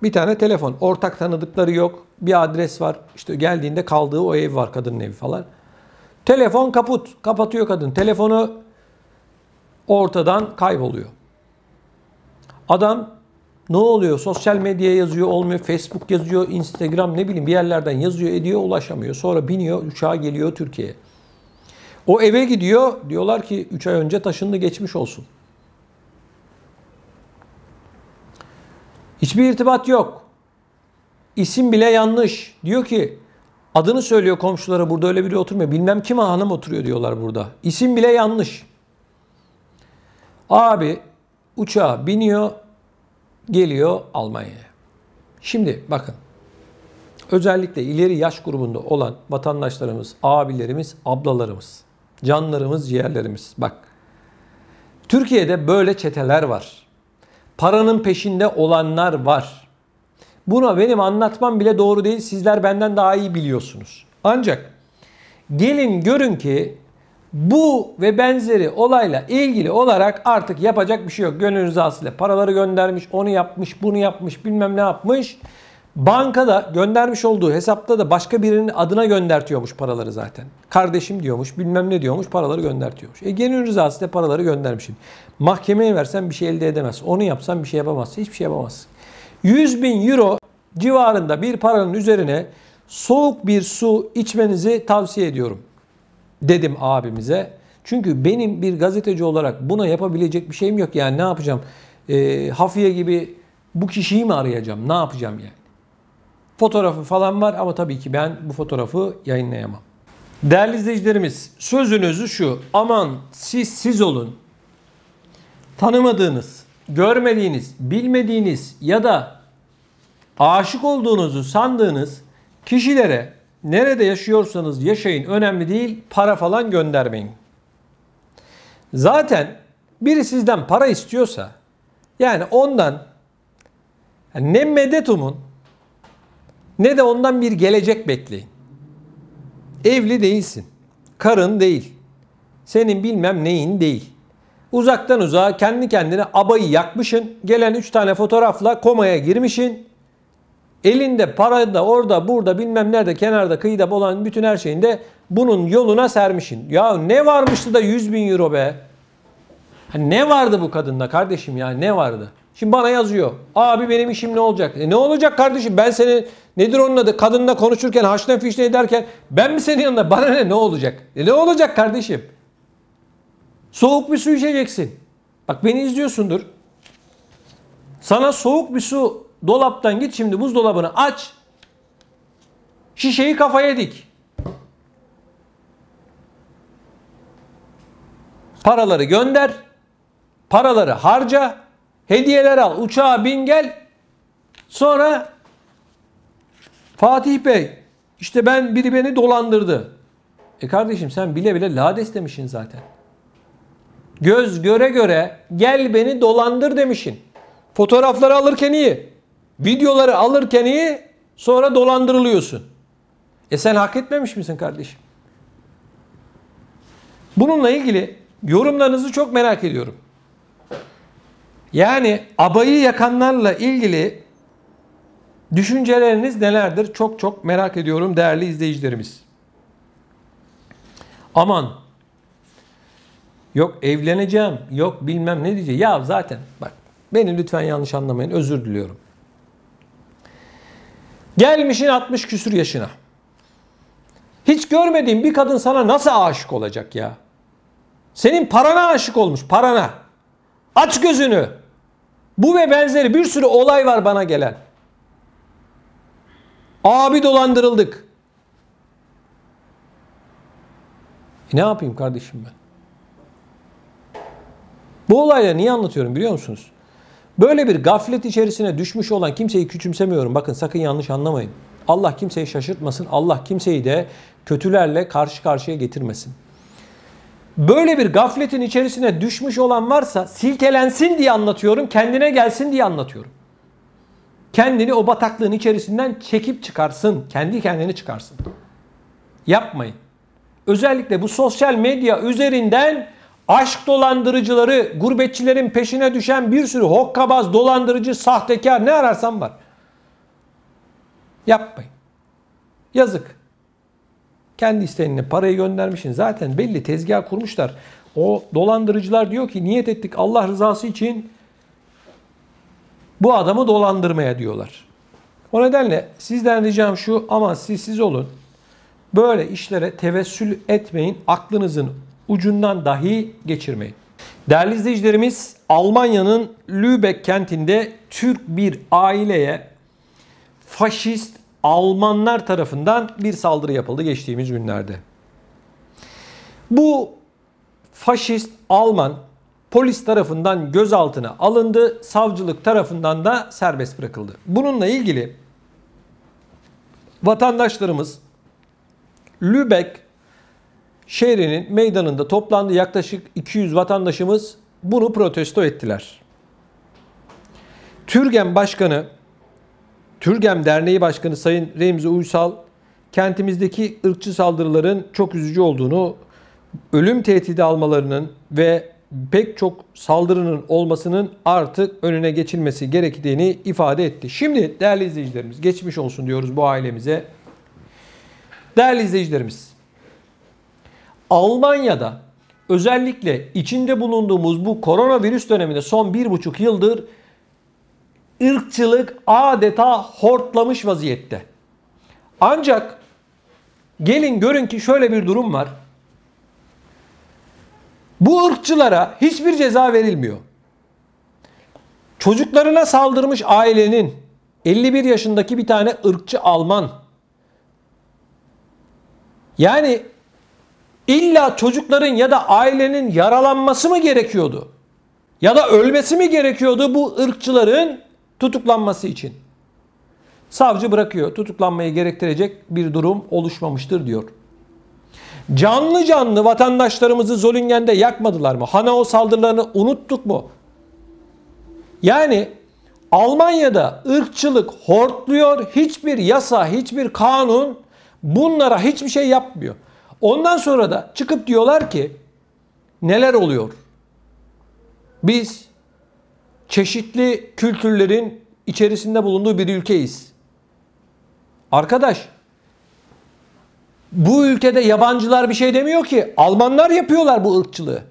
Bir tane telefon. Ortak tanıdıkları yok. Bir adres var. İşte geldiğinde kaldığı o ev var. Kadının evi falan. Telefon kaput. Kapatıyor kadın. Telefonu ortadan kayboluyor. Adam ne oluyor? Sosyal medyaya yazıyor olmuyor. Facebook yazıyor. Instagram ne bileyim bir yerlerden yazıyor ediyor ulaşamıyor. Sonra biniyor uçağa geliyor Türkiye'ye. O eve gidiyor. Diyorlar ki 3 ay önce taşındı geçmiş olsun. Hiçbir irtibat yok. İsim bile yanlış. Diyor ki adını söylüyor komşulara burada öyle biri oturmuyor. Bilmem kim hanım oturuyor diyorlar burada. İsim bile yanlış. Abi uçağa biniyor geliyor Almanya'ya. Şimdi bakın özellikle ileri yaş grubunda olan vatandaşlarımız, abilerimiz, ablalarımız, canlarımız, ciğerlerimiz. Bak Türkiye'de böyle çeteler var. Paranın peşinde olanlar var. Buna benim anlatmam bile doğru değil. Sizler benden daha iyi biliyorsunuz. Ancak gelin görün ki bu ve benzeri olayla ilgili olarak artık yapacak bir şey yok. Gönül rızasıyla paraları göndermiş, onu yapmış, bunu yapmış, bilmem ne yapmış. Bankada göndermiş olduğu hesapta da başka birinin adına göndertiyormuş paraları zaten. Kardeşim diyormuş, bilmem ne diyormuş, paraları göndertiyormuş. Gönül rızasıyla paraları göndermişsin. Mahkemeye versen bir şey elde edemezsin. Onu yapsan bir şey yapamazsın. Hiçbir şey yapamazsın. 100.000 euro civarında bir paranın üzerine soğuk bir su içmenizi tavsiye ediyorum. Dedim abimize. Çünkü benim bir gazeteci olarak buna yapabilecek bir şeyim yok. Yani ne yapacağım? Hafiye gibi bu kişiyi mi arayacağım? Ne yapacağım yani? Fotoğrafı falan var ama tabii ki ben bu fotoğrafı yayınlayamam. Değerli izleyicilerimiz, sözün özü şu. Aman siz olun. Tanımadığınız, görmediğiniz, bilmediğiniz ya da aşık olduğunuzu sandığınız kişilere nerede yaşıyorsanız yaşayın önemli değil, para falan göndermeyin. Zaten biri sizden para istiyorsa yani ondan ne medet umun ne de ondan bir gelecek bekleyin. Evli değilsin. Karın değil. Senin bilmem neyin değil. Uzaktan uzağa kendi kendine abayı yakmışın. Gelen 3 tane fotoğrafla komaya girmişin. Elinde para da orada burada bilmem nerede kenarda kıyıda olan bütün her şeyinde bunun yoluna sermişin. Ya ne varmıştı da 100.000 euro be? Ne vardı bu kadında kardeşim ya ne vardı? Şimdi bana yazıyor. Abi benim işim ne olacak? Ne olacak kardeşim? Ben seni nedir onun adı? Kadınla konuşurken haşne fişne ederken ben mi senin yanında? Bana ne olacak? Ne olacak kardeşim? Soğuk bir su içeceksin. Bak beni izliyorsundur. Sana soğuk bir su dolaptan git şimdi buzdolabını aç. Şişeyi kafaya dik. Paraları gönder. Paraları harca. Hediyeler al. Uçağa bin gel. Sonra Fatih Bey işte biri beni dolandırdı. Kardeşim sen bile bile lades demişsin zaten. Göz göre göre gel beni dolandır demişsin. Fotoğrafları alırken iyi. Videoları alırken iyi. Sonra dolandırılıyorsun. Sen hak etmemiş misin kardeşim? Bununla ilgili yorumlarınızı çok merak ediyorum. Yani abayı yakanlarla ilgili düşünceleriniz nelerdir? Çok çok merak ediyorum değerli izleyicilerimiz. Aman. Yok evleneceğim, yok bilmem ne diyeceğim. Ya zaten bak beni lütfen yanlış anlamayın, özür diliyorum. Gelmişin 60 küsur yaşına. Hiç görmediğin bir kadın sana nasıl aşık olacak ya? Senin parana aşık olmuş, parana. Aç gözünü. Bu ve benzeri bir sürü olay var bana gelen. Abi dolandırıldık. Ne yapayım kardeşim ben? Bu olayları niye anlatıyorum biliyor musunuz? Böyle bir gaflet içerisine düşmüş olan kimseyi küçümsemiyorum. Bakın sakın yanlış anlamayın. Allah kimseyi şaşırtmasın. Allah kimseyi de kötülerle karşı karşıya getirmesin. Böyle bir gafletin içerisine düşmüş olan varsa silkelensin diye anlatıyorum. Kendine gelsin diye anlatıyorum. Kendini o bataklığın içerisinden çekip çıkarsın. Kendi kendini çıkarsın. Yapmayın. Özellikle bu sosyal medya üzerinden aşk dolandırıcıları, gurbetçilerin peşine düşen bir sürü hokkabaz, dolandırıcı, sahtekar ne ararsan var. Yapmayın. Yazık. Kendi isteğine parayı göndermişsin. Zaten belli tezgah kurmuşlar. O dolandırıcılar diyor ki niyet ettik Allah rızası için bu adamı dolandırmaya diyorlar. O nedenle sizden ricam şu, ama siz olun. Böyle işlere tevessül etmeyin. Aklınızın ucundan dahi geçirmeyin. Değerli izleyicilerimiz, Almanya'nın Lübeck kentinde Türk bir aileye faşist Almanlar tarafından bir saldırı yapıldı geçtiğimiz günlerde. Bu faşist Alman polis tarafından gözaltına alındı, savcılık tarafından da serbest bırakıldı. Bununla ilgili vatandaşlarımız Lübeck şehrinin meydanında toplandı. Yaklaşık 200 vatandaşımız bunu protesto ettiler. Türgem Derneği Başkanı Sayın Remzi Uysal, kentimizdeki ırkçı saldırıların çok üzücü olduğunu, ölüm tehdidi almalarının ve pek çok saldırının olmasının artık önüne geçilmesi gerektiğini ifade etti. Şimdi değerli izleyicilerimiz, geçmiş olsun diyoruz bu ailemize. Değerli izleyicilerimiz, Almanya'da özellikle içinde bulunduğumuz bu koronavirüs döneminde son 1,5 yıldır ırkçılık adeta hortlamış vaziyette. Ancak gelin görün ki şöyle bir durum var. Bu ırkçılara hiçbir ceza verilmiyor. Çocuklarına saldırmış ailenin 51 yaşındaki bir tane ırkçı Alman. Yani illa çocukların ya da ailenin yaralanması mı gerekiyordu? Ya da ölmesi mi gerekiyordu bu ırkçıların tutuklanması için? Savcı bırakıyor. Tutuklanmayı gerektirecek bir durum oluşmamıştır diyor. Canlı canlı vatandaşlarımızı Zolingen'de yakmadılar mı? Hanau saldırılarını unuttuk mu? Yani Almanya'da ırkçılık hortluyor. Hiçbir yasa, hiçbir kanun bunlara hiçbir şey yapmıyor. Ondan sonra da çıkıp diyorlar ki neler oluyor? Biz çeşitli kültürlerin içerisinde bulunduğu bir ülkeyiz. Arkadaş, bu ülkede yabancılar bir şey demiyor ki. Almanlar yapıyorlar bu ırkçılığı.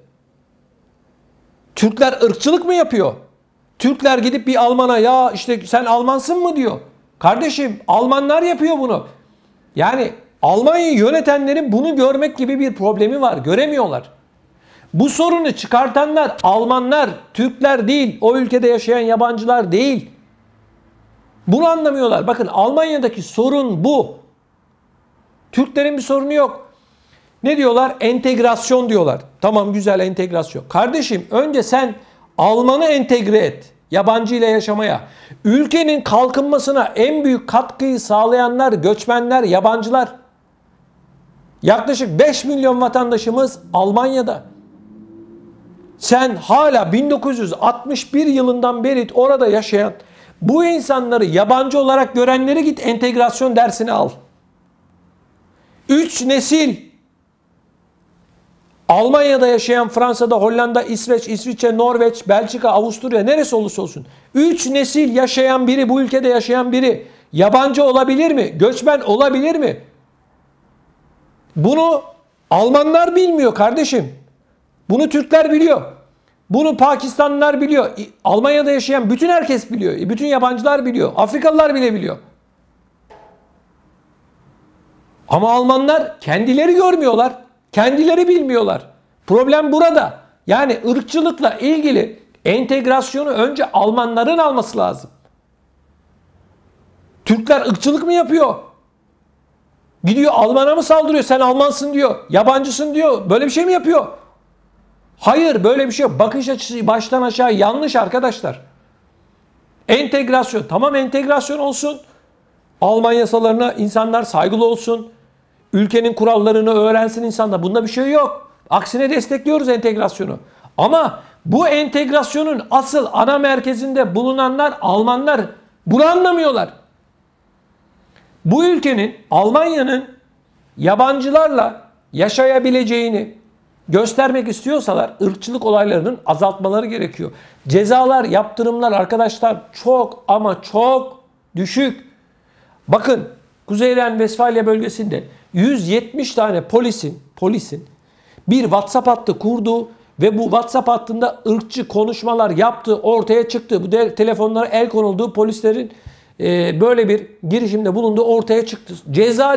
Türkler ırkçılık mı yapıyor? Türkler gidip bir Alman'a ya işte sen Almansın mı diyor. Kardeşim, Almanlar yapıyor bunu. Yani Almanya'yı yönetenlerin bunu görmek gibi bir problemi var. Göremiyorlar. Bu sorunu çıkartanlar Almanlar, Türkler değil. O ülkede yaşayan yabancılar değil. Bunu anlamıyorlar. Bakın Almanya'daki sorun bu. Türklerin bir sorunu yok. Ne diyorlar? Entegrasyon diyorlar. Tamam, güzel, entegrasyon. Kardeşim, önce sen Alman'ı entegre et. Yabancı ile yaşamaya. Ülkenin kalkınmasına en büyük katkıyı sağlayanlar göçmenler, yabancılar. Yaklaşık 5 milyon vatandaşımız Almanya'da. Sen hala 1961 yılından beri orada yaşayan bu insanları yabancı olarak görenleri git entegrasyon dersini al. 3 nesil Almanya'da yaşayan, Fransa'da, Hollanda, İsveç, İsviçre, Norveç, Belçika, Avusturya neresi olursa olsun 3 nesil yaşayan biri, bu ülkede yaşayan biri yabancı olabilir mi? Göçmen olabilir mi? Bunu Almanlar bilmiyor kardeşim. Bunu Türkler biliyor. Bunu Pakistanlılar biliyor. Almanya'da yaşayan bütün herkes biliyor. Bütün yabancılar biliyor. Afrikalılar bile biliyor. Ama Almanlar kendileri görmüyorlar. Kendileri bilmiyorlar. Problem burada. Yani ırkçılıkla ilgili entegrasyonu önce Almanların alması lazım. Türkler ırkçılık mı yapıyor? Gidiyor Alman'a mı saldırıyor? Sen Almansın diyor. Yabancısın diyor. Böyle bir şey mi yapıyor? Hayır, böyle bir şey yok. Bakış açısı baştan aşağı yanlış arkadaşlar. Entegrasyon. Tamam, entegrasyon olsun. Alman yasalarına insanlar saygılı olsun. Ülkenin kurallarını öğrensin insanlar. Bunda bir şey yok. Aksine destekliyoruz entegrasyonu. Ama bu entegrasyonun asıl ana merkezinde bulunanlar Almanlar. Bunu anlamıyorlar. Bu ülkenin, Almanya'nın yabancılarla yaşayabileceğini göstermek istiyorsalar ırkçılık olaylarının azaltmaları gerekiyor. Cezalar, yaptırımlar arkadaşlar çok ama çok düşük. Bakın Kuzey Ren-Vesfalya bölgesinde 170 tane polisin bir WhatsApp hattı kurduğu ve bu WhatsApp hattında ırkçı konuşmalar yaptığı ortaya çıktı. Bu telefonlara el konulduğu, polislerin böyle bir girişimde bulunduğu ortaya çıktı.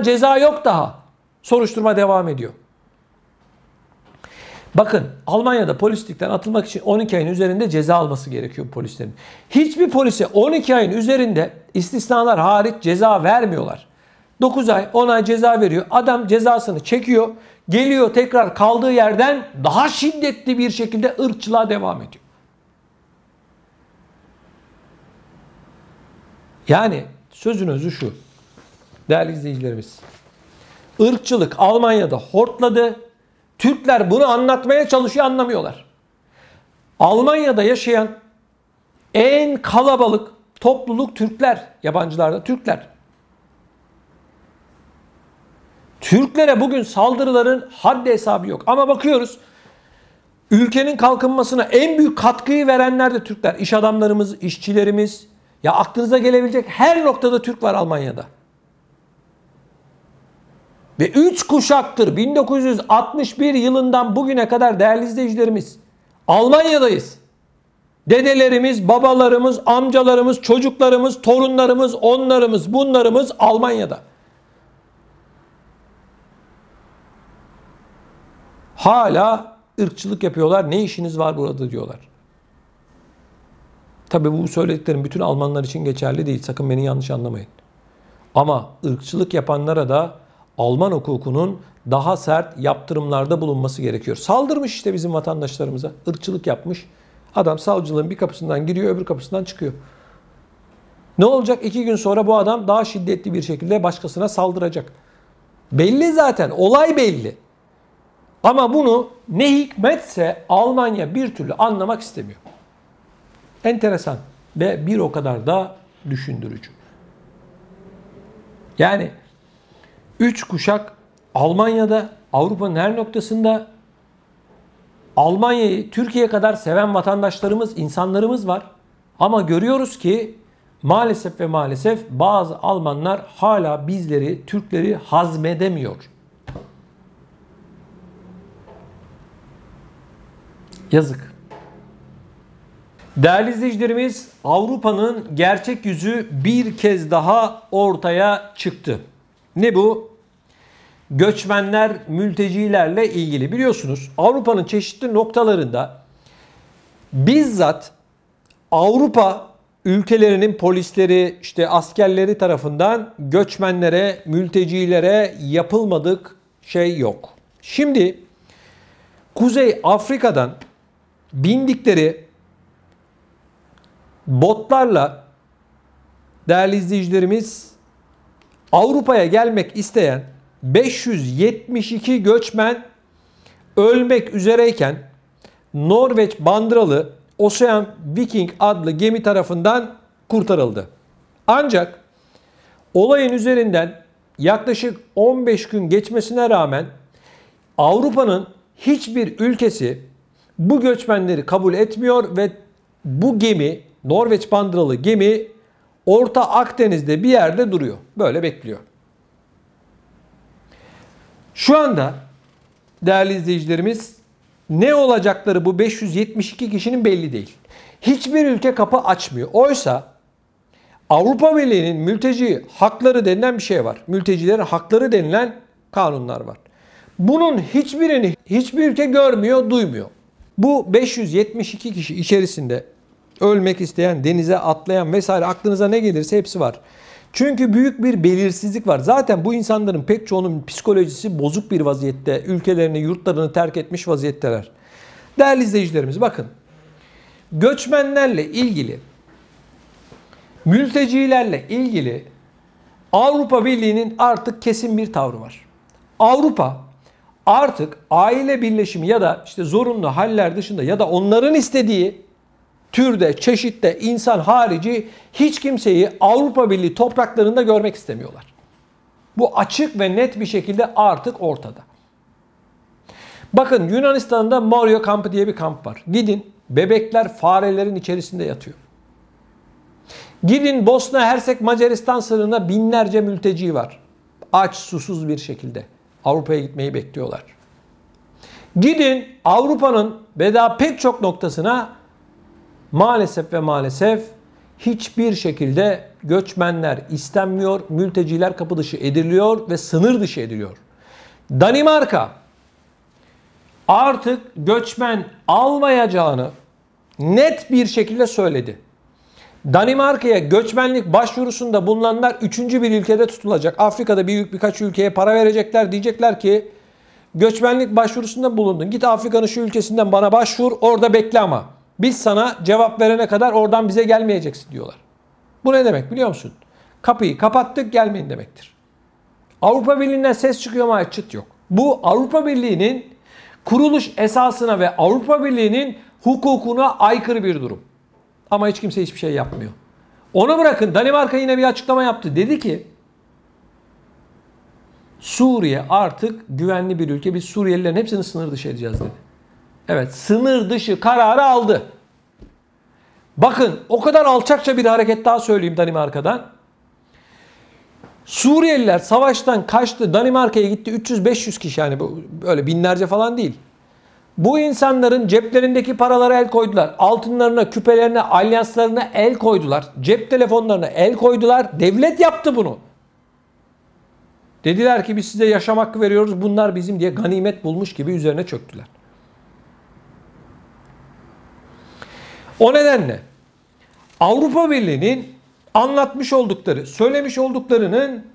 Ceza yok daha. Soruşturma devam ediyor. Bakın Almanya'da polislikten atılmak için 12 ayın üzerinde ceza alması gerekiyor polislerin. Hiçbir polise 12 ayın üzerinde istisnalar hariç ceza vermiyorlar. 9 ay 10 ay ceza veriyor. Adam cezasını çekiyor. Geliyor tekrar kaldığı yerden daha şiddetli bir şekilde ırkçılığa devam ediyor. Yani sözün özü şu. Değerli izleyicilerimiz. Irkçılık Almanya'da hortladı. Türkler bunu anlatmaya çalışıyor, anlamıyorlar. Almanya'da yaşayan en kalabalık topluluk Türkler. Yabancılarda Türkler. Türklere bugün saldırıların haddi hesabı yok. Ama bakıyoruz ülkenin kalkınmasına en büyük katkıyı verenler de Türkler. İş adamlarımız, işçilerimiz. Ya aklınıza gelebilecek her noktada Türk var Almanya'da. Ve 3 kuşaktır 1961 yılından bugüne kadar değerli izleyicilerimiz Almanya'dayız. Dedelerimiz, babalarımız, amcalarımız, çocuklarımız, torunlarımız, onlarımız, bunlarımız Almanya'da. Hala ırkçılık yapıyorlar. Ne işiniz var burada diyorlar. Tabii bu söylediklerim bütün Almanlar için geçerli değil. Sakın beni yanlış anlamayın. Ama ırkçılık yapanlara da Alman hukukunun daha sert yaptırımlarda bulunması gerekiyor. Saldırmış işte bizim vatandaşlarımıza. Irkçılık yapmış. Adam savcılığın bir kapısından giriyor, öbür kapısından çıkıyor. Ne olacak? 2 gün sonra bu adam daha şiddetli bir şekilde başkasına saldıracak. Belli zaten. Olay belli. Ama bunu ne hikmetse Almanya bir türlü anlamak istemiyor. Enteresan ve bir o kadar da düşündürücü. Yani 3 kuşak Almanya'da, Avrupa'nın her noktasında Almanya'yı Türkiye kadar seven vatandaşlarımız, insanlarımız var. Ama görüyoruz ki maalesef ve maalesef bazı Almanlar hala bizleri, Türkleri hazmedemiyor. Yazık. Değerli izleyicilerimiz, Avrupa'nın gerçek yüzü bir kez daha ortaya çıktı. Ne bu? Göçmenler, mültecilerle ilgili. Biliyorsunuz Avrupa'nın çeşitli noktalarında bizzat Avrupa ülkelerinin polisleri, işte askerleri tarafından göçmenlere, mültecilere yapılmadık şey yok. Şimdi Kuzey Afrika'dan bindikleri botlarla değerli izleyicilerimiz Avrupa'ya gelmek isteyen 572 göçmen ölmek üzereyken Norveç bandıralı Ocean Viking adlı gemi tarafından kurtarıldı. Ancak olayın üzerinden yaklaşık 15 gün geçmesine rağmen Avrupa'nın hiçbir ülkesi bu göçmenleri kabul etmiyor ve bu gemi, Norveç bandıralı gemi Orta Akdeniz'de bir yerde duruyor. Böyle bekliyor. Şu anda değerli izleyicilerimiz, ne olacakları bu 572 kişinin belli değil. Hiçbir ülke kapı açmıyor. Oysa Avrupa Birliği'nin mülteci hakları denilen bir şey var. Mültecilerin hakları denilen kanunlar var. Bunun hiçbirini hiçbir ülke görmüyor, duymuyor. Bu 572 kişi içerisinde ölmek isteyen, denize atlayan vesaire aklınıza ne gelirse hepsi var. Çünkü büyük bir belirsizlik var. Zaten bu insanların pek çoğunun psikolojisi bozuk bir vaziyette. Ülkelerini, yurtlarını terk etmiş vaziyetteler. Değerli izleyicilerimiz bakın. Göçmenlerle ilgili, mültecilerle ilgili Avrupa Birliği'nin artık kesin bir tavrı var. Avrupa artık aile birleşimi ya da işte zorunlu haller dışında ya da onların istediği türde, çeşitte insan harici hiç kimseyi Avrupa Birliği topraklarında görmek istemiyorlar. Bu açık ve net bir şekilde artık ortada. Bakın Yunanistan'da Moria kampı diye bir kamp var. Gidin, bebekler farelerin içerisinde yatıyor. Gidin Bosna Hersek Macaristan sınırında binlerce mülteci var. Aç, susuz bir şekilde Avrupa'ya gitmeyi bekliyorlar. Gidin Avrupa'nın ve daha pek çok noktasına maalesef ve maalesef hiçbir şekilde göçmenler istenmiyor, mülteciler kapı dışı ediliyor ve sınır dışı ediliyor. Danimarka artık göçmen almayacağını net bir şekilde söyledi. Danimarka'ya göçmenlik başvurusunda bulunanlar 3. bir ülkede tutulacak. Afrika'da birkaç ülkeye para verecekler. Diyecekler ki göçmenlik başvurusunda bulundun. Git Afrika'nın şu ülkesinden bana başvur, orada bekle ama. Biz sana cevap verene kadar oradan bize gelmeyeceksin diyorlar. Bu ne demek biliyor musun? Kapıyı kapattık, gelmeyin demektir. Avrupa Birliği'nden ses çıkıyor ama çıt yok. Bu Avrupa Birliği'nin kuruluş esasına ve Avrupa Birliği'nin hukukuna aykırı bir durum. Ama hiç kimse hiçbir şey yapmıyor. Onu bırakın, Danimarka yine bir açıklama yaptı. Dedi ki Suriye artık güvenli bir ülke. Biz Suriyelilerin hepsini sınır dışı edeceğiz dedi. Evet, sınır dışı kararı aldı. Bakın o kadar alçakça bir hareket daha söyleyeyim Danimarka'dan. Suriyeliler savaştan kaçtı, Danimarka'ya gitti 300-500 kişi, yani böyle binlerce falan değil. Bu insanların ceplerindeki paralara el koydular. Altınlarına, küpelerine, alyanslarına el koydular. Cep telefonlarına el koydular. Devlet yaptı bunu. Dediler ki biz size yaşam hakkı veriyoruz. Bunlar bizim diye ganimet bulmuş gibi üzerine çöktüler. O nedenle Avrupa Birliği'nin anlatmış oldukları, söylemiş olduklarının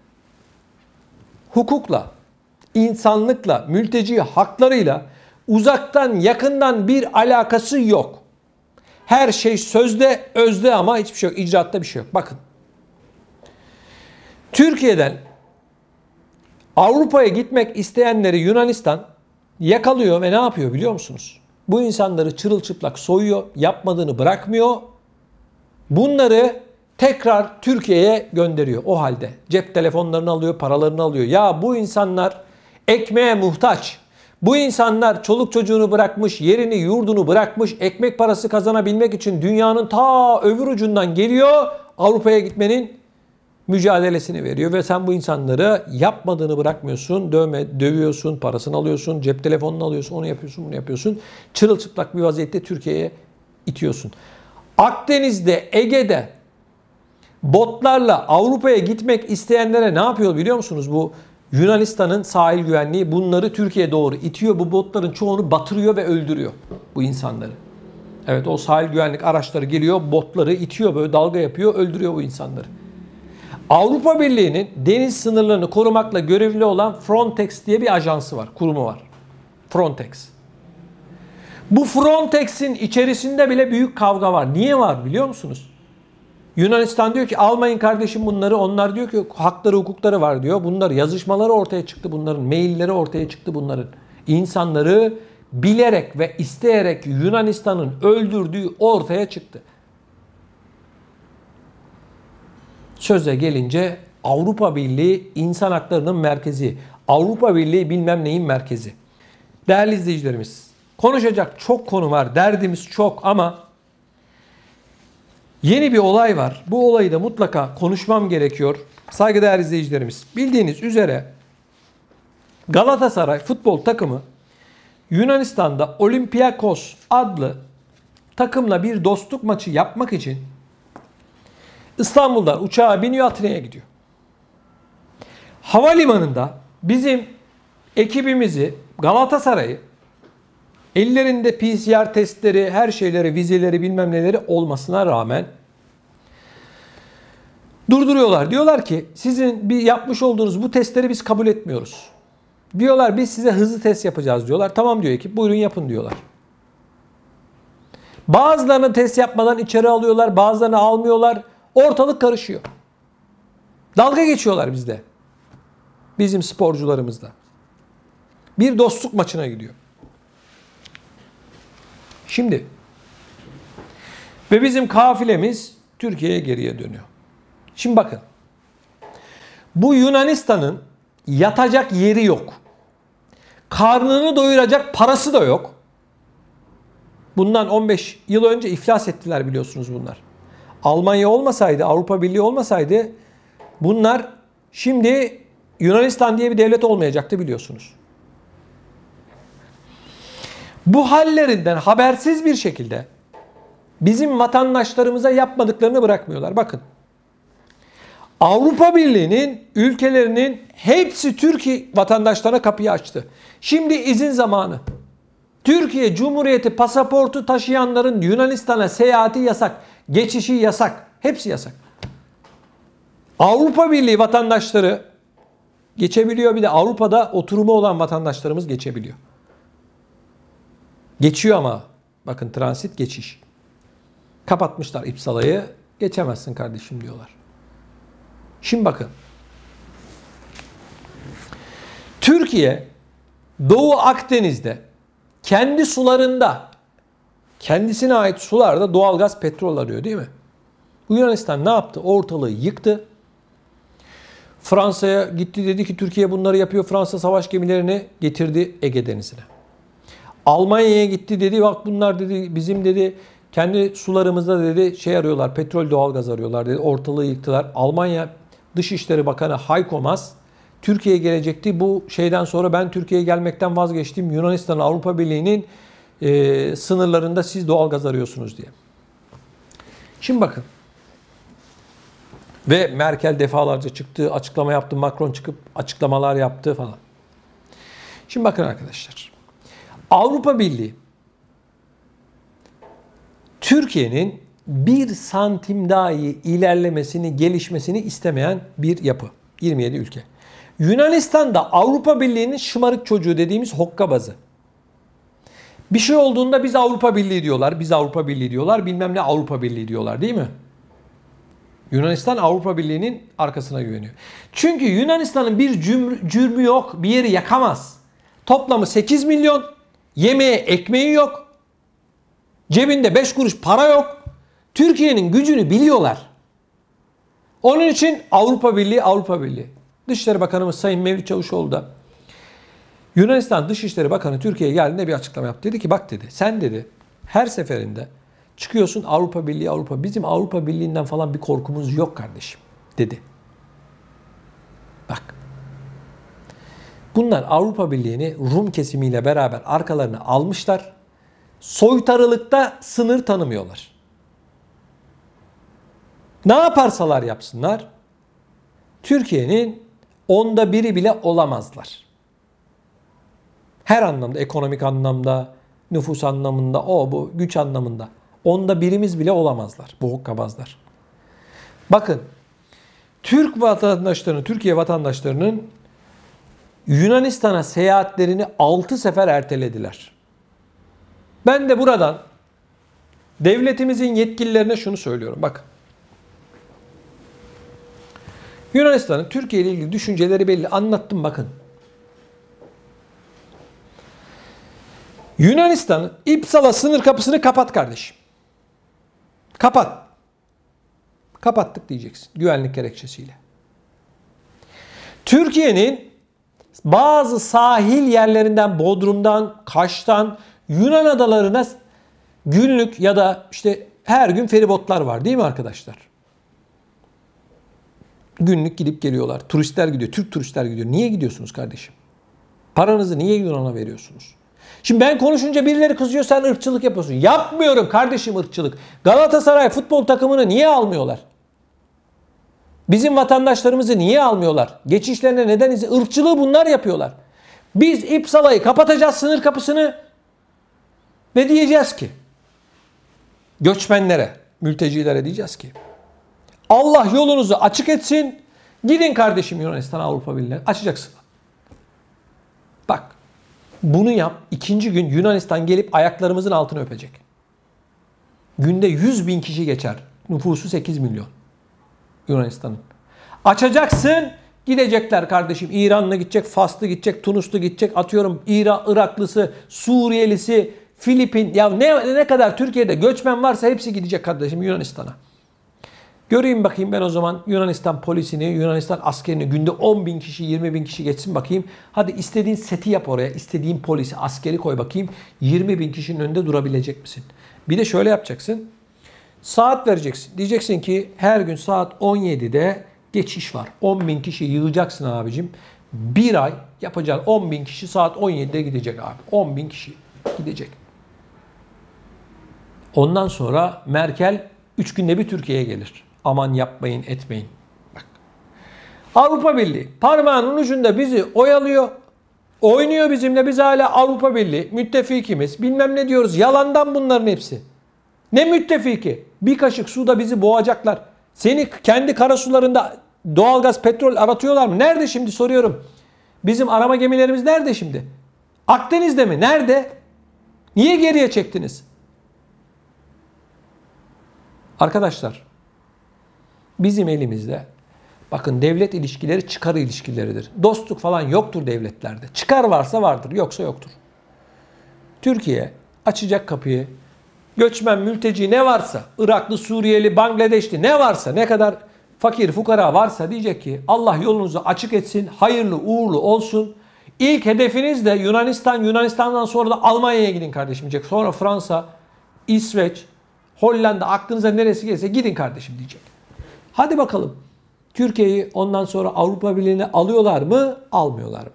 hukukla, insanlıkla, mülteci haklarıyla uzaktan yakından bir alakası yok. Her şey sözde, özde ama hiçbir şey yok. İcraatta bir şey yok. Bakın. Türkiye'den Avrupa'ya gitmek isteyenleri Yunanistan yakalıyor ve ne yapıyor biliyor musunuz? Bu insanları çırılçıplak soyuyor, yapmadığını bırakmıyor. Bunları tekrar Türkiye'ye gönderiyor o halde. Cep telefonlarını alıyor, paralarını alıyor. Ya bu insanlar ekmeğe muhtaç. Bu insanlar çoluk çocuğunu bırakmış, yerini yurdunu bırakmış, ekmek parası kazanabilmek için dünyanın ta öbür ucundan geliyor, Avrupa'ya gitmenin mücadelesini veriyor ve sen bu insanları yapmadığını bırakmıyorsun, dövüyorsun, parasını alıyorsun, cep telefonunu alıyorsun, onu yapıyorsun, bunu yapıyorsun. Çırılçıplak bir vaziyette Türkiye'ye itiyorsun. Akdeniz'de, Ege'de botlarla Avrupa'ya gitmek isteyenlere ne yapıyor biliyor musunuz? Bu Yunanistan'ın sahil güvenliği bunları Türkiye'ye doğru itiyor. Bu botların çoğunu batırıyor ve öldürüyor bu insanları. Evet, o sahil güvenlik araçları geliyor, botları itiyor, böyle dalga yapıyor, öldürüyor bu insanları. Avrupa Birliği'nin deniz sınırlarını korumakla görevli olan Frontex diye bir ajansı var, kurumu var. Frontex. Bu Frontex'in içerisinde bile büyük kavga var. Niye var biliyor musunuz? Yunanistan diyor ki almayın kardeşim bunları. Onlar diyor ki hakları, hukukları var diyor. Bunlar yazışmaları ortaya çıktı bunların. Mailleri ortaya çıktı bunların. İnsanları bilerek ve isteyerek Yunanistan'ın öldürdüğü ortaya çıktı. Söze gelince Avrupa Birliği insan haklarının merkezi. Avrupa Birliği bilmem neyin merkezi. Değerli izleyicilerimiz, konuşacak çok konu var, derdimiz çok ama yeni bir olay var. Bu olayı da mutlaka konuşmam gerekiyor. Saygıdeğer izleyicilerimiz, bildiğiniz üzere Galatasaray futbol takımı Yunanistan'da Olympiakos adlı takımla bir dostluk maçı yapmak için İstanbul'dan uçağa biniyor, Atina'ya gidiyor. Havalimanında bizim ekibimizi, Galatasaray'ı, ellerinde PCR testleri, her şeyleri, vizeleri bilmem neleri olmasına rağmen durduruyorlar. Diyorlar ki sizin bir yapmış olduğunuz bu testleri biz kabul etmiyoruz. Diyorlar biz size hızlı test yapacağız diyorlar. Tamam diyor ekip, buyurun yapın diyorlar. Bazılarını test yapmadan içeri alıyorlar, bazılarını almıyorlar. Ortalık karışıyor. Dalga geçiyorlar bizde. Bizim sporcularımızda. Bir dostluk maçına gidiyor. Şimdi ve bizim kafilemiz Türkiye'ye geriye dönüyor. Şimdi bakın. Bu Yunanistan'ın yatacak yeri yok. Karnını doyuracak parası da yok. Bundan 15 yıl önce iflas ettiler biliyorsunuz bunlar. Almanya olmasaydı, Avrupa Birliği olmasaydı bunlar şimdi Yunanistan diye bir devlet olmayacaktı biliyorsunuz. Bu hallerinden habersiz bir şekilde bizim vatandaşlarımıza yapmadıklarını bırakmıyorlar. Bakın. Avrupa Birliği'nin ülkelerinin hepsi Türkiye vatandaşlarına kapıyı açtı. Şimdi izin zamanı. Türkiye Cumhuriyeti pasaportu taşıyanların Yunanistan'a seyahati yasak. Geçişi yasak. Hepsi yasak. Avrupa Birliği vatandaşları geçebiliyor. Bir de Avrupa'da oturumu olan vatandaşlarımız geçebiliyor. Geçiyor ama bakın transit geçiş. Kapatmışlar İpsala'yı. Geçemezsin kardeşim diyorlar. Şimdi bakın. Türkiye Doğu Akdeniz'de kendi sularında, kendisine ait sularda doğalgaz, petrol arıyor değil mi? Bu Yunanistan ne yaptı? Ortalığı yıktı. Fransa'ya gitti, dedi ki Türkiye bunları yapıyor. Fransa savaş gemilerini getirdi Ege Denizi'ne. Almanya'ya gitti, dedi bak bunlar dedi bizim dedi kendi sularımızda dedi şey arıyorlar, petrol doğalgaz arıyorlar dedi. Ortalığı yıktılar. Almanya Dışişleri Bakanı Heiko Maas Türkiye'ye gelecekti. Bu şeyden sonra ben Türkiye'ye gelmekten vazgeçtim. Yunanistan Avrupa Birliği'nin sınırlarında siz doğalgaz arıyorsunuz diye. Şimdi bakın. Ve Merkel defalarca çıktı, açıklama yaptı. Macron çıkıp açıklamalar yaptı falan. Şimdi bakın arkadaşlar. Avrupa Birliği Türkiye'nin bir santim dahi ilerlemesini, gelişmesini istemeyen bir yapı. 27 ülke. Yunanistan da Avrupa Birliği'nin şımarık çocuğu dediğimiz hokkabazı. Bir şey olduğunda biz Avrupa Birliği diyorlar, biz Avrupa Birliği diyorlar, bilmem ne Avrupa Birliği diyorlar değil mi? Yunanistan Avrupa Birliği'nin arkasına güveniyor. Çünkü Yunanistan'ın bir cürmü yok, bir yeri yakamaz. Toplamı 8 milyon, yemeğe ekmeği yok, cebinde 5 kuruş para yok. Türkiye'nin gücünü biliyorlar. Onun için Avrupa Birliği, Avrupa Birliği. Dışişleri Bakanımız Sayın Mevlüt Çavuşoğlu da Yunanistan Dışişleri Bakanı Türkiye'ye geldiğinde bir açıklama yaptı. Dedi ki bak dedi sen dedi her seferinde çıkıyorsun Avrupa Birliği, Avrupa. Bizim Avrupa Birliği'nden falan bir korkumuz yok kardeşim dedi. Bak. Bunlar Avrupa Birliği'ni Rum kesimiyle beraber arkalarına almışlar. Soytarılıkta sınır tanımıyorlar. Ne yaparsalar yapsınlar Türkiye'nin 1/10 bile olamazlar. Her anlamda, ekonomik anlamda, nüfus anlamında, bu güç anlamında 1/10'imiz bile olamazlar bu hokkabazlar. Bakın Türk vatandaşlarının, Türkiye vatandaşlarının Yunanistan'a seyahatlerini 6 sefer ertelediler. Ben de buradan devletimizin yetkililerine şunu söylüyorum. Bakın. Yunanistan'ın Türkiye ile ilgili düşünceleri belli. Anlattım bakın. Yunanistan'ın İpsala sınır kapısını kapat kardeşim. Kapat. Kapattık diyeceksin güvenlik gerekçesiyle. Türkiye'nin bazı sahil yerlerinden, Bodrum'dan, Kaş'tan Yunan adalarına günlük ya da işte her gün feribotlar var değil mi arkadaşlar? Günlük gidip geliyorlar. Turistler gidiyor. Türk turistler gidiyor. Niye gidiyorsunuz kardeşim? Paranızı niye Yunan'a veriyorsunuz? Şimdi ben konuşunca birileri kızıyor, sen ırkçılık yapıyorsun. Yapmıyorum kardeşim ırkçılık. Galatasaray futbol takımını niye almıyorlar? Bizim vatandaşlarımızı niye almıyorlar? Geçişlerine neden izin? Irkçılığı bunlar yapıyorlar. Biz İpsala'yı kapatacağız, sınır kapısını ve diyeceğiz ki göçmenlere, mültecilere diyeceğiz ki Allah yolunuzu açık etsin. Gidin kardeşim Yunanistan, Avrupa Birliği'ne. Açacaksın. Bak bunu yap. İkinci gün Yunanistan gelip ayaklarımızın altını öpecek. Günde 100.000 kişi geçer. Nüfusu 8 milyon. Yunanistan'ın. Açacaksın. Gidecekler kardeşim. İranlı gidecek, Faslı gidecek, Tunuslu gidecek. Atıyorum Iraklısı, Suriyelisi, Filipin. Ya ne kadar Türkiye'de göçmen varsa hepsi gidecek kardeşim Yunanistan'a. Göreyim bakayım ben o zaman Yunanistan polisini, Yunanistan askerini günde 10.000 kişi, 20.000 kişi geçsin bakayım. Hadi istediğin seti yap oraya. İstediğin polisi, askeri koy bakayım. 20.000 kişinin önünde durabilecek misin? Bir de şöyle yapacaksın. Saat vereceksin. Diyeceksin ki her gün saat 17'de geçiş var. 10.000 kişi yığacaksın abicim. Bir ay yapacağın 10.000 kişi saat 17'de gidecek abi. 10.000 kişi gidecek. Ondan sonra Merkel 3 günde bir Türkiye'ye gelir. Aman yapmayın, etmeyin. Bak. Avrupa Birliği parmağının ucunda bizi oyalıyor. Oynuyor bizimle. Biz hala Avrupa Birliği müttefikimiz. Bilmem ne diyoruz. Yalandan bunların hepsi. Ne müttefiki? Bir kaşık suda bizi boğacaklar. Seni kendi karasularında doğalgaz, petrol aratıyorlar mı? Nerede şimdi soruyorum. Bizim arama gemilerimiz nerede şimdi? Akdeniz'de mi? Nerede? Niye geriye çektiniz? Arkadaşlar bizim elimizde bakın devlet ilişkileri çıkar ilişkileridir. Dostluk falan yoktur devletlerde. Çıkar varsa vardır, yoksa yoktur. Türkiye açacak kapıyı. Göçmen, mülteci ne varsa, Iraklı, Suriyeli, Bangladeşli ne varsa, ne kadar fakir, fukara varsa diyecek ki Allah yolunuzu açık etsin, hayırlı, uğurlu olsun. İlk hedefiniz de Yunanistan, Yunanistan'dan sonra da Almanya'ya gidin kardeşim diyecek. Sonra Fransa, İsveç, Hollanda, aklınıza neresi gelirse gidin kardeşim diyecek. Hadi bakalım. Türkiye'yi ondan sonra Avrupa Birliği'ne alıyorlar mı, almıyorlar mı?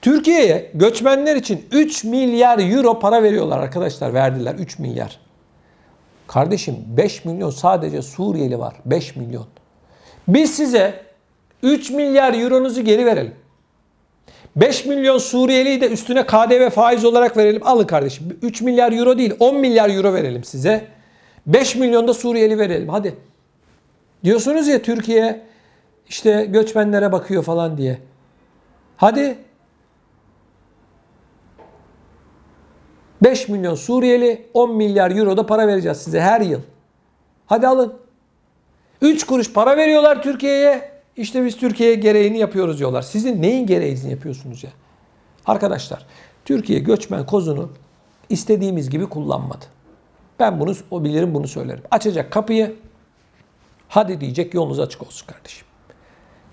Türkiye'ye göçmenler için 3 milyar euro para veriyorlar arkadaşlar. Verdiler 3 milyar. Kardeşim 5 milyon sadece Suriyeli var. 5 milyon. Biz size 3 milyar euronuzu geri verelim. 5 milyon Suriyeli'yi de üstüne KDV faiz olarak verelim. Alın kardeşim. 3 milyar euro değil 10 milyar euro verelim size. 5 milyon da Suriyeli verelim. Hadi. Diyorsunuz ya Türkiye işte göçmenlere bakıyor falan diye. Hadi. 5 milyon Suriyeli 10 milyar euro da para vereceğiz size her yıl. Hadi alın. 3 kuruş para veriyorlar Türkiye'ye. İşte biz Türkiye'ye gereğini yapıyoruz diyorlar. Sizin neyin gereğini yapıyorsunuz ya? Arkadaşlar Türkiye göçmen kozunu istediğimiz gibi kullanmadı. Ben bunu o bilirim, bunu söylerim. Açacak kapıyı. Hadi diyecek yolunuz açık olsun kardeşim.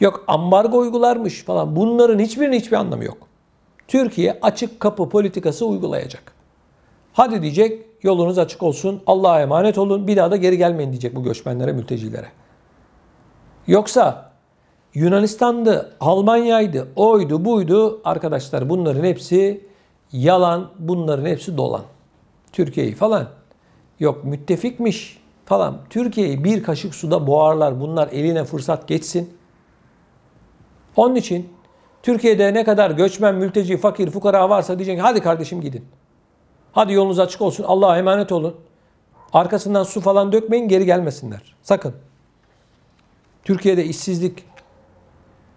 Yok ambargo uygularmış falan. Bunların hiçbirinin hiçbir anlamı yok. Türkiye açık kapı politikası uygulayacak. Hadi diyecek yolunuz açık olsun. Allah'a emanet olun. Bir daha da geri gelmeyin diyecek bu göçmenlere, mültecilere. Yoksa Yunanistan'dı, Almanya'ydı, oydu, buydu. Arkadaşlar bunların hepsi yalan, bunların hepsi dolan. Türkiye'yi falan yok müttefikmiş falan. Türkiye'yi bir kaşık suda boğarlar. Bunlar eline fırsat geçsin. Onun için Türkiye'de ne kadar göçmen, mülteci, fakir, fukara varsa diyecek hadi kardeşim gidin. Hadi yolunuz açık olsun. Allah'a emanet olun. Arkasından su falan dökmeyin, geri gelmesinler. Sakın. Türkiye'de işsizlik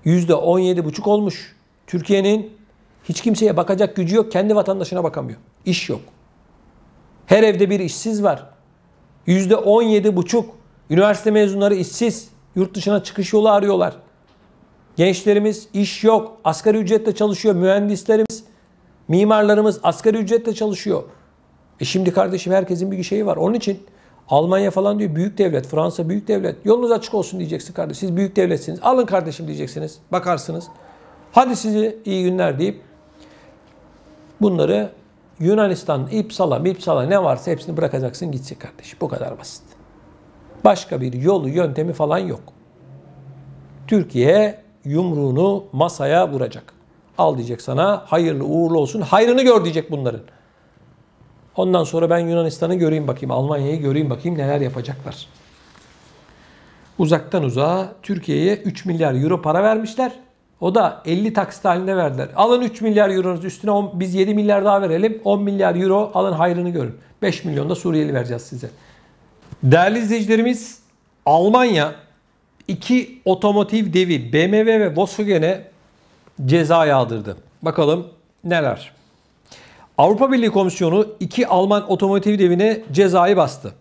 %17,5 olmuş. Türkiye'nin hiç kimseye bakacak gücü yok. Kendi vatandaşına bakamıyor. İş yok. Her evde bir işsiz var. %17,5 üniversite mezunları işsiz. Yurt dışına çıkış yolu arıyorlar. Gençlerimiz iş yok. Asgari ücretle çalışıyor mühendislerimiz. Mimarlarımız asgari ücretle çalışıyor. Şimdi kardeşim herkesin bir şeyi var. Onun için Almanya falan diyor büyük devlet, Fransa büyük devlet. Yolunuz açık olsun diyeceksin kardeş. Siz büyük devletsiniz. Alın kardeşim diyeceksiniz. Bakarsınız. Hadi size iyi günler deyip bunları Yunanistan, İpsala ne varsa hepsini bırakacaksın gidecek kardeşim. Bu kadar basit. Başka bir yolu, yöntemi falan yok. Türkiye yumruğunu masaya vuracak. Al diyecek sana, hayırlı uğurlu olsun. Hayrını gör diyecek bunların. Ondan sonra ben Yunanistan'ı göreyim bakayım, Almanya'yı göreyim bakayım neler yapacaklar. Uzaktan uzağa Türkiye'ye 3 milyar euro para vermişler. O da 50 taksit halinde verdiler. Alın 3 milyar euronuz üstüne biz 7 milyar daha verelim. 10 milyar euro alın hayrını görün. 5 milyon da Suriyeli vereceğiz size. Değerli izleyicilerimiz, Almanya 2 otomotiv devi BMW ve Volkswagen'e ceza yağdırdı. Bakalım neler. Avrupa Birliği Komisyonu 2 Alman otomotiv devine cezayı bastı.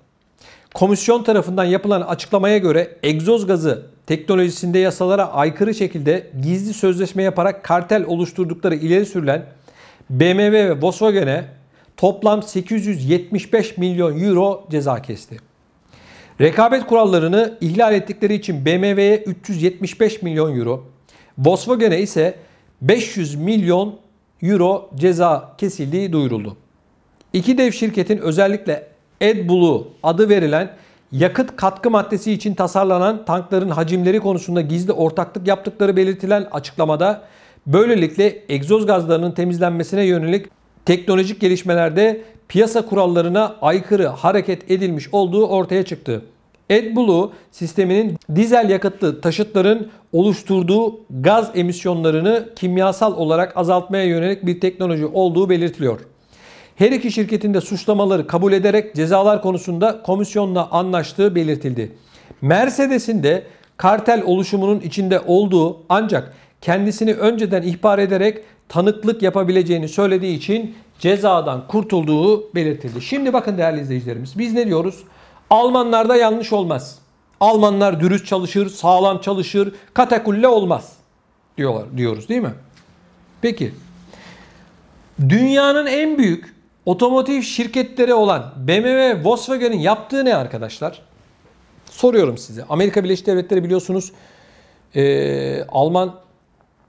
Komisyon tarafından yapılan açıklamaya göre egzoz gazı teknolojisinde yasalara aykırı şekilde gizli sözleşme yaparak kartel oluşturdukları ileri sürülen BMW ve Volkswagen'e toplam 875 milyon euro ceza kesti. Rekabet kurallarını ihlal ettikleri için BMW'ye 375 milyon euro, Volkswagen'e ise 500 milyon euro ceza kesildiği duyuruldu. İki dev şirketin özellikle AdBlue adı verilen yakıt katkı maddesi için tasarlanan tankların hacimleri konusunda gizli ortaklık yaptıkları belirtilen açıklamada böylelikle egzoz gazlarının temizlenmesine yönelik teknolojik gelişmelerde piyasa kurallarına aykırı hareket edilmiş olduğu ortaya çıktı. AdBlue sisteminin dizel yakıtlı taşıtların oluşturduğu gaz emisyonlarını kimyasal olarak azaltmaya yönelik bir teknoloji olduğu belirtiliyor. Her iki şirketin de suçlamaları kabul ederek cezalar konusunda komisyonla anlaştığı belirtildi. Mercedes'in de kartel oluşumunun içinde olduğu ancak kendisini önceden ihbar ederek tanıklık yapabileceğini söylediği için cezadan kurtulduğu belirtildi. Şimdi bakın değerli izleyicilerimiz, biz ne diyoruz? Almanlarda yanlış olmaz. Almanlar dürüst çalışır, sağlam çalışır, katakulle olmaz diyoruz değil mi? Peki, dünyanın en büyük otomotiv şirketleri olan BMW ve Volkswagen'in yaptığı ne arkadaşlar? Soruyorum size. Amerika Birleşik Devletleri biliyorsunuz Alman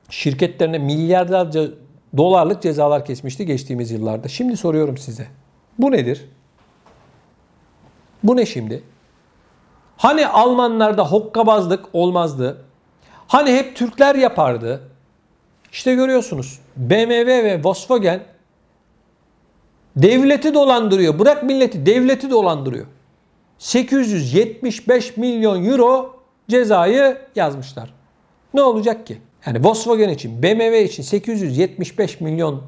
şirketlerine milyarlarca dolarlık cezalar kesmişti geçtiğimiz yıllarda. Şimdi soruyorum size. Bu nedir? Bu ne şimdi? Hani Almanlarda hokkabazlık olmazdı? Hani hep Türkler yapardı? İşte görüyorsunuz. BMW ve Volkswagen devleti dolandırıyor. Bırak milleti, devleti dolandırıyor. 875 milyon euro cezayı yazmışlar. Ne olacak ki? Yani Volkswagen için, BMW için 875 milyon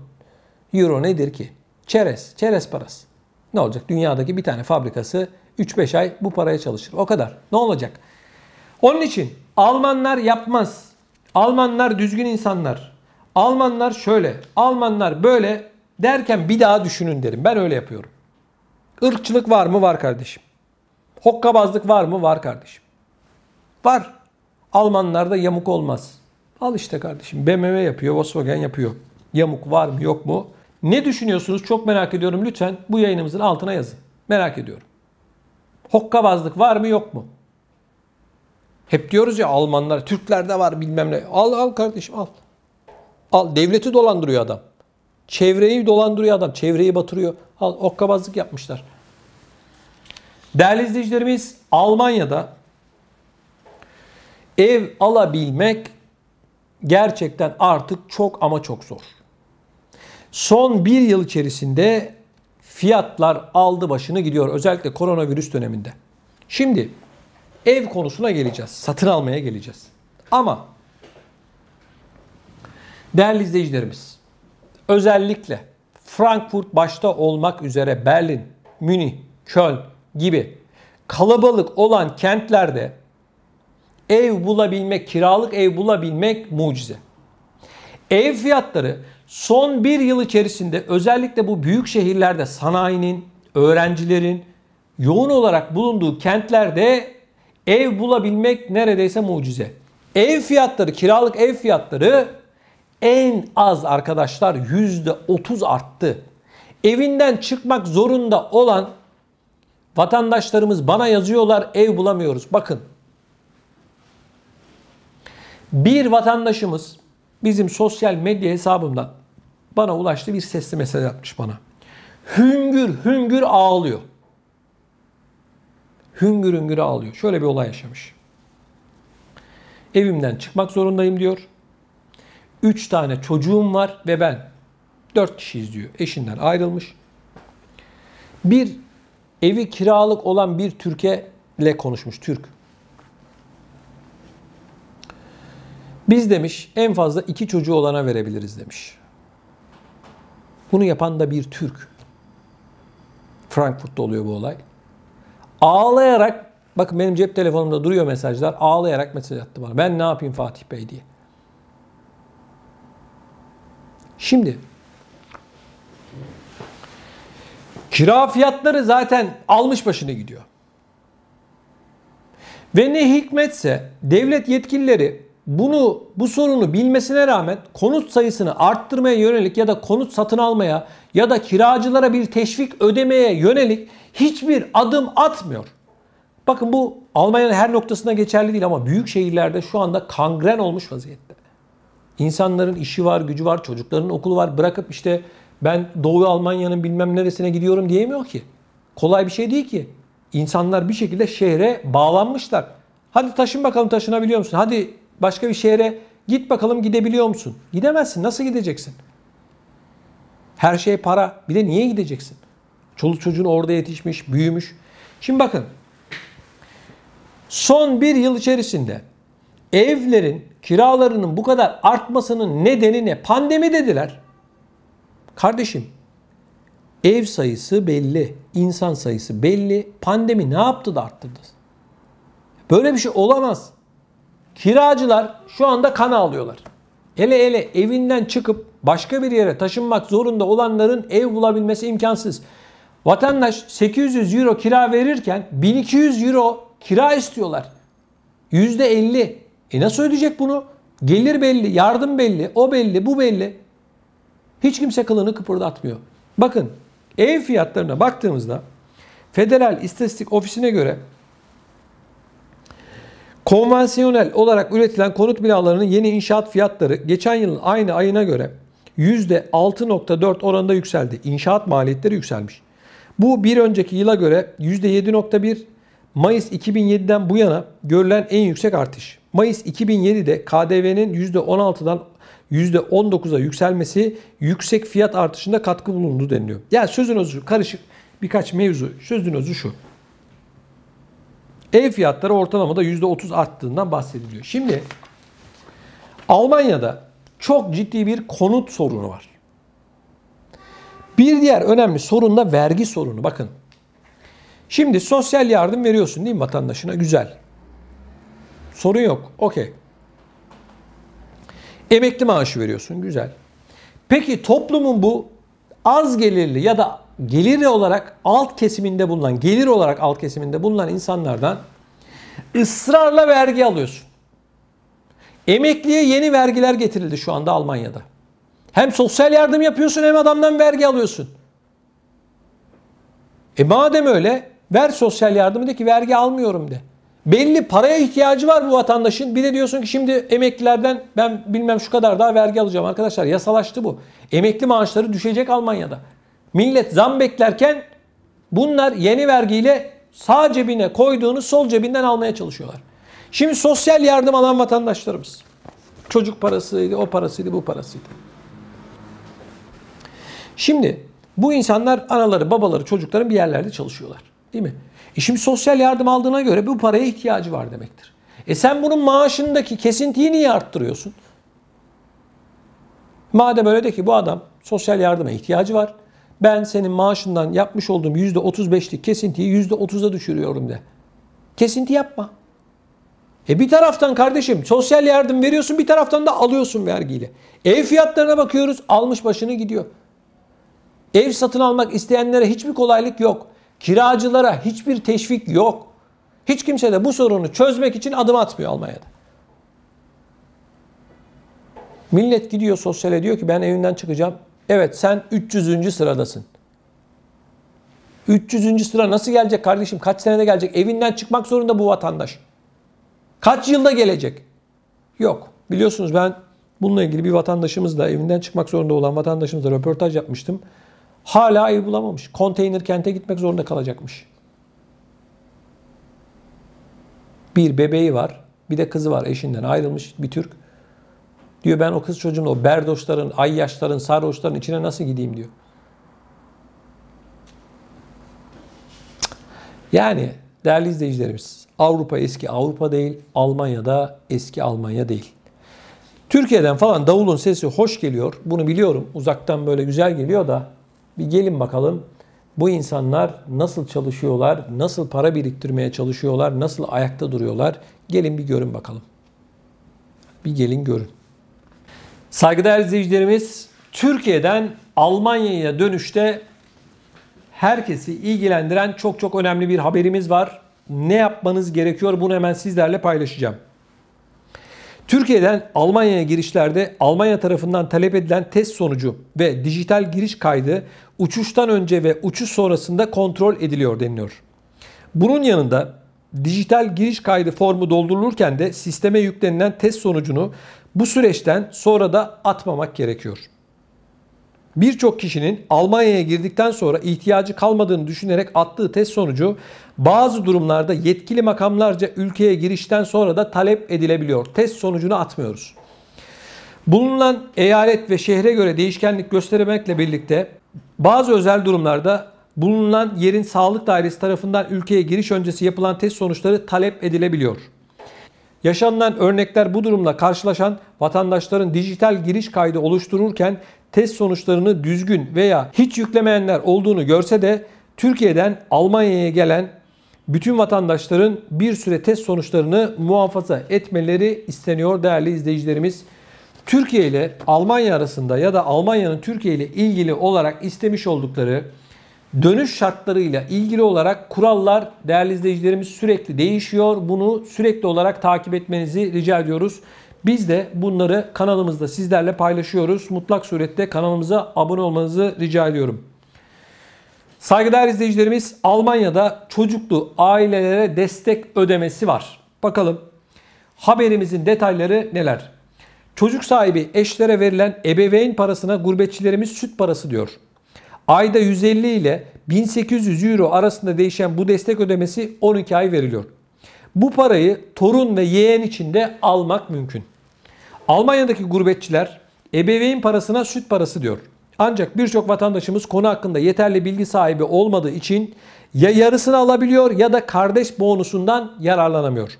euro nedir ki? Çerez parası. Ne olacak? Dünyadaki bir tane fabrikası 3-5 ay bu paraya çalışır. O kadar. Ne olacak? Onun için Almanlar yapmaz. Almanlar düzgün insanlar. Almanlar şöyle, Almanlar böyle derken bir daha düşünün derim. Ben öyle yapıyorum. Irkçılık var mı? Var kardeşim. Hokkabazlık var mı? Var kardeşim. Var. Almanlarda yamuk olmaz. Al işte kardeşim. BMW yapıyor, Volkswagen yapıyor. Yamuk var mı yok mu? Ne düşünüyorsunuz? Çok merak ediyorum. Lütfen bu yayınımızın altına yazın. Merak ediyorum. Hokkabazlık var mı yok mu? Hep diyoruz ya Almanlar, Türklerde var bilmem ne. Al kardeşim al. Al, devleti dolandırıyor adam. Çevreyi dolandırıyor adam. Çevreyi batırıyor. Al, hokkabazlık yapmışlar. Değerli izleyicilerimiz, Almanya'da ev alabilmek gerçekten artık çok ama çok zor. Son bir yıl içerisinde fiyatlar aldı başını gidiyor. Özellikle koronavirüs döneminde. Şimdi ev konusuna geleceğiz. Satın almaya geleceğiz. Ama değerli izleyicilerimiz, özellikle Frankfurt başta olmak üzere Berlin, Münih, Köln gibi kalabalık olan kentlerde ev bulabilmek, kiralık ev bulabilmek mucize. Ev fiyatları son bir yıl içerisinde özellikle bu büyük şehirlerde sanayinin, öğrencilerin yoğun olarak bulunduğu kentlerde ev bulabilmek neredeyse mucize. Ev fiyatları, kiralık ev fiyatları En az arkadaşlar %30 arttı. Evinden çıkmak zorunda olan vatandaşlarımız bana yazıyorlar, ev bulamıyoruz. Bakın. Bir vatandaşımız bizim sosyal medya hesabımdan bana ulaştı, bir sesli mesaj atmış bana. Hüngür hüngür ağlıyor. Hüngür hüngür ağlıyor. Şöyle bir olay yaşamış. Evimden çıkmak zorundayım diyor. 3 tane çocuğum var ve ben 4 kişiyiz diyor. Eşinden ayrılmış. Bir evi kiralık olan bir Türk'le konuşmuş. Türk. Biz demiş en fazla 2 çocuğu olana verebiliriz demiş. Bunu yapan da bir Türk. Frankfurt'ta oluyor bu olay. Ağlayarak, bakın benim cep telefonumda duruyor mesajlar, ağlayarak mesaj attı bana. Ben ne yapayım Fatih Bey diye. Şimdi kira fiyatları zaten almış başını gidiyor. Ve ne hikmetse devlet yetkilileri bu sorunu bilmesine rağmen konut sayısını arttırmaya yönelik ya da konut satın almaya ya da kiracılara bir teşvik ödemeye yönelik hiçbir adım atmıyor. Bakın bu Almanya'nın her noktasına geçerli değil ama büyük şehirlerde şu anda kangren olmuş vaziyette. İnsanların işi var, gücü var, çocuklarının okulu var. Bırakıp işte ben Doğu Almanya'nın bilmem neresine gidiyorum diyemiyor ki. Kolay bir şey değil ki. İnsanlar bir şekilde şehre bağlanmışlar. Hadi taşın bakalım, taşınabiliyor musun? Hadi başka bir şehre git bakalım, gidebiliyor musun? Gidemezsin. Nasıl gideceksin? Her şey para. Bir de niye gideceksin? Çoluk çocuğun orada yetişmiş, büyümüş. Şimdi bakın. Son bir yıl içerisinde evlerin kiralarının bu kadar artmasının nedeni ne? Pandemi dediler. Kardeşim, ev sayısı belli, insan sayısı belli. Pandemi ne yaptı da arttırdı? Böyle bir şey olamaz. Kiracılar şu anda kan ağlıyorlar. Hele evinden çıkıp başka bir yere taşınmak zorunda olanların ev bulabilmesi imkansız. Vatandaş 800 euro kira verirken 1200 euro kira istiyorlar. %50. Nasıl ödeyecek bunu? Gelir belli, yardım belli, o belli, bu belli. Hiç kimse kılını kıpırdatmıyor. Bakın ev fiyatlarına baktığımızda Federal İstatistik Ofisi'ne göre konvansiyonel olarak üretilen konut binalarının yeni inşaat fiyatları geçen yılın aynı ayına göre %6.4 oranında yükseldi. İnşaat maliyetleri yükselmiş. Bu bir önceki yıla göre %7.1, Mayıs 2007'den bu yana görülen en yüksek artış. Mayıs 2007'de KDV'nin %16'dan %19'a yükselmesi yüksek fiyat artışında katkı bulundu deniliyor. Yani sözün özü karışık birkaç mevzu. Sözün özü şu. Ev fiyatları ortalamada %30 arttığından bahsediliyor. Şimdi Almanya'da çok ciddi bir konut sorunu var. Bir diğer önemli sorun da vergi sorunu. Bakın. Şimdi sosyal yardım veriyorsun değil mi vatandaşına? Güzel. Sorun yok. Okey. Emekli maaşı veriyorsun. Güzel. Peki toplumun bu az gelirli ya da gelir olarak alt kesiminde bulunan insanlardan ısrarla vergi alıyorsun. Emekliye yeni vergiler getirildi şu anda Almanya'da. Hem sosyal yardım yapıyorsun hem adamdan vergi alıyorsun. Madem öyle ver sosyal yardımı, de ki vergi almıyorum de. Belli paraya ihtiyacı var bu vatandaşın. Bir de diyorsun ki şimdi emeklilerden ben bilmem şu kadar daha vergi alacağım. Arkadaşlar yasalaştı bu. Emekli maaşları düşecek Almanya'da. Millet zam beklerken bunlar yeni vergiyle sağ cebine koyduğunu sol cebinden almaya çalışıyorlar. Şimdi sosyal yardım alan vatandaşlarımız. Çocuk parasıydı, o parasıydı, bu parasıydı. Şimdi bu insanlar anaları, babaları, çocukların bir yerlerde çalışıyorlar. Değil mi? Şimdi sosyal yardım aldığına göre bu paraya ihtiyacı var demektir. Sen bunun maaşındaki kesintiyi niye arttırıyorsun? Madem öyle de ki bu adam sosyal yardıma ihtiyacı var. Ben senin maaşından yapmış olduğum %35'lik kesintiyi %30'a düşürüyorum de. Kesinti yapma. Bir taraftan kardeşim sosyal yardım veriyorsun, bir taraftan da alıyorsun vergiyle. Ev fiyatlarına bakıyoruz, almış başını gidiyor. Ev satın almak isteyenlere hiçbir kolaylık yok. Kiracılara hiçbir teşvik yok. Hiç kimse de bu sorunu çözmek için adım atmıyor Almanya'da. Millet gidiyor sosyale, diyor ki ben evimden çıkacağım. Evet, sen 300. sıradasın. 300. sıra nasıl gelecek kardeşim? Kaç senede gelecek? Evinden çıkmak zorunda bu vatandaş. Kaç yılda gelecek? Yok. Biliyorsunuz ben bununla ilgili bir vatandaşımızla, evinden çıkmak zorunda olan vatandaşımızla röportaj yapmıştım. Hala ev bulamamış. Konteyner kente gitmek zorunda kalacakmış. Bir bebeği var. Bir de kızı var, eşinden ayrılmış bir Türk. Diyor ben o kız çocuğumla o berdoşların, ayyaşların, sarhoşların içine nasıl gideyim diyor. Yani değerli izleyicilerimiz, Avrupa eski Avrupa değil, Almanya'da eski Almanya değil. Türkiye'den falan davulun sesi hoş geliyor. Bunu biliyorum. Uzaktan böyle güzel geliyor da bir gelin bakalım. Bu insanlar nasıl çalışıyorlar, nasıl para biriktirmeye çalışıyorlar, nasıl ayakta duruyorlar? Gelin bir görün bakalım. Bir gelin görün. Saygıdeğer izleyicilerimiz, Türkiye'den Almanya'ya dönüşte herkesi ilgilendiren çok önemli bir haberimiz var. Ne yapmanız gerekiyor? Bunu hemen sizlerle paylaşacağım. Türkiye'den Almanya'ya girişlerde Almanya tarafından talep edilen test sonucu ve dijital giriş kaydı uçuştan önce ve uçuş sonrasında kontrol ediliyor deniliyor. Bunun yanında dijital giriş kaydı formu doldurulurken de sisteme yüklenilen test sonucunu bu süreçten sonra da atmamak gerekiyor. Birçok kişinin Almanya'ya girdikten sonra ihtiyacı kalmadığını düşünerek attığı test sonucu bazı durumlarda yetkili makamlarca ülkeye girişten sonra da talep edilebiliyor. Test sonucunu atmıyoruz. Bulunan eyalet ve şehre göre değişkenlik göstermekle birlikte bazı özel durumlarda bulunan yerin sağlık dairesi tarafından ülkeye giriş öncesi yapılan test sonuçları talep edilebiliyor. Yaşanılan örnekler bu durumla karşılaşan vatandaşların dijital giriş kaydı oluştururken test sonuçlarını düzgün veya hiç yüklemeyenler olduğunu görse de Türkiye'den Almanya'ya gelen bütün vatandaşların bir süre test sonuçlarını muhafaza etmeleri isteniyor değerli izleyicilerimiz. Türkiye ile Almanya arasında ya da Almanya'nın Türkiye ile ilgili olarak istemiş oldukları dönüş şartlarıyla ilgili olarak kurallar değerli izleyicilerimiz sürekli değişiyor. Bunu sürekli olarak takip etmenizi rica ediyoruz. Biz de bunları kanalımızda sizlerle paylaşıyoruz. Mutlak surette kanalımıza abone olmanızı rica ediyorum. Saygıdeğer izleyicilerimiz, Almanya'da çocuklu ailelere destek ödemesi var. Bakalım haberimizin detayları neler? Çocuk sahibi eşlere verilen ebeveyn parasına gurbetçilerimiz süt parası diyor. Ayda 150 ile 1800 euro arasında değişen bu destek ödemesi 12 ay veriliyor. Bu parayı torun ve yeğen için de almak mümkün. Almanya'daki gurbetçiler ebeveyn parasına süt parası diyor. Ancak birçok vatandaşımız konu hakkında yeterli bilgi sahibi olmadığı için ya yarısını alabiliyor ya da kardeş bonusundan yararlanamıyor.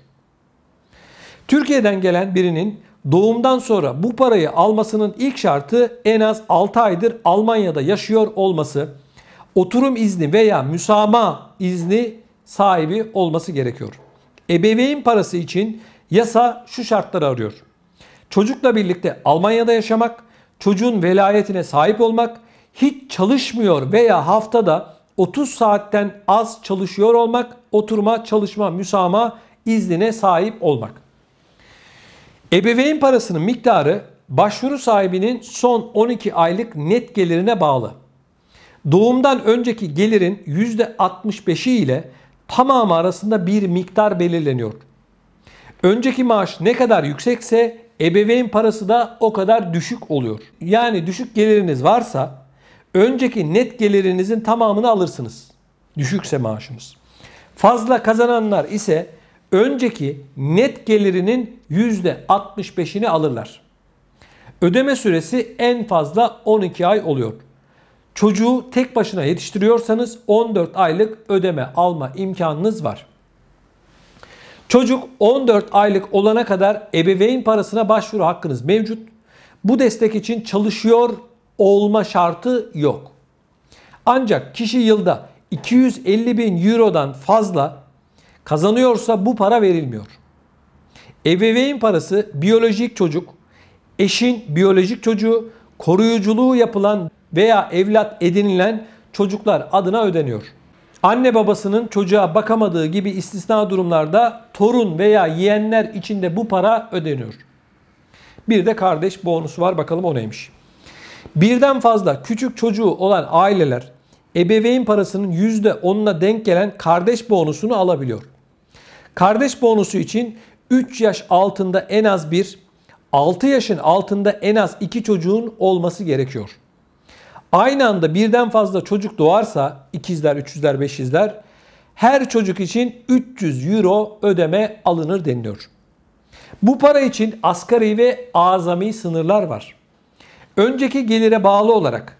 Türkiye'den gelen birinin doğumdan sonra bu parayı almasının ilk şartı en az 6 aydır Almanya'da yaşıyor olması, oturum izni veya müsamaha izni sahibi olması gerekiyor. Ebeveyn parası için yasa şu şartları arıyor. Çocukla birlikte Almanya'da yaşamak, çocuğun velayetine sahip olmak, hiç çalışmıyor veya haftada 30 saatten az çalışıyor olmak, oturma, çalışma, müsamaha iznine sahip olmak. Ebeveyn parasının miktarı başvuru sahibinin son 12 aylık net gelirine bağlı. Doğumdan önceki gelirin %65'i ile tamamı arasında bir miktar belirleniyor. Önceki maaş ne kadar yüksekse ebeveyn parası da o kadar düşük oluyor. Yani düşük geliriniz varsa önceki net gelirinizin tamamını alırsınız. Düşükse maaşınız. Fazla kazananlar ise önceki net gelirinin %65'ini alırlar. Ödeme süresi en fazla 12 ay oluyor. Çocuğu tek başına yetiştiriyorsanız 14 aylık ödeme alma imkanınız var. Çocuk 14 aylık olana kadar ebeveyn parasına başvuru hakkınız mevcut. Bu destek için çalışıyor olma şartı yok. Ancak kişi yılda 250.000 eurodan fazla kazanıyorsa bu para verilmiyor. Ebeveyn parası biyolojik çocuk, eşin biyolojik çocuğu, koruyuculuğu yapılan veya evlat edinilen çocuklar adına ödeniyor. Anne babasının çocuğa bakamadığı gibi istisna durumlarda torun veya yeğenler için de bu para ödeniyor. Bir de kardeş bonusu var. Bakalım o neymiş. Birden fazla küçük çocuğu olan aileler ebeveyn parasının %10'una denk gelen kardeş bonusunu alabiliyor. Kardeş bonusu için 3 yaş altında en az bir, 6 yaşın altında en az 2 çocuğun olması gerekiyor. Aynı anda birden fazla çocuk doğarsa, ikizler, üçüzler, beşizler, her çocuk için 300 euro ödeme alınır deniliyor. Bu para için asgari ve azami sınırlar var. Önceki gelire bağlı olarak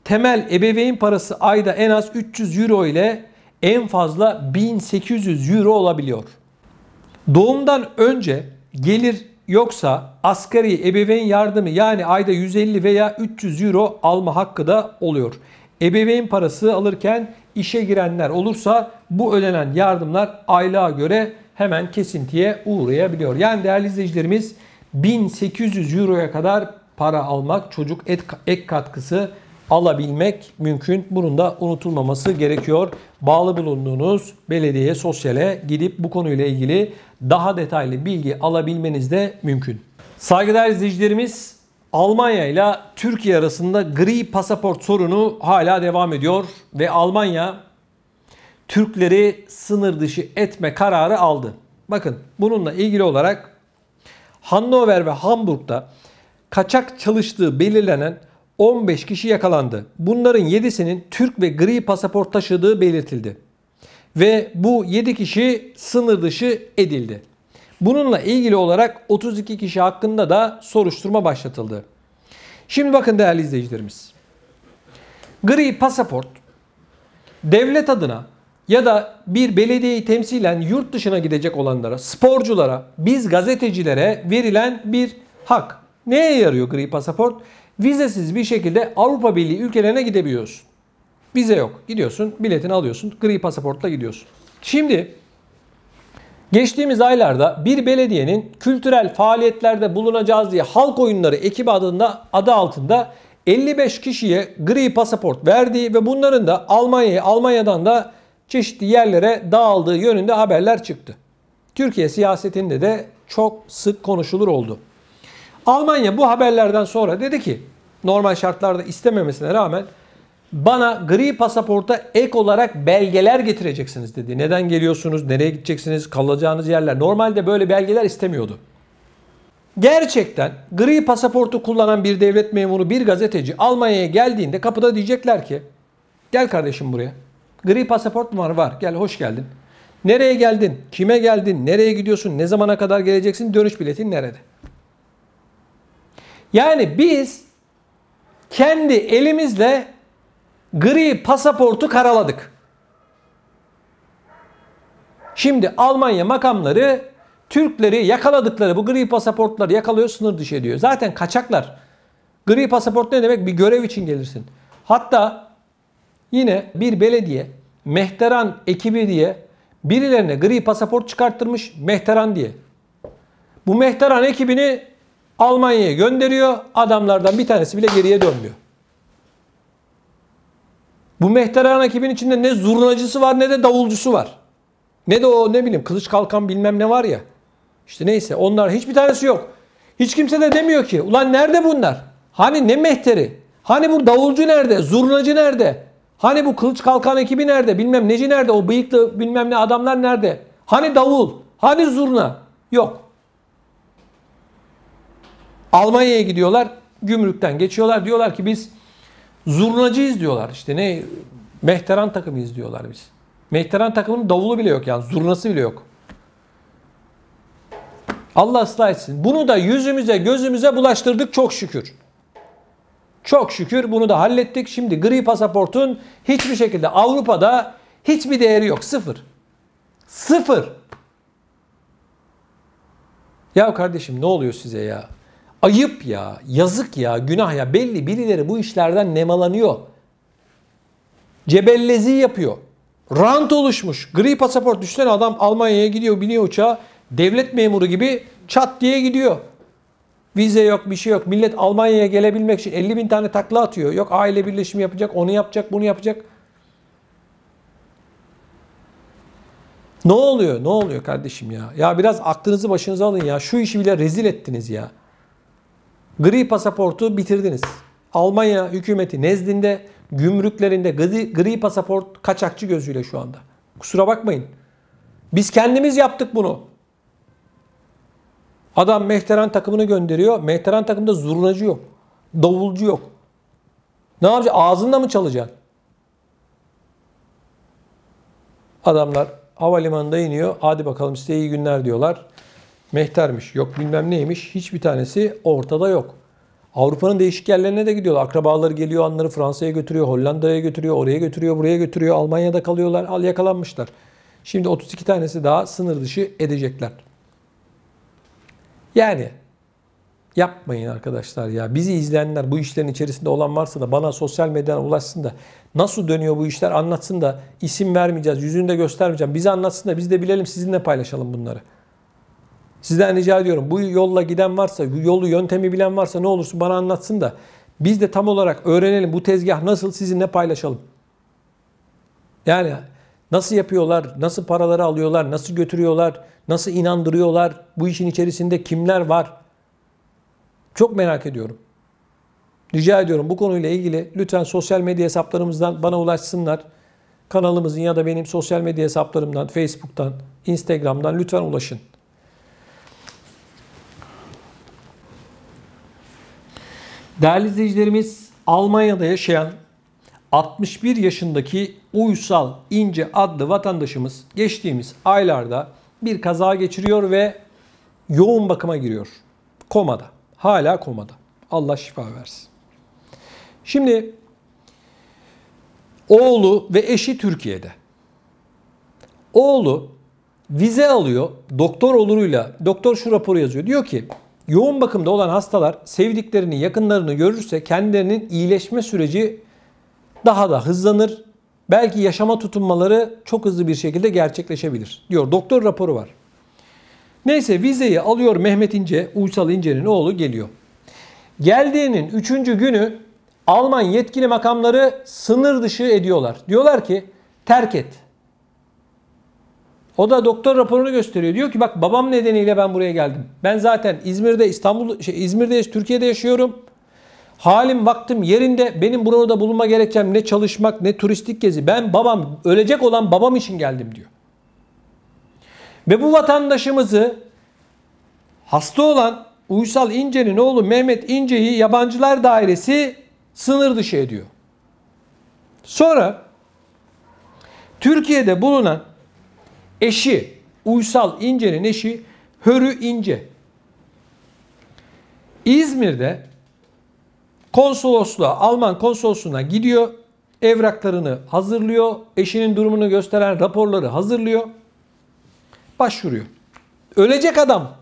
temel ebeveyn parası ayda en az 300 euro ile en fazla 1800 euro olabiliyor. Doğumdan önce gelir yoksa asgari ebeveyn yardımı yani ayda 150 veya 300 euro alma hakkı da oluyor. Ebeveyn parası alırken işe girenler olursa bu ödenen yardımlar aylığa göre hemen kesintiye uğrayabiliyor. Yani değerli izleyicilerimiz 1800 euroya kadar para almak, çocuk ek katkısı alabilmek mümkün. Bunun da unutulmaması gerekiyor. Bağlı bulunduğunuz belediyeye, sosyale gidip bu konuyla ilgili daha detaylı bilgi alabilmeniz de mümkün. Saygıdeğer izleyicilerimiz, Almanya ile Türkiye arasında gri pasaport sorunu hala devam ediyor ve Almanya Türkleri sınır dışı etme kararı aldı. Bakın bununla ilgili olarak Hannover ve Hamburg'da kaçak çalıştığı belirlenen 15 kişi yakalandı. Bunların 7'sinin Türk ve gri pasaport taşıdığı belirtildi. Ve bu 7 kişi sınır dışı edildi. Bununla ilgili olarak 32 kişi hakkında da soruşturma başlatıldı. Şimdi bakın değerli izleyicilerimiz. Gri pasaport devlet adına ya da bir belediyeyi temsilen yurt dışına gidecek olanlara, sporculara, biz gazetecilere verilen bir hak. Neye yarıyor gri pasaport? Vizesiz bir şekilde Avrupa Birliği ülkelerine gidebiliyorsun. Vize yok. Gidiyorsun, biletini alıyorsun, gri pasaportla gidiyorsun. Şimdi geçtiğimiz aylarda bir belediyenin kültürel faaliyetlerde bulunacağız diye halk oyunları ekibi adı altında 55 kişiye gri pasaport verdiği ve bunların da Almanya'dan da çeşitli yerlere dağıldığı yönünde haberler çıktı. Türkiye siyasetinde de çok sık konuşulur oldu. Almanya bu haberlerden sonra dedi ki normal şartlarda istememesine rağmen bana gri pasaporta ek olarak belgeler getireceksiniz dedi. Neden geliyorsunuz, nereye gideceksiniz, kalacağınız yerler. Normalde böyle belgeler istemiyordu. Gerçekten gri pasaportu kullanan bir devlet memuru, bir gazeteci Almanya'ya geldiğinde kapıda diyecekler ki gel kardeşim buraya. Gri pasaport mu var? Var. Gel hoş geldin. Nereye geldin? Kime geldin? Nereye gidiyorsun? Ne zamana kadar geleceksin? Dönüş biletin nerede? Yani biz kendi elimizle gri pasaportu karaladık. Şimdi Almanya makamları Türkleri yakaladıkları bu gri pasaportları yakalıyor, sınır dışı ediyor. Zaten kaçaklar. Gri pasaport ne demek? Bir görev için gelirsin. Hatta yine bir belediye Mehteran ekibi diye birilerine gri pasaport çıkarttırmış, Mehteran diye. Bu Mehteran ekibini Almanya'ya gönderiyor. Adamlardan bir tanesi bile geriye dönmüyor. Bu Mehteran ekibin içinde ne zurnacısı var ne de davulcusu var. Ne de o ne bileyim kılıç kalkan bilmem ne var ya. İşte neyse onlar hiçbir tanesi yok. Hiç kimse de demiyor ki ulan nerede bunlar? Hani ne mehteri? Hani bu davulcu nerede? Zurnacı nerede? Hani bu kılıç kalkan ekibi nerede? Bilmem neci nerede? O bıyıklı bilmem ne adamlar nerede? Hani davul? Hani zurna? Yok. Almanya'ya gidiyorlar. Gümrükten geçiyorlar. Diyorlar ki biz zurnacıyız diyorlar. İşte ne? Mehteran takımıyız diyorlar biz. Mehteran takımının davulu bile yok yani. Zurnası bile yok. Allah ıslah etsin. Bunu da yüzümüze gözümüze bulaştırdık çok şükür. Çok şükür bunu da hallettik. Şimdi gri pasaportun hiçbir şekilde Avrupa'da hiçbir değeri yok. Sıfır. Sıfır. Ya kardeşim ne oluyor size ya? Ayıp ya, yazık ya, günah ya. Belli birileri bu işlerden nemalanıyor. Cebellezi yapıyor. Rant oluşmuş. Gri pasaport düşünsene adam Almanya'ya gidiyor, biniyor uçağa. Devlet memuru gibi çat diye gidiyor. Vize yok, bir şey yok. Millet Almanya'ya gelebilmek için 50.000 tane takla atıyor. Yok aile birleşimi yapacak, onu yapacak, bunu yapacak. Ne oluyor? Ne oluyor kardeşim ya? Ya biraz aklınızı başınıza alın ya. Şu işi bile rezil ettiniz ya. Gri pasaportu bitirdiniz. Almanya hükümeti nezdinde, gümrüklerinde gri pasaport kaçakçı gözüyle şu anda. Kusura bakmayın. Biz kendimiz yaptık bunu. Adam mehteran takımını gönderiyor. Mehteran takımında zurnacı yok. Davulcu yok. Ne yapacaksın? Ağzında mı çalacaksın? Adamlar havalimanında iniyor. Hadi bakalım size iyi günler diyorlar. Mehtermiş. Yok bilmem neymiş. Hiçbir tanesi ortada yok. Avrupa'nın değişik yerlerine de gidiyorlar. Akrabaları geliyor, onları Fransa'ya götürüyor, Hollanda'ya götürüyor, oraya götürüyor, buraya götürüyor. Almanya'da kalıyorlar. Al yakalanmışlar. Şimdi 32 tanesi daha sınır dışı edecekler. Yani yapmayın arkadaşlar ya. Bizi izleyenler, bu işlerin içerisinde olan varsa da bana sosyal medyadan ulaşsın da nasıl dönüyor bu işler anlatsın da, isim vermeyeceğiz, yüzünü de göstermeyeceğim. Bize anlatsın da biz de bilelim, sizinle paylaşalım bunları. Sizden rica ediyorum, bu yolla giden varsa, bu yolu, yöntemi bilen varsa ne olursun bana anlatsın da biz de tam olarak öğrenelim, bu tezgah nasıl, sizinle paylaşalım. Yani nasıl yapıyorlar, nasıl paraları alıyorlar, nasıl götürüyorlar, nasıl inandırıyorlar, bu işin içerisinde kimler var? Çok merak ediyorum. Rica ediyorum, bu konuyla ilgili lütfen sosyal medya hesaplarımızdan bana ulaşsınlar. Kanalımızın ya da benim sosyal medya hesaplarımdan, Facebook'tan, Instagram'dan lütfen ulaşın. Değerli izleyicilerimiz, Almanya'da yaşayan 61 yaşındaki Uysal İnce adlı vatandaşımız geçtiğimiz aylarda bir kaza geçiriyor ve yoğun bakıma giriyor. Komada. Hala komada. Allah şifa versin. Şimdi oğlu ve eşi Türkiye'de. Oğlu vize alıyor. Doktor oluruyla, doktor şu raporu yazıyor. Diyor ki yoğun bakımda olan hastalar sevdiklerini, yakınlarını görürse kendilerinin iyileşme süreci daha da hızlanır. Belki yaşama tutunmaları çok hızlı bir şekilde gerçekleşebilir diyor. Doktor raporu var. Neyse vizeyi alıyor Mehmet İnce, Uysal İnce'nin oğlu geliyor. Geldiğinin 3. günü Alman yetkili makamları sınır dışı ediyorlar. Diyorlar ki terk et. O da doktor raporunu gösteriyor. Diyor ki bak babam nedeniyle ben buraya geldim. Ben zaten İzmir'de, Türkiye'de yaşıyorum. Halim vaktim yerinde. Benim burada bulunma gerekçem ne çalışmak ne turistik gezi. Ben ölecek olan babam için geldim diyor. Ve bu vatandaşımızı hasta olan Uysal İnce'nin oğlu Mehmet İnce'yi Yabancılar Dairesi sınır dışı ediyor. Sonra Türkiye'de bulunan eşi, Uysal İnce'nin eşi Hörü İnce, İzmir'de konsolosluğa, Alman konsolosluğuna gidiyor. Evraklarını hazırlıyor. Eşinin durumunu gösteren raporları hazırlıyor. Başvuruyor. Ölecek adam.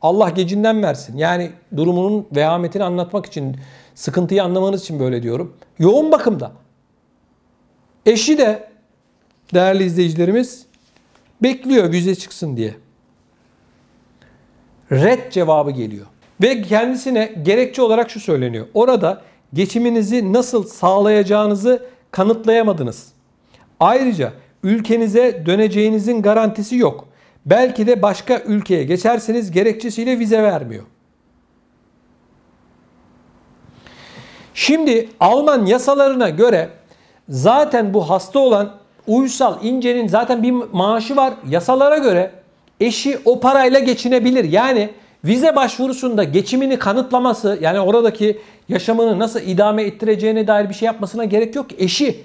Allah gecinden versin. Yani durumunun vehametini anlatmak için, sıkıntıyı anlamanız için böyle diyorum. Yoğun bakımda. Eşi de değerli izleyicilerimiz bekliyor vize çıksın diye. Red cevabı geliyor. Ve kendisine gerekçe olarak şu söyleniyor. Orada geçiminizi nasıl sağlayacağınızı kanıtlayamadınız. Ayrıca ülkenize döneceğinizin garantisi yok. Belki de başka ülkeye geçerseniz gerekçesiyle vize vermiyor. Şimdi Alman yasalarına göre zaten bu hasta olan Uysal İnce'nin zaten bir maaşı var. Yasalara göre eşi o parayla geçinebilir. Yani vize başvurusunda geçimini kanıtlaması, yani oradaki yaşamını nasıl idame ettireceğine dair bir şey yapmasına gerek yok ki. Eşi.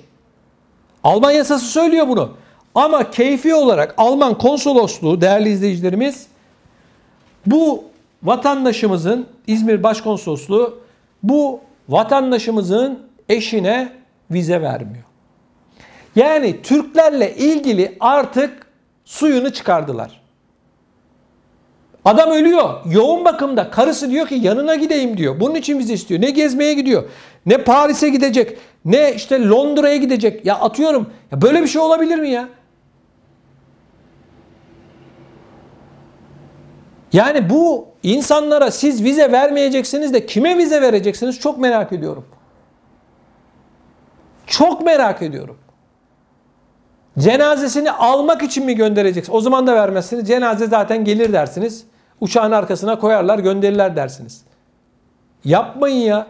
Alman yasası söylüyor bunu. Ama keyfi olarak Alman konsolosluğu değerli izleyicilerimiz bu vatandaşımızın, İzmir Başkonsolosluğu bu vatandaşımızın eşine vize vermiyor. Yani Türklerle ilgili artık suyunu çıkardılar. Adam ölüyor. Yoğun bakımda. Karısı diyor ki yanına gideyim diyor. Bunun için vize istiyor. Ne gezmeye gidiyor, ne Paris'e gidecek, ne işte Londra'ya gidecek. Ya atıyorum. Ya böyle bir şey olabilir mi ya? Yani bu insanlara siz vize vermeyeceksiniz de kime vize vereceksiniz çok merak ediyorum. Çok merak ediyorum. Cenazesini almak için mi göndereceksiniz? O zaman da vermezsiniz. Cenaze zaten gelir dersiniz. Uçağın arkasına koyarlar, gönderirler dersiniz. Yapmayın ya.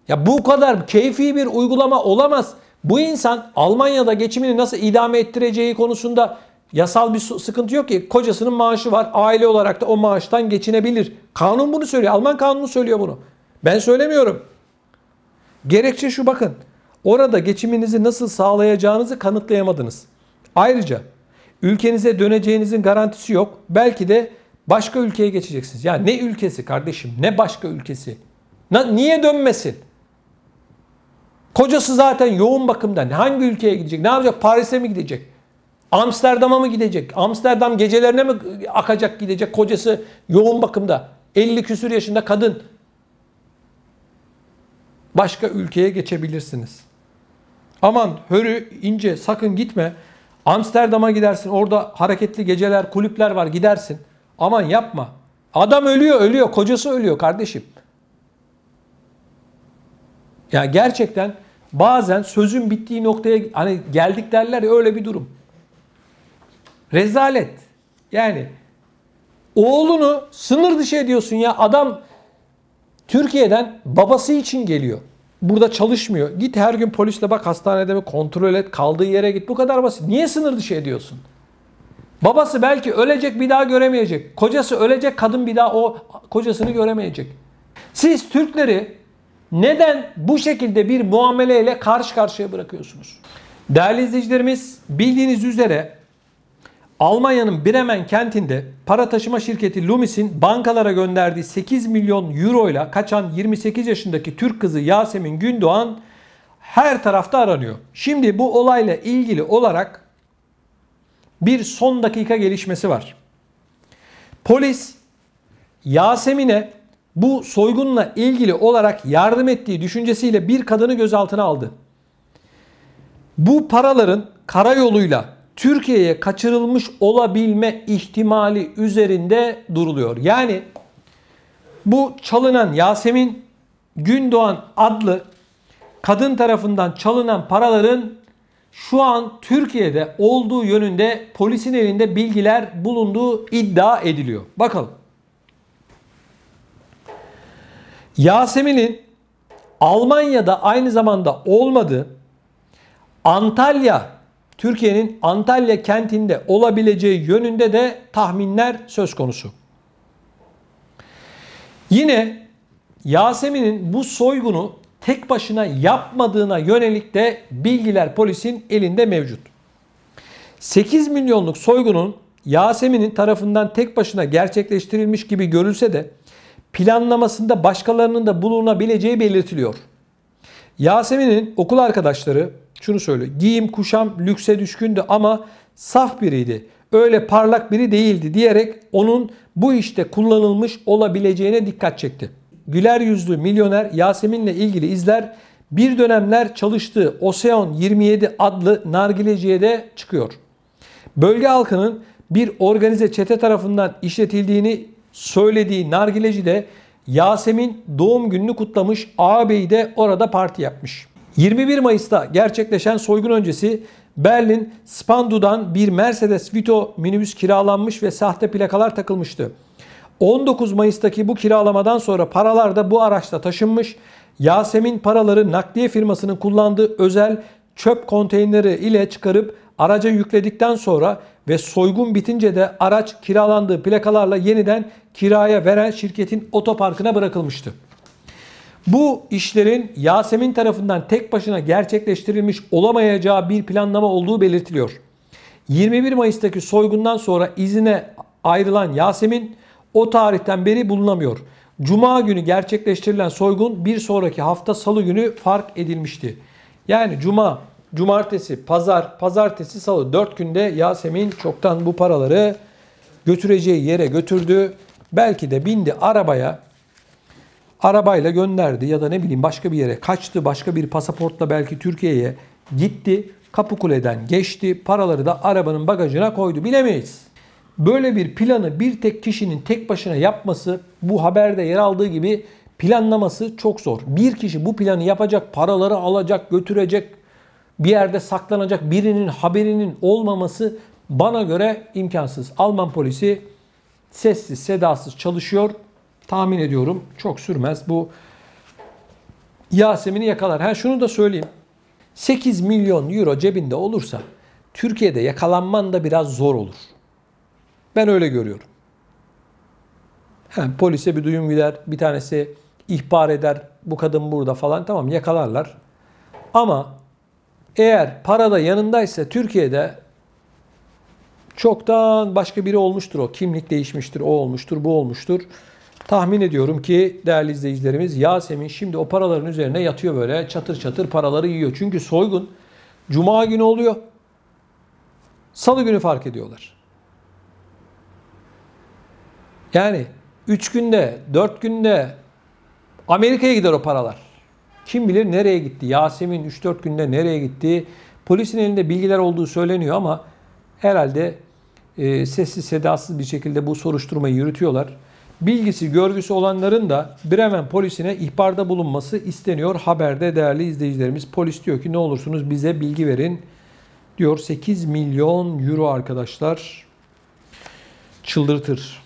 Ya bu kadar keyfi bir uygulama olamaz. Bu insan Almanya'da geçimini nasıl idame ettireceği konusunda yasal bir sıkıntı yok ki. Kocasının maaşı var. Aile olarak da o maaştan geçinebilir. Kanun bunu söylüyor. Alman kanunu söylüyor bunu. Ben söylemiyorum. Gerekçe şu, bakın. Orada geçiminizi nasıl sağlayacağınızı kanıtlayamadınız. Ayrıca ülkenize döneceğinizin garantisi yok. Belki de başka ülkeye geçeceksiniz. Ya ne ülkesi kardeşim? Ne başka ülkesi? Niye dönmesin? Kocası zaten yoğun bakımda. Hangi ülkeye gidecek? Ne yapacak? Paris'e mi gidecek? Amsterdam'a mı gidecek? Amsterdam gecelerine mi akacak gidecek? Kocası yoğun bakımda. 50 küsur yaşında kadın. Başka ülkeye geçebilirsiniz. Aman hörü ince, sakın gitme. Amsterdam'a gidersin. Orada hareketli geceler, kulüpler var, gidersin. Aman yapma. Adam ölüyor. Kocası ölüyor kardeşim. Ya gerçekten bazen sözün bittiği noktaya hani geldik derler ya, öyle bir durum. Rezalet. Yani oğlunu sınır dışı ediyorsun ya. Adam Türkiye'den babası için geliyor. Burada çalışmıyor. Git her gün polisle bak, hastanede mi kontrol et, kaldığı yere git. Bu kadar basit. Niye sınır dışı ediyorsun? Babası belki ölecek, bir daha göremeyecek. Kocası ölecek, kadın bir daha o kocasını göremeyecek. Siz Türkleri neden bu şekilde bir muameleyle karşı karşıya bırakıyorsunuz? Değerli izleyicilerimiz, bildiğiniz üzere Almanya'nın Bremen kentinde para taşıma şirketi Loomis'in bankalara gönderdiği 8 milyon euro ile kaçan 28 yaşındaki Türk kızı Yasemin Gündoğan her tarafta aranıyor. Şimdi bu olayla ilgili olarak bir son dakika gelişmesi var. Polis Yasemin'e bu soygunla ilgili olarak yardım ettiği düşüncesiyle bir kadını gözaltına aldı. Bu paraların karayoluyla Türkiye'ye kaçırılmış olabilme ihtimali üzerinde duruluyor. Yani bu çalınan Yasemin Gündoğan adlı kadın tarafından çalınan paraların şu an Türkiye'de olduğu yönünde polisin elinde bilgiler bulunduğu iddia ediliyor. Bakalım. Yasemin'in Almanya'da aynı zamanda olmadığı, Antalya, Türkiye'nin Antalya kentinde olabileceği yönünde de tahminler söz konusu. Yine Yasemin'in bu soygunu tek başına yapmadığına yönelik de bilgiler polisin elinde mevcut. 8 milyonluk soygunun Yasemin'in tarafından tek başına gerçekleştirilmiş gibi görülse de planlamasında başkalarının da bulunabileceği belirtiliyor. Yasemin'in okul arkadaşları şunu söylüyor: giyim kuşam lükse düşkündü ama saf biriydi. Öyle parlak biri değildi diyerek onun bu işte kullanılmış olabileceğine dikkat çekti. Güler yüzlü milyoner Yasemin'le ilgili izler bir dönemler çalıştığı Oseon 27 adlı nargileciye de çıkıyor. Bölge halkının bir organize çete tarafından işletildiğini söylediği nargileci de Yasemin doğum gününü kutlamış, ağabeyi de orada parti yapmış. 21 Mayıs'ta gerçekleşen soygun öncesi Berlin Spandau'dan bir Mercedes Vito minibüs kiralanmış ve sahte plakalar takılmıştı. 19 Mayıs'taki bu kiralamadan sonra paralar da bu araçta taşınmış. Yasemin paraları nakliye firmasının kullandığı özel çöp konteyneri ile çıkarıp araca yükledikten sonra ve soygun bitince de araç kiralandığı plakalarla yeniden kiraya veren şirketin otoparkına bırakılmıştı. Bu işlerin Yasemin tarafından tek başına gerçekleştirilmiş olamayacağı bir planlama olduğu belirtiliyor. 21 Mayıs'taki soygundan sonra izine ayrılan Yasemin o tarihten beri bulunamıyor. Cuma günü gerçekleştirilen soygun bir sonraki hafta salı günü fark edilmişti. Yani cuma, cumartesi, pazar, pazartesi, salı 4 günde Yasemin çoktan bu paraları götüreceği yere götürdü. Belki de bindi arabaya, arabayla gönderdi ya da ne bileyim başka bir yere kaçtı. Başka bir pasaportla belki Türkiye'ye gitti. Kapıkule'den geçti. Paraları da arabanın bagajına koydu. Bilemeyiz. Böyle bir planı bir tek kişinin tek başına yapması, bu haberde yer aldığı gibi planlaması çok zor. Bir kişi bu planı yapacak, paraları alacak, götürecek, bir yerde saklanacak birinin haberinin olmaması bana göre imkansız. Alman polisi sessiz sedasız çalışıyor. Tahmin ediyorum çok sürmez. Bu Yasemin'i yakalar. Ha şunu da söyleyeyim. 8 milyon euro cebinde olursa Türkiye'de yakalanman da biraz zor olur. Ben öyle görüyorum. Polise bir duyum gider, bir tanesi ihbar eder, bu kadın burada falan, tamam, yakalarlar. Ama eğer para da yanındaysa Türkiye'de çoktan başka biri olmuştur o. Kimlik değişmiştir, o olmuştur, bu olmuştur. Tahmin ediyorum ki değerli izleyicilerimiz, Yasemin şimdi o paraların üzerine yatıyor, böyle çatır çatır paraları yiyor. Çünkü soygun Cuma günü oluyor. Salı günü fark ediyorlar. Yani 3 günde, 4 günde Amerika'ya gider o paralar. Kim bilir nereye gitti? Yasemin 3-4 günde nereye gitti? Polisin elinde bilgiler olduğu söyleniyor ama herhalde sessiz sedasız bir şekilde bu soruşturmayı yürütüyorlar. Bilgisi, görgüsü olanların da Bremen polisine ihbarda bulunması isteniyor. Haberde değerli izleyicilerimiz, polis diyor ki ne olursunuz bize bilgi verin diyor. 8 milyon euro arkadaşlar, çıldırtır.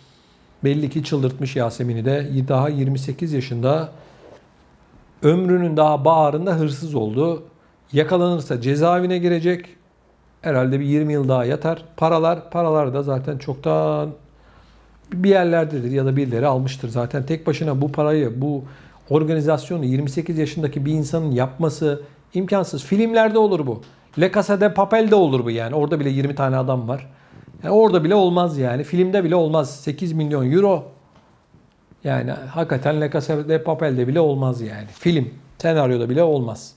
Belli ki çıldırtmış Yasemin'i de. Daha 28 yaşında, ömrünün daha baharında hırsız oldu. Yakalanırsa cezaevine girecek. Herhalde bir 20 yıl daha yatar. Paralar da zaten çoktan bir yerlerdedir ya da birileri almıştır. Zaten tek başına bu parayı, bu organizasyonu 28 yaşındaki bir insanın yapması imkansız. Filmlerde olur bu. Le Casa de Papel'de olur bu yani. Orada bile 20 tane adam var. Yani orada bile olmaz yani. Filmde bile olmaz. 8 milyon euro. Yani hakikaten Le Casa de Papel'de bile olmaz yani. Film, senaryoda bile olmaz.